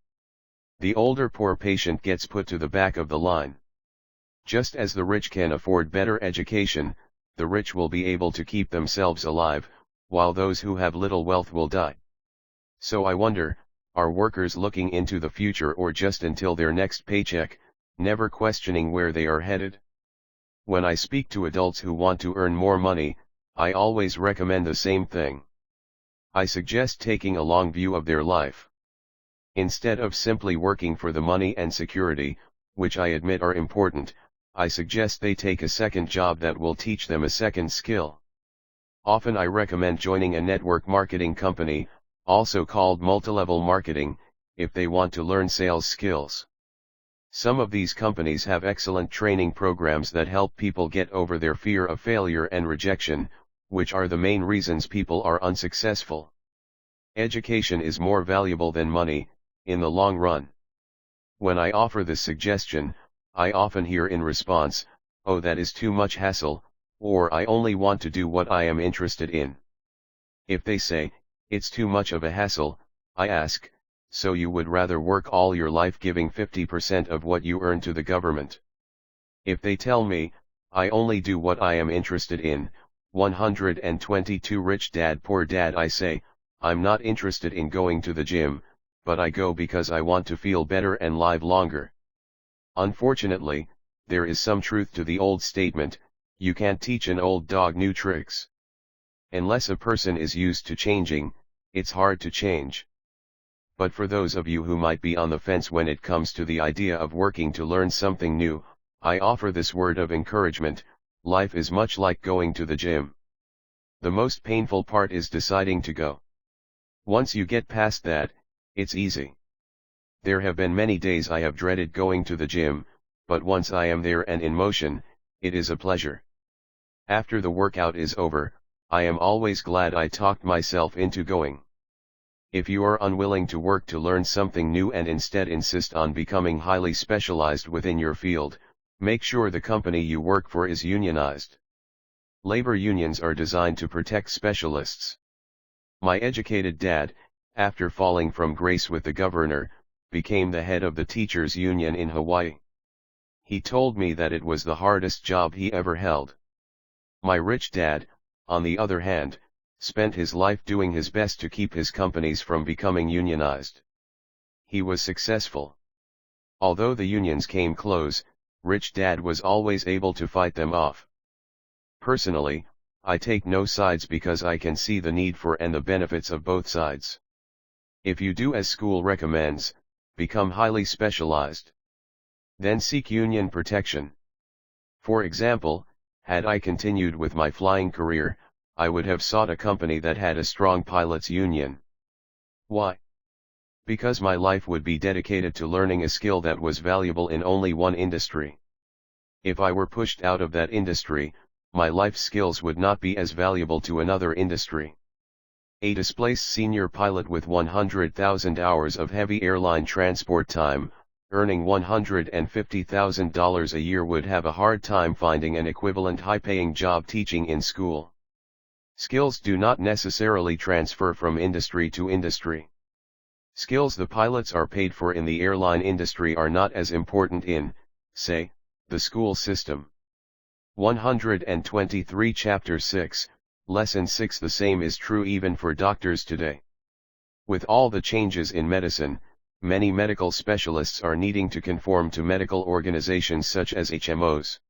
The older poor patient gets put to the back of the line. Just as the rich can afford better education, the rich will be able to keep themselves alive, while those who have little wealth will die. So I wonder, are workers looking into the future or just until their next paycheck, never questioning where they are headed? When I speak to adults who want to earn more money, I always recommend the same thing. I suggest taking a long view of their life. Instead of simply working for the money and security, which I admit are important, I suggest they take a second job that will teach them a second skill. Often I recommend joining a network marketing company, also called multilevel marketing, if they want to learn sales skills. Some of these companies have excellent training programs that help people get over their fear of failure and rejection, which are the main reasons people are unsuccessful. Education is more valuable than money, in the long run. When I offer this suggestion, I often hear in response, oh, that is too much hassle, or I only want to do what I am interested in. If they say, it's too much of a hassle, I ask, so you would rather work all your life giving 50% of what you earn to the government? If they tell me, I only do what I am interested in, 122 Rich Dad Poor Dad, I say, I'm not interested in going to the gym, but I go because I want to feel better and live longer. Unfortunately, there is some truth to the old statement, you can't teach an old dog new tricks. Unless a person is used to changing, it's hard to change. But for those of you who might be on the fence when it comes to the idea of working to learn something new, I offer this word of encouragement: life is much like going to the gym. The most painful part is deciding to go. Once you get past that, it's easy. There have been many days I have dreaded going to the gym, but once I am there and in motion, it is a pleasure. After the workout is over, I am always glad I talked myself into going. If you are unwilling to work to learn something new and instead insist on becoming highly specialized within your field, make sure the company you work for is unionized. Labor unions are designed to protect specialists. My educated dad, after falling from grace with the governor, became the head of the teachers' union in Hawaii. He told me that it was the hardest job he ever held. My rich dad, on the other hand, spent his life doing his best to keep his companies from becoming unionized. He was successful. Although the unions came close, Rich Dad was always able to fight them off. Personally, I take no sides because I can see the need for and the benefits of both sides. If you do as school recommends, become highly specialized. Then seek union protection. For example, had I continued with my flying career, I would have sought a company that had a strong pilots' union. Why? Because my life would be dedicated to learning a skill that was valuable in only one industry. If I were pushed out of that industry, my life skills would not be as valuable to another industry. A displaced senior pilot with 100,000 hours of heavy airline transport time, earning $150,000 a year, would have a hard time finding an equivalent high-paying job teaching in school. Skills do not necessarily transfer from industry to industry. Skills the pilots are paid for in the airline industry are not as important in, say, the school system. 123 Chapter 6, Lesson 6. The same is true even for doctors today. With all the changes in medicine, many medical specialists are needing to conform to medical organizations such as HMOs.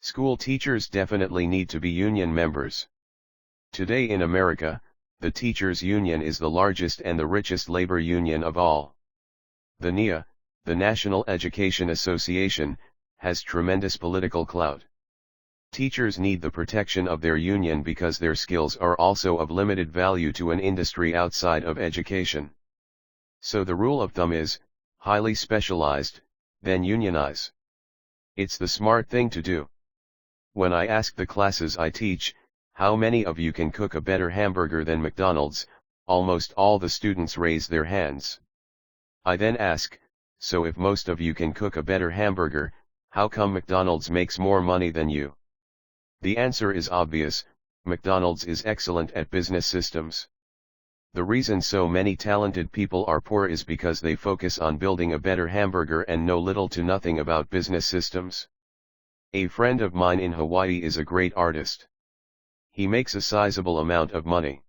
School teachers definitely need to be union members. Today in America, the teachers' union is the largest and the richest labor union of all. The NEA, the National Education Association, has tremendous political clout. Teachers need the protection of their union because their skills are also of limited value to an industry outside of education. So the rule of thumb is, highly specialized, then unionize. It's the smart thing to do. When I ask the classes I teach, how many of you can cook a better hamburger than McDonald's, almost all the students raise their hands. I then ask, so if most of you can cook a better hamburger, how come McDonald's makes more money than you? The answer is obvious: McDonald's is excellent at business systems. The reason so many talented people are poor is because they focus on building a better hamburger and know little to nothing about business systems. A friend of mine in Hawaii is a great artist. He makes a sizable amount of money.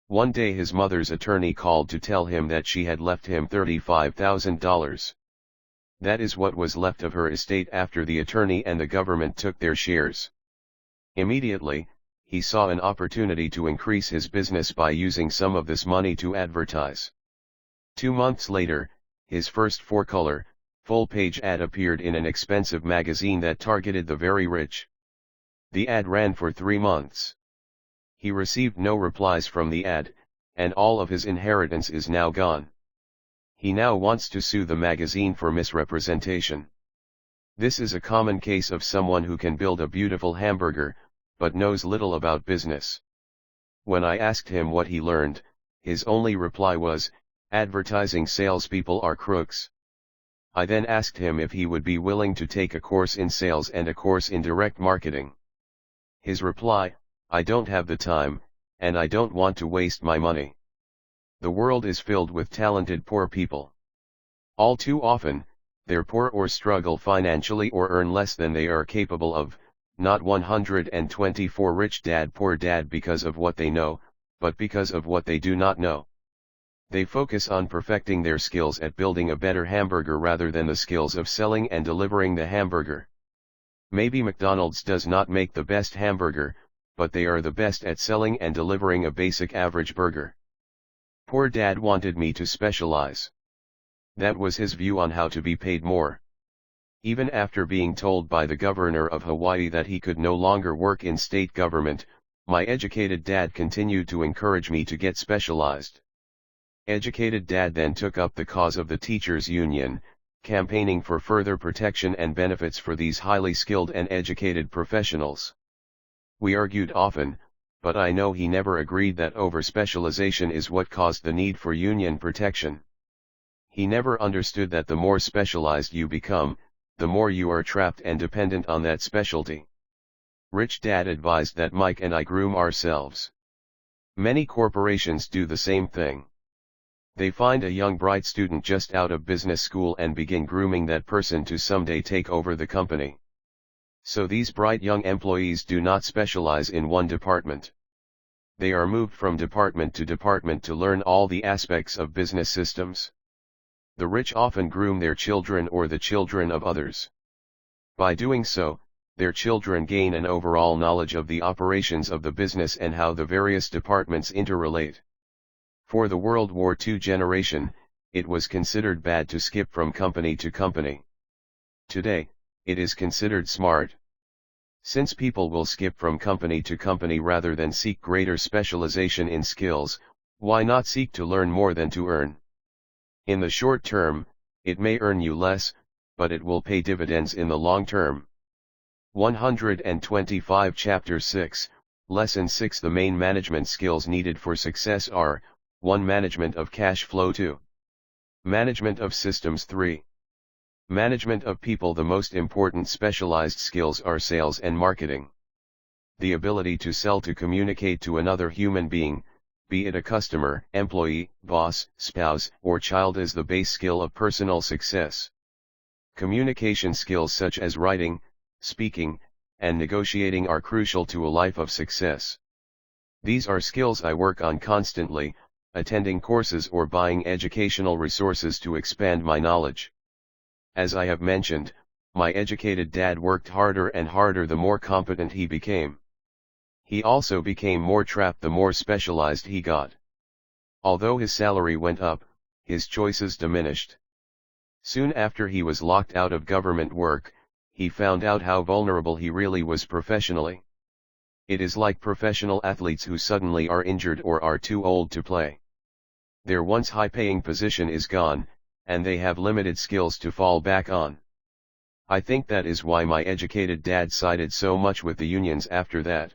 One day his mother's attorney called to tell him that she had left him $35,000. That is what was left of her estate after the attorney and the government took their shares. Immediately, he saw an opportunity to increase his business by using some of this money to advertise. 2 months later, his first 4-color, full-page ad appeared in an expensive magazine that targeted the very rich. The ad ran for 3 months. He received no replies from the ad, and all of his inheritance is now gone. He now wants to sue the magazine for misrepresentation. This is a common case of someone who can build a beautiful hamburger, but knows little about business. When I asked him what he learned, his only reply was, "Advertising salespeople are crooks." I then asked him if he would be willing to take a course in sales and a course in direct marketing. His reply: "I don't have the time, and I don't want to waste my money." The world is filled with talented poor people. All too often, they're poor or struggle financially or earn less than they are capable of. Not 124 Rich Dad Poor Dad because of what they know, but because of what they do not know. They focus on perfecting their skills at building a better hamburger rather than the skills of selling and delivering the hamburger. Maybe McDonald's does not make the best hamburger, but they are the best at selling and delivering a basic average burger. Poor Dad wanted me to specialize. That was his view on how to be paid more. Even after being told by the governor of Hawaii that he could no longer work in state government, my educated dad continued to encourage me to get specialized. Educated Dad then took up the cause of the teachers' union, campaigning for further protection and benefits for these highly skilled and educated professionals. We argued often, but I know he never agreed that over-specialization is what caused the need for union protection. He never understood that the more specialized you become, the more you are trapped and dependent on that specialty. Rich Dad advised that Mike and I groom ourselves. Many corporations do the same thing. They find a young bright student just out of business school and begin grooming that person to someday take over the company. So these bright young employees do not specialize in one department. They are moved from department to learn all the aspects of business systems. The rich often groom their children or the children of others. By doing so, their children gain an overall knowledge of the operations of the business and how the various departments interrelate. For the World War II generation, it was considered bad to skip from company to company. Today, it is considered smart. Since people will skip from company to company rather than seek greater specialization in skills, why not seek to learn more than to earn? In the short term, it may earn you less, but it will pay dividends in the long term. 125 Chapter 6, Lesson 6. The main management skills needed for success are: 1. Management of cash flow. 2. Management of systems. 3. Management of people. The most important specialized skills are sales and marketing. The ability to sell, to communicate to another human being, be it a customer, employee, boss, spouse, or child, is the base skill of personal success. Communication skills such as writing, speaking, and negotiating are crucial to a life of success. These are skills I work on constantly, attending courses or buying educational resources to expand my knowledge. As I have mentioned, my educated dad worked harder and harder the more competent he became. He also became more trapped the more specialized he got. Although his salary went up, his choices diminished. Soon after he was locked out of government work, he found out how vulnerable he really was professionally. It is like professional athletes who suddenly are injured or are too old to play. Their once high-paying position is gone, and they have limited skills to fall back on. I think that is why my educated dad sided so much with the unions after that.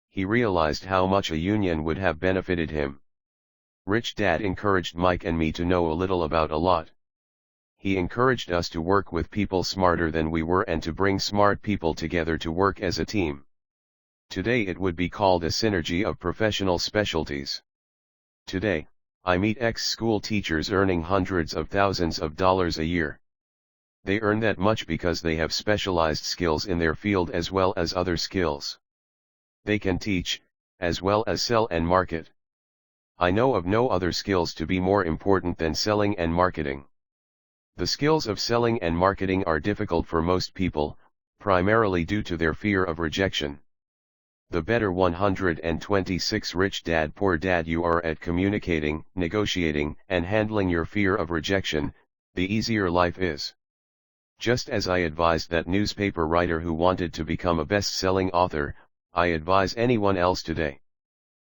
He realized how much a union would have benefited him. Rich Dad encouraged Mike and me to know a little about a lot. He encouraged us to work with people smarter than we were and to bring smart people together to work as a team. Today it would be called a synergy of professional specialties. Today, I meet ex-school teachers earning hundreds of thousands of dollars a year. They earn that much because they have specialized skills in their field as well as other skills. They can teach, as well as sell and market. I know of no other skills to be more important than selling and marketing. The skills of selling and marketing are difficult for most people, primarily due to their fear of rejection. The better 126 Rich Dad Poor Dad you are at communicating, negotiating, and handling your fear of rejection, the easier life is. Just as I advised that newspaper writer who wanted to become a best-selling author, I advise anyone else today.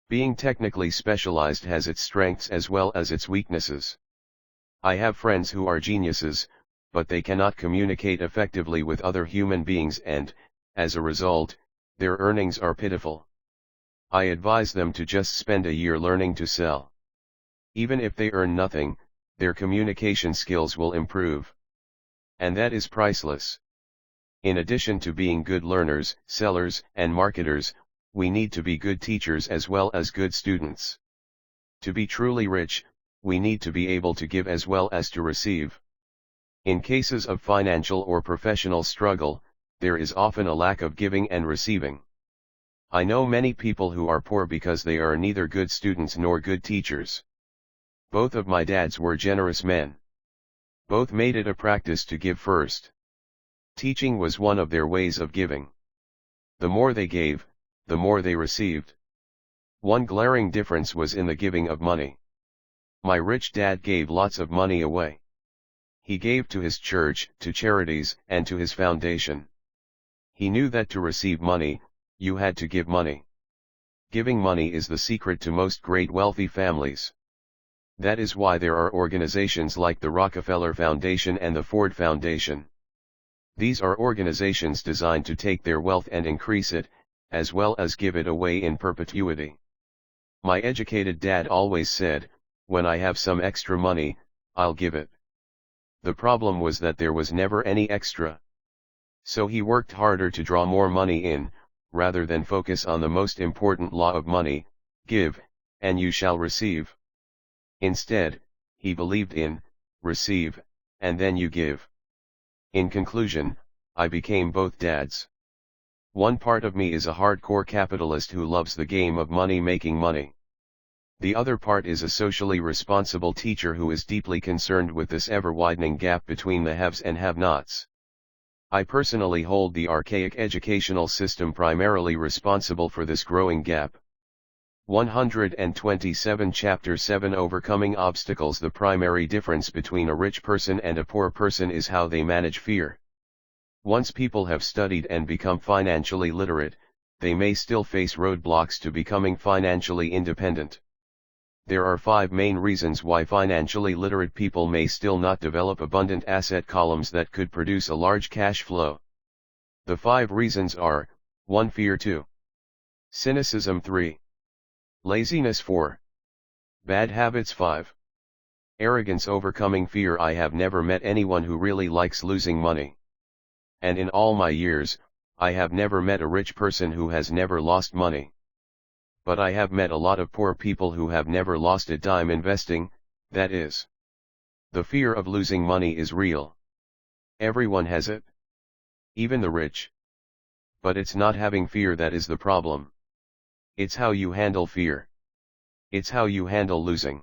Being technically specialized has its strengths as well as its weaknesses. I have friends who are geniuses, but they cannot communicate effectively with other human beings and, as a result, their earnings are pitiful. I advise them to just spend a year learning to sell. Even if they earn nothing, their communication skills will improve. And that is priceless. In addition to being good learners, sellers, and marketers, we need to be good teachers as well as good students. To be truly rich, we need to be able to give as well as to receive. In cases of financial or professional struggle, there is often a lack of giving and receiving. I know many people who are poor because they are neither good students nor good teachers. Both of my dads were generous men. Both made it a practice to give first. Teaching was one of their ways of giving. The more they gave, the more they received. One glaring difference was in the giving of money. My rich dad gave lots of money away. He gave to his church, to charities, and to his foundation. He knew that to receive money, you had to give money. Giving money is the secret to most great wealthy families. That is why there are organizations like the Rockefeller Foundation and the Ford Foundation. These are organizations designed to take their wealth and increase it, as well as give it away in perpetuity. My educated dad always said, "When I have some extra money, I'll give it." The problem was that there was never any extra. So he worked harder to draw more money in, rather than focus on the most important law of money: give, and you shall receive. Instead, he believed in, receive, and then you give. In conclusion, I became both dads. One part of me is a hardcore capitalist who loves the game of money making money. The other part is a socially responsible teacher who is deeply concerned with this ever-widening gap between the haves and have-nots. I personally hold the archaic educational system primarily responsible for this growing gap. 127 Chapter 7 Overcoming Obstacles. The primary difference between a rich person and a poor person is how they manage fear. Once people have studied and become financially literate, they may still face roadblocks to becoming financially independent. There are 5 main reasons why financially literate people may still not develop abundant asset columns that could produce a large cash flow. The 5 reasons are: 1. Fear. 2. Cynicism. 3. Laziness. 4. Bad habits. 5. Arrogance. Overcoming fear. I have never met anyone who really likes losing money. And in all my years, I have never met a rich person who has never lost money. But I have met a lot of poor people who have never lost a dime investing, that is. The fear of losing money is real. Everyone has it. Even the rich. But it's not having fear that is the problem. It's how you handle fear. It's how you handle losing.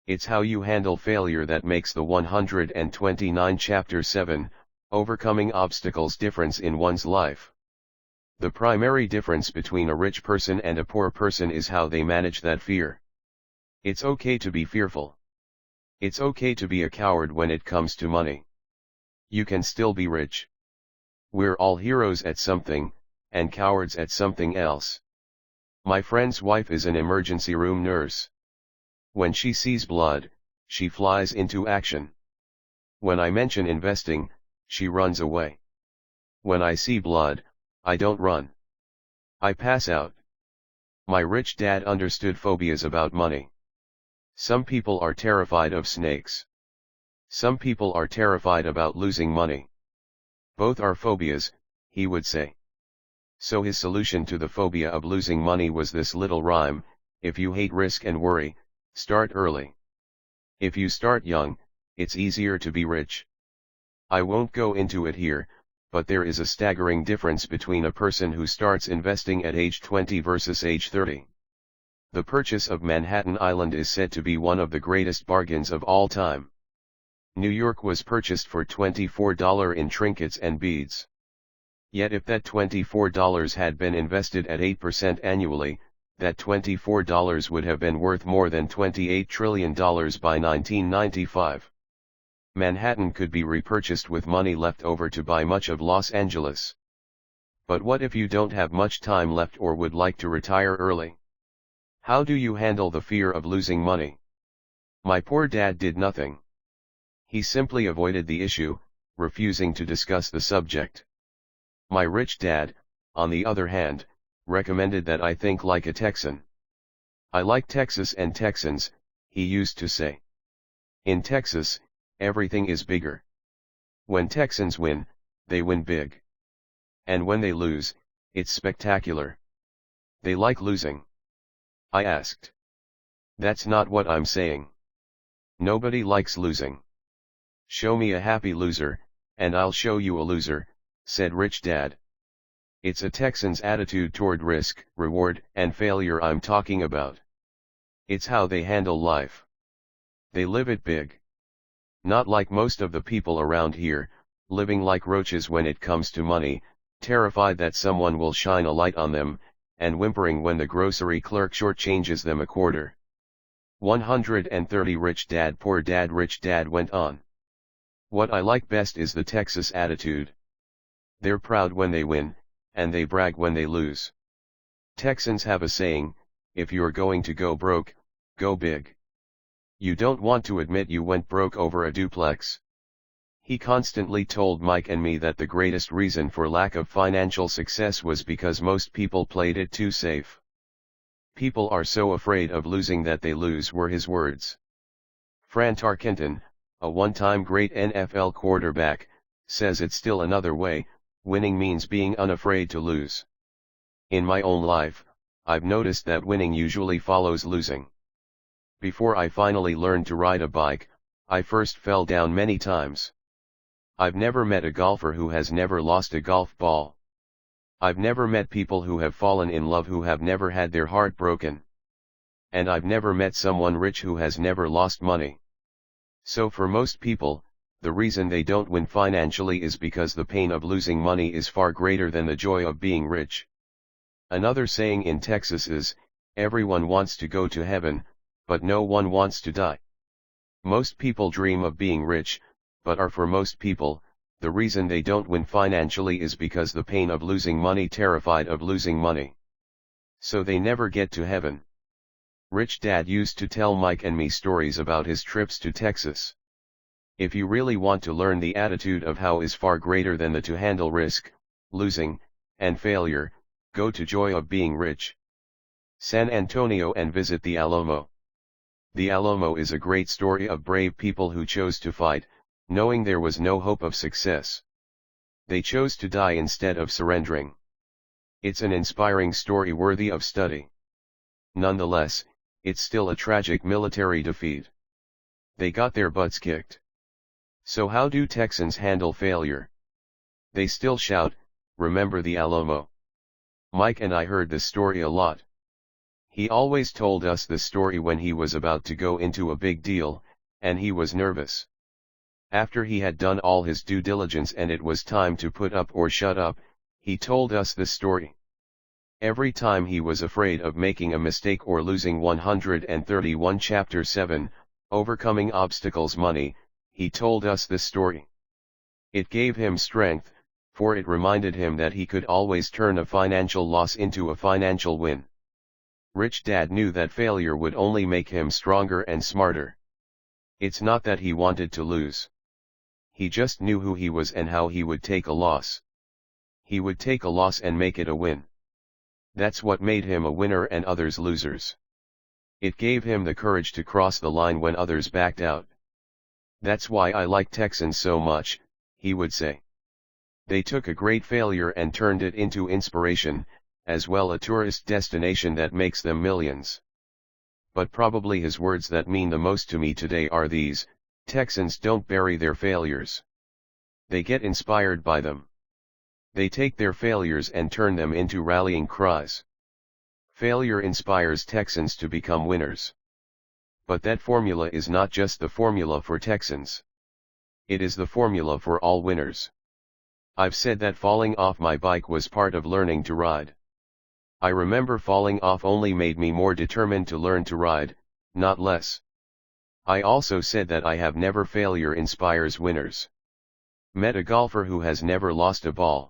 It's how you handle failure that makes the 129 Chapter 7, Overcoming Obstacles difference in one's life. The primary difference between a rich person and a poor person is how they manage that fear. It's okay to be fearful. It's okay to be a coward when it comes to money. You can still be rich. We're all heroes at something, and cowards at something else. My friend's wife is an emergency room nurse. When she sees blood, she flies into action. When I mention investing, she runs away. When I see blood, I don't run. I pass out. My rich dad understood phobias about money. Some people are terrified of snakes. Some people are terrified about losing money. Both are phobias, he would say. So his solution to the phobia of losing money was this little rhyme: if you hate risk and worry, start early. If you start young, it's easier to be rich. I won't go into it here, but there is a staggering difference between a person who starts investing at age 20 versus age 30. The purchase of Manhattan Island is said to be one of the greatest bargains of all time. New York was purchased for $24 in trinkets and beads. Yet if that $24 had been invested at 8% annually, that $24 would have been worth more than $28 trillion by 1995. Manhattan could be repurchased with money left over to buy much of Los Angeles. But what if you don't have much time left or would like to retire early? How do you handle the fear of losing money? My poor dad did nothing. He simply avoided the issue, refusing to discuss the subject. My rich dad, on the other hand, recommended that I think like a Texan. I like Texas and Texans, he used to say. In Texas, everything is bigger. When Texans win, they win big. And when they lose, it's spectacular. They like losing. I asked. That's not what I'm saying. Nobody likes losing. Show me a happy loser, and I'll show you a loser, said Rich Dad. It's a Texan's attitude toward risk, reward, and failure I'm talking about. It's how they handle life. They live it big. Not like most of the people around here, living like roaches when it comes to money, terrified that someone will shine a light on them, and whimpering when the grocery clerk shortchanges them a quarter. 130 Rich Dad Poor Dad Rich Dad went on. What I like best is the Texas attitude. They're proud when they win, and they brag when they lose. Texans have a saying, if you're going to go broke, go big. You don't want to admit you went broke over a duplex. He constantly told Mike and me that the greatest reason for lack of financial success was because most people played it too safe. People are so afraid of losing that they lose, were his words. Fran Tarkenton, a one-time great NFL quarterback, says it's still another way: winning means being unafraid to lose. In my own life, I've noticed that winning usually follows losing. Before I finally learned to ride a bike, I first fell down many times. I've never met a golfer who has never lost a golf ball. I've never met people who have fallen in love who have never had their heart broken. And I've never met someone rich who has never lost money. So for most people, the reason they don't win financially is because the pain of losing money is far greater than the joy of being rich. Another saying in Texas is, everyone wants to go to heaven, but no one wants to die. Most people dream of being rich, but for most people, the reason they don't win financially is because the pain of losing money, terrified of losing money. So they never get to heaven. Rich Dad used to tell Mike and me stories about his trips to Texas. If you really want to learn the attitude of how is far greater than the to handle risk, losing, and failure, go to Joy of Being Rich, San Antonio and visit the Alamo. The Alamo is a great story of brave people who chose to fight, knowing there was no hope of success. They chose to die instead of surrendering. It's an inspiring story worthy of study. Nonetheless, it's still a tragic military defeat. They got their butts kicked. So how do Texans handle failure? They still shout, "Remember the Alamo." Mike and I heard this story a lot. He always told us this story when he was about to go into a big deal, and he was nervous. After he had done all his due diligence and it was time to put up or shut up, he told us this story. Every time he was afraid of making a mistake or losing 131 Chapter 7, Overcoming Obstacles Money, he told us this story. It gave him strength, for it reminded him that he could always turn a financial loss into a financial win. Rich Dad knew that failure would only make him stronger and smarter. It's not that he wanted to lose. He just knew who he was and how he would take a loss. He would take a loss and make it a win. That's what made him a winner and others losers. It gave him the courage to cross the line when others backed out. That's why I like Texans so much, he would say. They took a great failure and turned it into inspiration, as well a tourist destination that makes them millions. But probably his words that mean the most to me today are these: Texans don't bury their failures. They get inspired by them. They take their failures and turn them into rallying cries. Failure inspires Texans to become winners. But that formula is not just the formula for Texans. It is the formula for all winners. I've said that falling off my bike was part of learning to ride. I remember falling off only made me more determined to learn to ride, not less. I also said that I have never failure inspires winners. Met a golfer who has never lost a ball.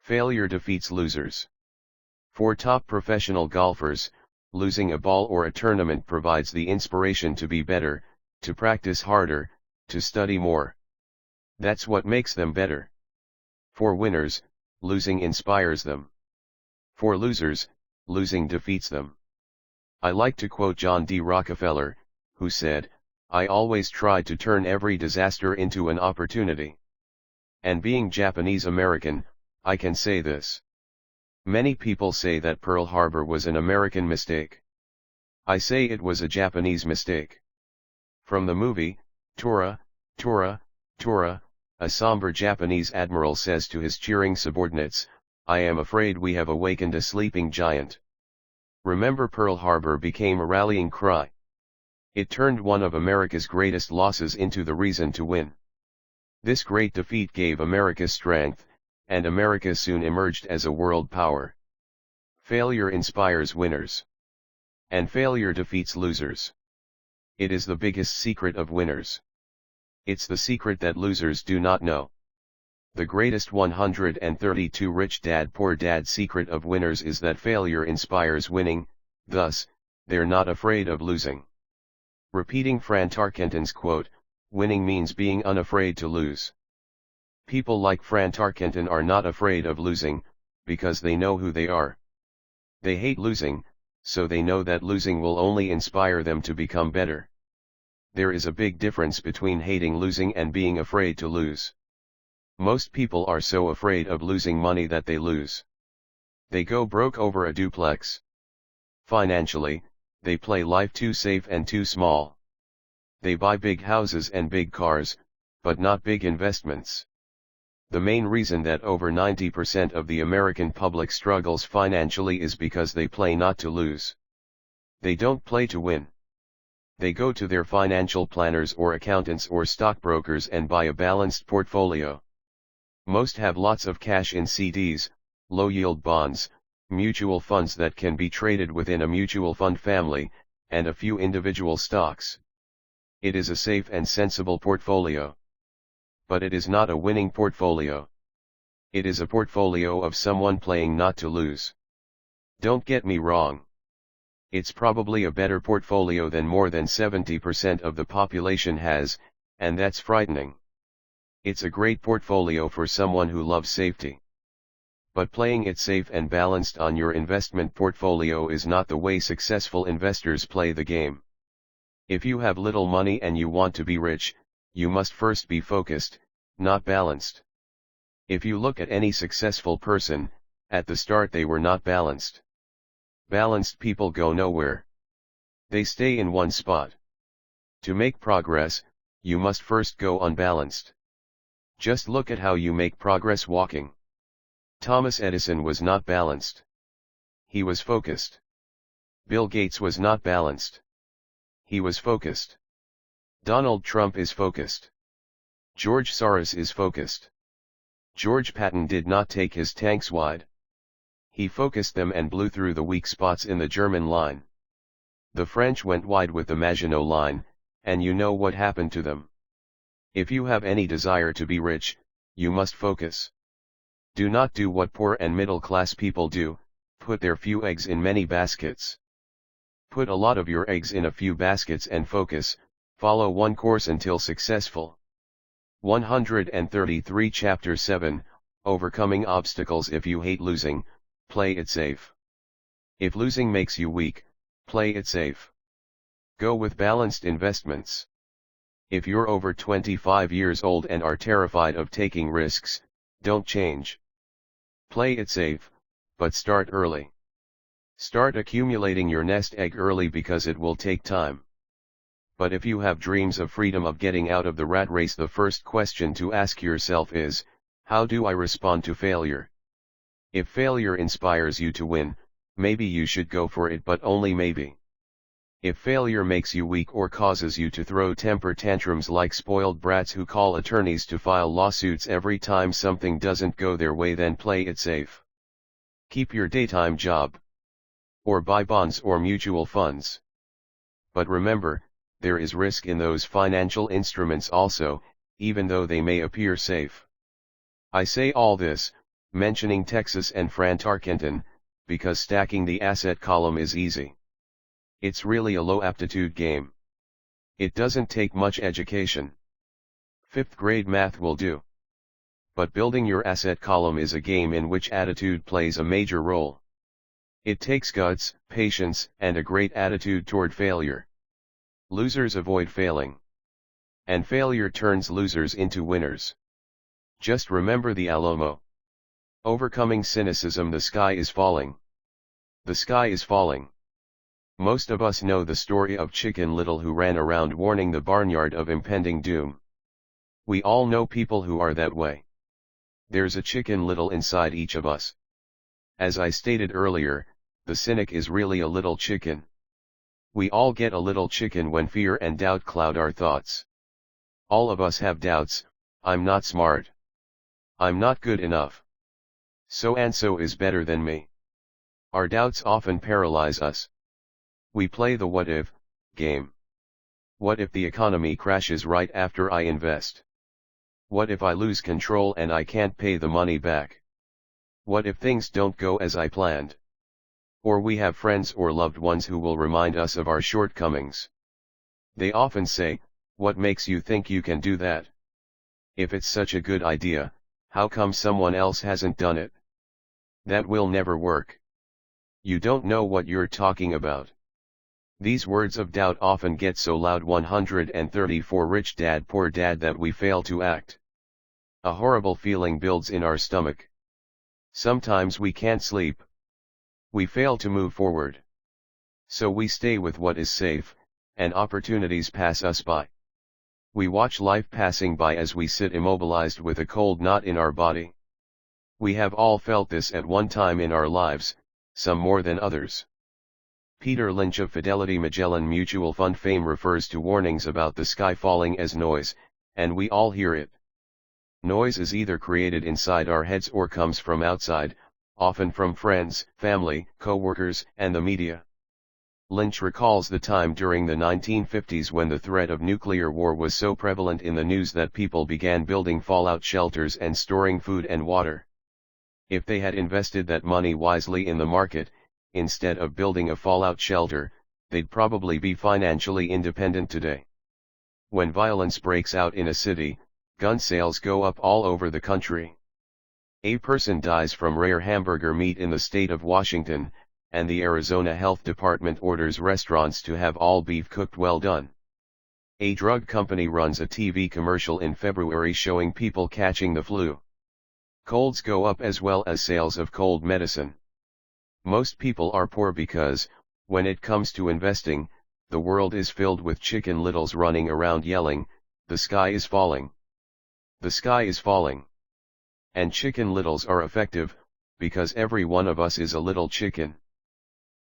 Failure defeats losers. For top professional golfers, losing a ball or a tournament provides the inspiration to be better, to practice harder, to study more. That's what makes them better. For winners, losing inspires them. For losers, losing defeats them. I like to quote John D. Rockefeller, who said, "I always try to turn every disaster into an opportunity." And being Japanese American, I can say this. Many people say that Pearl Harbor was an American mistake. I say it was a Japanese mistake. From the movie, Tora, Tora, Tora, a somber Japanese admiral says to his cheering subordinates, "I am afraid we have awakened a sleeping giant." Remember, Pearl Harbor became a rallying cry. It turned one of America's greatest losses into the reason to win. This great defeat gave America strength, and America soon emerged as a world power. Failure inspires winners. And failure defeats losers. It is the biggest secret of winners. It's the secret that losers do not know. The greatest 132 Rich Dad Poor Dad secret of winners is that failure inspires winning, thus, they're not afraid of losing. Repeating Fran Tarkenton's quote, "Winning means being unafraid to lose." People like Fran Tarkenton are not afraid of losing, because they know who they are. They hate losing, so they know that losing will only inspire them to become better. There is a big difference between hating losing and being afraid to lose. Most people are so afraid of losing money that they lose. They go broke over a duplex. Financially, they play life too safe and too small. They buy big houses and big cars, but not big investments. The main reason that over 90% of the American public struggles financially is because they play not to lose. They don't play to win. They go to their financial planners or accountants or stockbrokers and buy a balanced portfolio. Most have lots of cash in CDs, low-yield bonds, mutual funds that can be traded within a mutual fund family, and a few individual stocks. It is a safe and sensible portfolio. But it is not a winning portfolio. It is a portfolio of someone playing not to lose. Don't get me wrong. It's probably a better portfolio than more than 70% of the population has, and that's frightening. It's a great portfolio for someone who loves safety. But playing it safe and balanced on your investment portfolio is not the way successful investors play the game. If you have little money and you want to be rich, you must first be focused, not balanced. If you look at any successful person, at the start they were not balanced. Balanced people go nowhere. They stay in one spot. To make progress, you must first go unbalanced. Just look at how you make progress walking. Thomas Edison was not balanced. He was focused. Bill Gates was not balanced. He was focused. Donald Trump is focused. George Soros is focused. George Patton did not take his tanks wide. He focused them and blew through the weak spots in the German line. The French went wide with the Maginot Line, and you know what happened to them. If you have any desire to be rich, you must focus. Do not do what poor and middle-class people do, put their few eggs in many baskets. Put a lot of your eggs in a few baskets and focus, follow one course until successful. 133 Chapter 7, Overcoming Obstacles. If you hate losing, play it safe. If losing makes you weak, play it safe. Go with balanced investments. If you're over 25 years old and are terrified of taking risks, don't change. Play it safe, but start early. Start accumulating your nest egg early because it will take time. But if you have dreams of freedom, of getting out of the rat race, the first question to ask yourself is, how do I respond to failure? If failure inspires you to win, maybe you should go for it, but only maybe. If failure makes you weak or causes you to throw temper tantrums like spoiled brats who call attorneys to file lawsuits every time something doesn't go their way, then play it safe. Keep your daytime job. Or buy bonds or mutual funds. But remember, there is risk in those financial instruments also, even though they may appear safe. I say all this, mentioning Texas and Fran Tarkenton, because stacking the asset column is easy. It's really a low-aptitude game. It doesn't take much education. 5th grade math will do. But building your asset column is a game in which attitude plays a major role. It takes guts, patience, and a great attitude toward failure. Losers avoid failing. And failure turns losers into winners. Just remember the Alamo. Overcoming cynicism. The sky is falling. The sky is falling. Most of us know the story of Chicken Little, who ran around warning the barnyard of impending doom. We all know people who are that way. There's a Chicken Little inside each of us. As I stated earlier, the cynic is really a little chicken. We all get a little chicken when fear and doubt cloud our thoughts. All of us have doubts. I'm not smart. I'm not good enough. So and so is better than me. Our doubts often paralyze us. We play the what if game. What if the economy crashes right after I invest? What if I lose control and I can't pay the money back? What if things don't go as I planned? Or we have friends or loved ones who will remind us of our shortcomings. They often say, "What makes you think you can do that? If it's such a good idea, how come someone else hasn't done it? That will never work. You don't know what you're talking about." These words of doubt often get so loud. 134 Rich Dad Poor Dad that we fail to act. A horrible feeling builds in our stomach. Sometimes we can't sleep. We fail to move forward. So we stay with what is safe, and opportunities pass us by. We watch life passing by as we sit immobilized with a cold knot in our body. We have all felt this at one time in our lives, some more than others. Peter Lynch of Fidelity Magellan Mutual Fund fame refers to warnings about the sky falling as noise, and we all hear it. Noise is either created inside our heads or comes from outside, often from friends, family, co-workers, and the media. Lynch recalls the time during the 1950s when the threat of nuclear war was so prevalent in the news that people began building fallout shelters and storing food and water. If they had invested that money wisely in the market, instead of building a fallout shelter, they'd probably be financially independent today. When violence breaks out in a city, gun sales go up all over the country. A person dies from rare hamburger meat in the state of Washington, and the Arizona Health Department orders restaurants to have all beef cooked well done. A drug company runs a TV commercial in February showing people catching the flu. Colds go up as well as sales of cold medicine. Most people are poor because, when it comes to investing, the world is filled with chicken littles running around yelling, "The sky is falling. The sky is falling." And chicken littles are effective, because every one of us is a little chicken.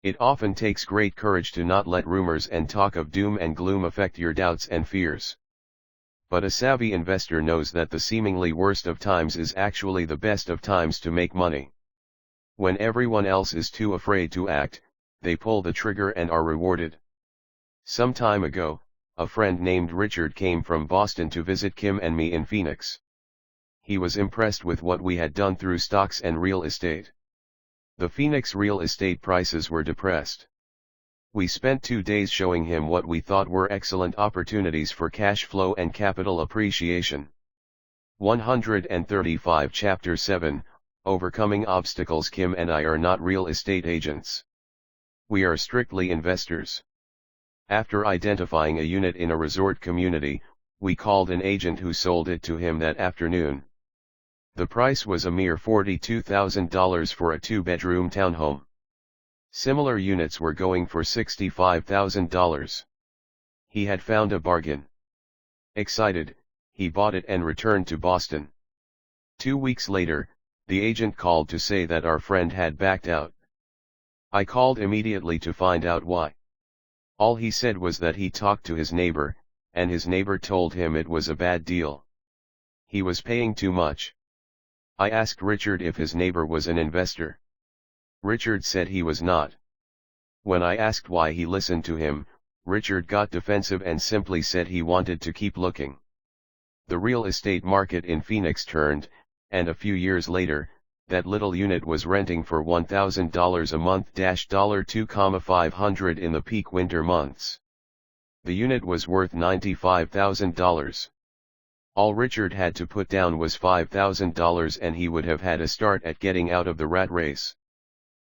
It often takes great courage to not let rumors and talk of doom and gloom affect your doubts and fears. But a savvy investor knows that the seemingly worst of times is actually the best of times to make money. When everyone else is too afraid to act, they pull the trigger and are rewarded. Some time ago, a friend named Richard came from Boston to visit Kim and me in Phoenix. He was impressed with what we had done through stocks and real estate. The Phoenix real estate prices were depressed. We spent 2 days showing him what we thought were excellent opportunities for cash flow and capital appreciation. 135 Chapter 7, Overcoming Obstacles. Kim and I are not real estate agents. We are strictly investors. After identifying a unit in a resort community, we called an agent who sold it to him that afternoon. The price was a mere $42,000 for a 2-bedroom townhome. Similar units were going for $65,000. He had found a bargain. Excited, he bought it and returned to Boston. 2 weeks later, the agent called to say that our friend had backed out. I called immediately to find out why. All he said was that he talked to his neighbor, and his neighbor told him it was a bad deal. He was paying too much. I asked Richard if his neighbor was an investor. Richard said he was not. When I asked why he listened to him, Richard got defensive and simply said he wanted to keep looking. The real estate market in Phoenix turned, and a few years later, that little unit was renting for $1,000 a month, $2,500 in the peak winter months. The unit was worth $95,000. All Richard had to put down was $5,000 and he would have had a start at getting out of the rat race.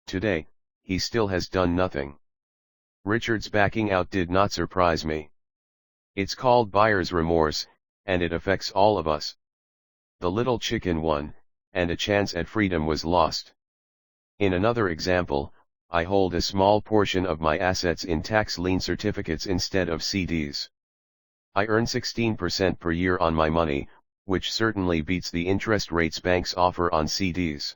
Today, he still has done nothing. Richard's backing out did not surprise me. It's called buyer's remorse, and it affects all of us. The little chicken won, and a chance at freedom was lost. In another example, I hold a small portion of my assets in tax lien certificates instead of CDs. I earn 16% per year on my money, which certainly beats the interest rates banks offer on CDs.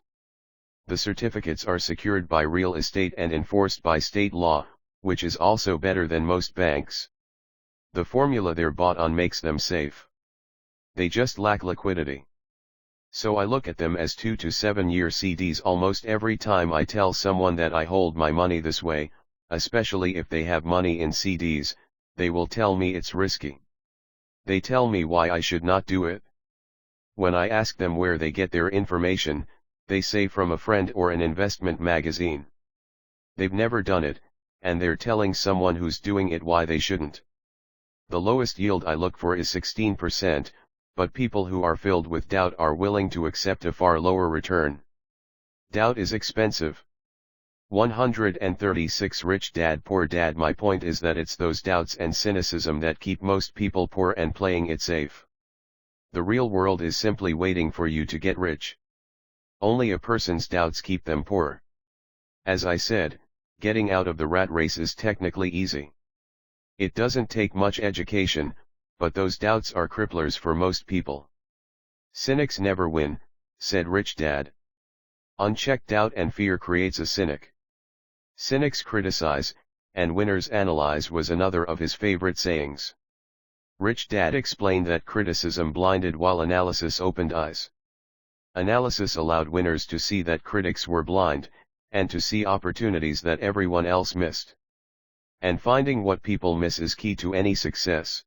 The certificates are secured by real estate and enforced by state law, which is also better than most banks. The formula they're bought on makes them safe. They just lack liquidity. So I look at them as 2 to 7 year CDs almost every time I tell someone that I hold my money this way, especially if they have money in CDs, they will tell me it's risky. They tell me why I should not do it. When I ask them where they get their information, they say from a friend or an investment magazine. They've never done it, and they're telling someone who's doing it why they shouldn't. The lowest yield I look for is 16%, but people who are filled with doubt are willing to accept a far lower return. Doubt is expensive. 136 Rich Dad Poor Dad. My point is that it's those doubts and cynicism that keep most people poor and playing it safe. The real world is simply waiting for you to get rich. Only a person's doubts keep them poor. As I said, getting out of the rat race is technically easy. It doesn't take much education, but those doubts are cripplers for most people. Cynics never win, said Rich Dad. Unchecked doubt and fear creates a cynic. Cynics criticize, and winners analyze was another of his favorite sayings. Rich Dad explained that criticism blinded while analysis opened eyes. Analysis allowed winners to see that critics were blind, and to see opportunities that everyone else missed. And finding what people miss is key to any success.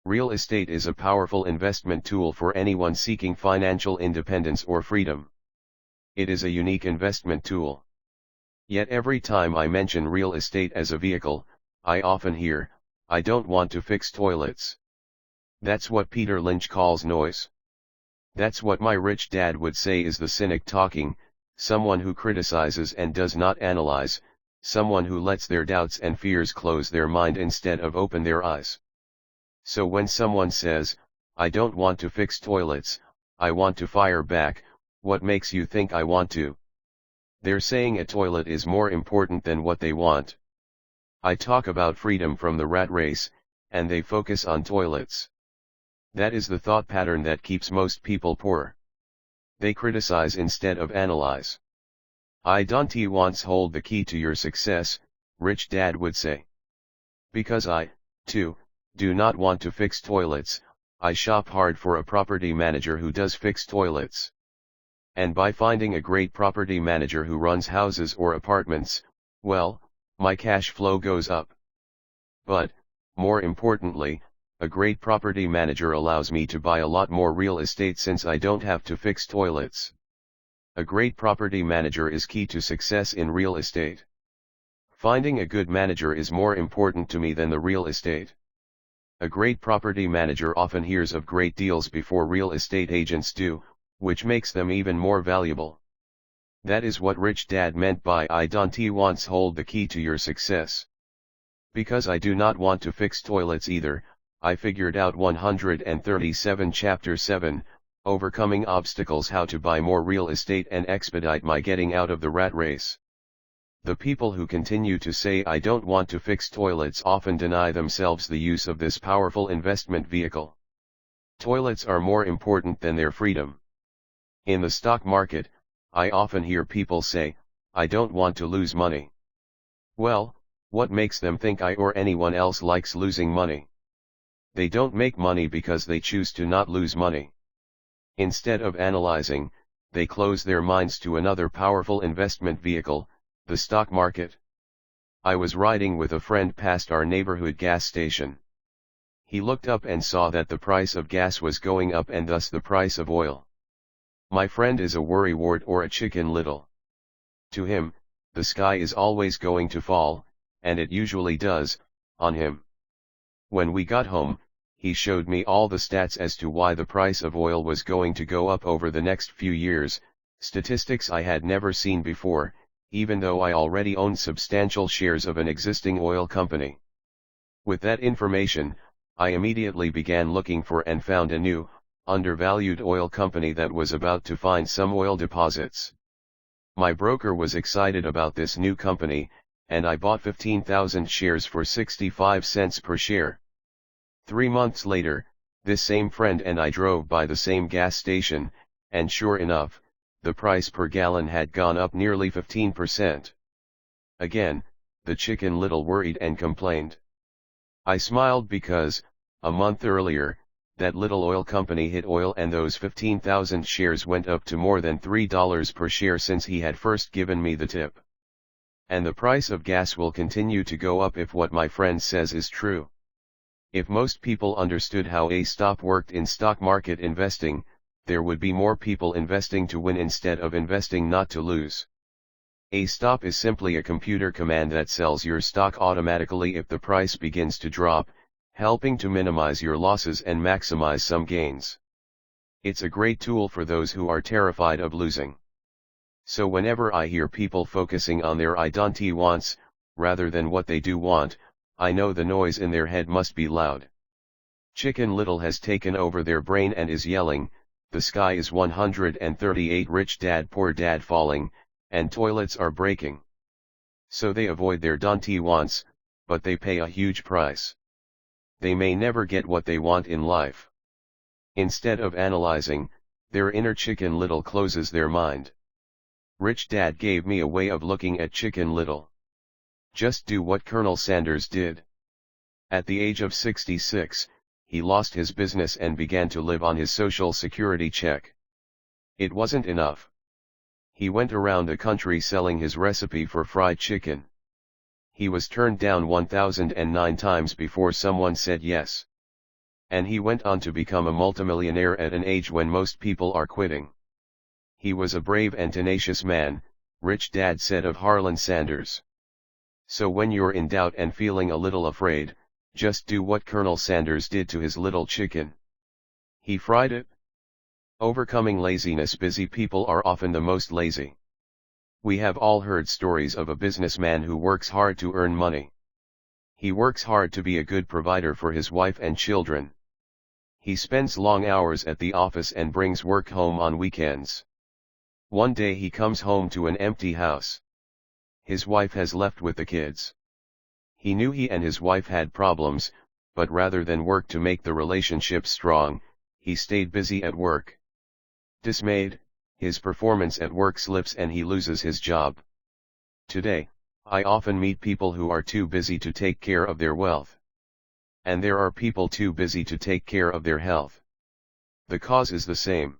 Real estate is a powerful investment tool for anyone seeking financial independence or freedom. It is a unique investment tool. Yet every time I mention real estate as a vehicle, I often hear, "I don't want to fix toilets." That's what Peter Lynch calls noise. That's what my rich dad would say is the cynic talking, someone who criticizes and does not analyze, someone who lets their doubts and fears close their mind instead of open their eyes. So when someone says, "I don't want to fix toilets, I want to fire back," what makes you think I want to? They're saying a toilet is more important than what they want. I talk about freedom from the rat race, and they focus on toilets. That is the thought pattern that keeps most people poor. They criticize instead of analyze. "I don't want hold the key to your success," rich dad would say. Because I, too, do not want to fix toilets, I shop hard for a property manager who does fix toilets. And by finding a great property manager who runs houses or apartments, well, my cash flow goes up. But, more importantly, a great property manager allows me to buy a lot more real estate since I don't have to fix toilets. A great property manager is key to success in real estate. Finding a good manager is more important to me than the real estate. A great property manager often hears of great deals before real estate agents do, which makes them even more valuable. That is what rich dad meant by "I don't want hold the key to your success." Because I do not want to fix toilets either, I figured out 137 Chapter 7, Overcoming Obstacles, how to buy more real estate and expedite my getting out of the rat race. The people who continue to say "I don't want to fix toilets" often deny themselves the use of this powerful investment vehicle. Toilets are more important than their freedom. In the stock market, I often hear people say, "I don't want to lose money." Well, what makes them think I or anyone else likes losing money? They don't make money because they choose to not lose money. Instead of analyzing, they close their minds to another powerful investment vehicle, the stock market. I was riding with a friend past our neighborhood gas station. He looked up and saw that the price of gas was going up and thus the price of oil. My friend is a worrywart or a chicken little. To him, the sky is always going to fall, and it usually does, on him. When we got home, he showed me all the stats as to why the price of oil was going to go up over the next few years, statistics I had never seen before, even though I already owned substantial shares of an existing oil company. With that information, I immediately began looking for and found a new, undervalued oil company that was about to find some oil deposits. My broker was excited about this new company, and I bought 15,000 shares for 65 cents per share. 3 months later, this same friend and I drove by the same gas station, and sure enough, the price per gallon had gone up nearly 15%. Again, the chicken little worried and complained. I smiled because, a month earlier, that little oil company hit oil and those 15,000 shares went up to more than $3 per share since he had first given me the tip. And the price of gas will continue to go up if what my friend says is true. If most people understood how a stop worked in stock market investing, there would be more people investing to win instead of investing not to lose. A stop is simply a computer command that sells your stock automatically if the price begins to drop, helping to minimize your losses and maximize some gains. It's a great tool for those who are terrified of losing. So whenever I hear people focusing on their "I don't wants," rather than what they do want, I know the noise in their head must be loud. Chicken Little has taken over their brain and is yelling, "The sky is 138 rich dad poor dad falling, and toilets are breaking." So they avoid their don't wants, but they pay a huge price. They may never get what they want in life. Instead of analyzing, their inner Chicken Little closes their mind. Rich Dad gave me a way of looking at Chicken Little. Just do what Colonel Sanders did. At the age of 66, he lost his business and began to live on his Social Security check. It wasn't enough. He went around the country selling his recipe for fried chicken. He was turned down 1,009 times before someone said yes. And he went on to become a multimillionaire at an age when most people are quitting. He was a brave and tenacious man, Rich Dad said of Harlan Sanders. So when you're in doubt and feeling a little afraid, just do what Colonel Sanders did to his little chicken. He fried it. Overcoming laziness. Busy people are often the most lazy. We have all heard stories of a businessman who works hard to earn money. He works hard to be a good provider for his wife and children. He spends long hours at the office and brings work home on weekends. One day he comes home to an empty house. His wife has left with the kids. He knew he and his wife had problems, but rather than work to make the relationship strong, he stayed busy at work. Dismayed, his performance at work slips and he loses his job. Today, I often meet people who are too busy to take care of their wealth. And there are people too busy to take care of their health. The cause is the same.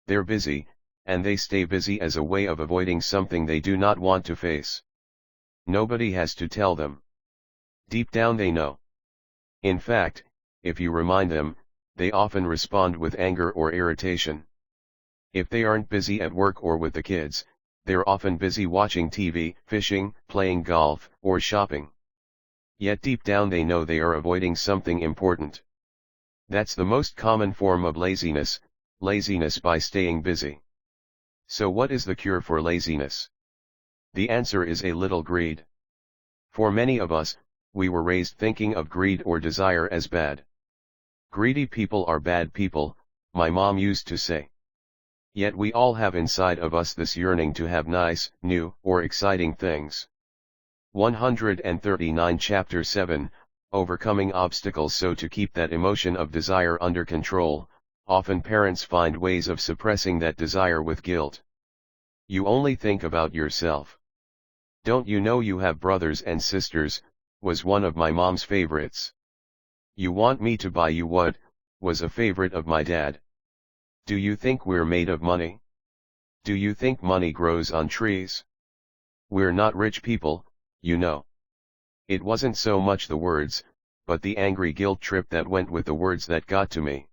They're busy, and they stay busy as a way of avoiding something they do not want to face. Nobody has to tell them. Deep down they know. In fact, if you remind them, they often respond with anger or irritation. If they aren't busy at work or with the kids, they're often busy watching TV, fishing, playing golf, or shopping. Yet deep down they know they are avoiding something important. That's the most common form of laziness by staying busy. So what is the cure for laziness? The answer is a little greed. For many of us, we were raised thinking of greed or desire as bad. Greedy people are bad people, my mom used to say. Yet we all have inside of us this yearning to have nice, new, or exciting things. 139 Chapter 7, Overcoming Obstacles. So to keep that emotion of desire under control, often parents find ways of suppressing that desire with guilt. You only think about yourself. Don't you know you have brothers and sisters, was one of my mom's favorites. You want me to buy you what, was a favorite of my dad. Do you think we're made of money? Do you think money grows on trees? We're not rich people, you know. It wasn't so much the words, but the angry guilt trip that went with the words that got to me.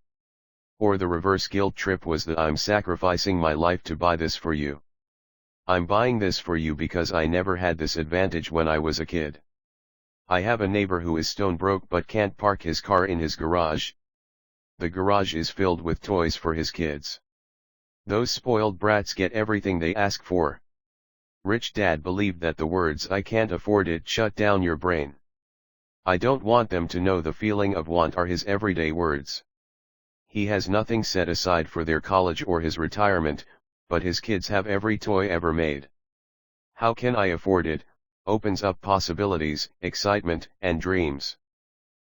Or the reverse guilt trip was that I'm sacrificing my life to buy this for you. I'm buying this for you because I never had this advantage when I was a kid. I have a neighbor who is stone broke but can't park his car in his garage. The garage is filled with toys for his kids. Those spoiled brats get everything they ask for. Rich Dad believed that the words "I can't afford it" shut down your brain. I don't want them to know the feeling of want are his everyday words. He has nothing set aside for their college or his retirement, but his kids have every toy ever made. How can I afford it? Opens up possibilities, excitement, and dreams.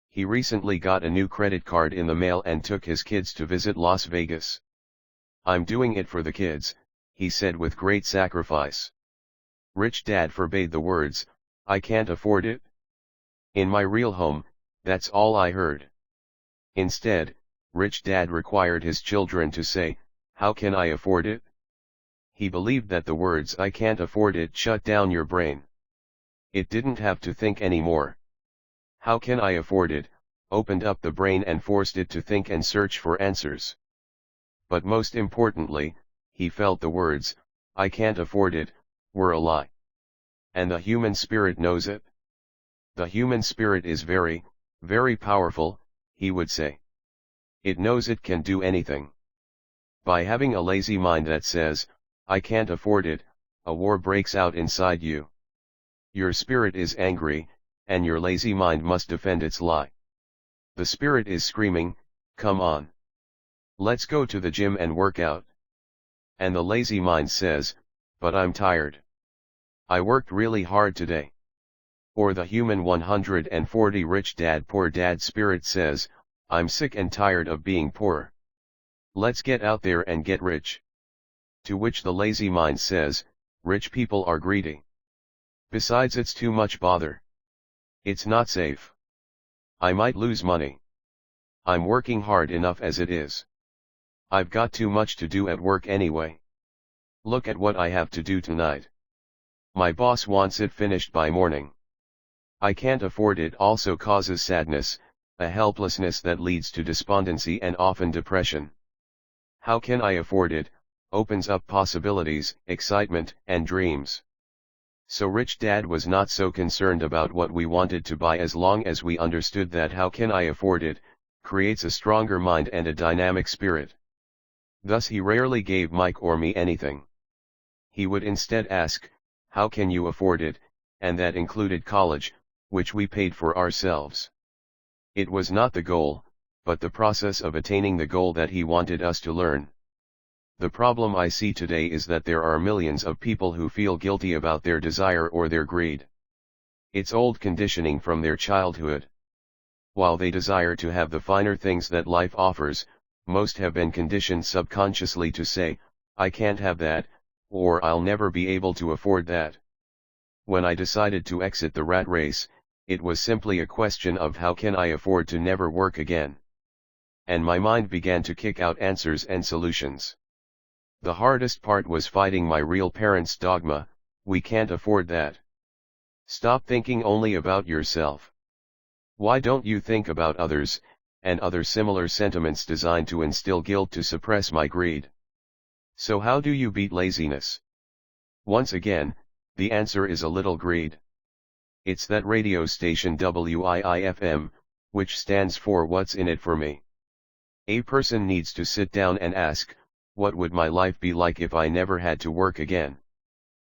He recently got a new credit card in the mail and took his kids to visit Las Vegas. I'm doing it for the kids, he said with great sacrifice. Rich Dad forbade the words, "I can't afford it." In my real home, that's all I heard. Instead, Rich Dad required his children to say, "How can I afford it?" He believed that the words "I can't afford it" shut down your brain. It didn't have to think anymore. "How can I afford it?" opened up the brain and forced it to think and search for answers. But most importantly, he felt the words, "I can't afford it," were a lie. And the human spirit knows it. The human spirit is very, very powerful, he would say. It knows it can do anything. By having a lazy mind that says, "I can't afford it," a war breaks out inside you. Your spirit is angry, and your lazy mind must defend its lie. The spirit is screaming, "Come on. Let's go to the gym and work out." And the lazy mind says, "But I'm tired. I worked really hard today." Or the human 140 Rich Dad Poor Dad spirit says, "I'm sick and tired of being poor. Let's get out there and get rich." To which the lazy mind says, "Rich people are greedy. Besides, it's too much bother. It's not safe. I might lose money. I'm working hard enough as it is. I've got too much to do at work anyway. Look at what I have to do tonight. My boss wants it finished by morning. I can't afford it." Also causes sadness, a helplessness that leads to despondency and often depression. "How can I afford it?" opens up possibilities, excitement, and dreams. So Rich Dad was not so concerned about what we wanted to buy as long as we understood that how can I afford it, creates a stronger mind and a dynamic spirit. Thus he rarely gave Mike or me anything. He would instead ask, how can you afford it, and that included college, which we paid for ourselves. It was not the goal, but the process of attaining the goal that he wanted us to learn. The problem I see today is that there are millions of people who feel guilty about their desire or their greed. It's old conditioning from their childhood. While they desire to have the finer things that life offers, most have been conditioned subconsciously to say, I can't have that, or I'll never be able to afford that. When I decided to exit the rat race, it was simply a question of how can I afford to never work again. And my mind began to kick out answers and solutions. The hardest part was fighting my real parents' dogma, we can't afford that. Stop thinking only about yourself. Why don't you think about others, and other similar sentiments designed to instill guilt to suppress my greed. So how do you beat laziness? Once again, the answer is a little greed. It's that radio station WIIFM, which stands for What's in it for me. A person needs to sit down and ask, what would my life be like if I never had to work again?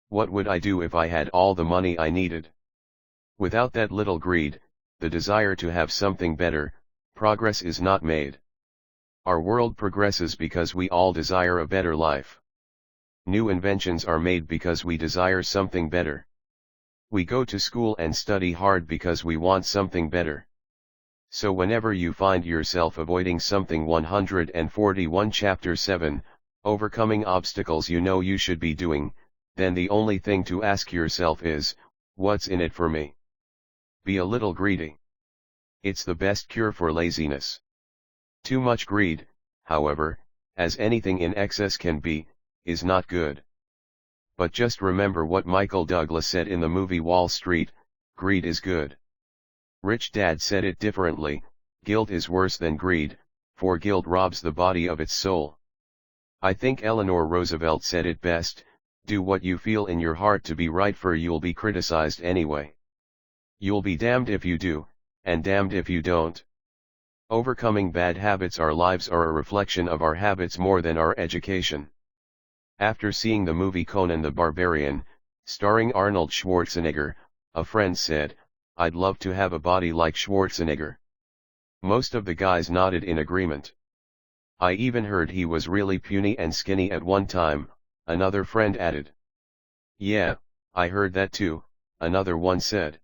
What would I do if I had all the money I needed? Without that little greed, the desire to have something better, progress is not made. Our world progresses because we all desire a better life. New inventions are made because we desire something better. We go to school and study hard because we want something better. So whenever you find yourself avoiding something 141 Chapter 7, overcoming obstacles you know you should be doing, then the only thing to ask yourself is, what's in it for me? Be a little greedy. It's the best cure for laziness. Too much greed, however, as anything in excess can be, is not good. But just remember what Michael Douglas said in the movie Wall Street, greed is good. Rich Dad said it differently, guilt is worse than greed, for guilt robs the body of its soul. I think Eleanor Roosevelt said it best, do what you feel in your heart to be right, for you'll be criticized anyway. You'll be damned if you do, and damned if you don't. Overcoming bad habits. Our lives are a reflection of our habits more than our education. After seeing the movie Conan the Barbarian, starring Arnold Schwarzenegger, a friend said, I'd love to have a body like Schwarzenegger. Most of the guys nodded in agreement. I even heard he was really puny and skinny at one time, another friend added. Yeah, I heard that too, another one said.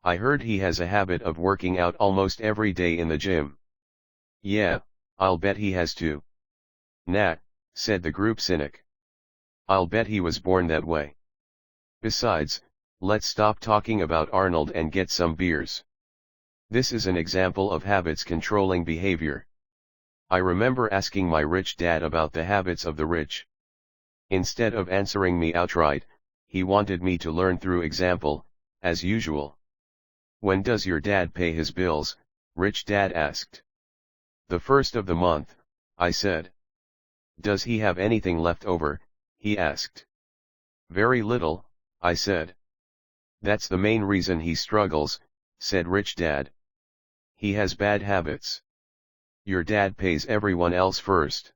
I heard he has a habit of working out almost every day in the gym. Yeah, I'll bet he has too. Nah, said the group cynic. I'll bet he was born that way. Besides, let's stop talking about Arnold and get some beers. This is an example of habits controlling behavior. I remember asking my rich dad about the habits of the rich. Instead of answering me outright, he wanted me to learn through example, as usual. When does your dad pay his bills? Rich Dad asked. The first of the month, I said. Does he have anything left over? He asked. Very little, I said. That's the main reason he struggles, said Rich Dad. He has bad habits. Your dad pays everyone else first.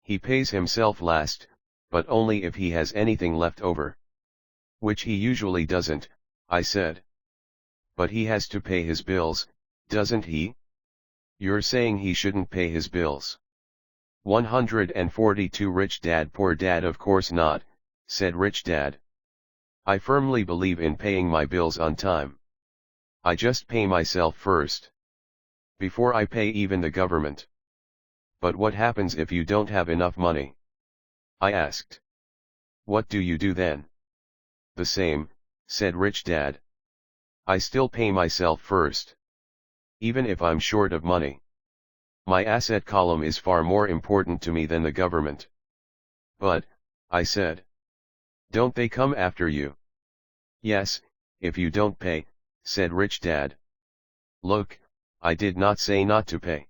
He pays himself last, but only if he has anything left over. Which he usually doesn't, I said. But he has to pay his bills, doesn't he? You're saying he shouldn't pay his bills. 142 Rich Dad Poor Dad Of course not, said Rich Dad. I firmly believe in paying my bills on time. I just pay myself first. Before I pay even the government. But what happens if you don't have enough money? I asked. What do you do then? The same, said Rich Dad. I still pay myself first. Even if I'm short of money. My asset column is far more important to me than the government. But, I said. Don't they come after you? Yes, if you don't pay, said Rich Dad. Look, I did not say not to pay.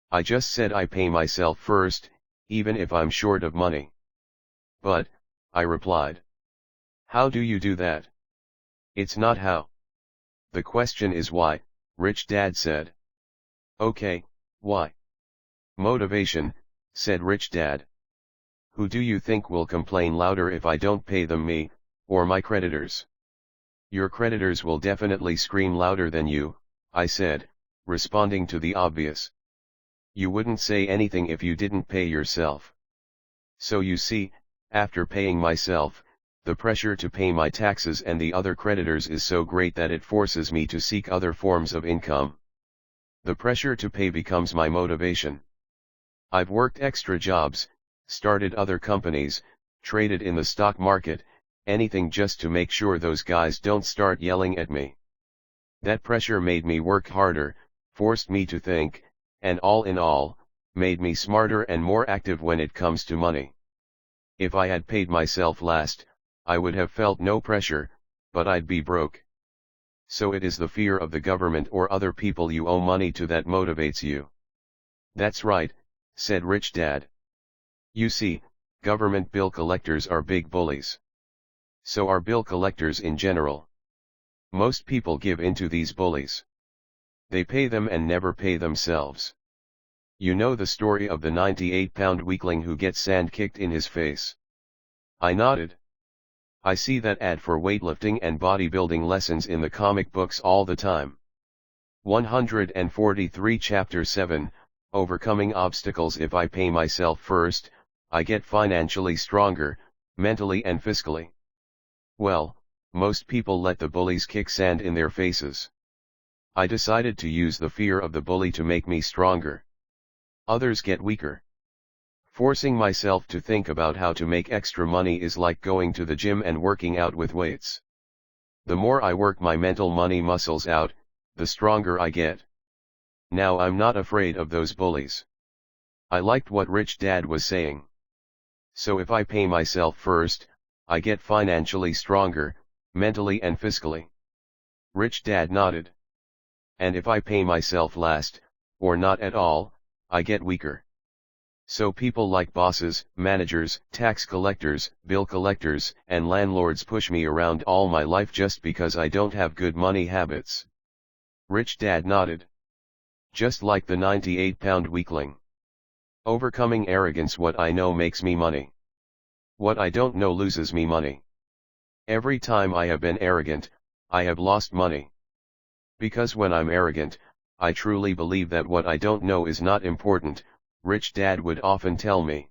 I just said I pay myself first, even if I'm short of money. But, I replied. How do you do that? It's not how. The question is why, Rich Dad said. Okay, why? Motivation, said Rich Dad. Who do you think will complain louder if I don't pay them, me, or my creditors? Your creditors will definitely scream louder than you, I said, responding to the obvious. You wouldn't say anything if you didn't pay yourself. So you see, after paying myself, the pressure to pay my taxes and the other creditors is so great that it forces me to seek other forms of income. The pressure to pay becomes my motivation. I've worked extra jobs, started other companies, traded in the stock market, anything just to make sure those guys don't start yelling at me. That pressure made me work harder, forced me to think, and all in all, made me smarter and more active when it comes to money. If I had paid myself last, I would have felt no pressure, but I'd be broke. So it is the fear of the government or other people you owe money to that motivates you. That's right, said Rich Dad. You see, government bill collectors are big bullies. So are bill collectors in general. Most people give in to these bullies. They pay them and never pay themselves. You know the story of the 98-pound weakling who gets sand kicked in his face. I nodded. I see that ad for weightlifting and bodybuilding lessons in the comic books all the time. 143 Chapter 7, Overcoming Obstacles. If I pay myself first, I get financially stronger, mentally and fiscally. Well, most people let the bullies kick sand in their faces. I decided to use the fear of the bully to make me stronger. Others get weaker. Forcing myself to think about how to make extra money is like going to the gym and working out with weights. The more I work my mental money muscles out, the stronger I get. Now I'm not afraid of those bullies. I liked what Rich Dad was saying. So if I pay myself first, I get financially stronger, mentally and fiscally. Rich Dad nodded. And if I pay myself last, or not at all, I get weaker. So people like bosses, managers, tax collectors, bill collectors, and landlords push me around all my life just because I don't have good money habits. Rich Dad nodded. Just like the 98-pound weakling. Overcoming arrogance. What I know makes me money. What I don't know loses me money. Every time I have been arrogant, I have lost money. Because when I'm arrogant, I truly believe that what I don't know is not important, Rich Dad would often tell me.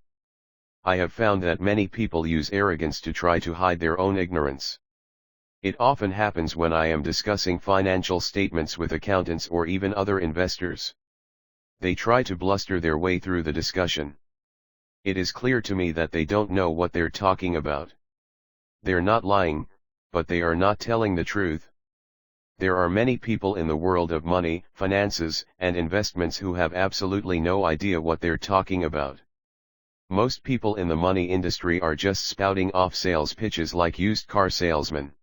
I have found that many people use arrogance to try to hide their own ignorance. It often happens when I am discussing financial statements with accountants or even other investors. They try to bluster their way through the discussion. It is clear to me that they don't know what they're talking about. They're not lying, but they are not telling the truth. There are many people in the world of money, finances, and investments who have absolutely no idea what they're talking about. Most people in the money industry are just spouting off sales pitches like used car salesmen.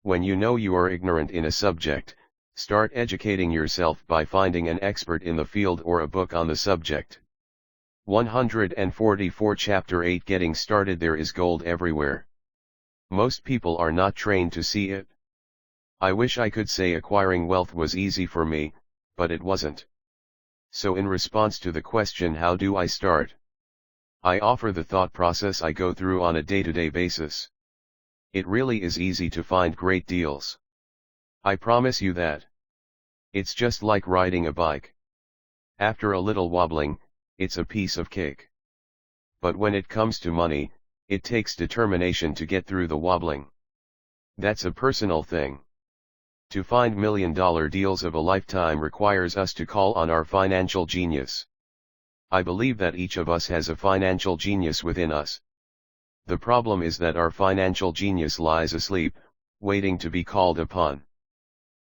When you know you are ignorant in a subject, start educating yourself by finding an expert in the field or a book on the subject. 144 Chapter 8 Getting Started. There is gold everywhere. Most people are not trained to see it. I wish I could say acquiring wealth was easy for me, but it wasn't. So in response to the question, how do I start? I offer the thought process I go through on a day-to-day basis. It really is easy to find great deals. I promise you that. It's just like riding a bike. After a little wobbling, it's a piece of cake. But when it comes to money, it takes determination to get through the wobbling. That's a personal thing. To find million-dollar deals of a lifetime requires us to call on our financial genius. I believe that each of us has a financial genius within us. The problem is that our financial genius lies asleep, waiting to be called upon.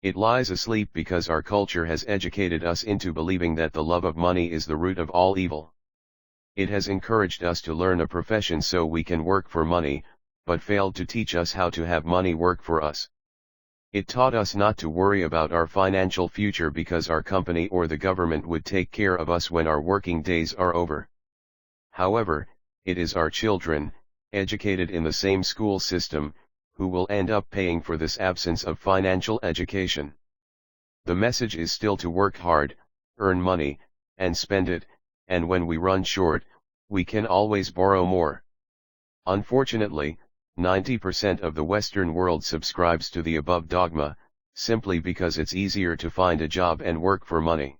It lies asleep because our culture has educated us into believing that the love of money is the root of all evil. It has encouraged us to learn a profession so we can work for money, but failed to teach us how to have money work for us. It taught us not to worry about our financial future because our company or the government would take care of us when our working days are over. However, it is our children, educated in the same school system, who will end up paying for this absence of financial education. The message is still to work hard, earn money, and spend it, and when we run short, we can always borrow more. Unfortunately, 90% of the Western world subscribes to the above dogma, simply because it's easier to find a job and work for money.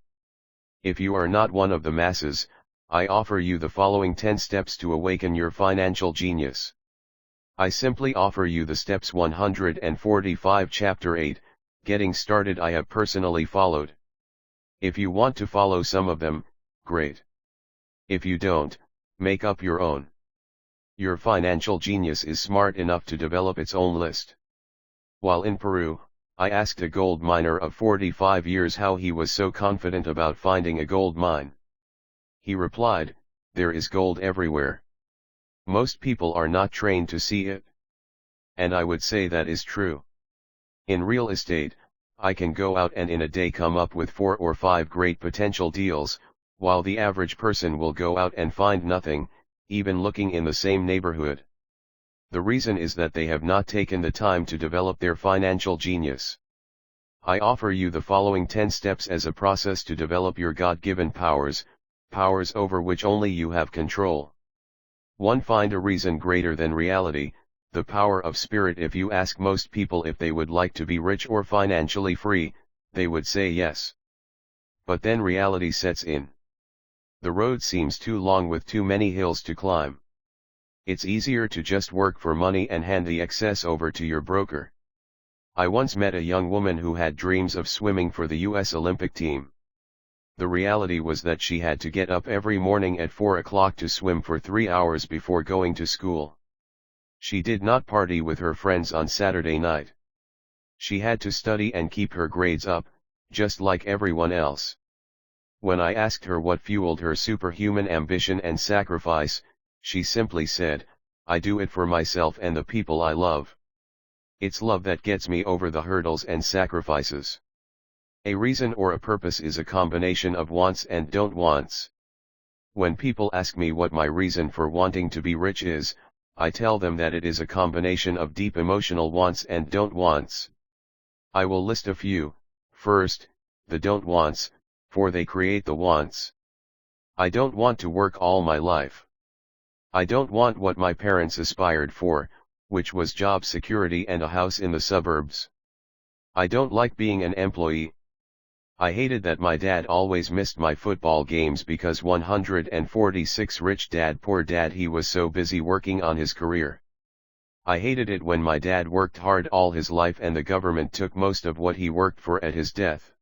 If you are not one of the masses, I offer you the following 10 steps to awaken your financial genius. I simply offer you the steps 145 Chapter 8, Getting Started I have personally followed. If you want to follow some of them, great. If you don't, make up your own. Your financial genius is smart enough to develop its own list. While in Peru, I asked a gold miner of 45 years how he was so confident about finding a gold mine. He replied, "There is gold everywhere. Most people are not trained to see it." And I would say that is true. In real estate, I can go out and in a day come up with 4 or 5 great potential deals, while the average person will go out and find nothing, even looking in the same neighborhood. The reason is that they have not taken the time to develop their financial genius. I offer you the following 10 steps as a process to develop your God-given powers over which only you have control. 1. Find a reason greater than reality, the power of spirit. If you ask most people if they would like to be rich or financially free, they would say yes. But then reality sets in. The road seems too long with too many hills to climb. It's easier to just work for money and hand the excess over to your broker. I once met a young woman who had dreams of swimming for the US Olympic team. The reality was that she had to get up every morning at 4 o'clock to swim for 3 hours before going to school. She did not party with her friends on Saturday night. She had to study and keep her grades up, just like everyone else. When I asked her what fueled her superhuman ambition and sacrifice, she simply said, "I do it for myself and the people I love. It's love that gets me over the hurdles and sacrifices." A reason or a purpose is a combination of wants and don't wants. When people ask me what my reason for wanting to be rich is, I tell them that it is a combination of deep emotional wants and don't wants. I will list a few. First, the don't wants, for they create the wants. I don't want to work all my life. I don't want what my parents aspired for, which was job security and a house in the suburbs. I don't like being an employee. I hated that my dad always missed my football games because 146 Rich Dad Poor Dad, he was so busy working on his career. I hated it when my dad worked hard all his life and the government took most of what he worked for at his death.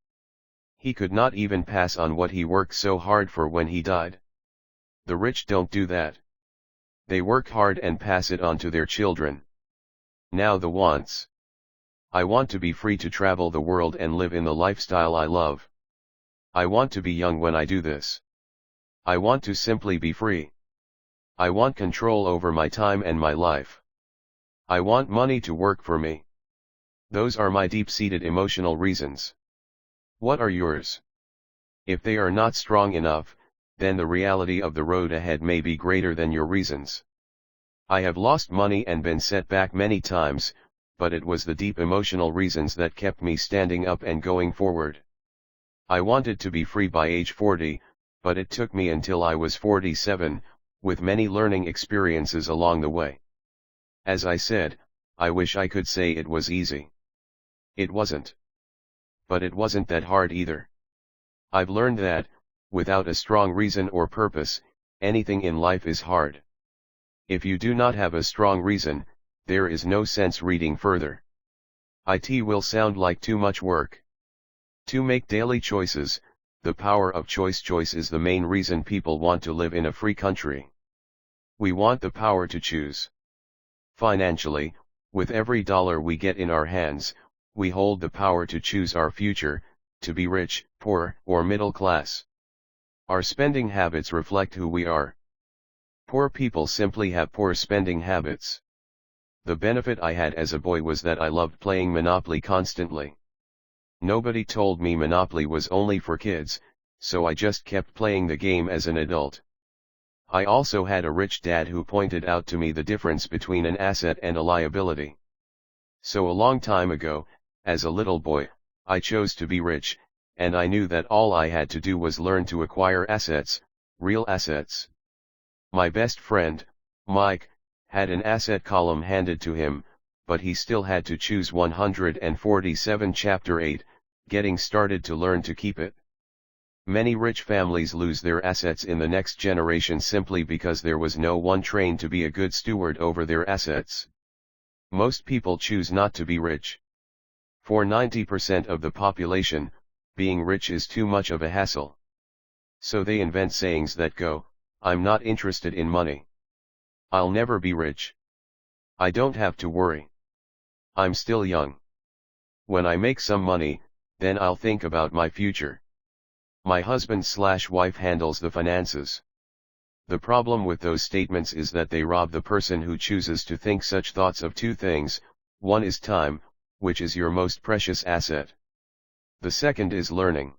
He could not even pass on what he worked so hard for when he died. The rich don't do that. They work hard and pass it on to their children. Now the wants. I want to be free to travel the world and live in the lifestyle I love. I want to be young when I do this. I want to simply be free. I want control over my time and my life. I want money to work for me. Those are my deep-seated emotional reasons. What are yours? If they are not strong enough, then the reality of the road ahead may be greater than your reasons. I have lost money and been set back many times, but it was the deep emotional reasons that kept me standing up and going forward. I wanted to be free by age 40, but it took me until I was 47, with many learning experiences along the way. As I said, I wish I could say it was easy. It wasn't. But it wasn't that hard either. I've learned that, without a strong reason or purpose, anything in life is hard. If you do not have a strong reason, there is no sense reading further. It will sound like too much work. To make daily choices, the power of choice is the main reason people want to live in a free country. We want the power to choose. Financially, with every dollar we get in our hands, we hold the power to choose our future, to be rich, poor, or middle class. Our spending habits reflect who we are. Poor people simply have poor spending habits. The benefit I had as a boy was that I loved playing Monopoly constantly. Nobody told me Monopoly was only for kids, so I just kept playing the game as an adult. I also had a rich dad who pointed out to me the difference between an asset and a liability. So a long time ago, as a little boy, I chose to be rich, and I knew that all I had to do was learn to acquire assets, real assets. My best friend, Mike, had an asset column handed to him, but he still had to choose 147 Chapter 8, getting started to learn to keep it. Many rich families lose their assets in the next generation simply because there was no one trained to be a good steward over their assets. Most people choose not to be rich. For 90% of the population, being rich is too much of a hassle. So they invent sayings that go, "I'm not interested in money. I'll never be rich. I don't have to worry. I'm still young. When I make some money, then I'll think about my future. My husband/wife handles the finances." The problem with those statements is that they rob the person who chooses to think such thoughts of two things. One is time, which is your most precious asset. The second is learning.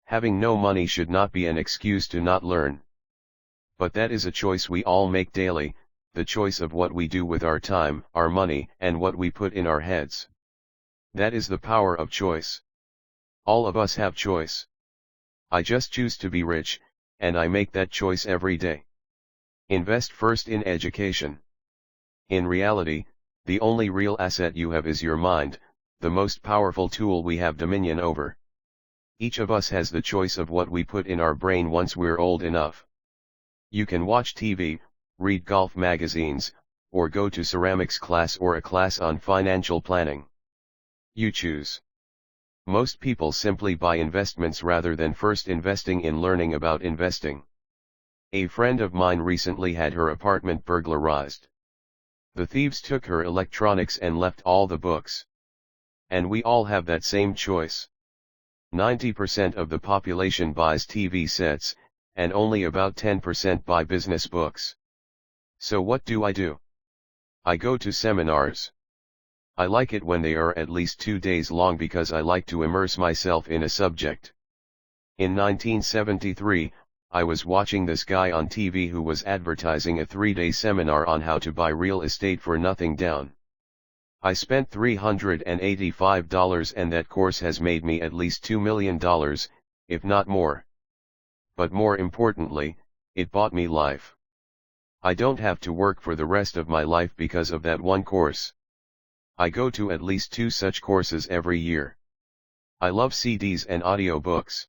Having no money should not be an excuse to not learn. But that is a choice we all make daily, the choice of what we do with our time, our money, and what we put in our heads. That is the power of choice. All of us have choice. I just choose to be rich, and I make that choice every day. Invest first in education. In reality, the only real asset you have is your mind, the most powerful tool we have dominion over. Each of us has the choice of what we put in our brain once we're old enough. You can watch TV, read golf magazines, or go to ceramics class or a class on financial planning. You choose. Most people simply buy investments rather than first investing in learning about investing. A friend of mine recently had her apartment burglarized. The thieves took her electronics and left all the books. And we all have that same choice. 90% of the population buys TV sets, and only about 10% buy business books. So what do? I go to seminars. I like it when they are at least 2 days long because I like to immerse myself in a subject. In 1973, I was watching this guy on TV who was advertising a 3-day seminar on how to buy real estate for nothing down. I spent $385 and that course has made me at least $2 million, if not more. But more importantly, it bought me life. I don't have to work for the rest of my life because of that one course. I go to at least 2 such courses every year. I love CDs and audiobooks.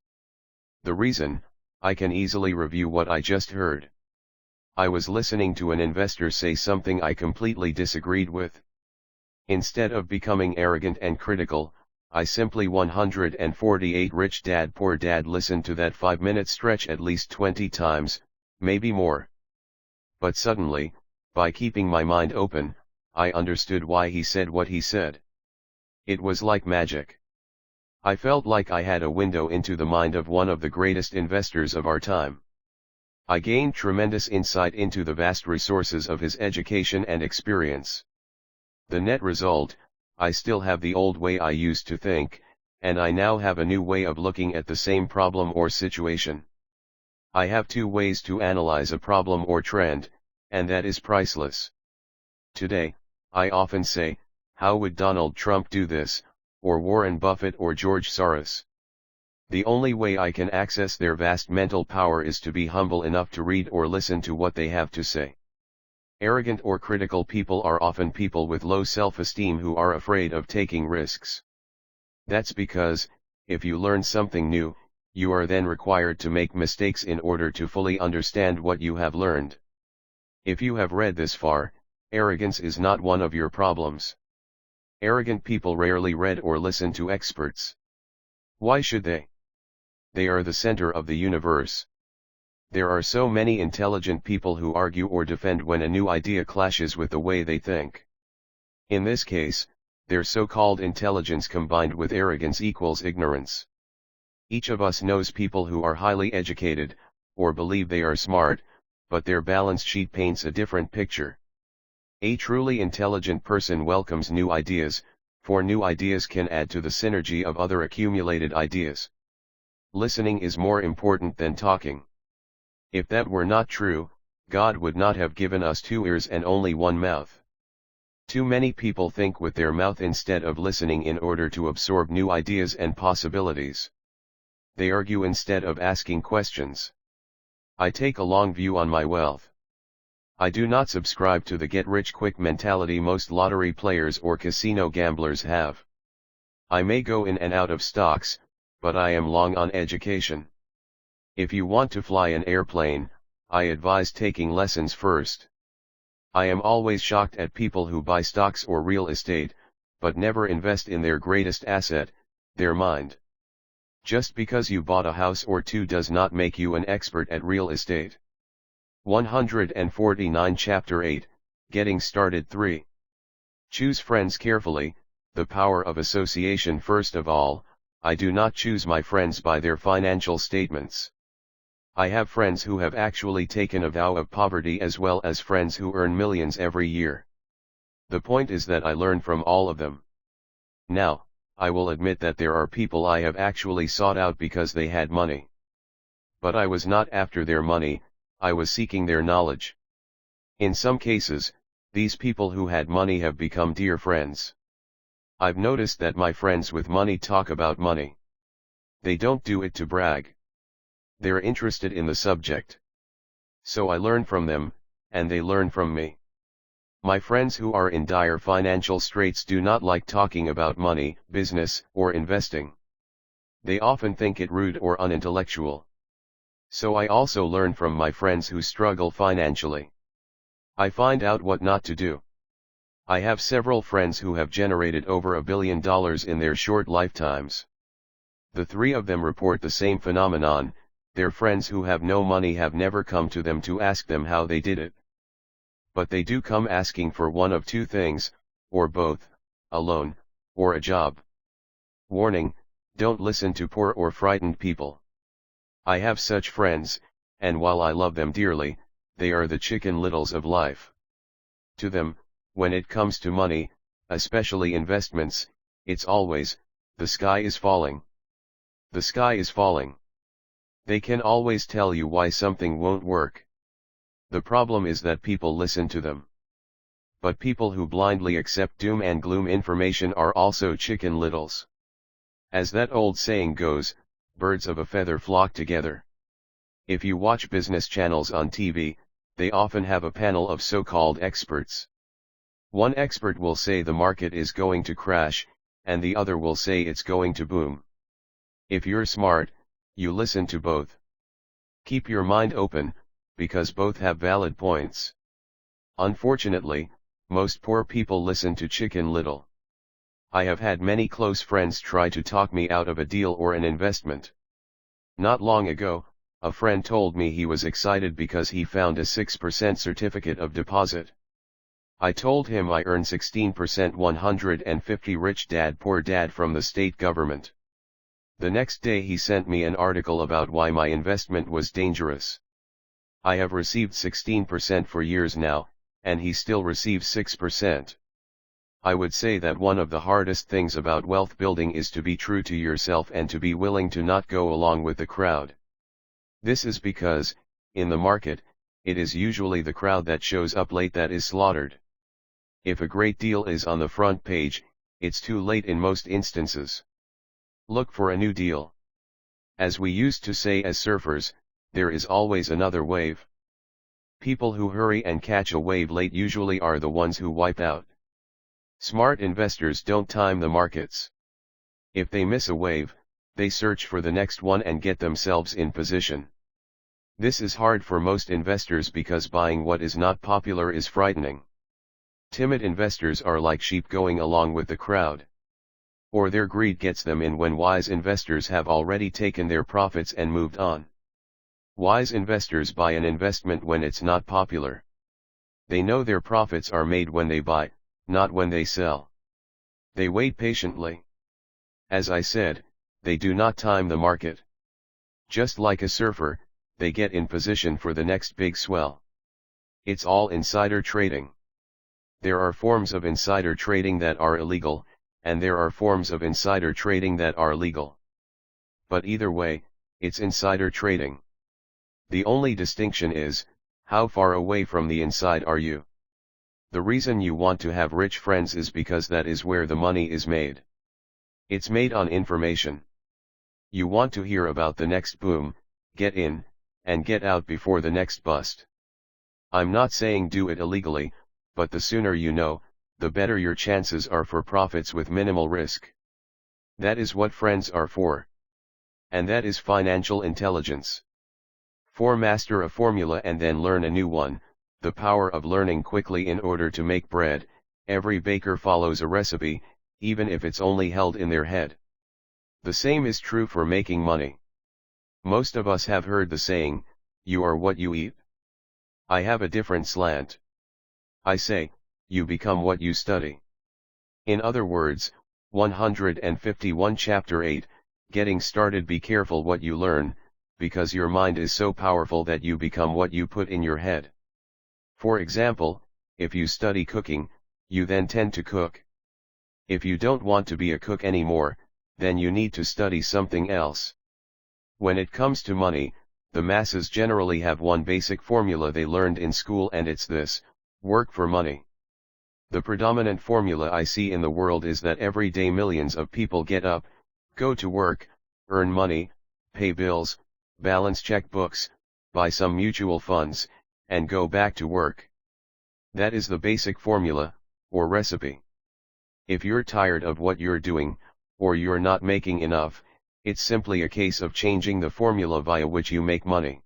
The reason, I can easily review what I just heard. I was listening to an investor say something I completely disagreed with. Instead of becoming arrogant and critical, I simply 148 Rich Dad Poor Dad listened to that 5-minute stretch at least 20 times, maybe more. But suddenly, by keeping my mind open, I understood why he said what he said. It was like magic. I felt like I had a window into the mind of one of the greatest investors of our time. I gained tremendous insight into the vast resources of his education and experience. The net result, I still have the old way I used to think, and I now have a new way of looking at the same problem or situation. I have 2 ways to analyze a problem or trend, and that is priceless. Today, I often say, how would Donald Trump do this, or Warren Buffett or George Soros? The only way I can access their vast mental power is to be humble enough to read or listen to what they have to say. Arrogant or critical people are often people with low self-esteem who are afraid of taking risks. That's because, if you learn something new, you are then required to make mistakes in order to fully understand what you have learned. If you have read this far, arrogance is not one of your problems. Arrogant people rarely read or listen to experts. Why should they? They are the center of the universe. There are so many intelligent people who argue or defend when a new idea clashes with the way they think. In this case, their so-called intelligence combined with arrogance equals ignorance. Each of us knows people who are highly educated, or believe they are smart, but their balance sheet paints a different picture. A truly intelligent person welcomes new ideas, for new ideas can add to the synergy of other accumulated ideas. Listening is more important than talking. If that were not true, God would not have given us 2 ears and only 1 mouth. Too many people think with their mouth instead of listening in order to absorb new ideas and possibilities. They argue instead of asking questions. I take a long view on my wealth. I do not subscribe to the get-rich-quick mentality most lottery players or casino gamblers have. I may go in and out of stocks, but I am long on education. If you want to fly an airplane, I advise taking lessons first. I am always shocked at people who buy stocks or real estate, but never invest in their greatest asset, their mind. Just because you bought a house or 2 does not make you an expert at real estate. 149 Chapter 8, Getting Started 3. Choose friends carefully. The power of association. First of all, I do not choose my friends by their financial statements. I have friends who have actually taken a vow of poverty as well as friends who earn millions every year. The point is that I learn from all of them. Now, I will admit that there are people I have actually sought out because they had money. But I was not after their money, I was seeking their knowledge. In some cases, these people who had money have become dear friends. I've noticed that my friends with money talk about money. They don't do it to brag. They're interested in the subject. So I learn from them, and they learn from me. My friends who are in dire financial straits do not like talking about money, business, or investing. They often think it rude or unintellectual. So I also learn from my friends who struggle financially. I find out what not to do. I have several friends who have generated over $1 billion in their short lifetimes. The 3 of them report the same phenomenon. Their friends who have no money have never come to them to ask them how they did it. But they do come asking for one of 2 things, or both, a loan, or a job. Warning, don't listen to poor or frightened people. I have such friends, and while I love them dearly, they are the Chicken Littles of life. To them, when it comes to money, especially investments, it's always, the sky is falling. The sky is falling. They can always tell you why something won't work. The problem is that people listen to them. But people who blindly accept doom and gloom information are also Chicken Littles. As that old saying goes, birds of a feather flock together. If you watch business channels on TV, they often have a panel of so-called experts. One expert will say the market is going to crash, and the other will say it's going to boom. If you're smart, you listen to both. Keep your mind open, because both have valid points. Unfortunately, most poor people listen to Chicken Little. I have had many close friends try to talk me out of a deal or an investment. Not long ago, a friend told me he was excited because he found a 6% certificate of deposit. I told him I earn 16% 150 Rich Dad Poor Dad from the state government. The next day he sent me an article about why my investment was dangerous. I have received 16% for years now, and he still receives 6%. I would say that one of the hardest things about wealth building is to be true to yourself and to be willing to not go along with the crowd. This is because, in the market, it is usually the crowd that shows up late that is slaughtered. If a great deal is on the front page, it's too late in most instances. Look for a new deal. As we used to say as surfers, there is always another wave. People who hurry and catch a wave late usually are the ones who wipe out. Smart investors don't time the markets. If they miss a wave, they search for the next one and get themselves in position. This is hard for most investors because buying what is not popular is frightening. Timid investors are like sheep going along with the crowd. Or their greed gets them in when wise investors have already taken their profits and moved on. Wise investors buy an investment when it's not popular. They know their profits are made when they buy, not when they sell. They wait patiently. As I said, they do not time the market. Just like a surfer, they get in position for the next big swell. It's all insider trading. There are forms of insider trading that are illegal, and there are forms of insider trading that are legal. But either way, it's insider trading. The only distinction is, How far away from the inside are you? The reason you want to have rich friends is because that is where the money is made. It's made on information. You want to hear about the next boom, get in, and get out before the next bust. I'm not saying do it illegally, but the sooner you know, the better your chances are for profits with minimal risk. That is what friends are for. And that is financial intelligence. Master a formula and then learn a new one, the power of learning quickly in order to make bread. Every baker follows a recipe, even if it's only held in their head. The same is true for making money. Most of us have heard the saying, you are what you eat. I have a different slant. I say, you become what you study. In other words, 151 Chapter 8, Getting Started. Be careful what you learn, because your mind is so powerful that you become what you put in your head. For example, if you study cooking, you then tend to cook. If you don't want to be a cook anymore, then you need to study something else. When it comes to money, the masses generally have one basic formula they learned in school, and it's this: work for money. The predominant formula I see in the world is that every day millions of people get up, go to work, earn money, pay bills, balance checkbooks, buy some mutual funds, and go back to work. That is the basic formula, or recipe. If you're tired of what you're doing, or you're not making enough, it's simply a case of changing the formula via which you make money.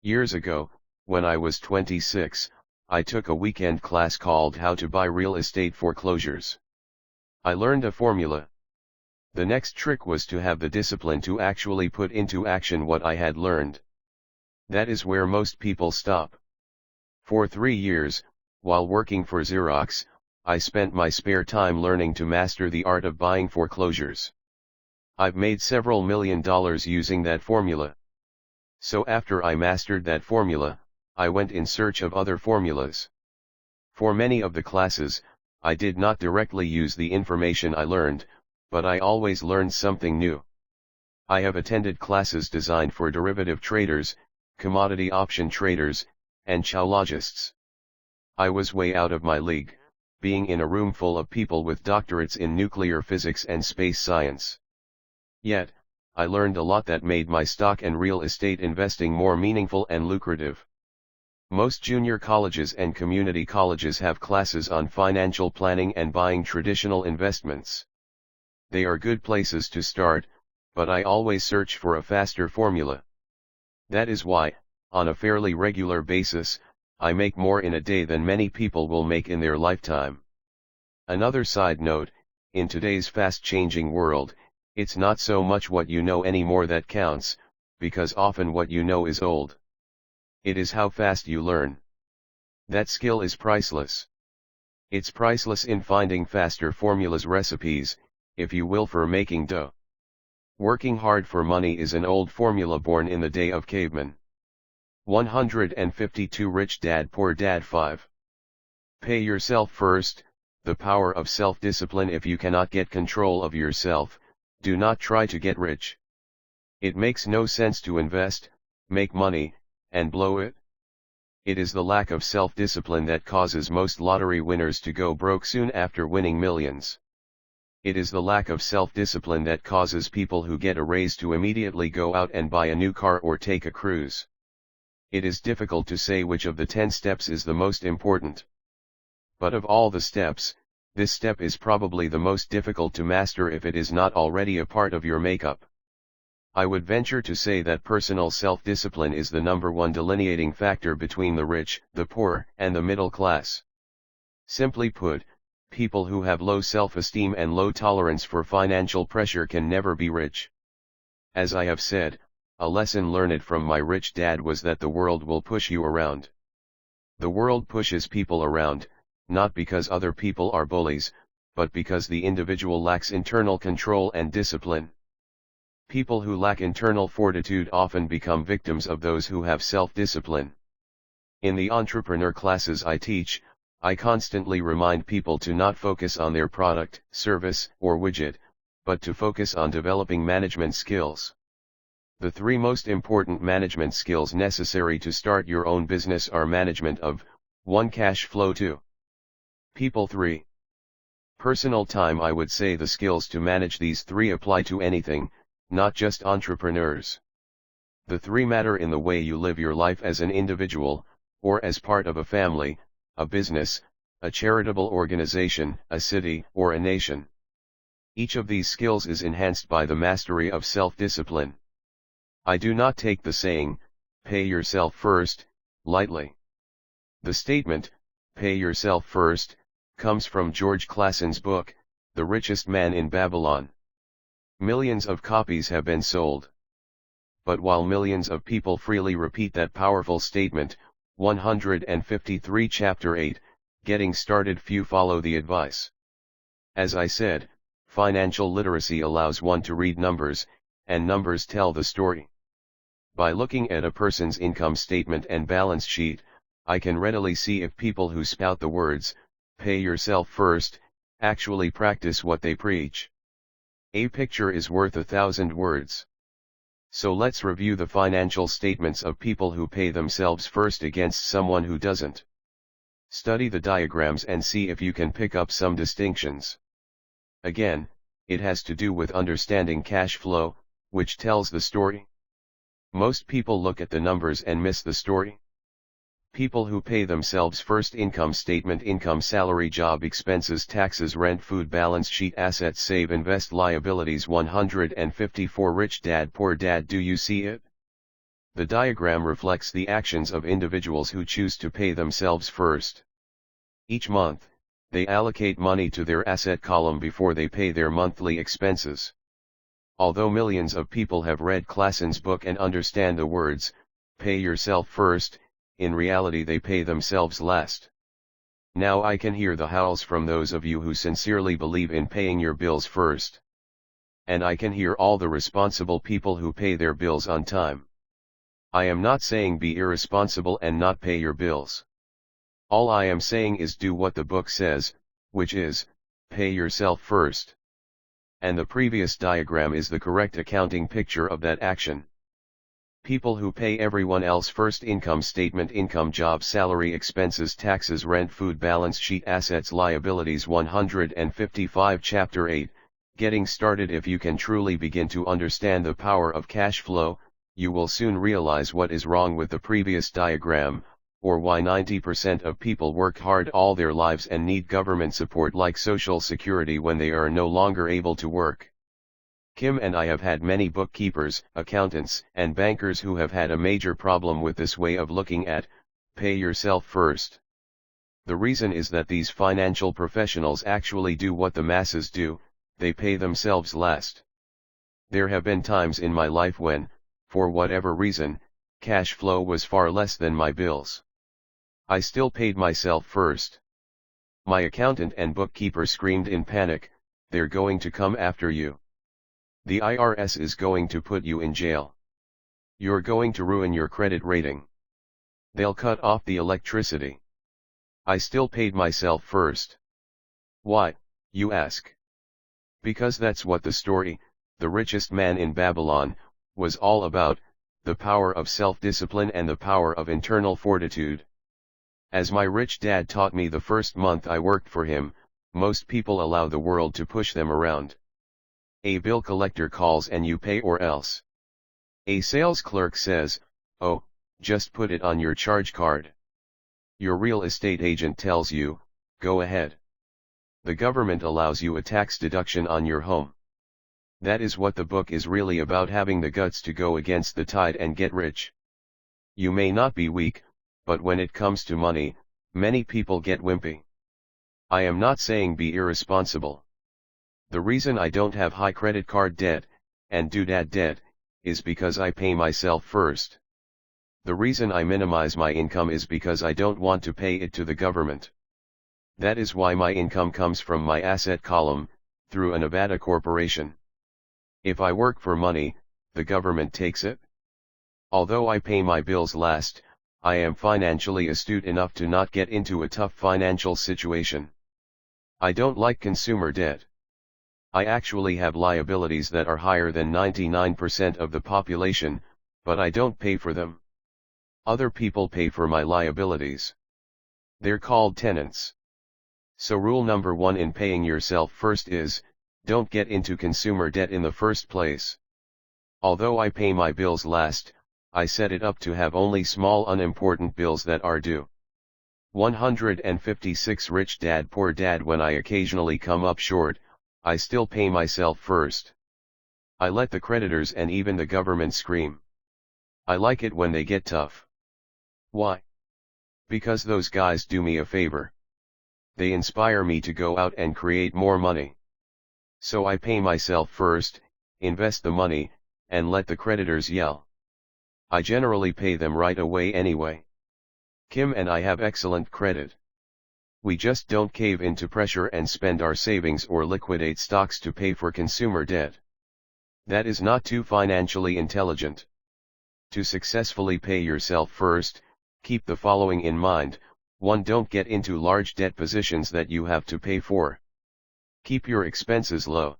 Years ago, when I was 26, I took a weekend class called How to Buy Real Estate Foreclosures. I learned a formula. The next trick was to have the discipline to actually put into action what I had learned. That is where most people stop. For 3 years, while working for Xerox, I spent my spare time learning to master the art of buying foreclosures. I've made several $1 million using that formula. So after I mastered that formula, I went in search of other formulas. For many of the classes, I did not directly use the information I learned, but I always learned something new. I have attended classes designed for derivative traders, commodity option traders, and chowlogists. I was way out of my league, being in a room full of people with doctorates in nuclear physics and space science. Yet, I learned a lot that made my stock and real estate investing more meaningful and lucrative. Most junior colleges and community colleges have classes on financial planning and buying traditional investments. They are good places to start, but I always search for a faster formula. That is why, on a fairly regular basis, I make more in a day than many people will make in their lifetime. Another side note, in today's fast-changing world, it's not so much what you know anymore that counts, because often what you know is old. It is how fast you learn. That skill is priceless. It's priceless in finding faster formulas, recipes, if you will, for making dough. Working hard for money is an old formula born in the day of cavemen. 152 Rich Dad Poor Dad 5. Pay yourself first. The power of self-discipline. If you cannot get control of yourself, do not try to get rich. It makes no sense to invest, make money, and blow it. It is the lack of self-discipline that causes most lottery winners to go broke soon after winning millions. It is the lack of self-discipline that causes people who get a raise to immediately go out and buy a new car or take a cruise. It is difficult to say which of the 10 steps is the most important. But of all the steps, this step is probably the most difficult to master if it is not already a part of your makeup. I would venture to say that personal self-discipline is the #1 delineating factor between the rich, the poor, and the middle class. Simply put, people who have low self-esteem and low tolerance for financial pressure can never be rich. As I have said, a lesson learned from my rich dad was that the world will push you around. The world pushes people around, not because other people are bullies, but because the individual lacks internal control and discipline. People who lack internal fortitude often become victims of those who have self-discipline. In the entrepreneur classes I teach, I constantly remind people to not focus on their product, service, or widget, but to focus on developing management skills. The three most important management skills necessary to start your own business are management of 1. Cash flow, 2. People, 3. Personal time. I would say the skills to manage these three apply to anything, not just entrepreneurs. The three matter in the way you live your life as an individual, or as part of a family, a business, a charitable organization, a city, or a nation. Each of these skills is enhanced by the mastery of self-discipline. I do not take the saying, "Pay yourself first," lightly. The statement, "Pay yourself first," comes from George Clason's book, The Richest Man in Babylon. Millions of copies have been sold. But while millions of people freely repeat that powerful statement, 153 Chapter 8, getting started, few follow the advice. As I said, financial literacy allows one to read numbers, and numbers tell the story. By looking at a person's income statement and balance sheet, I can readily see if people who spout the words, "Pay yourself first," actually practice what they preach. A picture is worth 1,000 words. So let's review the financial statements of people who pay themselves first against someone who doesn't. Study the diagrams and see if you can pick up some distinctions. Again, it has to do with understanding cash flow, which tells the story. Most people look at the numbers and miss the story. People who pay themselves first: income statement, income, salary, job, expenses, taxes, rent, food, balance sheet, assets, save, invest, liabilities. 154 Rich Dad, Poor Dad. Do you see it? The diagram reflects the actions of individuals who choose to pay themselves first. Each month, they allocate money to their asset column before they pay their monthly expenses. Although millions of people have read Clason's book and understand the words, "Pay yourself first," in reality they pay themselves last. Now I can hear the howls from those of you who sincerely believe in paying your bills first. And I can hear all the responsible people who pay their bills on time. I am not saying be irresponsible and not pay your bills. All I am saying is do what the book says, which is, pay yourself first. And the previous diagram is the correct accounting picture of that action. People who pay everyone else first: income statement, income, job, salary, expenses, taxes, rent, food, balance sheet, assets, liabilities. 155 Chapter 8, getting started. If you can truly begin to understand the power of cash flow, you will soon realize what is wrong with the previous diagram, or why 90% of people work hard all their lives and need government support like Social Security when they are no longer able to work. Kim and I have had many bookkeepers, accountants, and bankers who have had a major problem with this way of looking at, pay yourself first. The reason is that these financial professionals actually do what the masses do, they pay themselves last. There have been times in my life when, for whatever reason, cash flow was far less than my bills. I still paid myself first. My accountant and bookkeeper screamed in panic, "They're going to come after you. The IRS is going to put you in jail. You're going to ruin your credit rating. They'll cut off the electricity." I still paid myself first. Why, you ask? Because that's what the story, The Richest Man in Babylon, was all about, the power of self-discipline and the power of internal fortitude. As my rich dad taught me the first month I worked for him, most people allow the world to push them around. A bill collector calls and you pay or else. A sales clerk says, "Oh, just put it on your charge card." Your real estate agent tells you, "Go ahead." The government allows you a tax deduction on your home. That is what the book is really about: having the guts to go against the tide and get rich. You may not be weak, but when it comes to money, many people get wimpy. I am not saying be irresponsible. The reason I don't have high credit card debt, and doodad debt, is because I pay myself first. The reason I minimize my income is because I don't want to pay it to the government. That is why my income comes from my asset column, through a Nevada corporation. If I work for money, the government takes it. Although I pay my bills last, I am financially astute enough to not get into a tough financial situation. I don't like consumer debt. I actually have liabilities that are higher than 99% of the population, but I don't pay for them. Other people pay for my liabilities. They're called tenants. So rule number 1 in paying yourself first is, don't get into consumer debt in the first place. Although I pay my bills last, I set it up to have only small unimportant bills that are due. 156 Rich Dad Poor Dad. When I occasionally come up short, I still pay myself first. I let the creditors and even the government scream. I like it when they get tough. Why? Because those guys do me a favor. They inspire me to go out and create more money. So I pay myself first, invest the money, and let the creditors yell. I generally pay them right away anyway. Kim and I have excellent credit. We just don't cave into pressure and spend our savings or liquidate stocks to pay for consumer debt. That is not too financially intelligent. To successfully pay yourself first, keep the following in mind. 1. Don't get into large debt positions that you have to pay for. Keep your expenses low.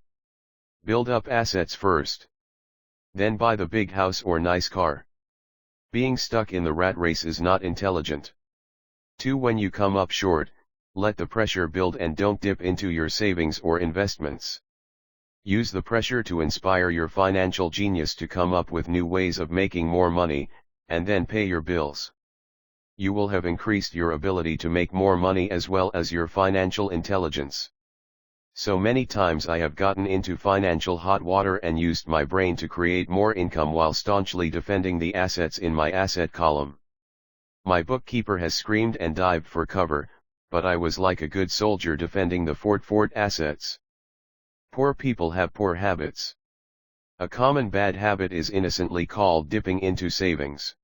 Build up assets first. Then buy the big house or nice car. Being stuck in the rat race is not intelligent. 2. When you come up short, let the pressure build and don't dip into your savings or investments. Use the pressure to inspire your financial genius to come up with new ways of making more money, and then pay your bills. You will have increased your ability to make more money as well as your financial intelligence. So many times I have gotten into financial hot water and used my brain to create more income while staunchly defending the assets in my asset column. My bookkeeper has screamed and dived for cover, but I was like a good soldier defending the fort assets. Poor people have poor habits. A common bad habit is innocently called dipping into savings.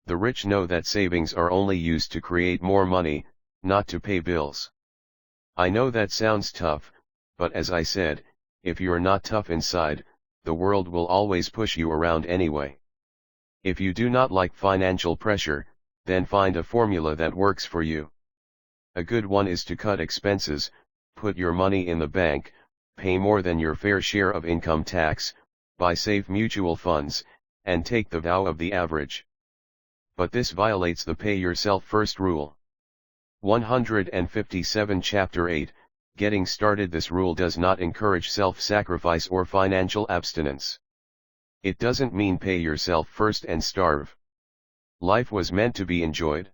The rich know that savings are only used to create more money, not to pay bills. I know that sounds tough, but as I said, if you're not tough inside, the world will always push you around anyway. If you do not like financial pressure, then find a formula that works for you. A good one is to cut expenses, put your money in the bank, pay more than your fair share of income tax, buy safe mutual funds, and take the vow of the average. But this violates the pay yourself first rule. 157 Chapter 8, Getting Started. This rule does not encourage self-sacrifice or financial abstinence. It doesn't mean pay yourself first and starve. Life was meant to be enjoyed.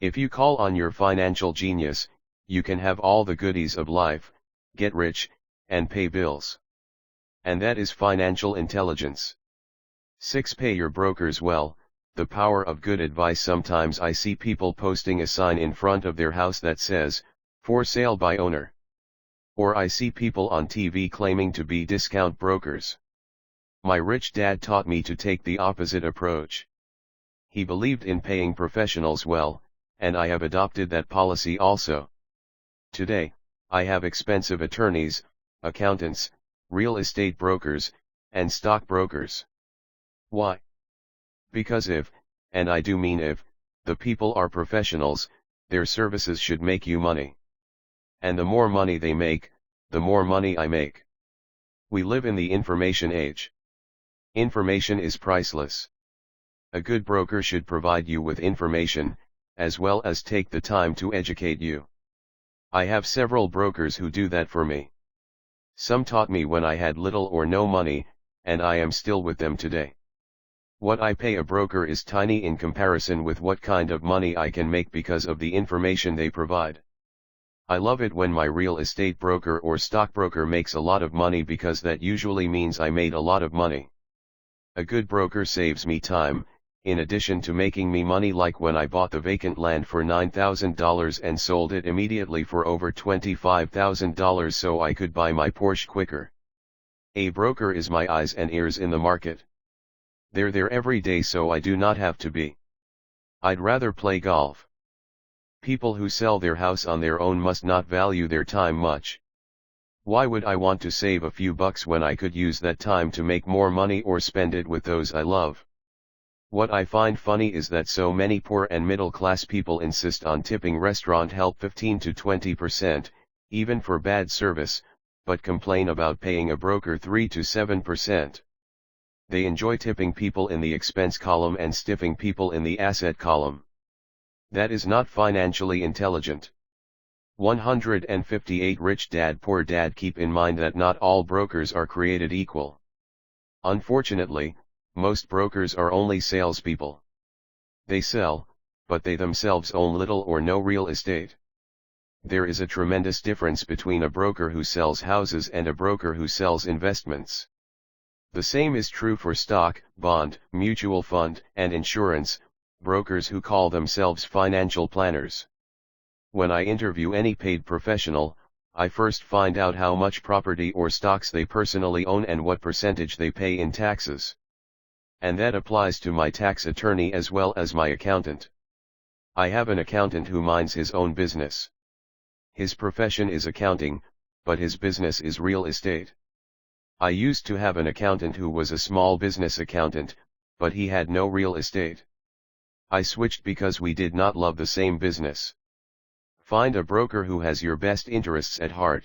If you call on your financial genius, you can have all the goodies of life, get rich, and pay bills. And that is financial intelligence. 6. Pay your brokers well. The power of good advice. Sometimes I see people posting a sign in front of their house that says, "For sale by owner." Or I see people on TV claiming to be discount brokers. My rich dad taught me to take the opposite approach. He believed in paying professionals well, and I have adopted that policy also. Today, I have expensive attorneys, accountants, real estate brokers, and stock brokers. Why? Because if, and I do mean if, the people are professionals, their services should make you money. And the more money they make, the more money I make. We live in the information age. Information is priceless. A good broker should provide you with information, as well as take the time to educate you. I have several brokers who do that for me. Some taught me when I had little or no money, and I am still with them today. What I pay a broker is tiny in comparison with what kind of money I can make because of the information they provide. I love it when my real estate broker or stockbroker makes a lot of money because that usually means I made a lot of money. A good broker saves me time, in addition to making me money, like when I bought the vacant land for $9,000 and sold it immediately for over $25,000 so I could buy my Porsche quicker. A broker is my eyes and ears in the market. They're there every day so I do not have to be. I'd rather play golf. People who sell their house on their own must not value their time much. Why would I want to save a few bucks when I could use that time to make more money or spend it with those I love? What I find funny is that so many poor and middle class people insist on tipping restaurant help 15 to 20%, even for bad service, but complain about paying a broker 3 to 7%. They enjoy tipping people in the expense column and stiffing people in the asset column. That is not financially intelligent. 158 Rich Dad Poor Dad. Keep in mind that not all brokers are created equal. Unfortunately, most brokers are only salespeople. They sell, but they themselves own little or no real estate. There is a tremendous difference between a broker who sells houses and a broker who sells investments. The same is true for stock, bond, mutual fund, and insurance, brokers who call themselves financial planners. When I interview any paid professional, I first find out how much property or stocks they personally own and what percentage they pay in taxes. And that applies to my tax attorney as well as my accountant. I have an accountant who minds his own business. His profession is accounting, but his business is real estate. I used to have an accountant who was a small business accountant, but he had no real estate. I switched because we did not love the same business. Find a broker who has your best interests at heart.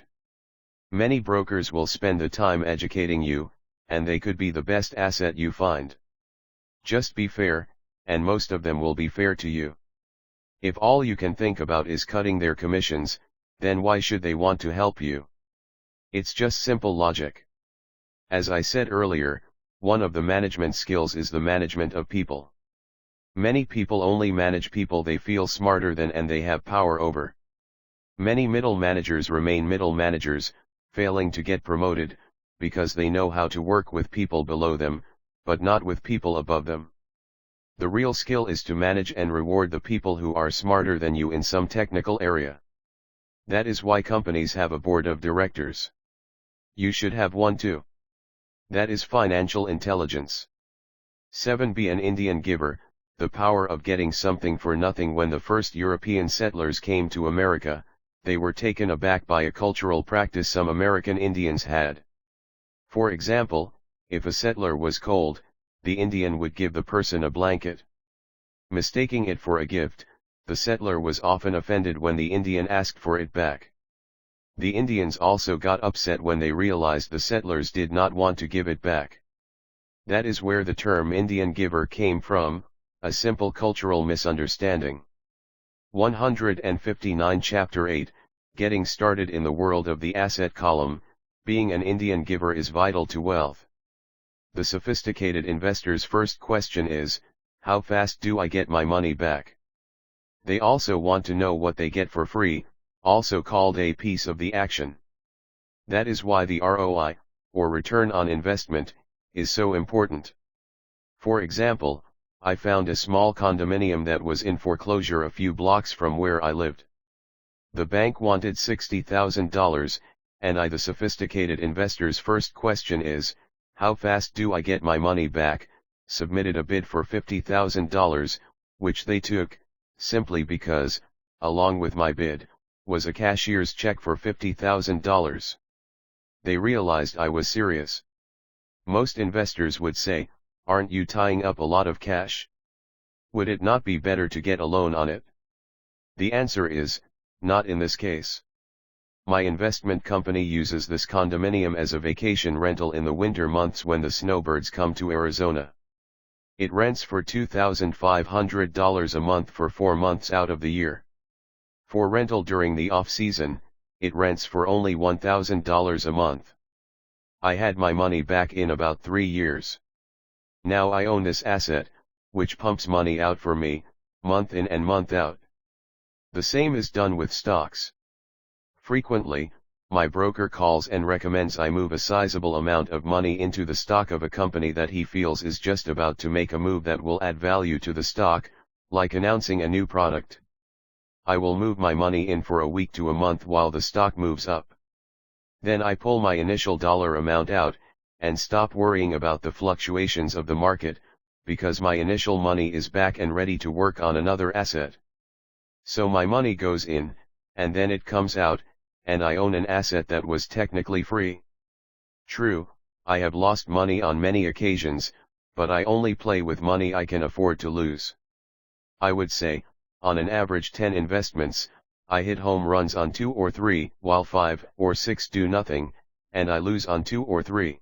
Many brokers will spend the time educating you, and they could be the best asset you find. Just be fair, and most of them will be fair to you. If all you can think about is cutting their commissions, then why should they want to help you? It's just simple logic. As I said earlier, one of the management skills is the management of people. Many people only manage people they feel smarter than and they have power over. Many middle managers remain middle managers, failing to get promoted, because they know how to work with people below them, but not with people above them. The real skill is to manage and reward the people who are smarter than you in some technical area. That is why companies have a board of directors. You should have one too. That is financial intelligence. 7. Be an Indian giver. The power of getting something for nothing. When the first European settlers came to America, they were taken aback by a cultural practice some American Indians had. For example, if a settler was cold, the Indian would give the person a blanket. Mistaking it for a gift, the settler was often offended when the Indian asked for it back. The Indians also got upset when they realized the settlers did not want to give it back. That is where the term Indian giver came from, a simple cultural misunderstanding. 159 Chapter 8, Getting Started in the World of the Asset Column. Being an Indian giver is vital to wealth. The sophisticated investor's first question is, how fast do I get my money back? They also want to know what they get for free, also called a piece of the action. That is why the ROI, or return on investment, is so important. For example, I found a small condominium that was in foreclosure a few blocks from where I lived. The bank wanted $60,000, and the sophisticated investor's first question is, how fast do I get my money back? Submitted a bid for $50,000, which they took, simply because, along with my bid, was a cashier's check for $50,000. They realized I was serious. Most investors would say, aren't you tying up a lot of cash? Would it not be better to get a loan on it? The answer is, not in this case. My investment company uses this condominium as a vacation rental in the winter months when the snowbirds come to Arizona. It rents for $2,500 a month for 4 months out of the year. For rental during the off-season, it rents for only $1,000 a month. I had my money back in about 3 years. Now I own this asset, which pumps money out for me, month in and month out. The same is done with stocks. Frequently, my broker calls and recommends I move a sizable amount of money into the stock of a company that he feels is just about to make a move that will add value to the stock, like announcing a new product. I will move my money in for a week to a month while the stock moves up. Then I pull my initial dollar amount out, and stop worrying about the fluctuations of the market, because my initial money is back and ready to work on another asset. So my money goes in, and then it comes out, and I own an asset that was technically free. True, I have lost money on many occasions, but I only play with money I can afford to lose. I would say, on an average 10 investments, I hit home runs on 2 or 3, while 5 or 6 do nothing, and I lose on 2 or 3.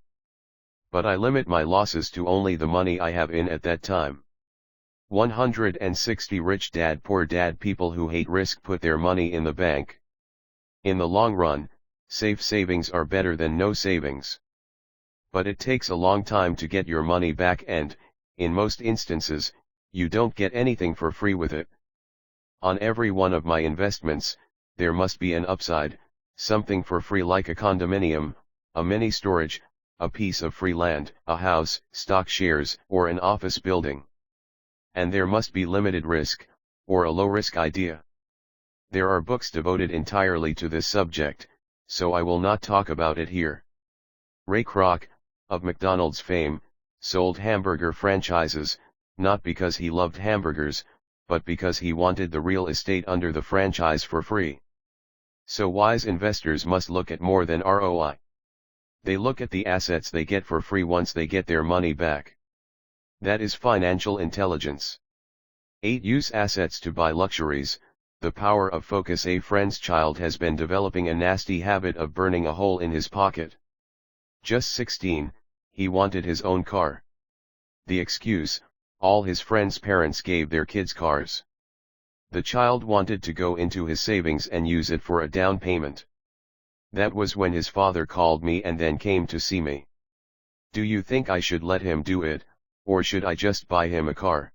But I limit my losses to only the money I have in at that time. 160 Rich Dad Poor Dad. People who hate risk put their money in the bank. In the long run, safe savings are better than no savings. But it takes a long time to get your money back and, in most instances, you don't get anything for free with it. On every one of my investments, there must be an upside, something for free like a condominium, a mini storage, a piece of free land, a house, stock shares, or an office building. And there must be limited risk, or a low-risk idea. There are books devoted entirely to this subject, so I will not talk about it here. Ray Kroc, of McDonald's fame, sold hamburger franchises, not because he loved hamburgers, but because he wanted the real estate under the franchise for free. So wise investors must look at more than ROI. They look at the assets they get for free once they get their money back. That is financial intelligence. 8. Use assets to buy luxuries. The power of focus. A friend's child has been developing a nasty habit of burning a hole in his pocket. Just 16, he wanted his own car. The excuse, all his friends' parents gave their kids cars. The child wanted to go into his savings and use it for a down payment. That was when his father called me and then came to see me. Do you think I should let him do it, or should I just buy him a car?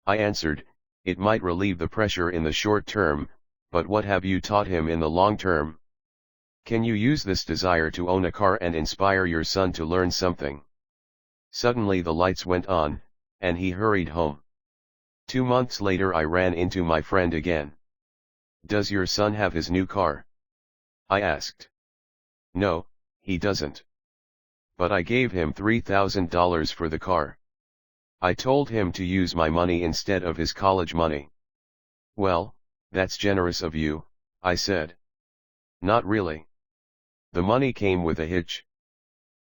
I answered, it might relieve the pressure in the short term, but what have you taught him in the long term? Can you use this desire to own a car and inspire your son to learn something? Suddenly the lights went on, and he hurried home. 2 months later I ran into my friend again. Does your son have his new car? I asked. No, he doesn't. But I gave him $3,000 for the car. I told him to use my money instead of his college money. Well, that's generous of you, I said. Not really. The money came with a hitch.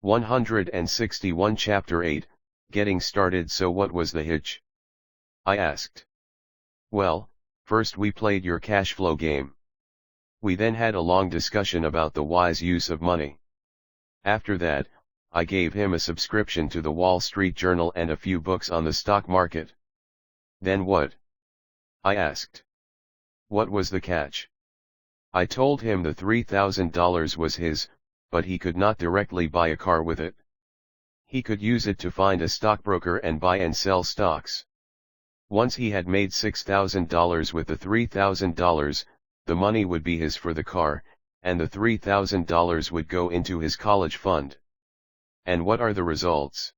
161 Chapter 8, Getting Started. So what was the hitch? I asked. Well, first we played your cash flow game. We then had a long discussion about the wise use of money. After that, I gave him a subscription to the Wall Street Journal and a few books on the stock market. Then what? I asked. What was the catch? I told him the $3,000 was his, but he could not directly buy a car with it. He could use it to find a stockbroker and buy and sell stocks. Once he had made $6,000 with the $3,000, the money would be his for the car, and the $3,000 would go into his college fund. And what are the results?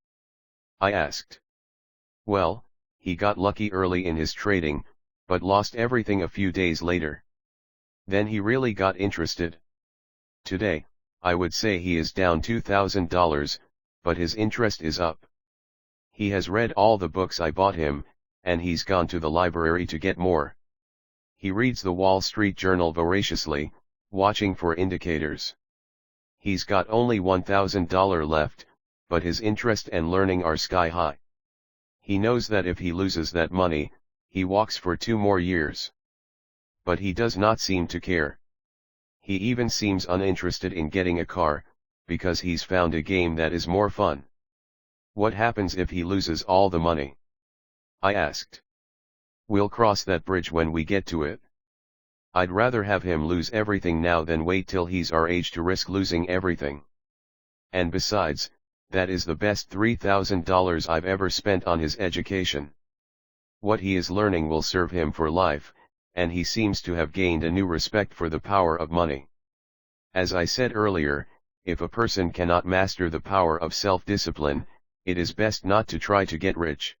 I asked. Well, he got lucky early in his trading, but lost everything a few days later. Then he really got interested. Today, I would say he is down $2,000, but his interest is up. He has read all the books I bought him, and he's gone to the library to get more. He reads the Wall Street Journal voraciously, watching for indicators. He's got only $1,000 left, but his interest and learning are sky high. He knows that if he loses that money, he walks for 2 more years. But he does not seem to care. He even seems uninterested in getting a car, because he's found a game that is more fun. What happens if he loses all the money? I asked. We'll cross that bridge when we get to it. I'd rather have him lose everything now than wait till he's our age to risk losing everything. And besides, that is the best $3,000 I've ever spent on his education. What he is learning will serve him for life, and he seems to have gained a new respect for the power of money. As I said earlier, if a person cannot master the power of self-discipline, it is best not to try to get rich.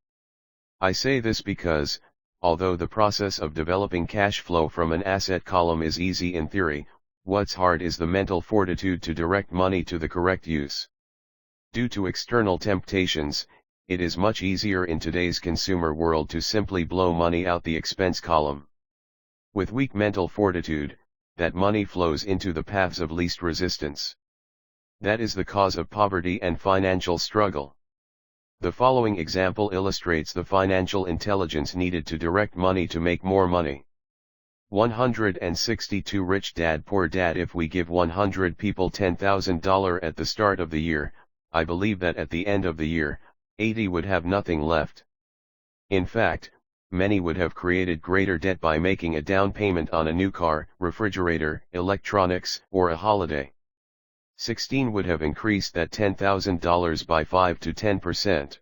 I say this because, although the process of developing cash flow from an asset column is easy in theory, what's hard is the mental fortitude to direct money to the correct use. Due to external temptations, it is much easier in today's consumer world to simply blow money out the expense column. With weak mental fortitude, that money flows into the paths of least resistance. That is the cause of poverty and financial struggle. The following example illustrates the financial intelligence needed to direct money to make more money. 162 Rich Dad Poor Dad. If we give 100 people $10,000 at the start of the year, I believe that at the end of the year, 80 would have nothing left. In fact, many would have created greater debt by making a down payment on a new car, refrigerator, electronics, or a holiday. 16 would have increased that $10,000 by 5 to 10%.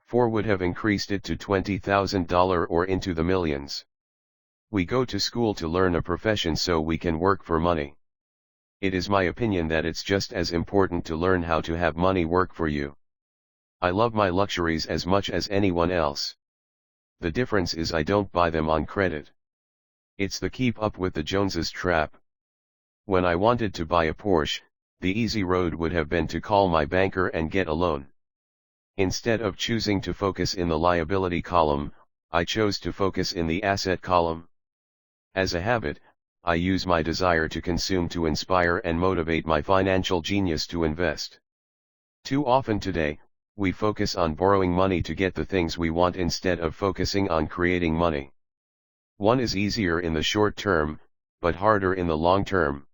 4 would have increased it to $20,000 or into the millions. We go to school to learn a profession so we can work for money. It is my opinion that it's just as important to learn how to have money work for you. I love my luxuries as much as anyone else. The difference is I don't buy them on credit. It's the keep up with the Joneses trap. When I wanted to buy a Porsche, the easy road would have been to call my banker and get a loan. Instead of choosing to focus in the liability column, I chose to focus in the asset column. As a habit, I use my desire to consume to inspire and motivate my financial genius to invest. Too often today, we focus on borrowing money to get the things we want instead of focusing on creating money. One is easier in the short term, but harder in the long term.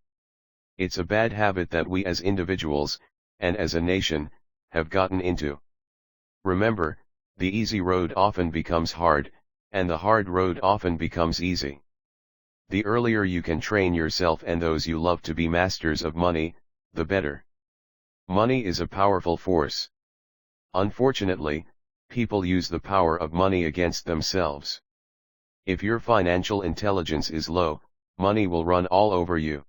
It's a bad habit that we as individuals, and as a nation, have gotten into. Remember, the easy road often becomes hard, and the hard road often becomes easy. The earlier you can train yourself and those you love to be masters of money, the better. Money is a powerful force. Unfortunately, people use the power of money against themselves. If your financial intelligence is low, money will run all over you.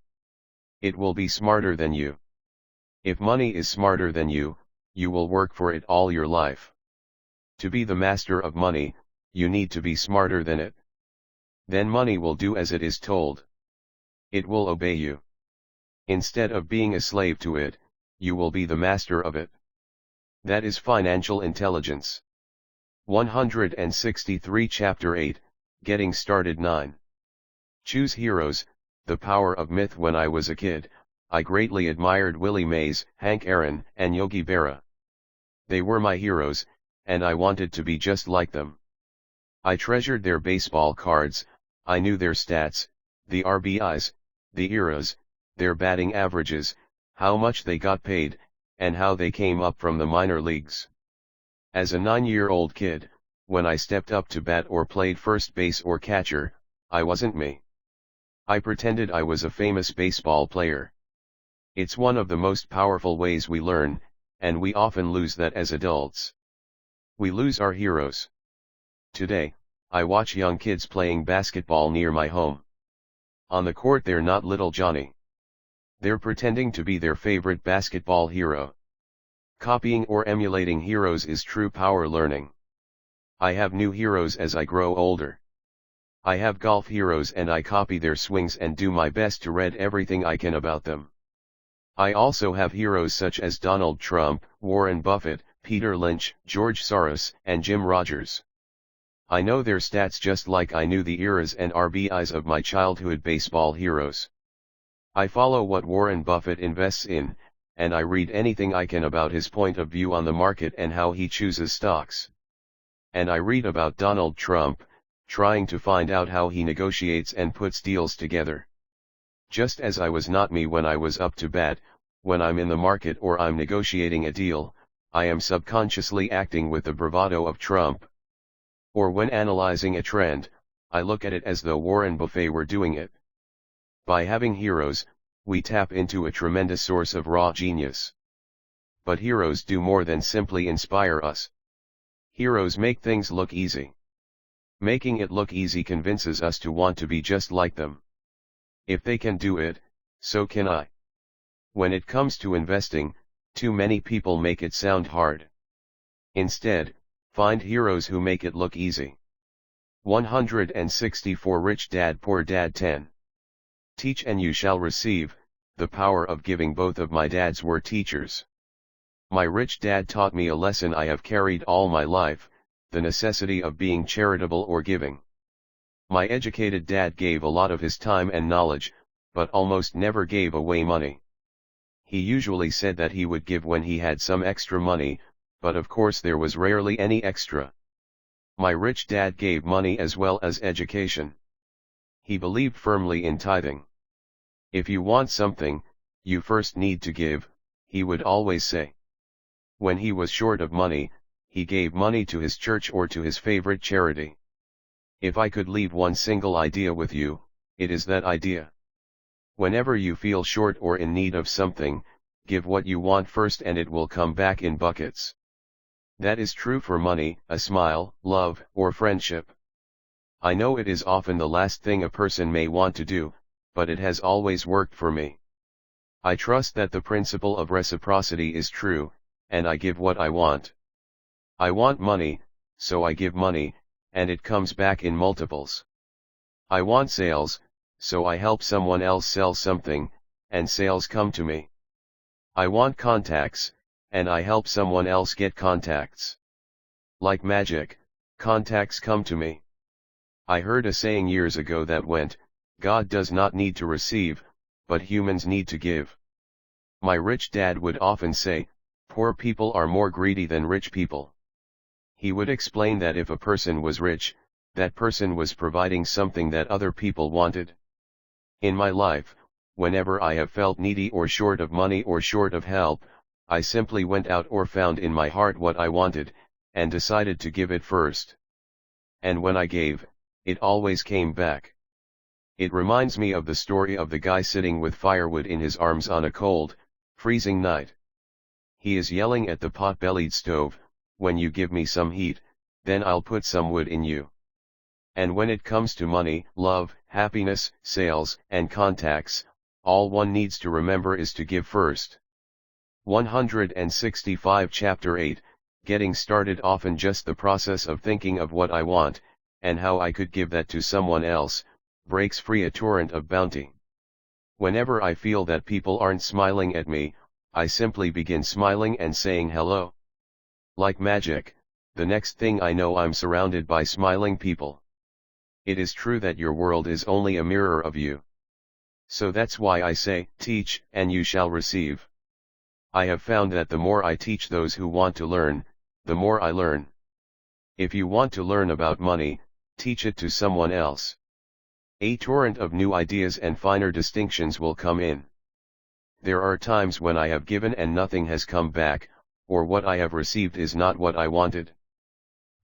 It will be smarter than you. If money is smarter than you will work for it all your life. To be the master of money, you need to be smarter than it. Then money will do as it is told. It will obey you. Instead of being a slave to it, you will be the master of it. That is financial intelligence. 163 Chapter 8, Getting Started 9. Choose Heroes, The Power of Myth. When I was a kid, I greatly admired Willie Mays, Hank Aaron, and Yogi Berra. They were my heroes, and I wanted to be just like them. I treasured their baseball cards, I knew their stats, the RBIs, the eras, their batting averages, how much they got paid, and how they came up from the minor leagues. As a 9-year-old kid, when I stepped up to bat or played first base or catcher, I wasn't me. I pretended I was a famous baseball player. It's one of the most powerful ways we learn, and we often lose that as adults. We lose our heroes. Today, I watch young kids playing basketball near my home. On the court they're not little Johnny. They're pretending to be their favorite basketball hero. Copying or emulating heroes is true power learning. I have new heroes as I grow older. I have golf heroes and I copy their swings and do my best to read everything I can about them. I also have heroes such as Donald Trump, Warren Buffett, Peter Lynch, George Soros, and Jim Rogers. I know their stats just like I knew the eras and RBIs of my childhood baseball heroes. I follow what Warren Buffett invests in, and I read anything I can about his point of view on the market and how he chooses stocks. And I read about Donald Trump, trying to find out how he negotiates and puts deals together. Just as I was not me when I was up to bat, when I'm in the market or I'm negotiating a deal, I am subconsciously acting with the bravado of Trump. Or when analyzing a trend, I look at it as though Warren Buffett were doing it. By having heroes, we tap into a tremendous source of raw genius. But heroes do more than simply inspire us. Heroes make things look easy. Making it look easy convinces us to want to be just like them. If they can do it, so can I. When it comes to investing, too many people make it sound hard. Instead, find heroes who make it look easy. 164 Rich Dad Poor Dad 10. Teach and you shall receive, the power of giving. Both of my dads were teachers. My rich dad taught me a lesson I have carried all my life, the necessity of being charitable or giving. My educated dad gave a lot of his time and knowledge, but almost never gave away money. He usually said that he would give when he had some extra money, but of course there was rarely any extra. My rich dad gave money as well as education. He believed firmly in tithing. If you want something, you first need to give, he would always say. When he was short of money, he gave money to his church or to his favorite charity. If I could leave one single idea with you, it is that idea. Whenever you feel short or in need of something, give what you want first and it will come back in buckets. That is true for money, a smile, love, or friendship. I know it is often the last thing a person may want to do, but it has always worked for me. I trust that the principle of reciprocity is true, and I give what I want. I want money, so I give money, and it comes back in multiples. I want sales, so I help someone else sell something, and sales come to me. I want contacts, and I help someone else get contacts. Like magic, contacts come to me. I heard a saying years ago that went, God does not need to receive, but humans need to give. My rich dad would often say, poor people are more greedy than rich people. He would explain that if a person was rich, that person was providing something that other people wanted. In my life, whenever I have felt needy or short of money or short of help, I simply went out or found in my heart what I wanted, and decided to give it first. And when I gave, it always came back. It reminds me of the story of the guy sitting with firewood in his arms on a cold, freezing night. He is yelling at the pot-bellied stove, when you give me some heat, then I'll put some wood in you. And when it comes to money, love, happiness, sales, and contacts, all one needs to remember is to give first. 165 Chapter 8, Getting Started. Often just the process of thinking of what I want, and how I could give that to someone else, breaks free a torrent of bounty. Whenever I feel that people aren't smiling at me, I simply begin smiling and saying hello. Like magic, the next thing I know I'm surrounded by smiling people. It is true that your world is only a mirror of you. So that's why I say, teach, and you shall receive. I have found that the more I teach those who want to learn, the more I learn. If you want to learn about money, teach it to someone else. A torrent of new ideas and finer distinctions will come in. There are times when I have given and nothing has come back, or what I have received is not what I wanted.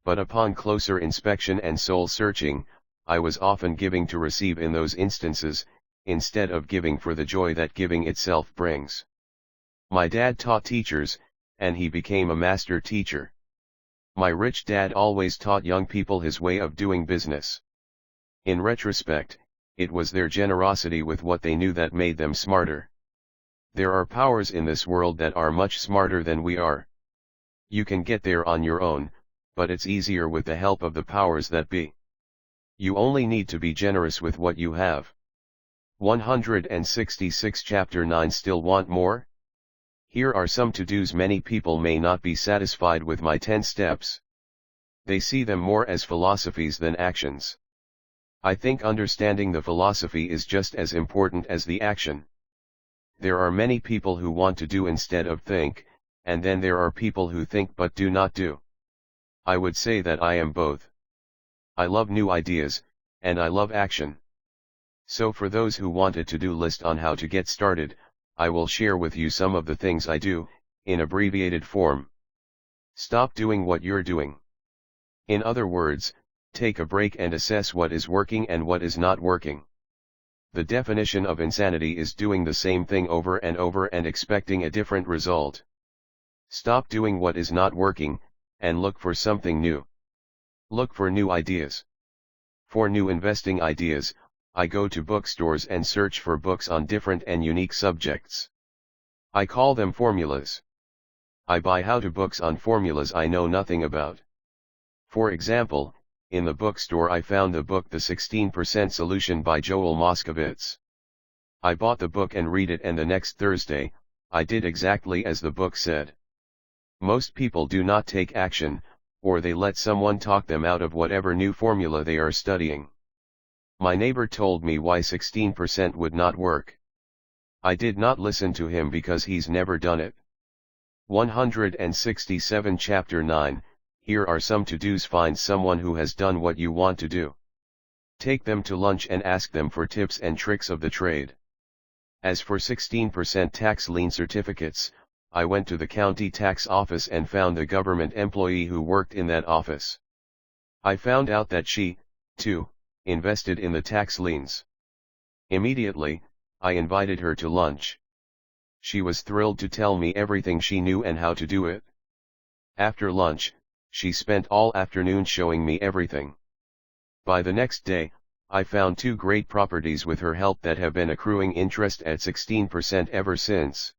But upon closer inspection and soul searching, I was often giving to receive in those instances, instead of giving for the joy that giving itself brings. My dad taught teachers, and he became a master teacher. My rich dad always taught young people his way of doing business. In retrospect, it was their generosity with what they knew that made them smarter. There are powers in this world that are much smarter than we are. You can get there on your own, but it's easier with the help of the powers that be. You only need to be generous with what you have. 166 Chapter 9. Still want more? Here are some to-dos. Many people may not be satisfied with my 10 steps. They see them more as philosophies than actions. I think understanding the philosophy is just as important as the action. There are many people who want to do instead of think, and then there are people who think but do not do. I would say that I am both. I love new ideas, and I love action. So for those who want a to-do list on how to get started, I will share with you some of the things I do, in abbreviated form. Stop doing what you're doing. In other words, take a break and assess what is working and what is not working. The definition of insanity is doing the same thing over and over and expecting a different result. Stop doing what is not working, and look for something new. Look for new ideas. For new investing ideas, I go to bookstores and search for books on different and unique subjects. I call them formulas. I buy how-to books on formulas I know nothing about. For example, in the bookstore I found the book The 16% Solution by Joel Moskowitz. I bought the book and read it, and the next Thursday, I did exactly as the book said. Most people do not take action, or they let someone talk them out of whatever new formula they are studying. My neighbor told me why 16% would not work. I did not listen to him because he's never done it. 167 Chapter 9, Here are some to-dos. Find someone who has done what you want to do. Take them to lunch and ask them for tips and tricks of the trade. As for 16% tax lien certificates, I went to the county tax office and found a government employee who worked in that office. I found out that she, too, invested in the tax liens. Immediately, I invited her to lunch. She was thrilled to tell me everything she knew and how to do it. After lunch, she spent all afternoon showing me everything. By the next day, I found 2 great properties with her help that have been accruing interest at 16% ever since.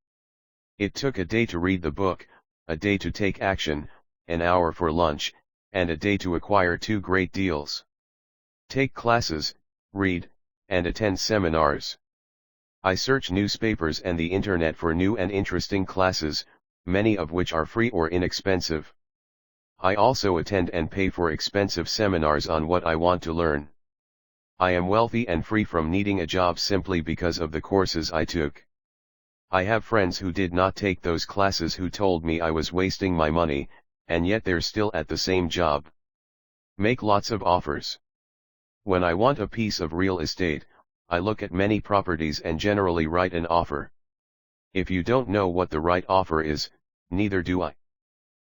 It took a day to read the book, a day to take action, an hour for lunch, and a day to acquire 2 great deals. Take classes, read, and attend seminars. I search newspapers and the internet for new and interesting classes, many of which are free or inexpensive. I also attend and pay for expensive seminars on what I want to learn. I am wealthy and free from needing a job simply because of the courses I took. I have friends who did not take those classes who told me I was wasting my money, and yet they're still at the same job. Make lots of offers. When I want a piece of real estate, I look at many properties and generally write an offer. If you don't know what the right offer is, neither do I.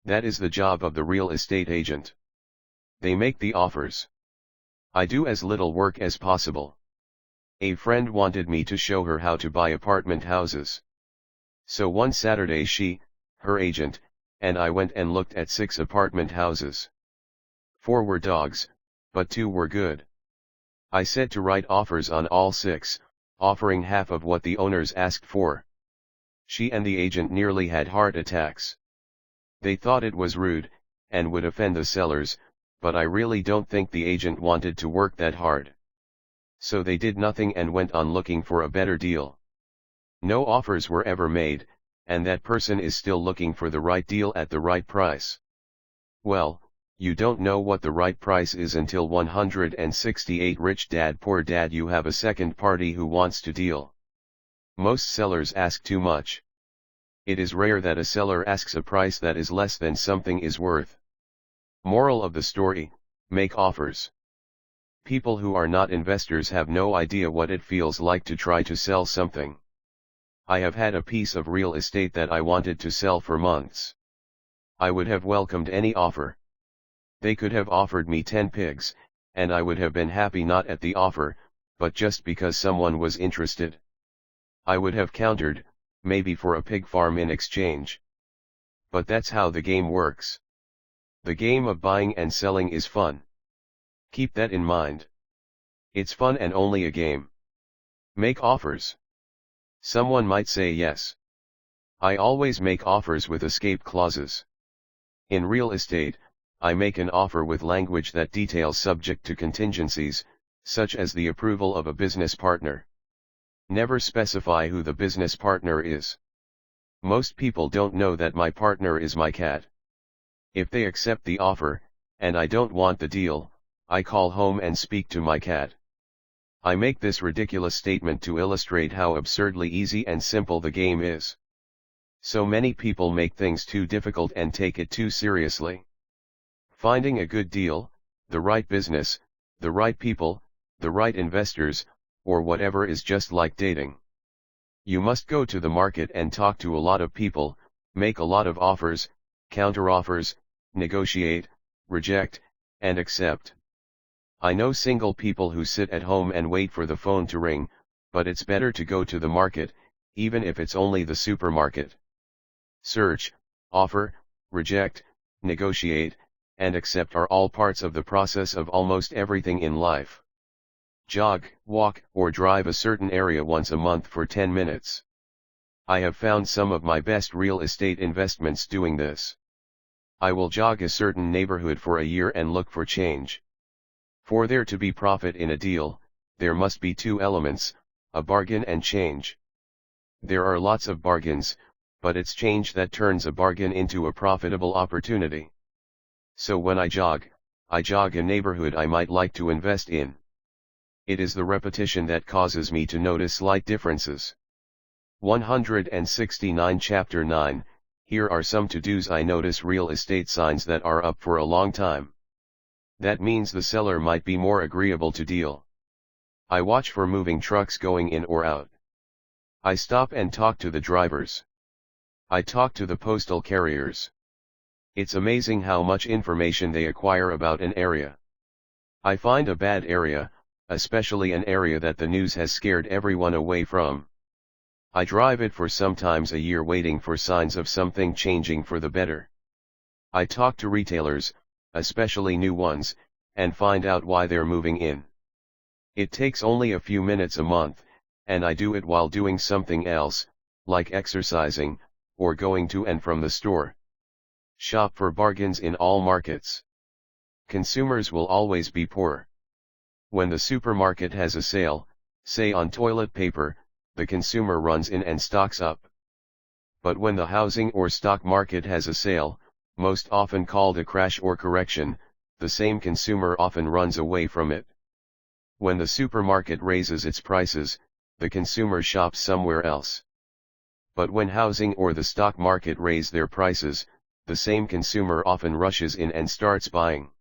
That is the job of the real estate agent. They make the offers. I do as little work as possible. A friend wanted me to show her how to buy apartment houses. So one Saturday she, her agent, and I went and looked at 6 apartment houses. 4 were dogs, but 2 were good. I said to write offers on all 6, offering half of what the owners asked for. She and the agent nearly had heart attacks. They thought it was rude, and would offend the sellers, but I really don't think the agent wanted to work that hard. So they did nothing and went on looking for a better deal. No offers were ever made, and that person is still looking for the right deal at the right price. Well, you don't know what the right price is until 168 Rich Dad Poor Dad. You have a second party who wants to deal. Most sellers ask too much. It is rare that a seller asks a price that is less than something is worth. Moral of the story: make offers. People who are not investors have no idea what it feels like to try to sell something. I have had a piece of real estate that I wanted to sell for months. I would have welcomed any offer. They could have offered me 10 pigs, and I would have been happy not at the offer, but just because someone was interested. I would have countered, maybe for a pig farm in exchange. But that's how the game works. The game of buying and selling is fun. Keep that in mind. It's fun and only a game. Make offers. Someone might say yes. I always make offers with escape clauses. In real estate, I make an offer with language that details subject to contingencies, such as the approval of a business partner. Never specify who the business partner is. Most people don't know that my partner is my cat. If they accept the offer, and I don't want the deal, I call home and speak to my cat. I make this ridiculous statement to illustrate how absurdly easy and simple the game is. So many people make things too difficult and take it too seriously. Finding a good deal, the right business, the right people, the right investors, or whatever is just like dating. You must go to the market and talk to a lot of people, make a lot of offers, counteroffers, negotiate, reject, and accept. I know single people who sit at home and wait for the phone to ring, but it's better to go to the market, even if it's only the supermarket. Search, offer, reject, negotiate, and accept are all parts of the process of almost everything in life. Jog, walk, or drive a certain area once a month for 10 minutes. I have found some of my best real estate investments doing this. I will jog a certain neighborhood for a year and look for change. For there to be profit in a deal, there must be 2 elements, a bargain and change. There are lots of bargains, but it's change that turns a bargain into a profitable opportunity. So when I jog a neighborhood I might like to invest in. It is the repetition that causes me to notice slight differences. 169 Chapter 9, Here are some to-dos. I notice real estate signs that are up for a long time. That means the seller might be more agreeable to deal. I watch for moving trucks going in or out. I stop and talk to the drivers. I talk to the postal carriers. It's amazing how much information they acquire about an area. I find a bad area, especially an area that the news has scared everyone away from. I drive it for sometimes a year waiting for signs of something changing for the better. I talk to retailers, especially new ones, and find out why they're moving in. It takes only a few minutes a month, and I do it while doing something else, like exercising, or going to and from the store. Shop for bargains in all markets. Consumers will always be poor. When the supermarket has a sale, say on toilet paper, the consumer runs in and stocks up. But when the housing or stock market has a sale, most often called a crash or correction, the same consumer often runs away from it. When the supermarket raises its prices, the consumer shops somewhere else. But when housing or the stock market raise their prices, the same consumer often rushes in and starts buying.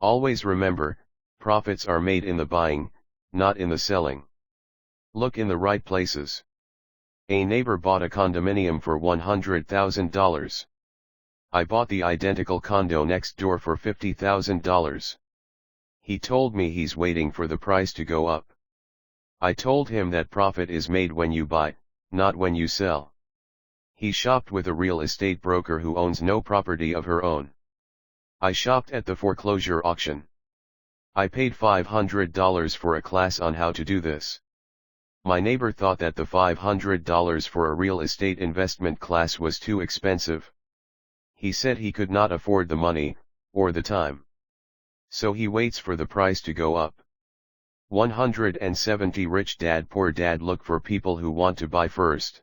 Always remember, profits are made in the buying, not in the selling. Look in the right places. A neighbor bought a condominium for $100,000. I bought the identical condo next door for $50,000. He told me he's waiting for the price to go up. I told him that profit is made when you buy, not when you sell. He shopped with a real estate broker who owns no property of her own. I shopped at the foreclosure auction. I paid $500 for a class on how to do this. My neighbor thought that the $500 for a real estate investment class was too expensive. He said he could not afford the money, or the time. So he waits for the price to go up. 170 Rich Dad Poor Dad. Look for people who want to buy first.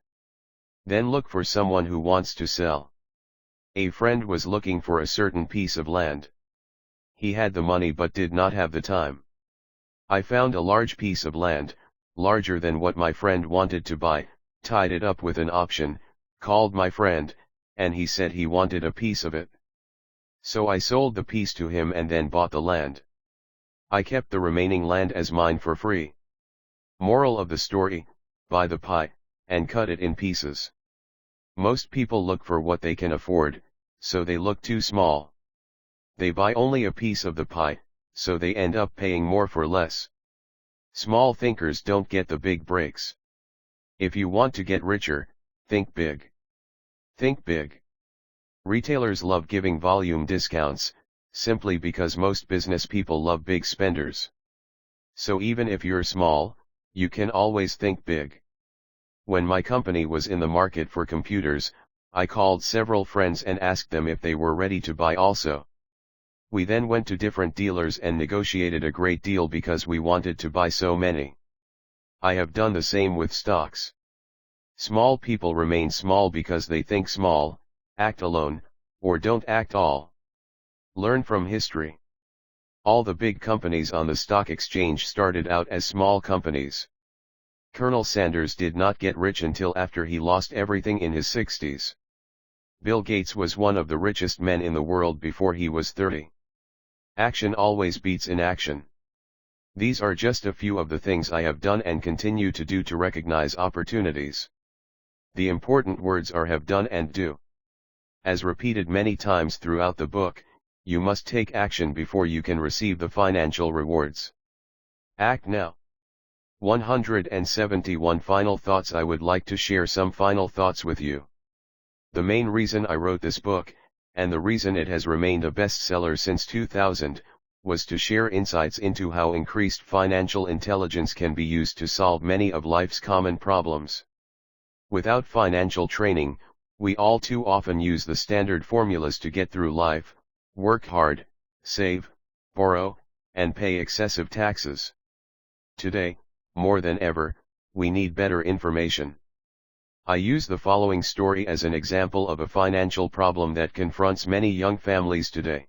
Then look for someone who wants to sell. A friend was looking for a certain piece of land. He had the money but did not have the time. I found a large piece of land, larger than what my friend wanted to buy, tied it up with an option, called my friend, and he said he wanted a piece of it. So I sold the piece to him and then bought the land. I kept the remaining land as mine for free. Moral of the story: buy the pie, and cut it in pieces. Most people look for what they can afford, so they look too small. They buy only a piece of the pie, so they end up paying more for less. Small thinkers don't get the big breaks. If you want to get richer, think big. Think big. Retailers love giving volume discounts, simply because most business people love big spenders. So even if you're small, you can always think big. When my company was in the market for computers, I called several friends and asked them if they were ready to buy also. We then went to different dealers and negotiated a great deal because we wanted to buy so many. I have done the same with stocks. Small people remain small because they think small, act alone, or don't act all. Learn from history. All the big companies on the stock exchange started out as small companies. Colonel Sanders did not get rich until after he lost everything in his 60s. Bill Gates was one of the richest men in the world before he was 30. Action always beats inaction. These are just a few of the things I have done and continue to do to recognize opportunities. The important words are have done and do. As repeated many times throughout the book, you must take action before you can receive the financial rewards. Act now. 171 Final thoughts. I would like to share some final thoughts with you. The main reason I wrote this book, and the reason it has remained a bestseller since 2000, was to share insights into how increased financial intelligence can be used to solve many of life's common problems. Without financial training, we all too often use the standard formulas to get through life: work hard, save, borrow, and pay excessive taxes. Today, more than ever, we need better information. I use the following story as an example of a financial problem that confronts many young families today.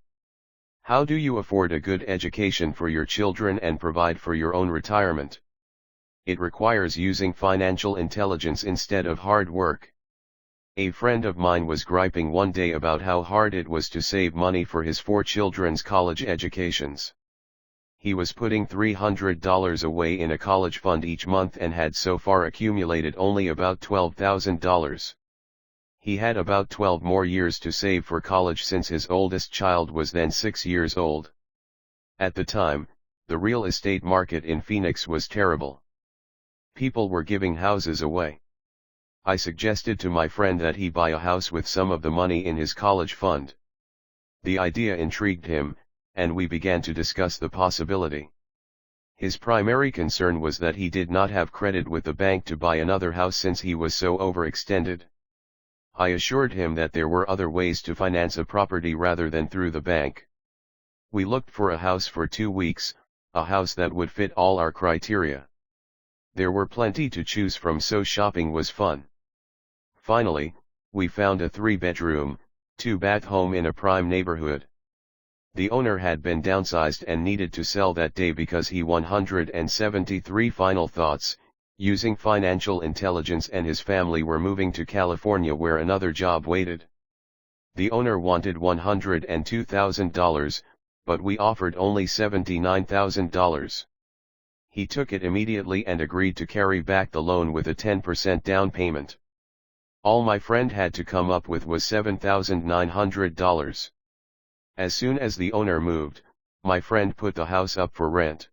How do you afford a good education for your children and provide for your own retirement? It requires using financial intelligence instead of hard work. A friend of mine was griping one day about how hard it was to save money for his 4 children's college educations. He was putting $300 away in a college fund each month and had so far accumulated only about $12,000. He had about 12 more years to save for college since his oldest child was then 6 years old. At the time, the real estate market in Phoenix was terrible. People were giving houses away. I suggested to my friend that he buy a house with some of the money in his college fund. The idea intrigued him, and we began to discuss the possibility. His primary concern was that he did not have credit with the bank to buy another house since he was so overextended. I assured him that there were other ways to finance a property rather than through the bank. We looked for a house for 2 weeks, a house that would fit all our criteria. There were plenty to choose from, so shopping was fun. Finally, we found a 3-bedroom, 2-bath home in a prime neighborhood. The owner had been downsized and needed to sell that day because he 173 final thoughts, using financial intelligence, and his family were moving to California where another job waited. The owner wanted $102,000, but we offered only $79,000. He took it immediately and agreed to carry back the loan with a 10% down payment. All my friend had to come up with was $7,900. As soon as the owner moved, my friend put the house up for rent.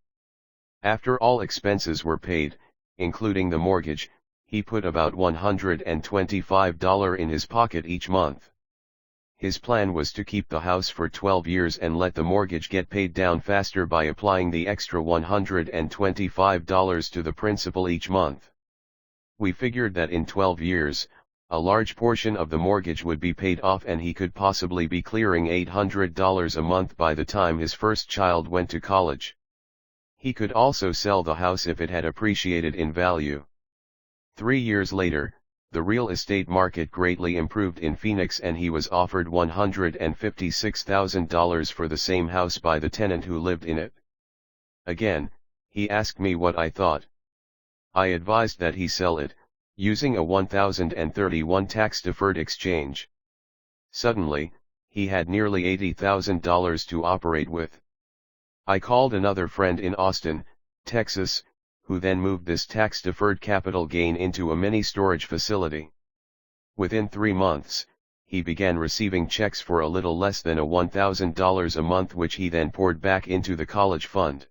After all expenses were paid, including the mortgage, he put about $125 in his pocket each month. His plan was to keep the house for 12 years and let the mortgage get paid down faster by applying the extra $125 to the principal each month. We figured that in 12 years, a large portion of the mortgage would be paid off and he could possibly be clearing $800 a month by the time his first child went to college. He could also sell the house if it had appreciated in value. 3 years later, the real estate market greatly improved in Phoenix and he was offered $156,000 for the same house by the tenant who lived in it. Again, he asked me what I thought. I advised that he sell it, using a 1031 tax-deferred exchange. Suddenly, he had nearly $80,000 to operate with. I called another friend in Austin, Texas, who then moved this tax-deferred capital gain into a mini storage facility. Within 3 months, he began receiving checks for a little less than $1,000 a month, which he then poured back into the college fund.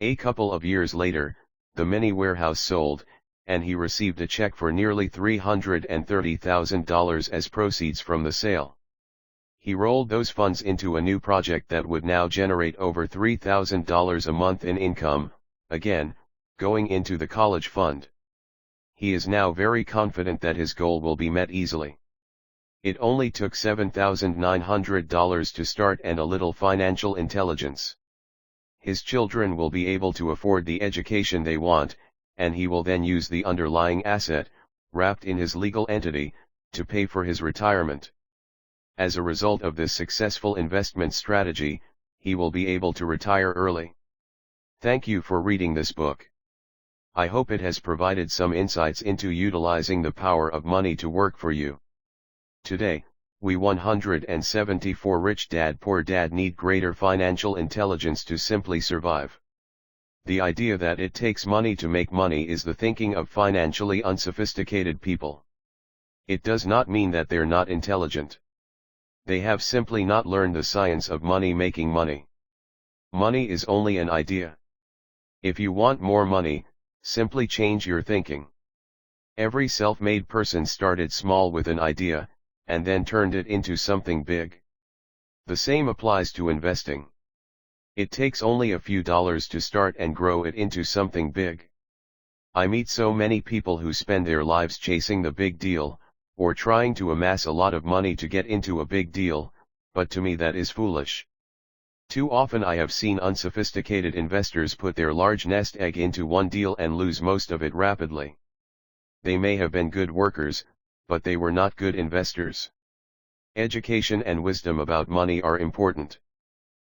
A couple of years later, the mini warehouse sold, and he received a check for nearly $330,000 as proceeds from the sale. He rolled those funds into a new project that would now generate over $3,000 a month in income, again, going into the college fund. He is now very confident that his goal will be met easily. It only took $7,900 to start and a little financial intelligence. His children will be able to afford the education they want, and he will then use the underlying asset, wrapped in his legal entity, to pay for his retirement. As a result of this successful investment strategy, he will be able to retire early. Thank you for reading this book. I hope it has provided some insights into utilizing the power of money to work for you. Today, we 174 Rich Dad Poor Dad need greater financial intelligence to simply survive. The idea that it takes money to make money is the thinking of financially unsophisticated people. It does not mean that they're not intelligent. They have simply not learned the science of making money. Money is only an idea. If you want more money, simply change your thinking. Every self-made person started small with an idea, and then turned it into something big. The same applies to investing. It takes only a few dollars to start and grow it into something big. I meet so many people who spend their lives chasing the big deal, or trying to amass a lot of money to get into a big deal, but to me that is foolish. Too often I have seen unsophisticated investors put their large nest egg into one deal and lose most of it rapidly. They may have been good workers, but they were not good investors. Education and wisdom about money are important.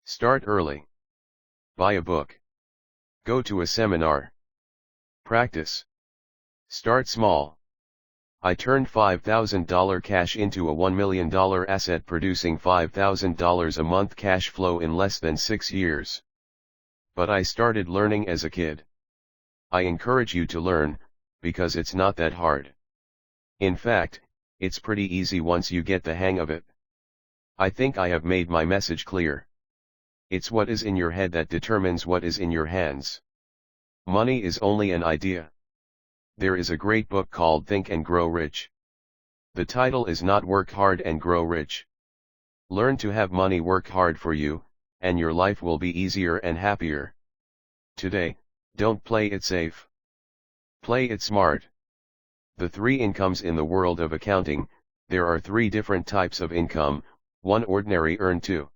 Start early. Buy a book. Go to a seminar. Practice. Start small. I turned $5,000 cash into a $1 million asset, producing $5,000 a month cash flow in less than 6 years. But I started learning as a kid. I encourage you to learn, because it's not that hard. In fact, it's pretty easy once you get the hang of it. I think I have made my message clear. It's what is in your head that determines what is in your hands. Money is only an idea. There is a great book called Think and Grow Rich. The title is not Work Hard and Grow Rich. Learn to have money work hard for you, and your life will be easier and happier. Today, don't play it safe. Play it smart. The 3 incomes in the world of accounting. There are 3 different types of income: 1 ordinary earned, 2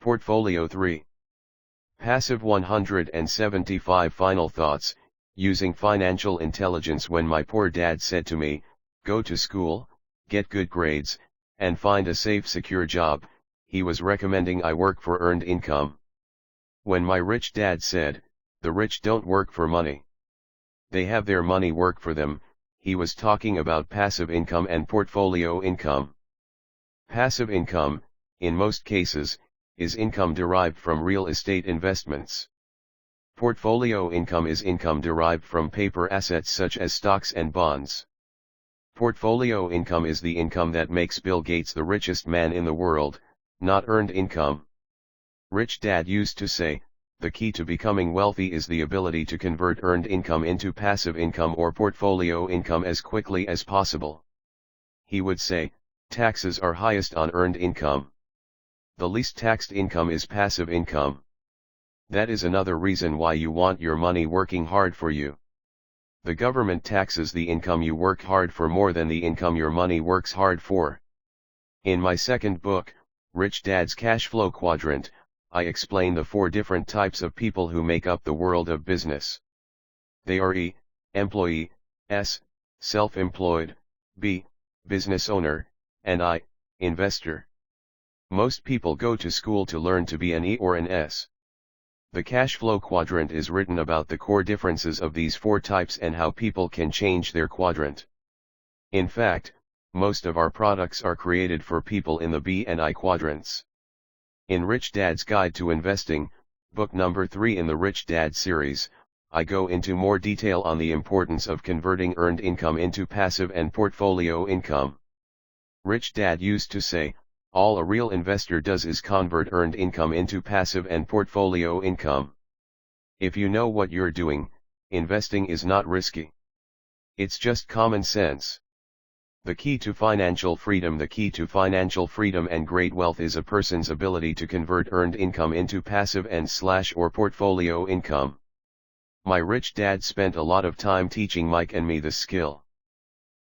portfolio, 3 passive. 175 Final thoughts. Using financial intelligence. When my poor dad said to me, "Go to school, get good grades, and find a safe, secure job," he was recommending I work for earned income. When my rich dad said, "The rich don't work for money. They have their money work for them," he was talking about passive income and portfolio income. Passive income, in most cases, is income derived from real estate investments. Portfolio income is income derived from paper assets such as stocks and bonds. Portfolio income is the income that makes Bill Gates the richest man in the world, not earned income. Rich Dad used to say, the key to becoming wealthy is the ability to convert earned income into passive income or portfolio income as quickly as possible. He would say, taxes are highest on earned income. The least taxed income is passive income. That is another reason why you want your money working hard for you. The government taxes the income you work hard for more than the income your money works hard for. In my second book, Rich Dad's Cash Flow Quadrant, I explain the 4 different types of people who make up the world of business. They are E, employee; S, self-employed; B, business owner; and I, investor. Most people go to school to learn to be an E or an S. The cash flow quadrant is written about the core differences of these 4 types and how people can change their quadrant. In fact, most of our products are created for people in the B and I quadrants. In Rich Dad's Guide to Investing, book number 3 in the Rich Dad series, I go into more detail on the importance of converting earned income into passive and portfolio income. Rich Dad used to say, all a real investor does is convert earned income into passive and portfolio income. If you know what you're doing, investing is not risky. It's just common sense. The key to financial freedom. The key to financial freedom and great wealth is a person's ability to convert earned income into passive and/or portfolio income. My rich dad spent a lot of time teaching Mike and me this skill.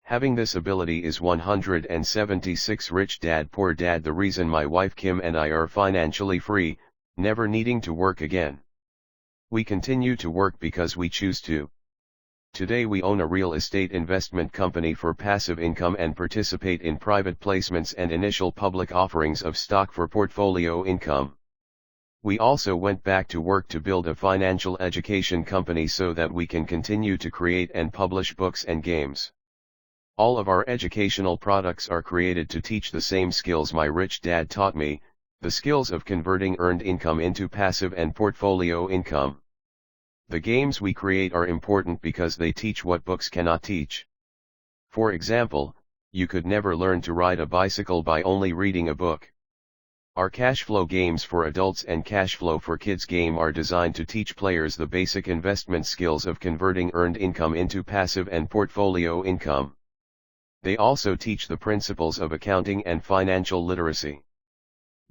Having this ability is 176. Rich Dad Poor Dad. The reason my wife Kim and I are financially free, never needing to work again. We continue to work because we choose to. Today we own a real estate investment company for passive income and participate in private placements and initial public offerings of stock for portfolio income. We also went back to work to build a financial education company so that we can continue to create and publish books and games. All of our educational products are created to teach the same skills my rich dad taught me, the skills of converting earned income into passive and portfolio income. The games we create are important because they teach what books cannot teach. For example, you could never learn to ride a bicycle by only reading a book. Our cash flow games for adults and cash flow for kids game are designed to teach players the basic investment skills of converting earned income into passive and portfolio income. They also teach the principles of accounting and financial literacy.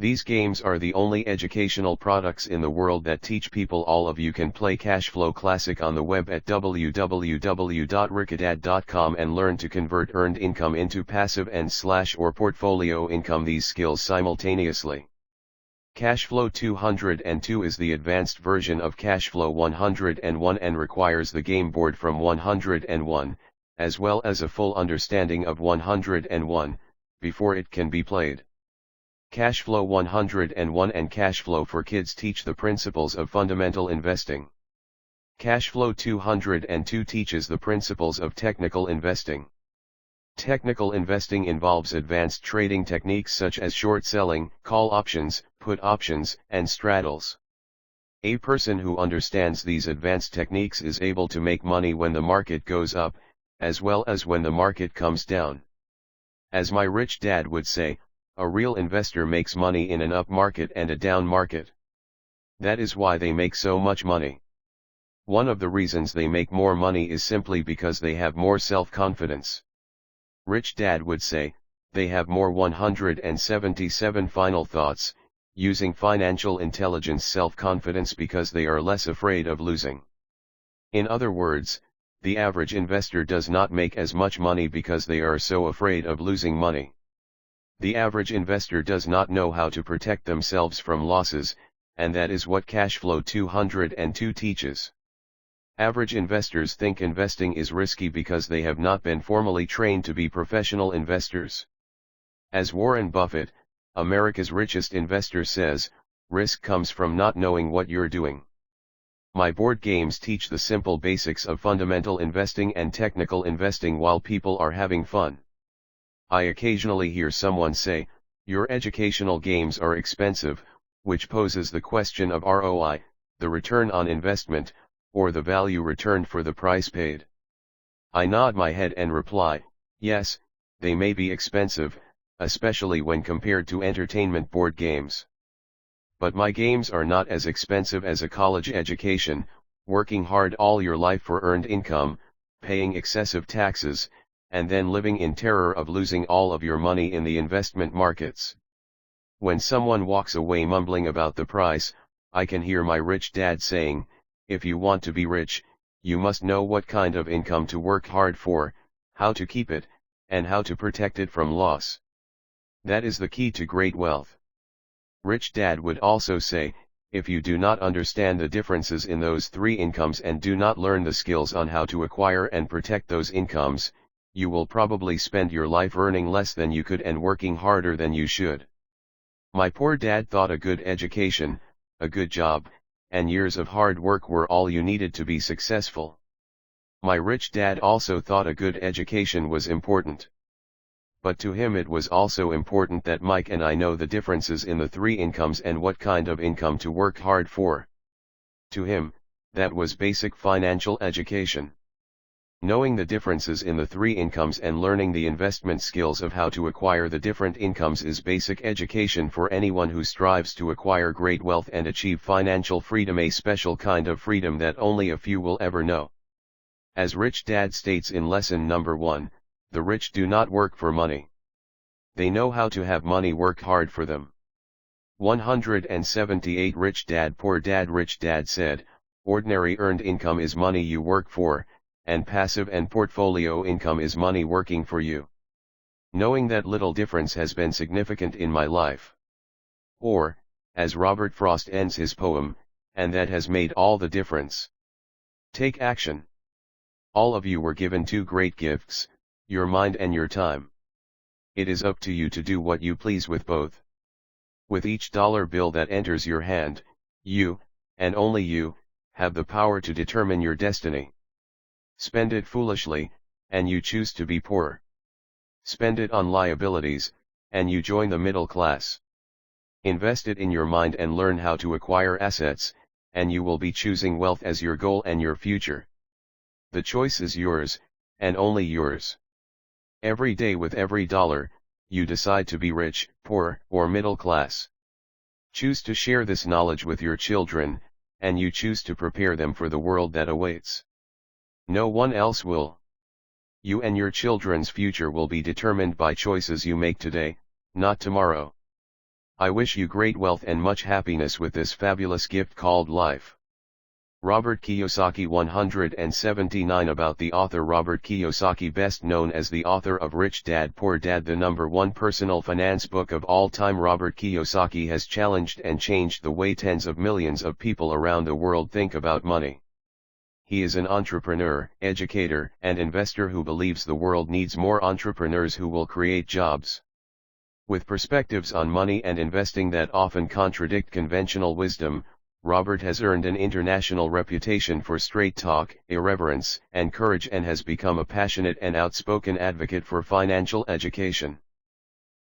These games are the only educational products in the world that teach people. All of you can play Cashflow Classic on the web at www.rickadad.com and learn to convert earned income into passive and/or portfolio income, these skills simultaneously. Cashflow 202 is the advanced version of Cashflow 101 and requires the game board from 101, as well as a full understanding of 101, before it can be played. Cashflow 101 and Cashflow for Kids teach the principles of fundamental investing. Cashflow 202 teaches the principles of technical investing. Technical investing involves advanced trading techniques such as short selling, call options, put options, and straddles. A person who understands these advanced techniques is able to make money when the market goes up, as well as when the market comes down. As my rich dad would say, a real investor makes money in an up market and a down market. That is why they make so much money. One of the reasons they make more money is simply because they have more self-confidence. Rich dad would say, they have more 177 final thoughts, using financial intelligence self-confidence because they are less afraid of losing. In other words, the average investor does not make as much money because they are so afraid of losing money. The average investor does not know how to protect themselves from losses, and that is what Cashflow 202 teaches. Average investors think investing is risky because they have not been formally trained to be professional investors. As Warren Buffett, America's richest investor, says, risk comes from not knowing what you're doing. My board games teach the simple basics of fundamental investing and technical investing while people are having fun. I occasionally hear someone say, your educational games are expensive, which poses the question of ROI, the return on investment, or the value returned for the price paid. I nod my head and reply, yes, they may be expensive, especially when compared to entertainment board games. But my games are not as expensive as a college education, working hard all your life for earned income, paying excessive taxes, and then living in terror of losing all of your money in the investment markets. When someone walks away mumbling about the price, I can hear my rich dad saying, if you want to be rich, you must know what kind of income to work hard for, how to keep it, and how to protect it from loss. That is the key to great wealth. Rich dad would also say, if you do not understand the differences in those three incomes and do not learn the skills on how to acquire and protect those incomes, you will probably spend your life earning less than you could and working harder than you should. My poor dad thought a good education, a good job, and years of hard work were all you needed to be successful. My rich dad also thought a good education was important. But to him it was also important that Mike and I know the differences in the three incomes and what kind of income to work hard for. To him, that was basic financial education. Knowing the differences in the three incomes and learning the investment skills of how to acquire the different incomes is basic education for anyone who strives to acquire great wealth and achieve financial freedom, a special kind of freedom that only a few will ever know. As Rich Dad states in lesson number 1, the rich do not work for money. They know how to have money work hard for them. 178 Rich Dad Poor Dad. Rich Dad said, ordinary earned income is money you work for, and passive and portfolio income is money working for you. Knowing that little difference has been significant in my life. Or, as Robert Frost ends his poem, and that has made all the difference. Take action. All of you were given two great gifts, your mind and your time. It is up to you to do what you please with both. With each dollar bill that enters your hand, you, and only you, have the power to determine your destiny. Spend it foolishly, and you choose to be poor. Spend it on liabilities, and you join the middle class. Invest it in your mind and learn how to acquire assets, and you will be choosing wealth as your goal and your future. The choice is yours, and only yours. Every day with every dollar, you decide to be rich, poor, or middle class. Choose to share this knowledge with your children, and you choose to prepare them for the world that awaits. No one else will. You and your children's future will be determined by choices you make today, not tomorrow. I wish you great wealth and much happiness with this fabulous gift called life. Robert Kiyosaki 179 About the author Robert Kiyosaki, best known as the author of Rich Dad Poor Dad, the #1 personal finance book of all time. Robert Kiyosaki has challenged and changed the way tens of millions of people around the world think about money. He is an entrepreneur, educator, and investor who believes the world needs more entrepreneurs who will create jobs. With perspectives on money and investing that often contradict conventional wisdom, Robert has earned an international reputation for straight talk, irreverence, and courage, and has become a passionate and outspoken advocate for financial education.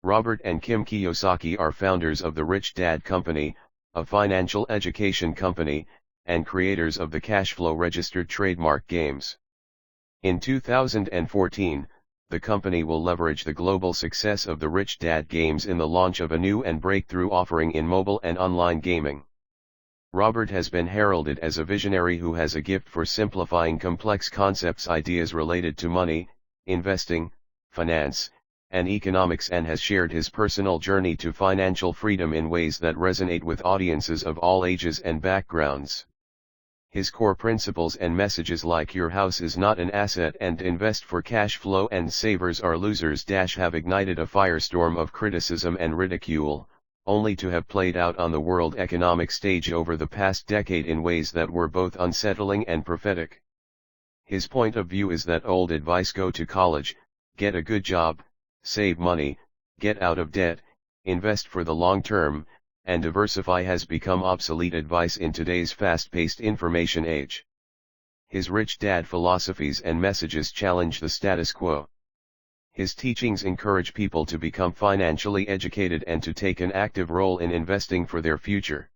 Robert and Kim Kiyosaki are founders of the Rich Dad Company, a financial education company, and creators of the Cashflow registered trademark games. In 2014, the company will leverage the global success of the Rich Dad games in the launch of a new and breakthrough offering in mobile and online gaming. Robert has been heralded as a visionary who has a gift for simplifying complex concepts, ideas related to money, investing, finance, and economics, and has shared his personal journey to financial freedom in ways that resonate with audiences of all ages and backgrounds. His core principles and messages like "your house is not an asset" and "invest for cash flow" and "savers are losers" have ignited a firestorm of criticism and ridicule, only to have played out on the world economic stage over the past decade in ways that were both unsettling and prophetic. His point of view is that old advice, go to college, get a good job, save money, get out of debt, invest for the long term, and diversify, has become obsolete advice in today's fast-paced information age. His Rich Dad philosophies and messages challenge the status quo. His teachings encourage people to become financially educated and to take an active role in investing for their future.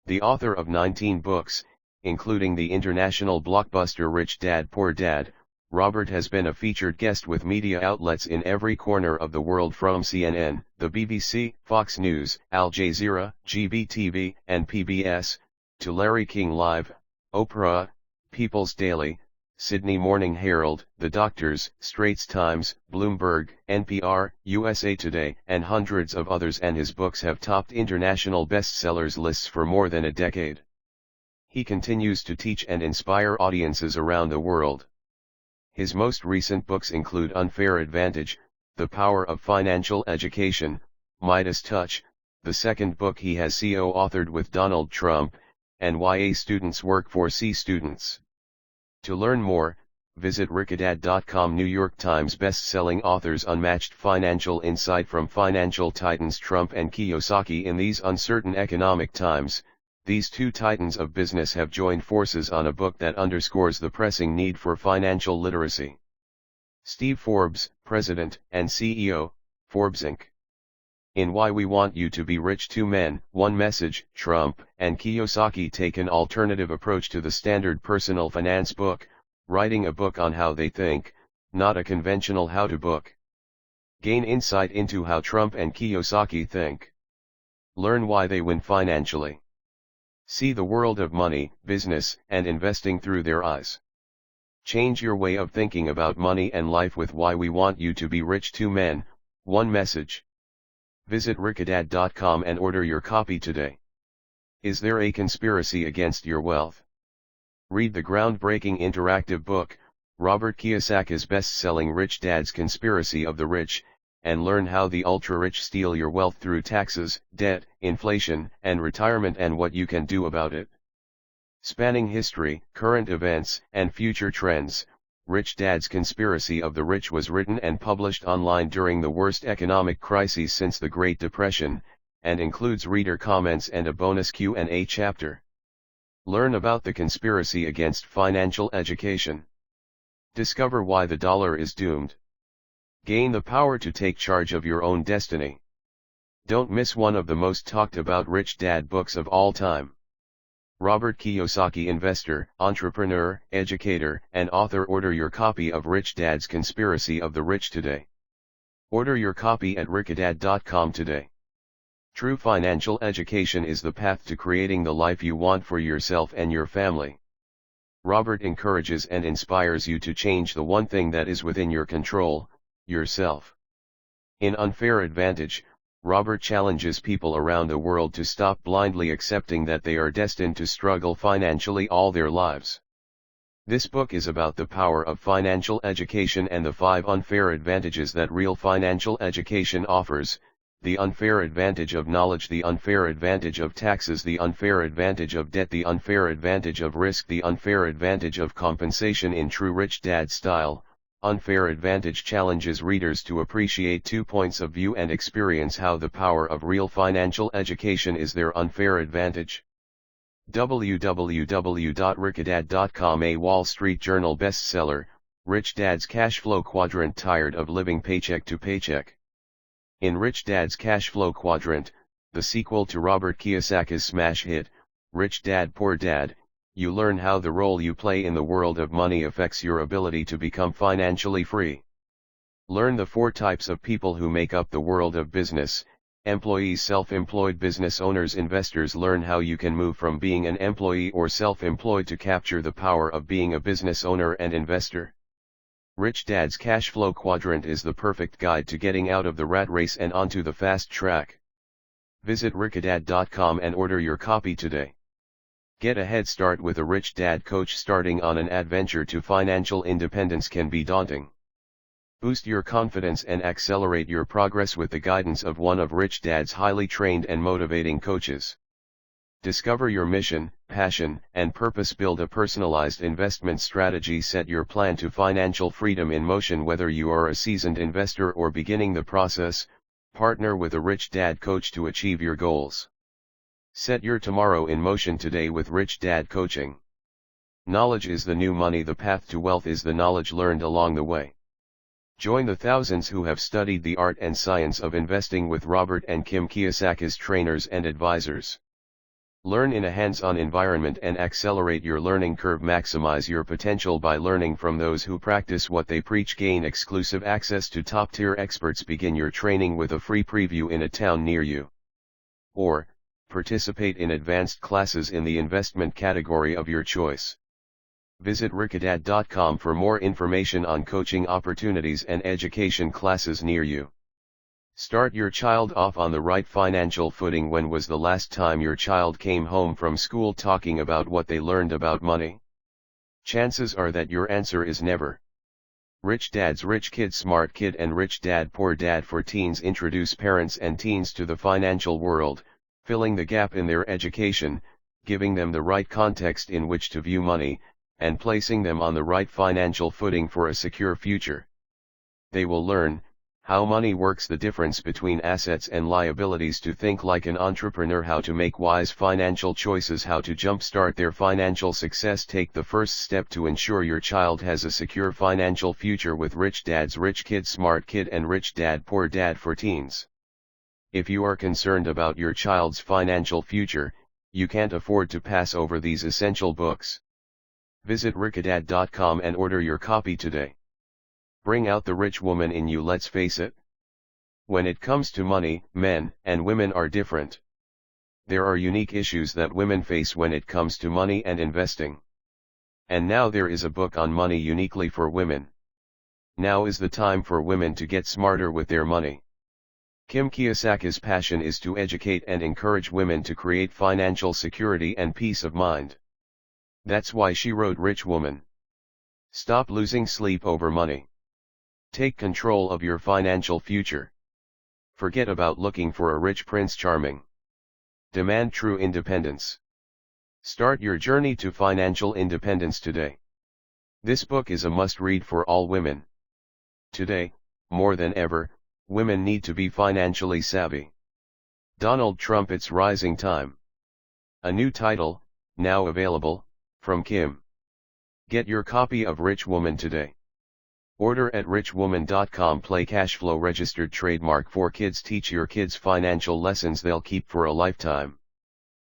The author of 19 books, including the international blockbuster Rich Dad Poor Dad, Robert has been a featured guest with media outlets in every corner of the world, from CNN, the BBC, Fox News, Al Jazeera, GBTV, and PBS, to Larry King Live, Oprah, People's Daily, Sydney Morning Herald, The Doctors, Straits Times, Bloomberg, NPR, USA Today, and hundreds of others, and his books have topped international bestsellers lists for more than a decade. He continues to teach and inspire audiences around the world. His most recent books include Unfair Advantage, The Power of Financial Education, Midas Touch, the second book he has co-authored with Donald Trump, and Why A Students Work for C Students. To learn more, visit rickadad.com. New York Times best-selling authors. Unmatched financial insight from financial titans Trump and Kiyosaki. In these uncertain economic times, these two titans of business have joined forces on a book that underscores the pressing need for financial literacy. Steve Forbes, President and CEO, Forbes Inc. In Why We Want You to Be Rich, Two Men, One Message, Trump and Kiyosaki take an alternative approach to the standard personal finance book, writing a book on how they think, not a conventional how-to book. Gain insight into how Trump and Kiyosaki think. Learn why they win financially. See the world of money, business, and investing through their eyes. Change your way of thinking about money and life with Why We Want You to Be Rich, Two Men, One Message. Visit rickadad.com and order your copy today. Is there a conspiracy against your wealth? Read the groundbreaking interactive book, Robert Kiyosaki's best-selling Rich Dad's Conspiracy of the Rich, and learn how the ultra-rich steal your wealth through taxes, debt, inflation, and retirement, and what you can do about it. Spanning history, current events, and future trends, Rich Dad's Conspiracy of the Rich was written and published online during the worst economic crises since the Great Depression, and includes reader comments and a bonus Q&A chapter. Learn about the conspiracy against financial education. Discover why the dollar is doomed. Gain the power to take charge of your own destiny. Don't miss one of the most talked about Rich Dad books of all time. Robert Kiyosaki, investor, entrepreneur, educator, and author. Order your copy of Rich Dad's Conspiracy of the Rich today. Order your copy at rickadad.com today. True financial education is the path to creating the life you want for yourself and your family. Robert encourages and inspires you to change the one thing that is within your control, yourself. In Unfair Advantage, Robert challenges people around the world to stop blindly accepting that they are destined to struggle financially all their lives. This book is about the power of financial education and the 5 unfair advantages that real financial education offers: the unfair advantage of knowledge, the unfair advantage of taxes, the unfair advantage of debt, the unfair advantage of risk, the unfair advantage of compensation. In true Rich Dad style, Unfair Advantage challenges readers to appreciate 2 points of view and experience how the power of real financial education is their unfair advantage. www.richdad.com. A Wall Street Journal bestseller, Rich Dad's Cash Flow Quadrant. Tired of living paycheck to paycheck? In Rich Dad's Cash Flow Quadrant, the sequel to Robert Kiyosaki's smash hit, Rich Dad Poor Dad, you learn how the role you play in the world of money affects your ability to become financially free. Learn the 4 types of people who make up the world of business: employees, self-employed business owners, investors. Learn how you can move from being an employee or self-employed to capture the power of being a business owner and investor. Rich Dad's Cash Flow Quadrant is the perfect guide to getting out of the rat race and onto the fast track. Visit richdad.com and order your copy today. Get a head start with a Rich Dad coach. Starting on an adventure to financial independence can be daunting. Boost your confidence and accelerate your progress with the guidance of one of Rich Dad's highly trained and motivating coaches. Discover your mission, passion, and purpose. Build a personalized investment strategy. Set your plan to financial freedom in motion. Whether you are a seasoned investor or beginning the process, partner with a Rich Dad coach to achieve your goals. Set your tomorrow in motion today with Rich Dad Coaching. Knowledge is the new money. The path to wealth is the knowledge learned along the way. Join the thousands who have studied the art and science of investing with Robert and Kim Kiyosaki's trainers and advisors. Learn in a hands-on environment and accelerate your learning curve. Maximize your potential by learning from those who practice what they preach. Gain exclusive access to top-tier experts. Begin your training with a free preview in a town near you. Or, participate in advanced classes in the investment category of your choice. Visit richdad.com for more information on coaching opportunities and education classes near you. Start your child off on the right financial footing. When was the last time your child came home from school talking about what they learned about money? Chances are that your answer is never. Rich Dad's Rich Kid Smart Kid and Rich Dad Poor Dad for Teens introduce parents and teens to the financial world, filling the gap in their education, giving them the right context in which to view money, and placing them on the right financial footing for a secure future. They will learn how money works, the difference between assets and liabilities, to think like an entrepreneur, how to make wise financial choices, how to jumpstart their financial success. Take the first step to ensure your child has a secure financial future with Rich Dad's Rich Kid Smart Kid and Rich Dad Poor Dad for Teens. If you are concerned about your child's financial future, you can't afford to pass over these essential books. Visit richdad.com and order your copy today. Bring out the rich woman in you. Let's face it. When it comes to money, men and women are different. There are unique issues that women face when it comes to money and investing. And now there is a book on money uniquely for women. Now is the time for women to get smarter with their money. Kim Kiyosaki's passion is to educate and encourage women to create financial security and peace of mind. That's why she wrote Rich Woman. Stop losing sleep over money. Take control of your financial future. Forget about looking for a rich Prince Charming. Demand true independence. Start your journey to financial independence today. This book is a must-read for all women. Today, more than ever, women need to be financially savvy. Donald Trump, It's Rising Time. A new title, now available, from Kim. Get your copy of Rich Woman today. Order at richwoman.com. Play Cashflow registered trademark for kids. Teach your kids financial lessons they'll keep for a lifetime.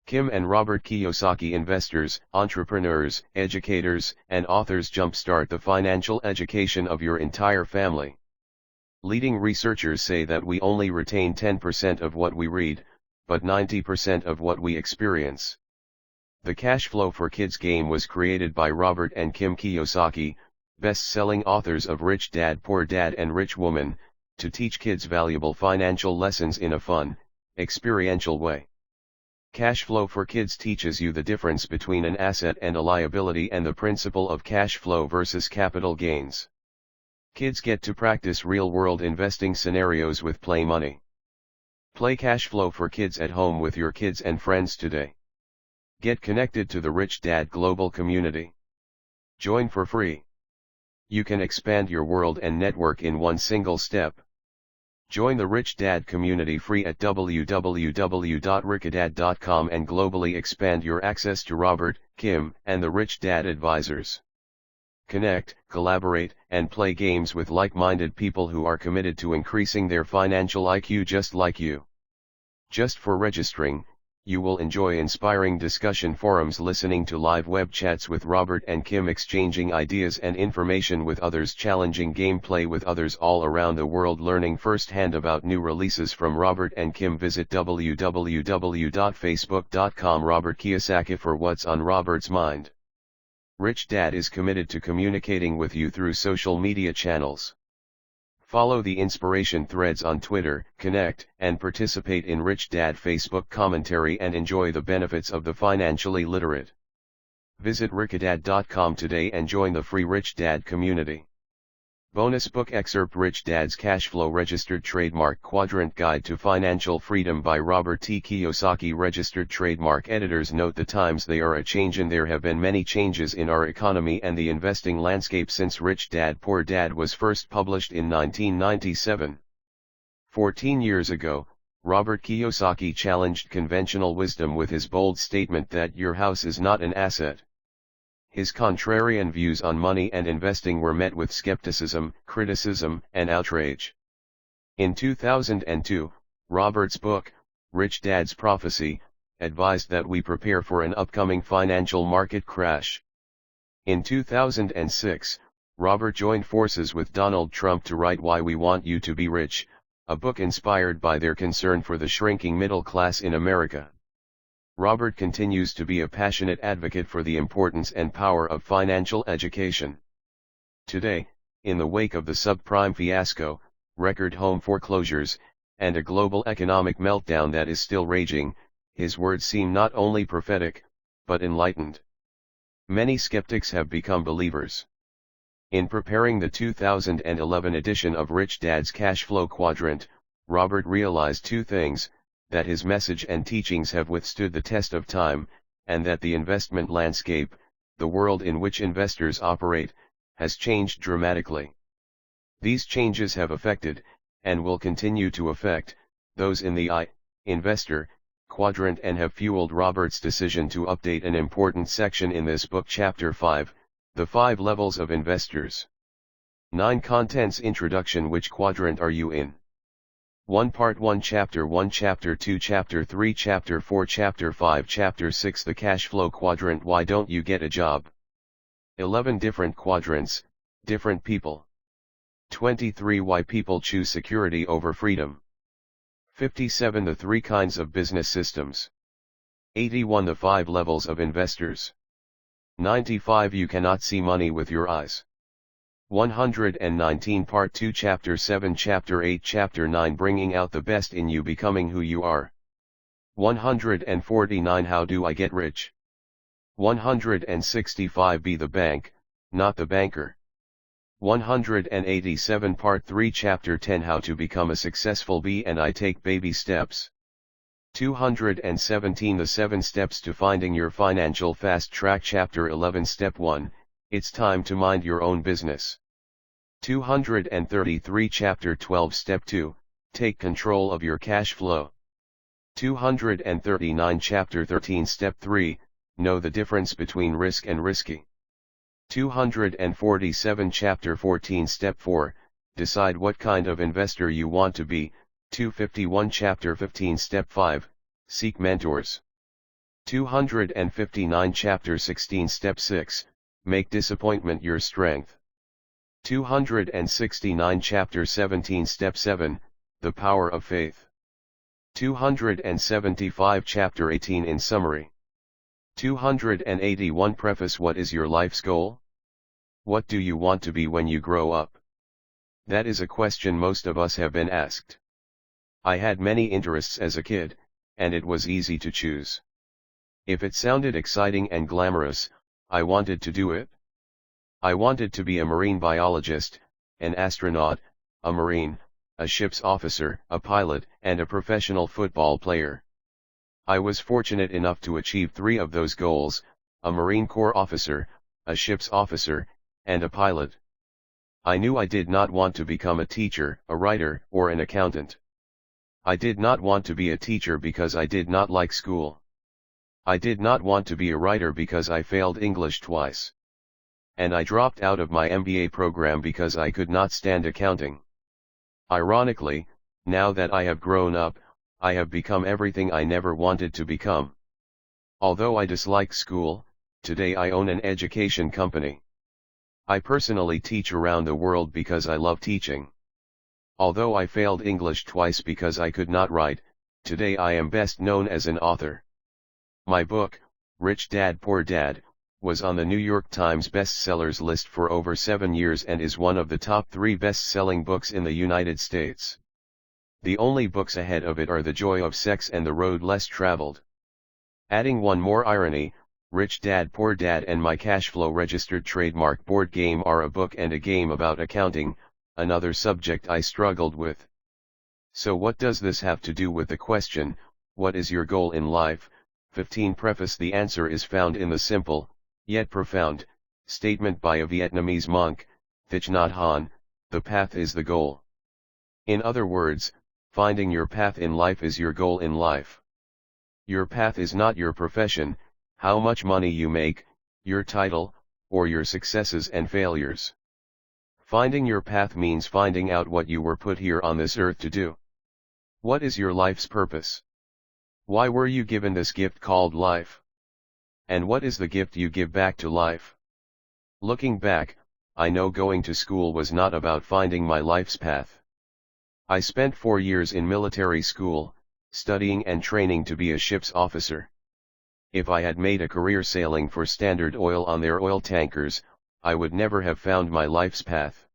Kim and Robert Kiyosaki. Investors, entrepreneurs, educators, and authors. Jumpstart the financial education of your entire family. Leading researchers say that we only retain 10% of what we read, but 90% of what we experience. The Cashflow for Kids game was created by Robert and Kim Kiyosaki, best-selling authors of Rich Dad Poor Dad and Rich Woman, to teach kids valuable financial lessons in a fun, experiential way. Cashflow for Kids teaches you the difference between an asset and a liability and the principle of cash flow versus capital gains. Kids get to practice real-world investing scenarios with Play Money. Play Cashflow for Kids at home with your kids and friends today. Get connected to the Rich Dad Global community. Join for free. You can expand your world and network in one single step. Join the Rich Dad community free at www.richdad.com and globally expand your access to Robert, Kim, and the Rich Dad advisors. Connect, collaborate, and play games with like-minded people who are committed to increasing their financial IQ just like you. Just for registering, you will enjoy inspiring discussion forums, listening to live web chats with Robert and Kim, exchanging ideas and information with others, challenging gameplay with others all around the world, learning firsthand about new releases from Robert and Kim. Visit www.facebook.com/Robert Kiyosaki for what's on Robert's mind. Rich Dad is committed to communicating with you through social media channels. Follow the inspiration threads on Twitter, connect, and participate in Rich Dad Facebook commentary and enjoy the benefits of the financially literate. Visit richdad.com today and join the free Rich Dad community. Bonus book excerpt: Rich Dad's Cashflow Registered Trademark Quadrant Guide to Financial Freedom by Robert T. Kiyosaki. Registered trademark editors note the times they are a changin'. There have been many changes in our economy and the investing landscape since Rich Dad Poor Dad was first published in 1997. 14 years ago, Robert Kiyosaki challenged conventional wisdom with his bold statement that your house is not an asset. His contrarian views on money and investing were met with skepticism, criticism, and outrage. In 2002, Robert's book, Rich Dad's Prophecy, advised that we prepare for an upcoming financial market crash. In 2006, Robert joined forces with Donald Trump to write Why We Want You to Be Rich, a book inspired by their concern for the shrinking middle class in America. Robert continues to be a passionate advocate for the importance and power of financial education. Today, in the wake of the subprime fiasco, record home foreclosures, and a global economic meltdown that is still raging, his words seem not only prophetic, but enlightened. Many skeptics have become believers. In preparing the 2011 edition of Rich Dad's Cashflow Quadrant, Robert realized two things: that his message and teachings have withstood the test of time, and that the investment landscape, the world in which investors operate, has changed dramatically. These changes have affected, and will continue to affect, those in the investor quadrant and have fueled Robert's decision to update an important section in this book. Chapter 5, The 5 Levels of Investors. 9 Contents. Introduction. Which quadrant are you in? 1 Part 1 Chapter 1 Chapter 2 Chapter 3 Chapter 4 Chapter 5 Chapter 6 The Cashflow Quadrant. Why don't you get a job? 11 Different quadrants, different people. 23 Why people choose security over freedom. 57 The 3 kinds of business systems. 81 The 5 levels of investors. 95 You cannot see money with your eyes. 119 Part 2 Chapter 7 Chapter 8 Chapter 9 Bringing out the best in you, becoming who you are. 149 How do I get rich? 165 Be the bank, not the banker. 187 Part 3 Chapter 10 How to become a successful B and I take baby steps. 217 The 7 steps to finding your financial fast track. Chapter 11 Step 1, It's time to mind your own business. 233 Chapter 12 Step 2, Take control of your cash flow. 239 Chapter 13 Step 3, Know the difference between risk and risky. 247 Chapter 14 Step 4, Decide what kind of investor you want to be. 251 Chapter 15 Step 5, Seek mentors. 259 Chapter 16 Step 6, Make disappointment your strength. 269 Chapter 17 Step 7, The Power of Faith. 275 Chapter 18 In summary. 281 Preface. What is your life's goal? What do you want to be when you grow up? That is a question most of us have been asked. I had many interests as a kid, and it was easy to choose. If it sounded exciting and glamorous, I wanted to do it. I wanted to be a marine biologist, an astronaut, a marine, a ship's officer, a pilot, and a professional football player. I was fortunate enough to achieve 3 of those goals: a Marine Corps officer, a ship's officer, and a pilot. I knew I did not want to become a teacher, a writer, or an accountant. I did not want to be a teacher because I did not like school. I did not want to be a writer because I failed English twice. And I dropped out of my MBA program because I could not stand accounting. Ironically, now that I have grown up, I have become everything I never wanted to become. Although I dislike school, today I own an education company. I personally teach around the world because I love teaching. Although I failed English twice because I could not write, today I am best known as an author. My book, Rich Dad Poor Dad, was on the New York Times bestsellers list for over 7 years and is one of the top 3 best-selling books in the United States. The only books ahead of it are The Joy of Sex and The Road Less Traveled. Adding one more irony, Rich Dad Poor Dad and my Cashflow registered trademark board game are a book and a game about accounting, another subject I struggled with. So what does this have to do with the question, what is your goal in life? 15 Preface. The answer is found in the simple, yet profound, statement by a Vietnamese monk, Thich Nhat Hanh, the path is the goal. In other words, finding your path in life is your goal in life. Your path is not your profession, how much money you make, your title, or your successes and failures. Finding your path means finding out what you were put here on this earth to do. What is your life's purpose? Why were you given this gift called life? And what is the gift you give back to life? Looking back, I know going to school was not about finding my life's path. I spent 4 years in military school, studying and training to be a ship's officer. If I had made a career sailing for Standard Oil on their oil tankers, I would never have found my life's path.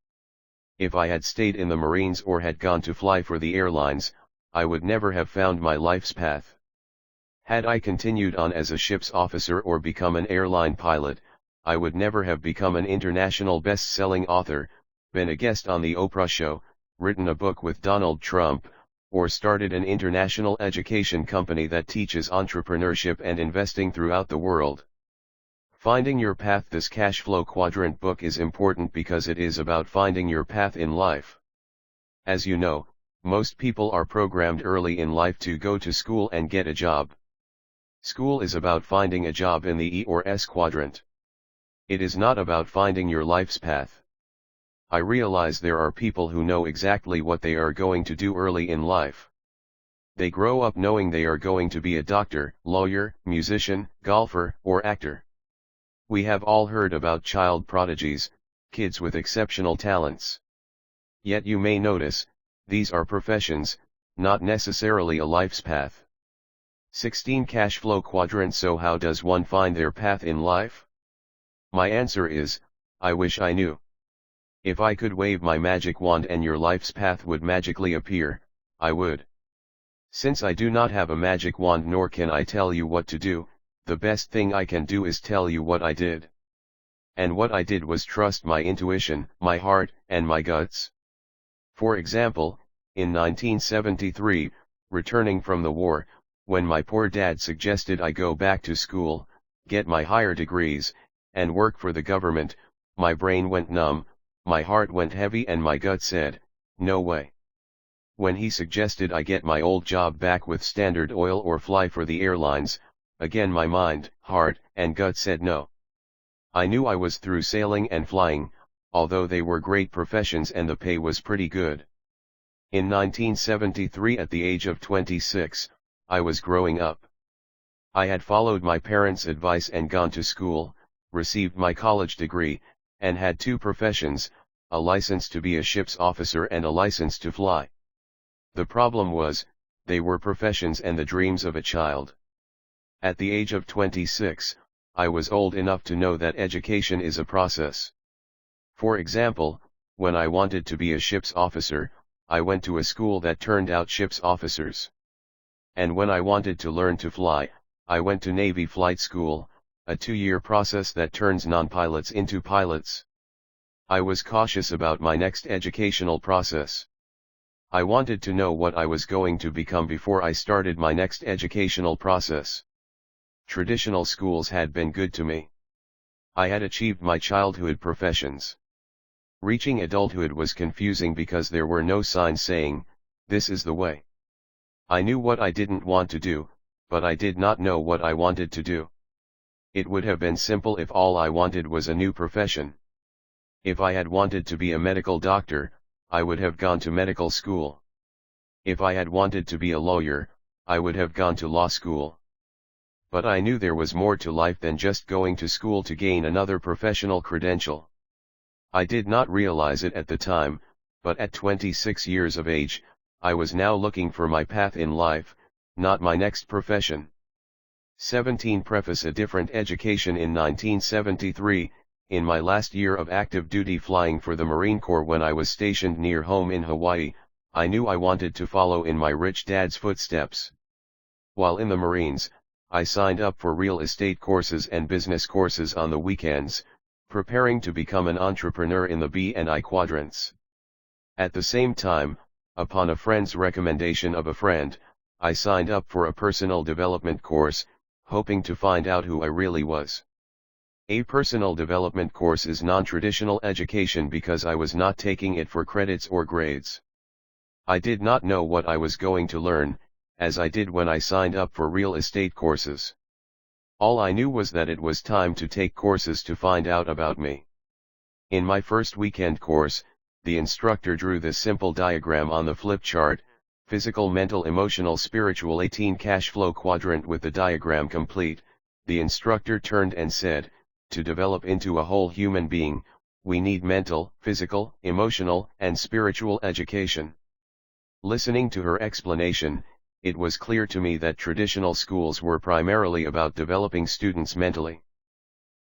If I had stayed in the Marines or had gone to fly for the airlines, I would never have found my life's path. Had I continued on as a ship's officer or become an airline pilot, I would never have become an international best-selling author, been a guest on the Oprah show, written a book with Donald Trump, or started an international education company that teaches entrepreneurship and investing throughout the world. Finding your path. This cash flow quadrant book is important because it is about finding your path in life. As you know, most people are programmed early in life to go to school and get a job. School is about finding a job in the E or S quadrant. It is not about finding your life's path. I realize there are people who know exactly what they are going to do early in life. They grow up knowing they are going to be a doctor, lawyer, musician, golfer, or actor. We have all heard about child prodigies, kids with exceptional talents. Yet you may notice, these are professions, not necessarily a life's path. 16 Cash flow quadrant. So how does one find their path in life? My answer is, I wish I knew. If I could wave my magic wand and your life's path would magically appear, I would. Since I do not have a magic wand nor can I tell you what to do, the best thing I can do is tell you what I did. And what I did was trust my intuition, my heart, and my guts. For example, in 1973, returning from the war, when my poor dad suggested I go back to school, get my higher degrees, and work for the government, my brain went numb, my heart went heavy and my gut said, no way. When he suggested I get my old job back with Standard Oil or fly for the airlines, again my mind, heart, and gut said no. I knew I was through sailing and flying, although they were great professions and the pay was pretty good. In 1973, at the age of 26, I was growing up. I had followed my parents' advice and gone to school, received my college degree, and had 2 professions, a license to be a ship's officer and a license to fly. The problem was, they were professions and the dreams of a child. At the age of 26, I was old enough to know that education is a process. For example, when I wanted to be a ship's officer, I went to a school that turned out ship's officers. And when I wanted to learn to fly, I went to Navy flight school, a 2-year process that turns non-pilots into pilots. I was cautious about my next educational process. I wanted to know what I was going to become before I started my next educational process. Traditional schools had been good to me. I had achieved my childhood professions. Reaching adulthood was confusing because there were no signs saying, "This is the way." I knew what I didn't want to do, but I did not know what I wanted to do. It would have been simple if all I wanted was a new profession. If I had wanted to be a medical doctor, I would have gone to medical school. If I had wanted to be a lawyer, I would have gone to law school. But I knew there was more to life than just going to school to gain another professional credential. I did not realize it at the time, but at 26 years of age, I was now looking for my path in life, not my next profession. 17 Preface a different education. In 1973, in my last year of active duty flying for the Marine Corps when I was stationed near home in Hawaii, I knew I wanted to follow in my rich dad's footsteps. While in the Marines, I signed up for real estate courses and business courses on the weekends, preparing to become an entrepreneur in the B and I quadrants. At the same time, upon a friend's recommendation of a friend, I signed up for a personal development course, hoping to find out who I really was. A personal development course is non-traditional education because I was not taking it for credits or grades. I did not know what I was going to learn, as I did when I signed up for real estate courses. All I knew was that it was time to take courses to find out about me. In my first weekend course, the instructor drew this simple diagram on the flip chart: physical, mental, emotional, spiritual, 18 cash flow quadrant. With the diagram complete, the instructor turned and said, "To develop into a whole human being, we need mental, physical, emotional, and spiritual education." Listening to her explanation, it was clear to me that traditional schools were primarily about developing students mentally.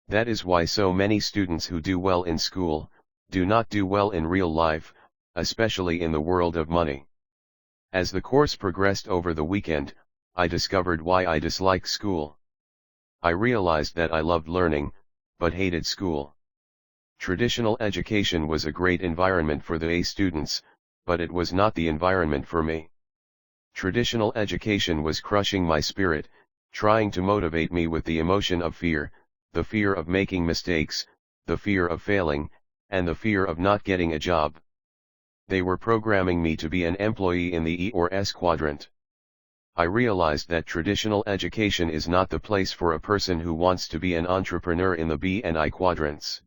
That is why so many students who do well in school, do not do well in real life, especially in the world of money. As the course progressed over the weekend, I discovered why I dislike school. I realized that I loved learning, but hated school. Traditional education was a great environment for the A students, but it was not the environment for me. Traditional education was crushing my spirit, trying to motivate me with the emotion of fear, the fear of making mistakes, the fear of failing, and the fear of not getting a job. They were programming me to be an employee in the E or S quadrant. I realized that traditional education is not the place for a person who wants to be an entrepreneur in the B and I quadrants.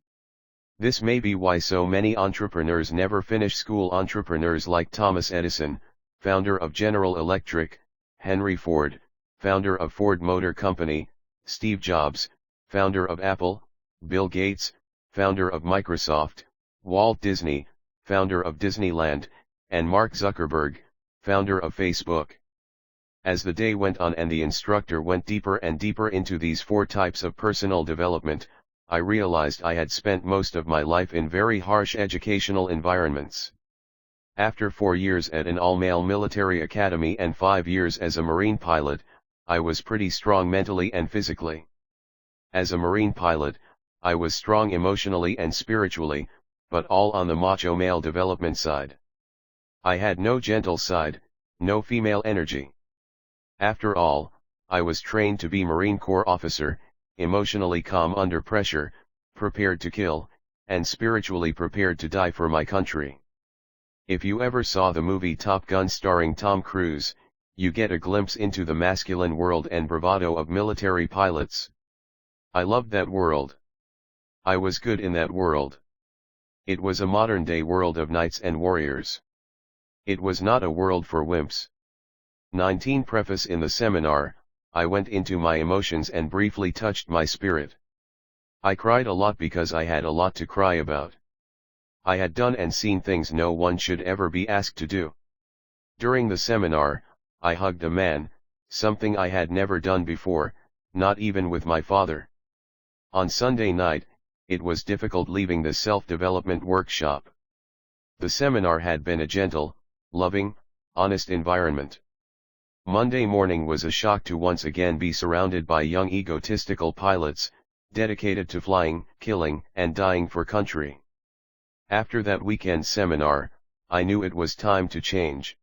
This may be why so many entrepreneurs never finish school. Entrepreneurs like Thomas Edison, founder of General Electric; Henry Ford, founder of Ford Motor Company; Steve Jobs, founder of Apple; Bill Gates, founder of Microsoft; Walt Disney, founder of Disneyland; and Mark Zuckerberg, founder of Facebook. As the day went on and the instructor went deeper and deeper into these 4 types of personal development, I realized I had spent most of my life in very harsh educational environments. After 4 years at an all-male military academy and 5 years as a Marine pilot, I was pretty strong mentally and physically. As a Marine pilot, I was strong emotionally and spiritually, but all on the macho male development side. I had no gentle side, no female energy. After all, I was trained to be Marine Corps officer, emotionally calm under pressure, prepared to kill, and spiritually prepared to die for my country. If you ever saw the movie Top Gun starring Tom Cruise, you get a glimpse into the masculine world and bravado of military pilots. I loved that world. I was good in that world. It was a modern-day world of knights and warriors. It was not a world for wimps. 19 Preface. In the seminar, I went into my emotions and briefly touched my spirit. I cried a lot because I had a lot to cry about. I had done and seen things no one should ever be asked to do. During the seminar, I hugged a man, something I had never done before, not even with my father. On Sunday night, it was difficult leaving the self-development workshop. The seminar had been a gentle, loving, honest environment. Monday morning was a shock to once again be surrounded by young egotistical pilots, dedicated to flying, killing, and dying for country. After that weekend seminar, I knew it was time to change.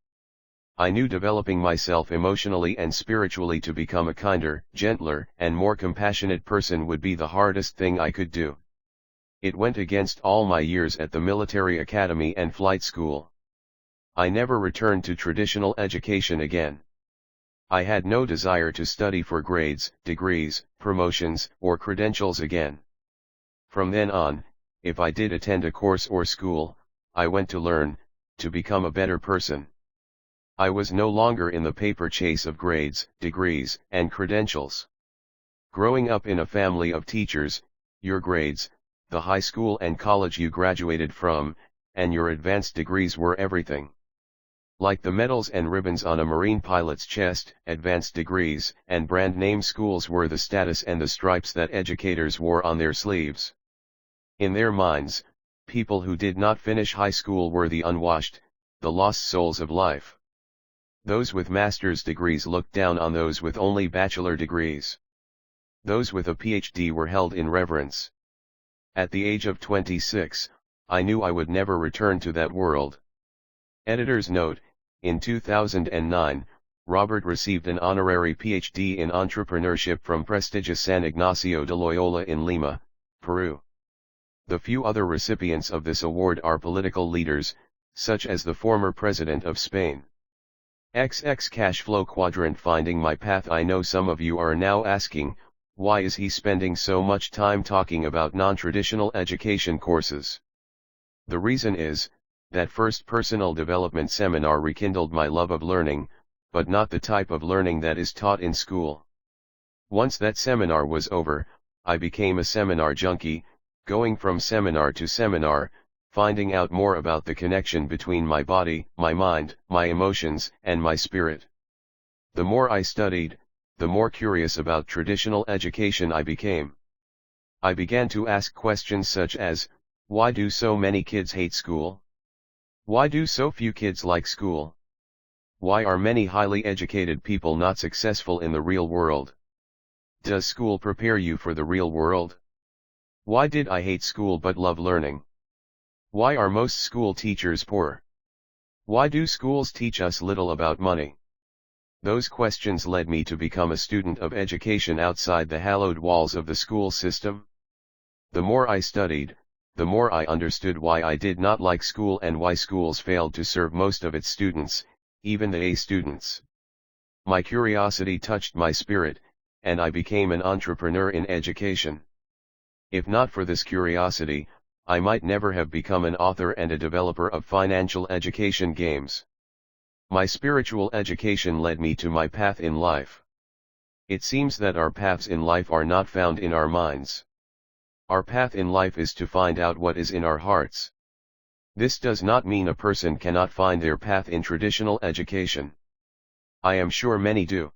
I knew developing myself emotionally and spiritually to become a kinder, gentler, and more compassionate person would be the hardest thing I could do. It went against all my years at the military academy and flight school. I never returned to traditional education again. I had no desire to study for grades, degrees, promotions, or credentials again. From then on, if I did attend a course or school, I went to learn, to become a better person. I was no longer in the paper chase of grades, degrees, and credentials. Growing up in a family of teachers, your grades, the high school and college you graduated from, and your advanced degrees were everything. Like the medals and ribbons on a Marine pilot's chest, advanced degrees and brand name schools were the status and the stripes that educators wore on their sleeves. In their minds, people who did not finish high school were the unwashed, the lost souls of life. Those with master's degrees looked down on those with only bachelor degrees. Those with a PhD were held in reverence. At the age of 26, I knew I would never return to that world. Editor's note: in 2009, Robert received an honorary PhD in entrepreneurship from prestigious San Ignacio de Loyola in Lima, Peru. The few other recipients of this award are political leaders, such as the former president of Spain. XX Cash Flow Quadrant. Finding my path. I know some of you are now asking, why is he spending so much time talking about non-traditional education courses? The reason is, that first personal development seminar rekindled my love of learning, but not the type of learning that is taught in school. Once that seminar was over, I became a seminar junkie, going from seminar to seminar, finding out more about the connection between my body, my mind, my emotions, and my spirit. The more I studied, the more curious about traditional education I became. I began to ask questions such as, why do so many kids hate school? Why do so few kids like school? Why are many highly educated people not successful in the real world? Does school prepare you for the real world? Why did I hate school but love learning? Why are most school teachers poor? Why do schools teach us little about money? Those questions led me to become a student of education outside the hallowed walls of the school system. The more I studied, the more I understood why I did not like school and why schools failed to serve most of its students, even the A students. My curiosity touched my spirit, and I became an entrepreneur in education. If not for this curiosity, I might never have become an author and a developer of financial education games. My spiritual education led me to my path in life. It seems that our paths in life are not found in our minds. Our path in life is to find out what is in our hearts. This does not mean a person cannot find their path in traditional education. I am sure many do.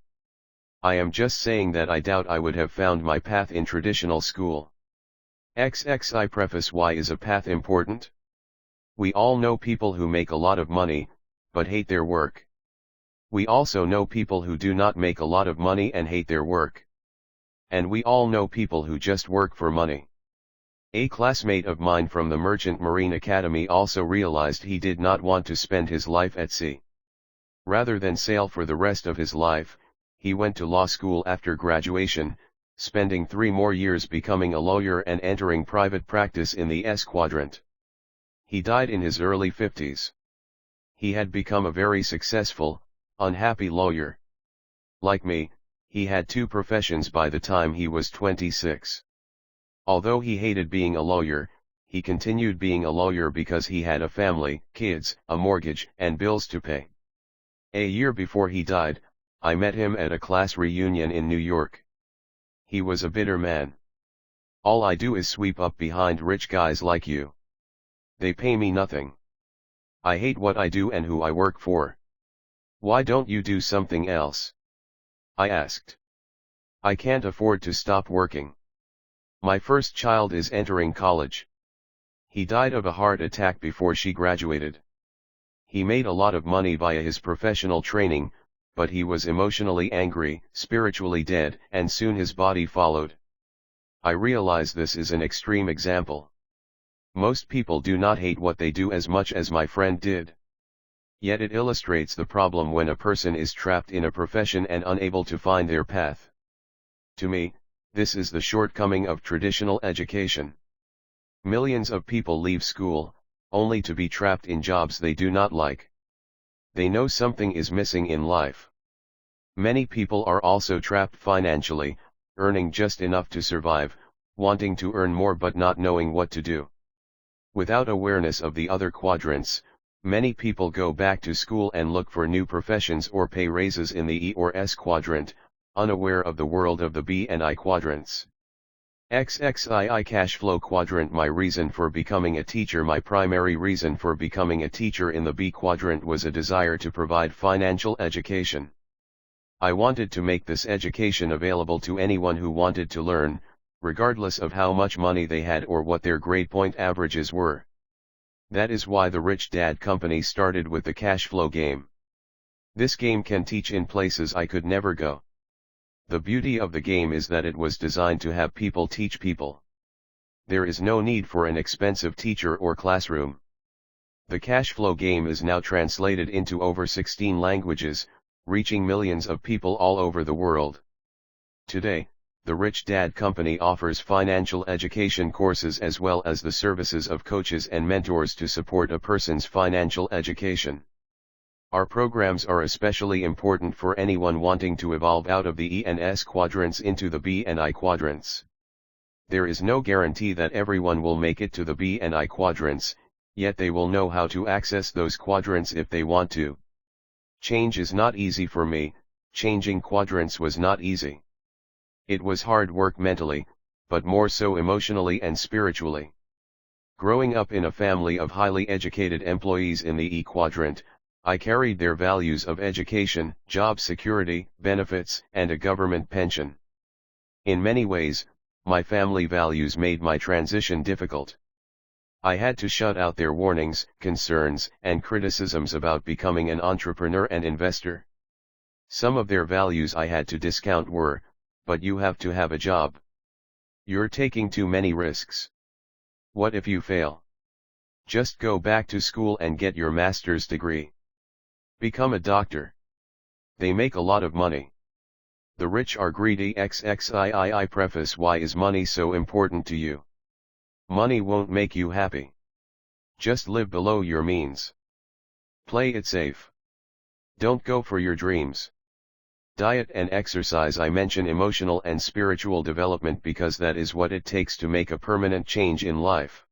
I am just saying that I doubt I would have found my path in traditional school. XXI preface. Why is a path important? We all know people who make a lot of money, but hate their work. We also know people who do not make a lot of money and hate their work. And we all know people who just work for money. A classmate of mine from the Merchant Marine Academy also realized he did not want to spend his life at sea. Rather than sail for the rest of his life, he went to law school after graduation, spending 3 more years becoming a lawyer and entering private practice in the S quadrant. He died in his early 50s. He had become a very successful, unhappy lawyer. Like me, he had 2 professions by the time he was 26. Although he hated being a lawyer, he continued being a lawyer because he had a family, kids, a mortgage, and bills to pay. A year before he died, I met him at a class reunion in New York. He was a bitter man. All I do is sweep up behind rich guys like you. They pay me nothing. I hate what I do and who I work for. Why don't you do something else? I asked. I can't afford to stop working. My first child is entering college. He died of a heart attack before she graduated. He made a lot of money via his professional training, but he was emotionally angry, spiritually dead, and soon his body followed. I realize this is an extreme example. Most people do not hate what they do as much as my friend did. Yet it illustrates the problem when a person is trapped in a profession and unable to find their path. To me, this is the shortcoming of traditional education. Millions of people leave school, only to be trapped in jobs they do not like. They know something is missing in life. Many people are also trapped financially, earning just enough to survive, wanting to earn more but not knowing what to do. Without awareness of the other quadrants, many people go back to school and look for new professions or pay raises in the E or S quadrant, unaware of the world of the B and I quadrants. XXII cash flow quadrant. My reason for becoming a teacher. My primary reason for becoming a teacher in the B quadrant was a desire to provide financial education. I wanted to make this education available to anyone who wanted to learn, regardless of how much money they had or what their grade point averages were. That is why the Rich Dad Company started with the cash flow game. This game can teach in places I could never go. The beauty of the game is that it was designed to have people teach people. There is no need for an expensive teacher or classroom. The cash flow game is now translated into over 16 languages, reaching millions of people all over the world. Today, the Rich Dad Company offers financial education courses as well as the services of coaches and mentors to support a person's financial education. Our programs are especially important for anyone wanting to evolve out of the E and S quadrants into the B and I quadrants. There is no guarantee that everyone will make it to the B and I quadrants, yet they will know how to access those quadrants if they want to. Change is not easy for me. Changing quadrants was not easy. It was hard work mentally, but more so emotionally and spiritually. Growing up in a family of highly educated employees in the E quadrant, I carried their values of education, job security, benefits, and a government pension. In many ways, my family values made my transition difficult. I had to shut out their warnings, concerns, and criticisms about becoming an entrepreneur and investor. Some of their values I had to discount were, but you have to have a job. You're taking too many risks. What if you fail? Just go back to school and get your master's degree. Become a doctor. They make a lot of money. The rich are greedy. XXII preface. Why is money so important to you? Money won't make you happy. Just live below your means. Play it safe. Don't go for your dreams. Diet and exercise. I mention emotional and spiritual development because that is what it takes to make a permanent change in life.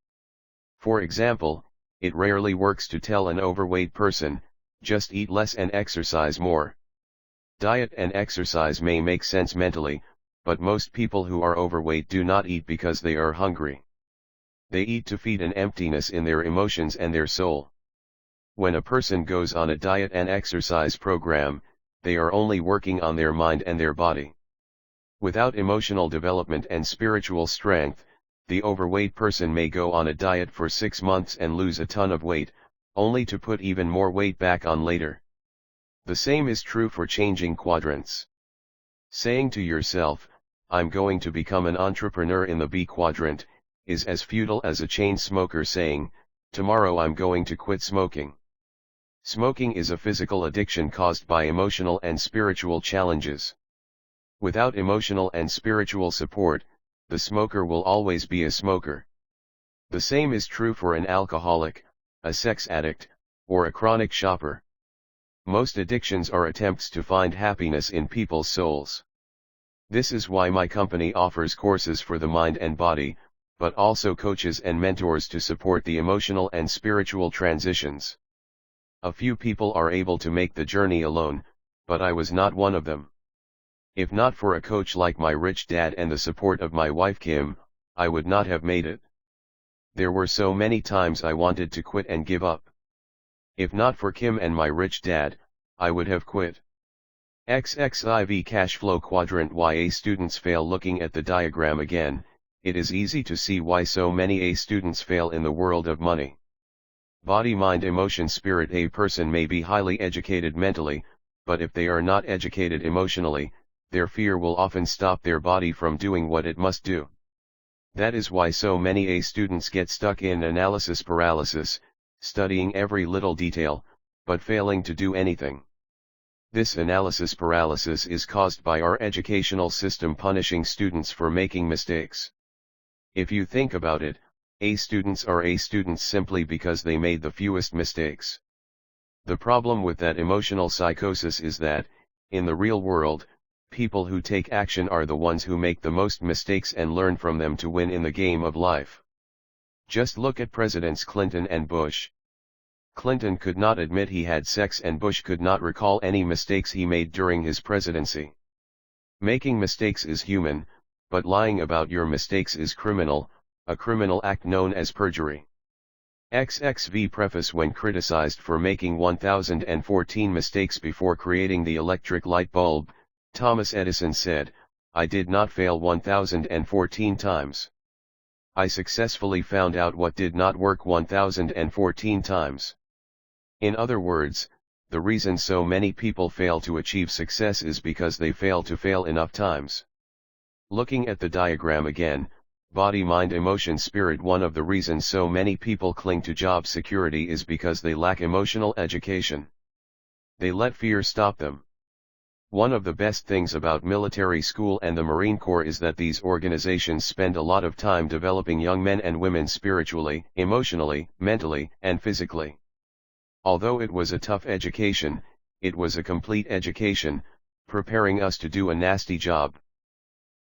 For example, it rarely works to tell an overweight person, just eat less and exercise more. Diet and exercise may make sense mentally, but most people who are overweight do not eat because they are hungry. They eat to feed an emptiness in their emotions and their soul. When a person goes on a diet and exercise program, they are only working on their mind and their body. Without emotional development and spiritual strength, the overweight person may go on a diet for 6 months and lose a ton of weight, only to put even more weight back on later. The same is true for changing quadrants. Saying to yourself, I'm going to become an entrepreneur in the B quadrant, is as futile as a chain smoker saying, tomorrow I'm going to quit smoking. Smoking is a physical addiction caused by emotional and spiritual challenges. Without emotional and spiritual support, the smoker will always be a smoker. The same is true for an alcoholic, a sex addict, or a chronic shopper. Most addictions are attempts to find happiness in people's souls. This is why my company offers courses for the mind and body, but also coaches and mentors to support the emotional and spiritual transitions. A few people are able to make the journey alone, but I was not one of them. If not for a coach like my rich dad and the support of my wife Kim, I would not have made it. There were so many times I wanted to quit and give up. If not for Kim and my rich dad, I would have quit. XXIV cash flow quadrant. Why A students fail. Looking at the diagram again, it is easy to see why so many A students fail in the world of money. Body, mind, emotion, spirit. A person may be highly educated mentally, but if they are not educated emotionally, their fear will often stop their body from doing what it must do. That is why so many A students get stuck in analysis paralysis, studying every little detail, but failing to do anything. This analysis paralysis is caused by our educational system punishing students for making mistakes. If you think about it, A students are A students simply because they made the fewest mistakes. The problem with that emotional psychosis is that, in the real world, people who take action are the ones who make the most mistakes and learn from them to win in the game of life. Just look at Presidents Clinton and Bush. Clinton could not admit he had sex and Bush could not recall any mistakes he made during his presidency. Making mistakes is human, but lying about your mistakes is criminal, a criminal act known as perjury. XXV preface: when criticized for making 1014 mistakes before creating the electric light bulb, Thomas Edison said, "I did not fail 1014 times. I successfully found out what did not work 1014 times." In other words, the reason so many people fail to achieve success is because they fail to fail enough times. Looking at the diagram again, body, mind, emotion, spirit. One of the reasons so many people cling to job security is because they lack emotional education. They let fear stop them. One of the best things about military school and the Marine Corps is that these organizations spend a lot of time developing young men and women spiritually, emotionally, mentally, and physically. Although it was a tough education, it was a complete education, preparing us to do a nasty job.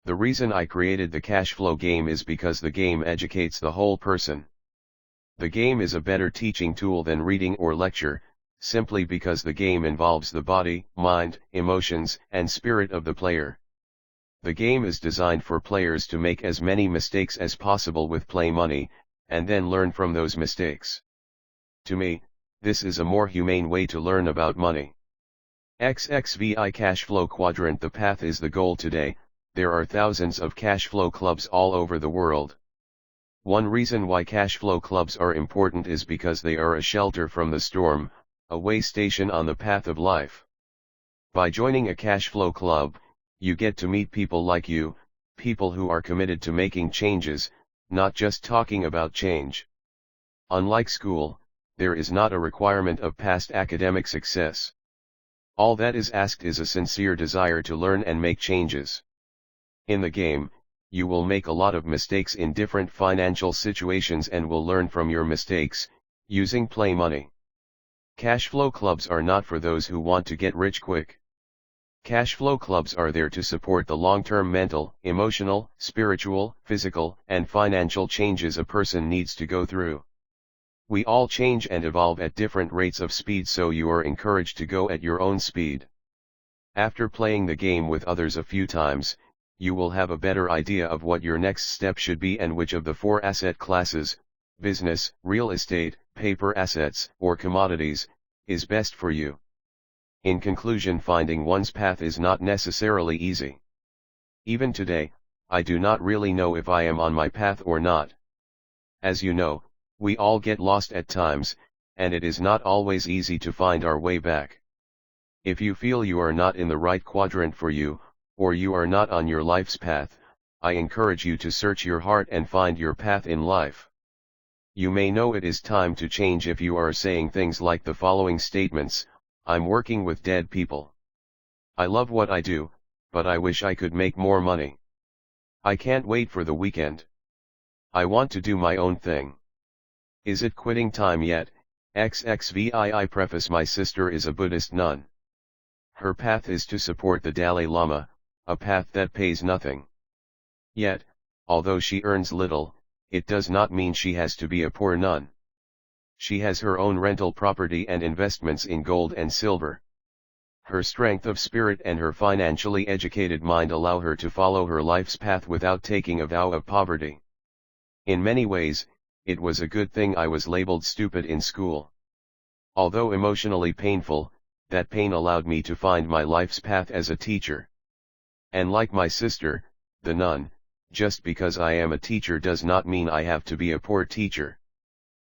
The reason I created the cash flow game is because the game educates the whole person. The game is a better teaching tool than reading or lecture, simply because the game involves the body, mind, emotions, and spirit of the player. The game is designed for players to make as many mistakes as possible with play money, and then learn from those mistakes. To me, this is a more humane way to learn about money. XXVI Cash Flow Quadrant. The path is the goal today. There are thousands of cash flow clubs all over the world. One reason why cash flow clubs are important is because they are a shelter from the storm, a way station on the path of life. By joining a cash flow club, you get to meet people like you, people who are committed to making changes, not just talking about change. Unlike school, there is not a requirement of past academic success. All that is asked is a sincere desire to learn and make changes. In the game, you will make a lot of mistakes in different financial situations and will learn from your mistakes, using play money. Cash flow clubs are not for those who want to get rich quick. Cash flow clubs are there to support the long-term mental, emotional, spiritual, physical, and financial changes a person needs to go through. We all change and evolve at different rates of speed, so you are encouraged to go at your own speed. After playing the game with others a few times, you will have a better idea of what your next step should be and which of the 4 asset classes, business, real estate, paper assets, or commodities, is best for you. In conclusion, finding one's path is not necessarily easy. Even today, I do not really know if I am on my path or not. As you know, we all get lost at times, and it is not always easy to find our way back. If you feel you are not in the right quadrant for you, or you are not on your life's path, I encourage you to search your heart and find your path in life. You may know it is time to change if you are saying things like the following statements: I'm working with dead people. I love what I do, but I wish I could make more money. I can't wait for the weekend. I want to do my own thing. Is it quitting time yet? XXVII Preface: my sister is a Buddhist nun. Her path is to support the Dalai Lama, a path that pays nothing. Yet, although she earns little, it does not mean she has to be a poor nun. She has her own rental property and investments in gold and silver. Her strength of spirit and her financially educated mind allow her to follow her life's path without taking a vow of poverty. In many ways, it was a good thing I was labeled stupid in school. Although emotionally painful, that pain allowed me to find my life's path as a teacher. And like my sister, the nun, just because I am a teacher does not mean I have to be a poor teacher.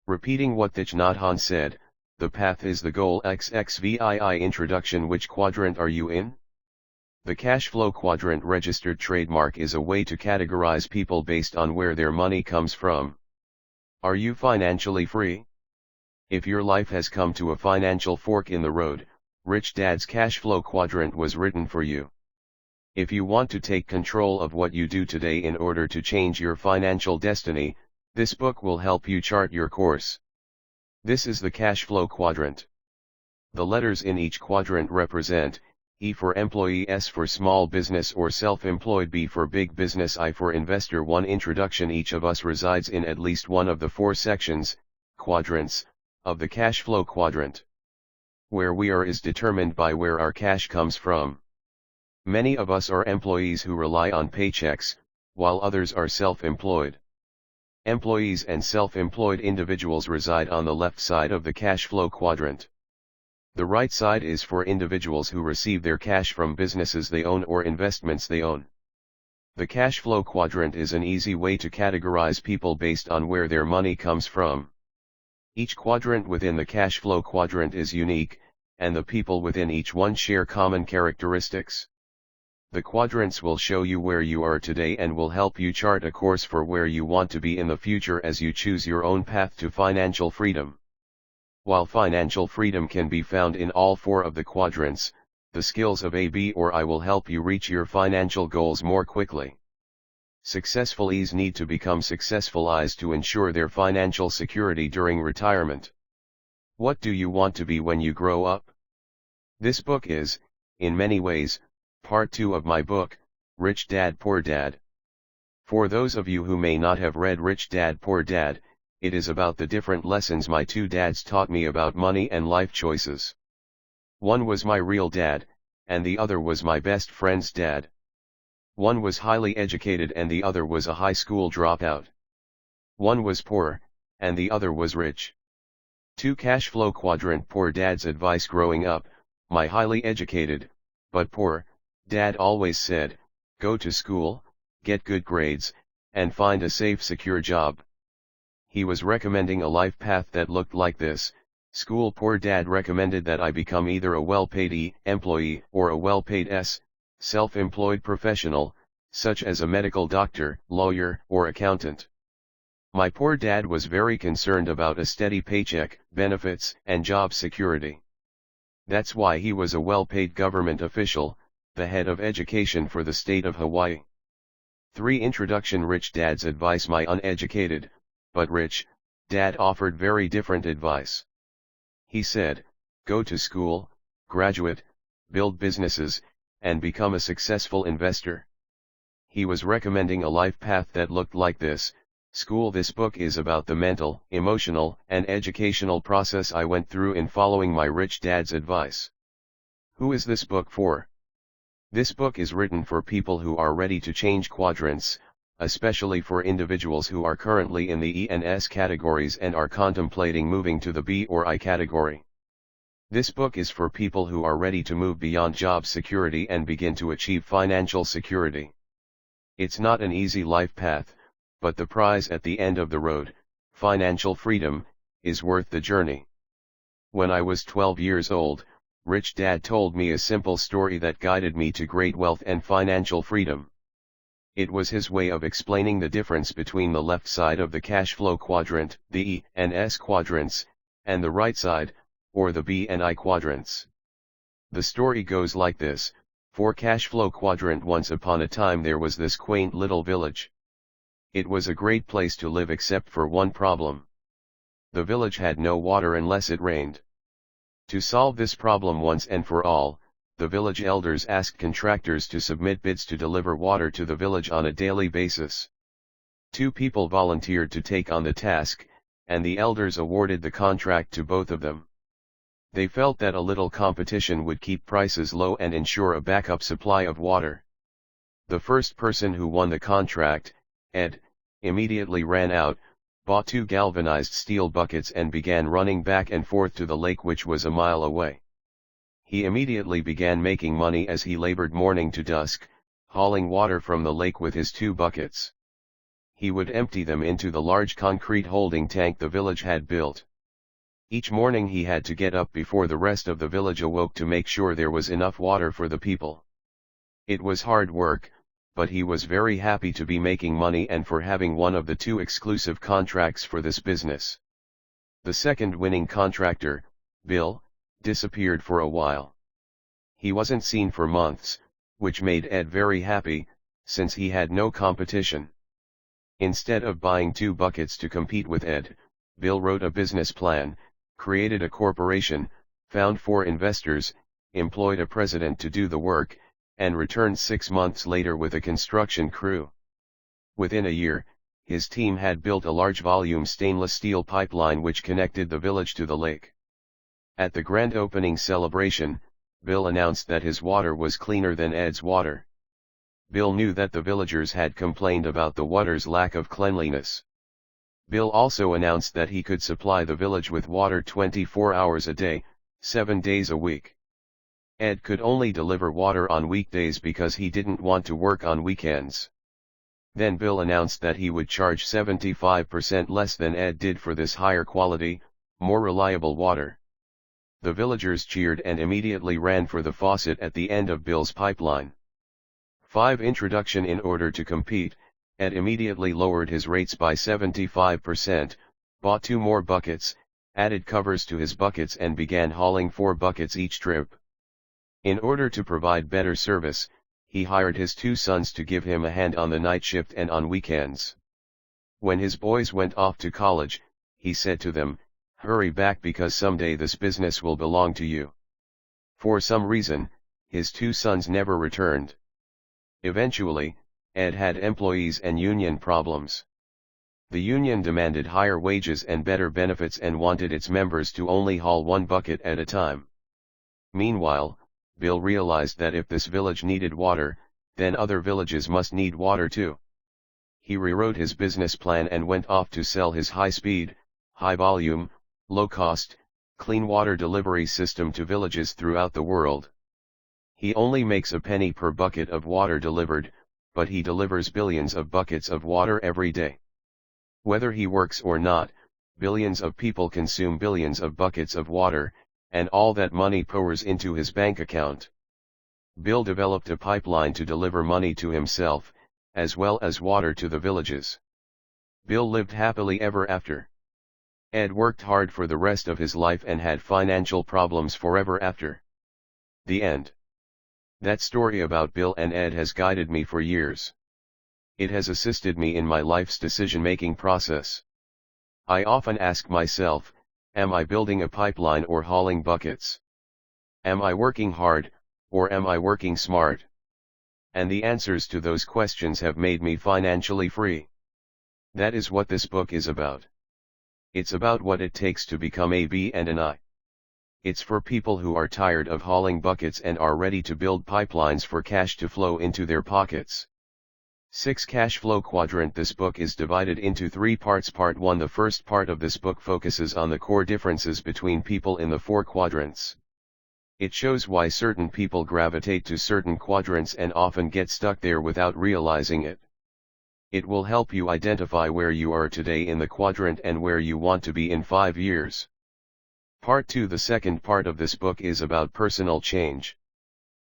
Repeating what Thich Nhat Hanh said, the path is the goal. XXVII Introduction: which quadrant are you in? The cash flow quadrant registered trademark is a way to categorize people based on where their money comes from. Are you financially free? If your life has come to a financial fork in the road, Rich Dad's cash flow quadrant was written for you. If you want to take control of what you do today in order to change your financial destiny, This book will help you chart your course. This is the cash flow quadrant. The letters in each quadrant represent: E for employee, S for small business or self-employed, B for big business, I for investor. 1 Introduction. Each of us resides in at least one of the 4 sections, quadrants, of the cash flow quadrant. Where we are is determined by where our cash comes from. Many of us are employees who rely on paychecks, while others are self-employed. Employees and self-employed individuals reside on the left side of the cash flow quadrant. The right side is for individuals who receive their cash from businesses they own or investments they own. The cash flow quadrant is an easy way to categorize people based on where their money comes from. Each quadrant within the cash flow quadrant is unique, and the people within each one share common characteristics. The quadrants will show you where you are today and will help you chart a course for where you want to be in the future as you choose your own path to financial freedom. While financial freedom can be found in all 4 of the quadrants, the skills of A, B, or I will help you reach your financial goals more quickly. Successful E's need to become successful I's to ensure their financial security during retirement. What do you want to be when you grow up? This book is, in many ways, part 2 of my book, Rich Dad Poor Dad. For those of you who may not have read Rich Dad Poor Dad, it is about the different lessons my 2 dads taught me about money and life choices. One was my real dad, and the other was my best friend's dad. One was highly educated and the other was a high school dropout. One was poor, and the other was rich. 2 Cash flow quadrant. Poor dad's advice growing up: my highly educated, but poor, dad always said, go to school, get good grades, and find a safe, secure job. He was recommending a life path that looked like this: school. Poor dad recommended that I become either a well-paid E, employee, or a well-paid S, self-employed professional, such as a medical doctor, lawyer, or accountant. My poor dad was very concerned about a steady paycheck, benefits, and job security. That's why he was a well-paid government official, the head of education for the state of Hawaii. 3 Introduction. Rich dad's advice. My uneducated, but rich, dad offered very different advice. He said, go to school, graduate, build businesses, and become a successful investor. He was recommending a life path that looked like this: school. This book is about the mental, emotional, and educational process I went through in following my rich dad's advice. Who is this book for? This book is written for people who are ready to change quadrants, especially for individuals who are currently in the E and S categories and are contemplating moving to the B or I category. This book is for people who are ready to move beyond job security and begin to achieve financial security. It's not an easy life path, but the prize at the end of the road, financial freedom, is worth the journey. When I was 12 years old, Rich Dad told me a simple story that guided me to great wealth and financial freedom. It was his way of explaining the difference between the left side of the cash flow quadrant, the E and S quadrants, and the right side, or the B and I quadrants. The story goes like this: for cash flow quadrant. Once upon a time there was this quaint little village. It was a great place to live except for one problem. The village had no water unless it rained. To solve this problem once and for all, the village elders asked contractors to submit bids to deliver water to the village on a daily basis. 2 people volunteered to take on the task, and the elders awarded the contract to both of them. They felt that a little competition would keep prices low and ensure a backup supply of water. The first person who won the contract, Ed, immediately ran out, bought 2 galvanized steel buckets and began running back and forth to the lake, which was a mile away. He immediately began making money as he labored morning to dusk, hauling water from the lake with his 2 buckets. He would empty them into the large concrete holding tank the village had built. Each morning he had to get up before the rest of the village awoke to make sure there was enough water for the people. It was hard work, but he was very happy to be making money and for having one of the 2 exclusive contracts for this business. The second winning contractor, Bill, disappeared for a while. He wasn't seen for months, which made Ed very happy, since he had no competition. Instead of buying 2 buckets to compete with Ed, Bill wrote a business plan, created a corporation, found 4 investors, employed a president to do the work, and returned 6 months later with a construction crew. Within a year, his team had built a large volume stainless steel pipeline which connected the village to the lake. At the grand opening celebration, Bill announced that his water was cleaner than Ed's water. Bill knew that the villagers had complained about the water's lack of cleanliness. Bill also announced that he could supply the village with water 24 hours a day, 7 days a week. Ed could only deliver water on weekdays because he didn't want to work on weekends. Then Bill announced that he would charge 75% less than Ed did for this higher quality, more reliable water. The villagers cheered and immediately ran for the faucet at the end of Bill's pipeline. 5. Introduction. In order to compete, Ed immediately lowered his rates by 75%, bought 2 more buckets, added covers to his buckets and began hauling 4 buckets each trip. In order to provide better service, he hired his 2 sons to give him a hand on the night shift and on weekends. When his boys went off to college, he said to them, "Hurry back because someday this business will belong to you." For some reason, his 2 sons never returned. Eventually, Ed had employees and union problems. The union demanded higher wages and better benefits and wanted its members to only haul 1 bucket at a time. Meanwhile, Bill realized that if this village needed water, then other villages must need water too. He rewrote his business plan and went off to sell his high-speed, high-volume, low-cost, clean water delivery system to villages throughout the world. He only makes a penny per bucket of water delivered, but he delivers billions of buckets of water every day. Whether he works or not, billions of people consume billions of buckets of water, and all that money pours into his bank account. Bill developed a pipeline to deliver money to himself, as well as water to the villages. Bill lived happily ever after. Ed worked hard for the rest of his life and had financial problems forever after. The end. That story about Bill and Ed has guided me for years. It has assisted me in my life's decision-making process. I often ask myself, am I building a pipeline or hauling buckets? Am I working hard, or am I working smart? And the answers to those questions have made me financially free. That is what this book is about. It's about what it takes to become a B and an I. It's for people who are tired of hauling buckets and are ready to build pipelines for cash to flow into their pockets. 6. Cash Flow Quadrant. This book is divided into 3 parts. Part 1. The first part of this book focuses on the core differences between people in the 4 quadrants. It shows why certain people gravitate to certain quadrants and often get stuck there without realizing it. It will help you identify where you are today in the quadrant and where you want to be in 5 years. Part 2. The second part of this book is about personal change.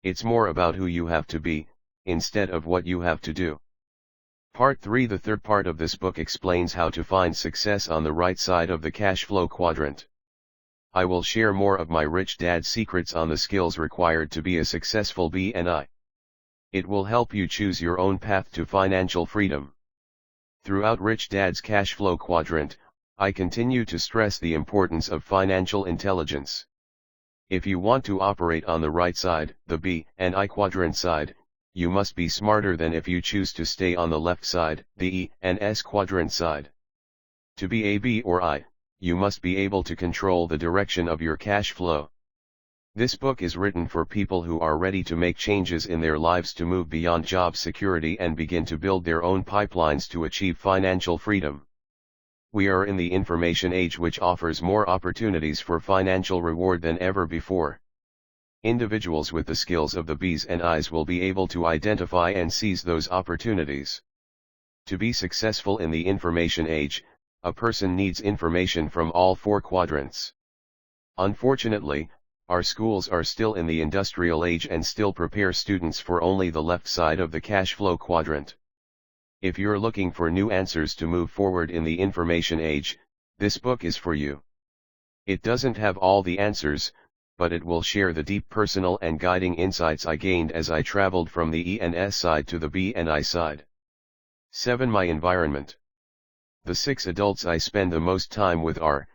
It's more about who you have to be, instead of what you have to do. Part 3. The third part of this book explains how to find success on the right side of the cash flow quadrant. I will share more of my Rich Dad secrets on the skills required to be a successful BNI. It will help you choose your own path to financial freedom. Throughout Rich Dad's cash flow quadrant, I continue to stress the importance of financial intelligence. If you want to operate on the right side, the B and I quadrant side, you must be smarter than if you choose to stay on the left side, the E and S quadrant side. To be a B or I, you must be able to control the direction of your cash flow. This book is written for people who are ready to make changes in their lives to move beyond job security and begin to build their own pipelines to achieve financial freedom. We are in the information age, which offers more opportunities for financial reward than ever before. Individuals with the skills of the B's and I's will be able to identify and seize those opportunities. To be successful in the information age, a person needs information from all 4 quadrants. Unfortunately, our schools are still in the industrial age and still prepare students for only the left side of the cash flow quadrant. If you're looking for new answers to move forward in the information age, this book is for you. It doesn't have all the answers, but it will share the deep personal and guiding insights I gained as I traveled from the E and S side to the B and I side. 7. My environment. The 6 adults I spend the most time with are,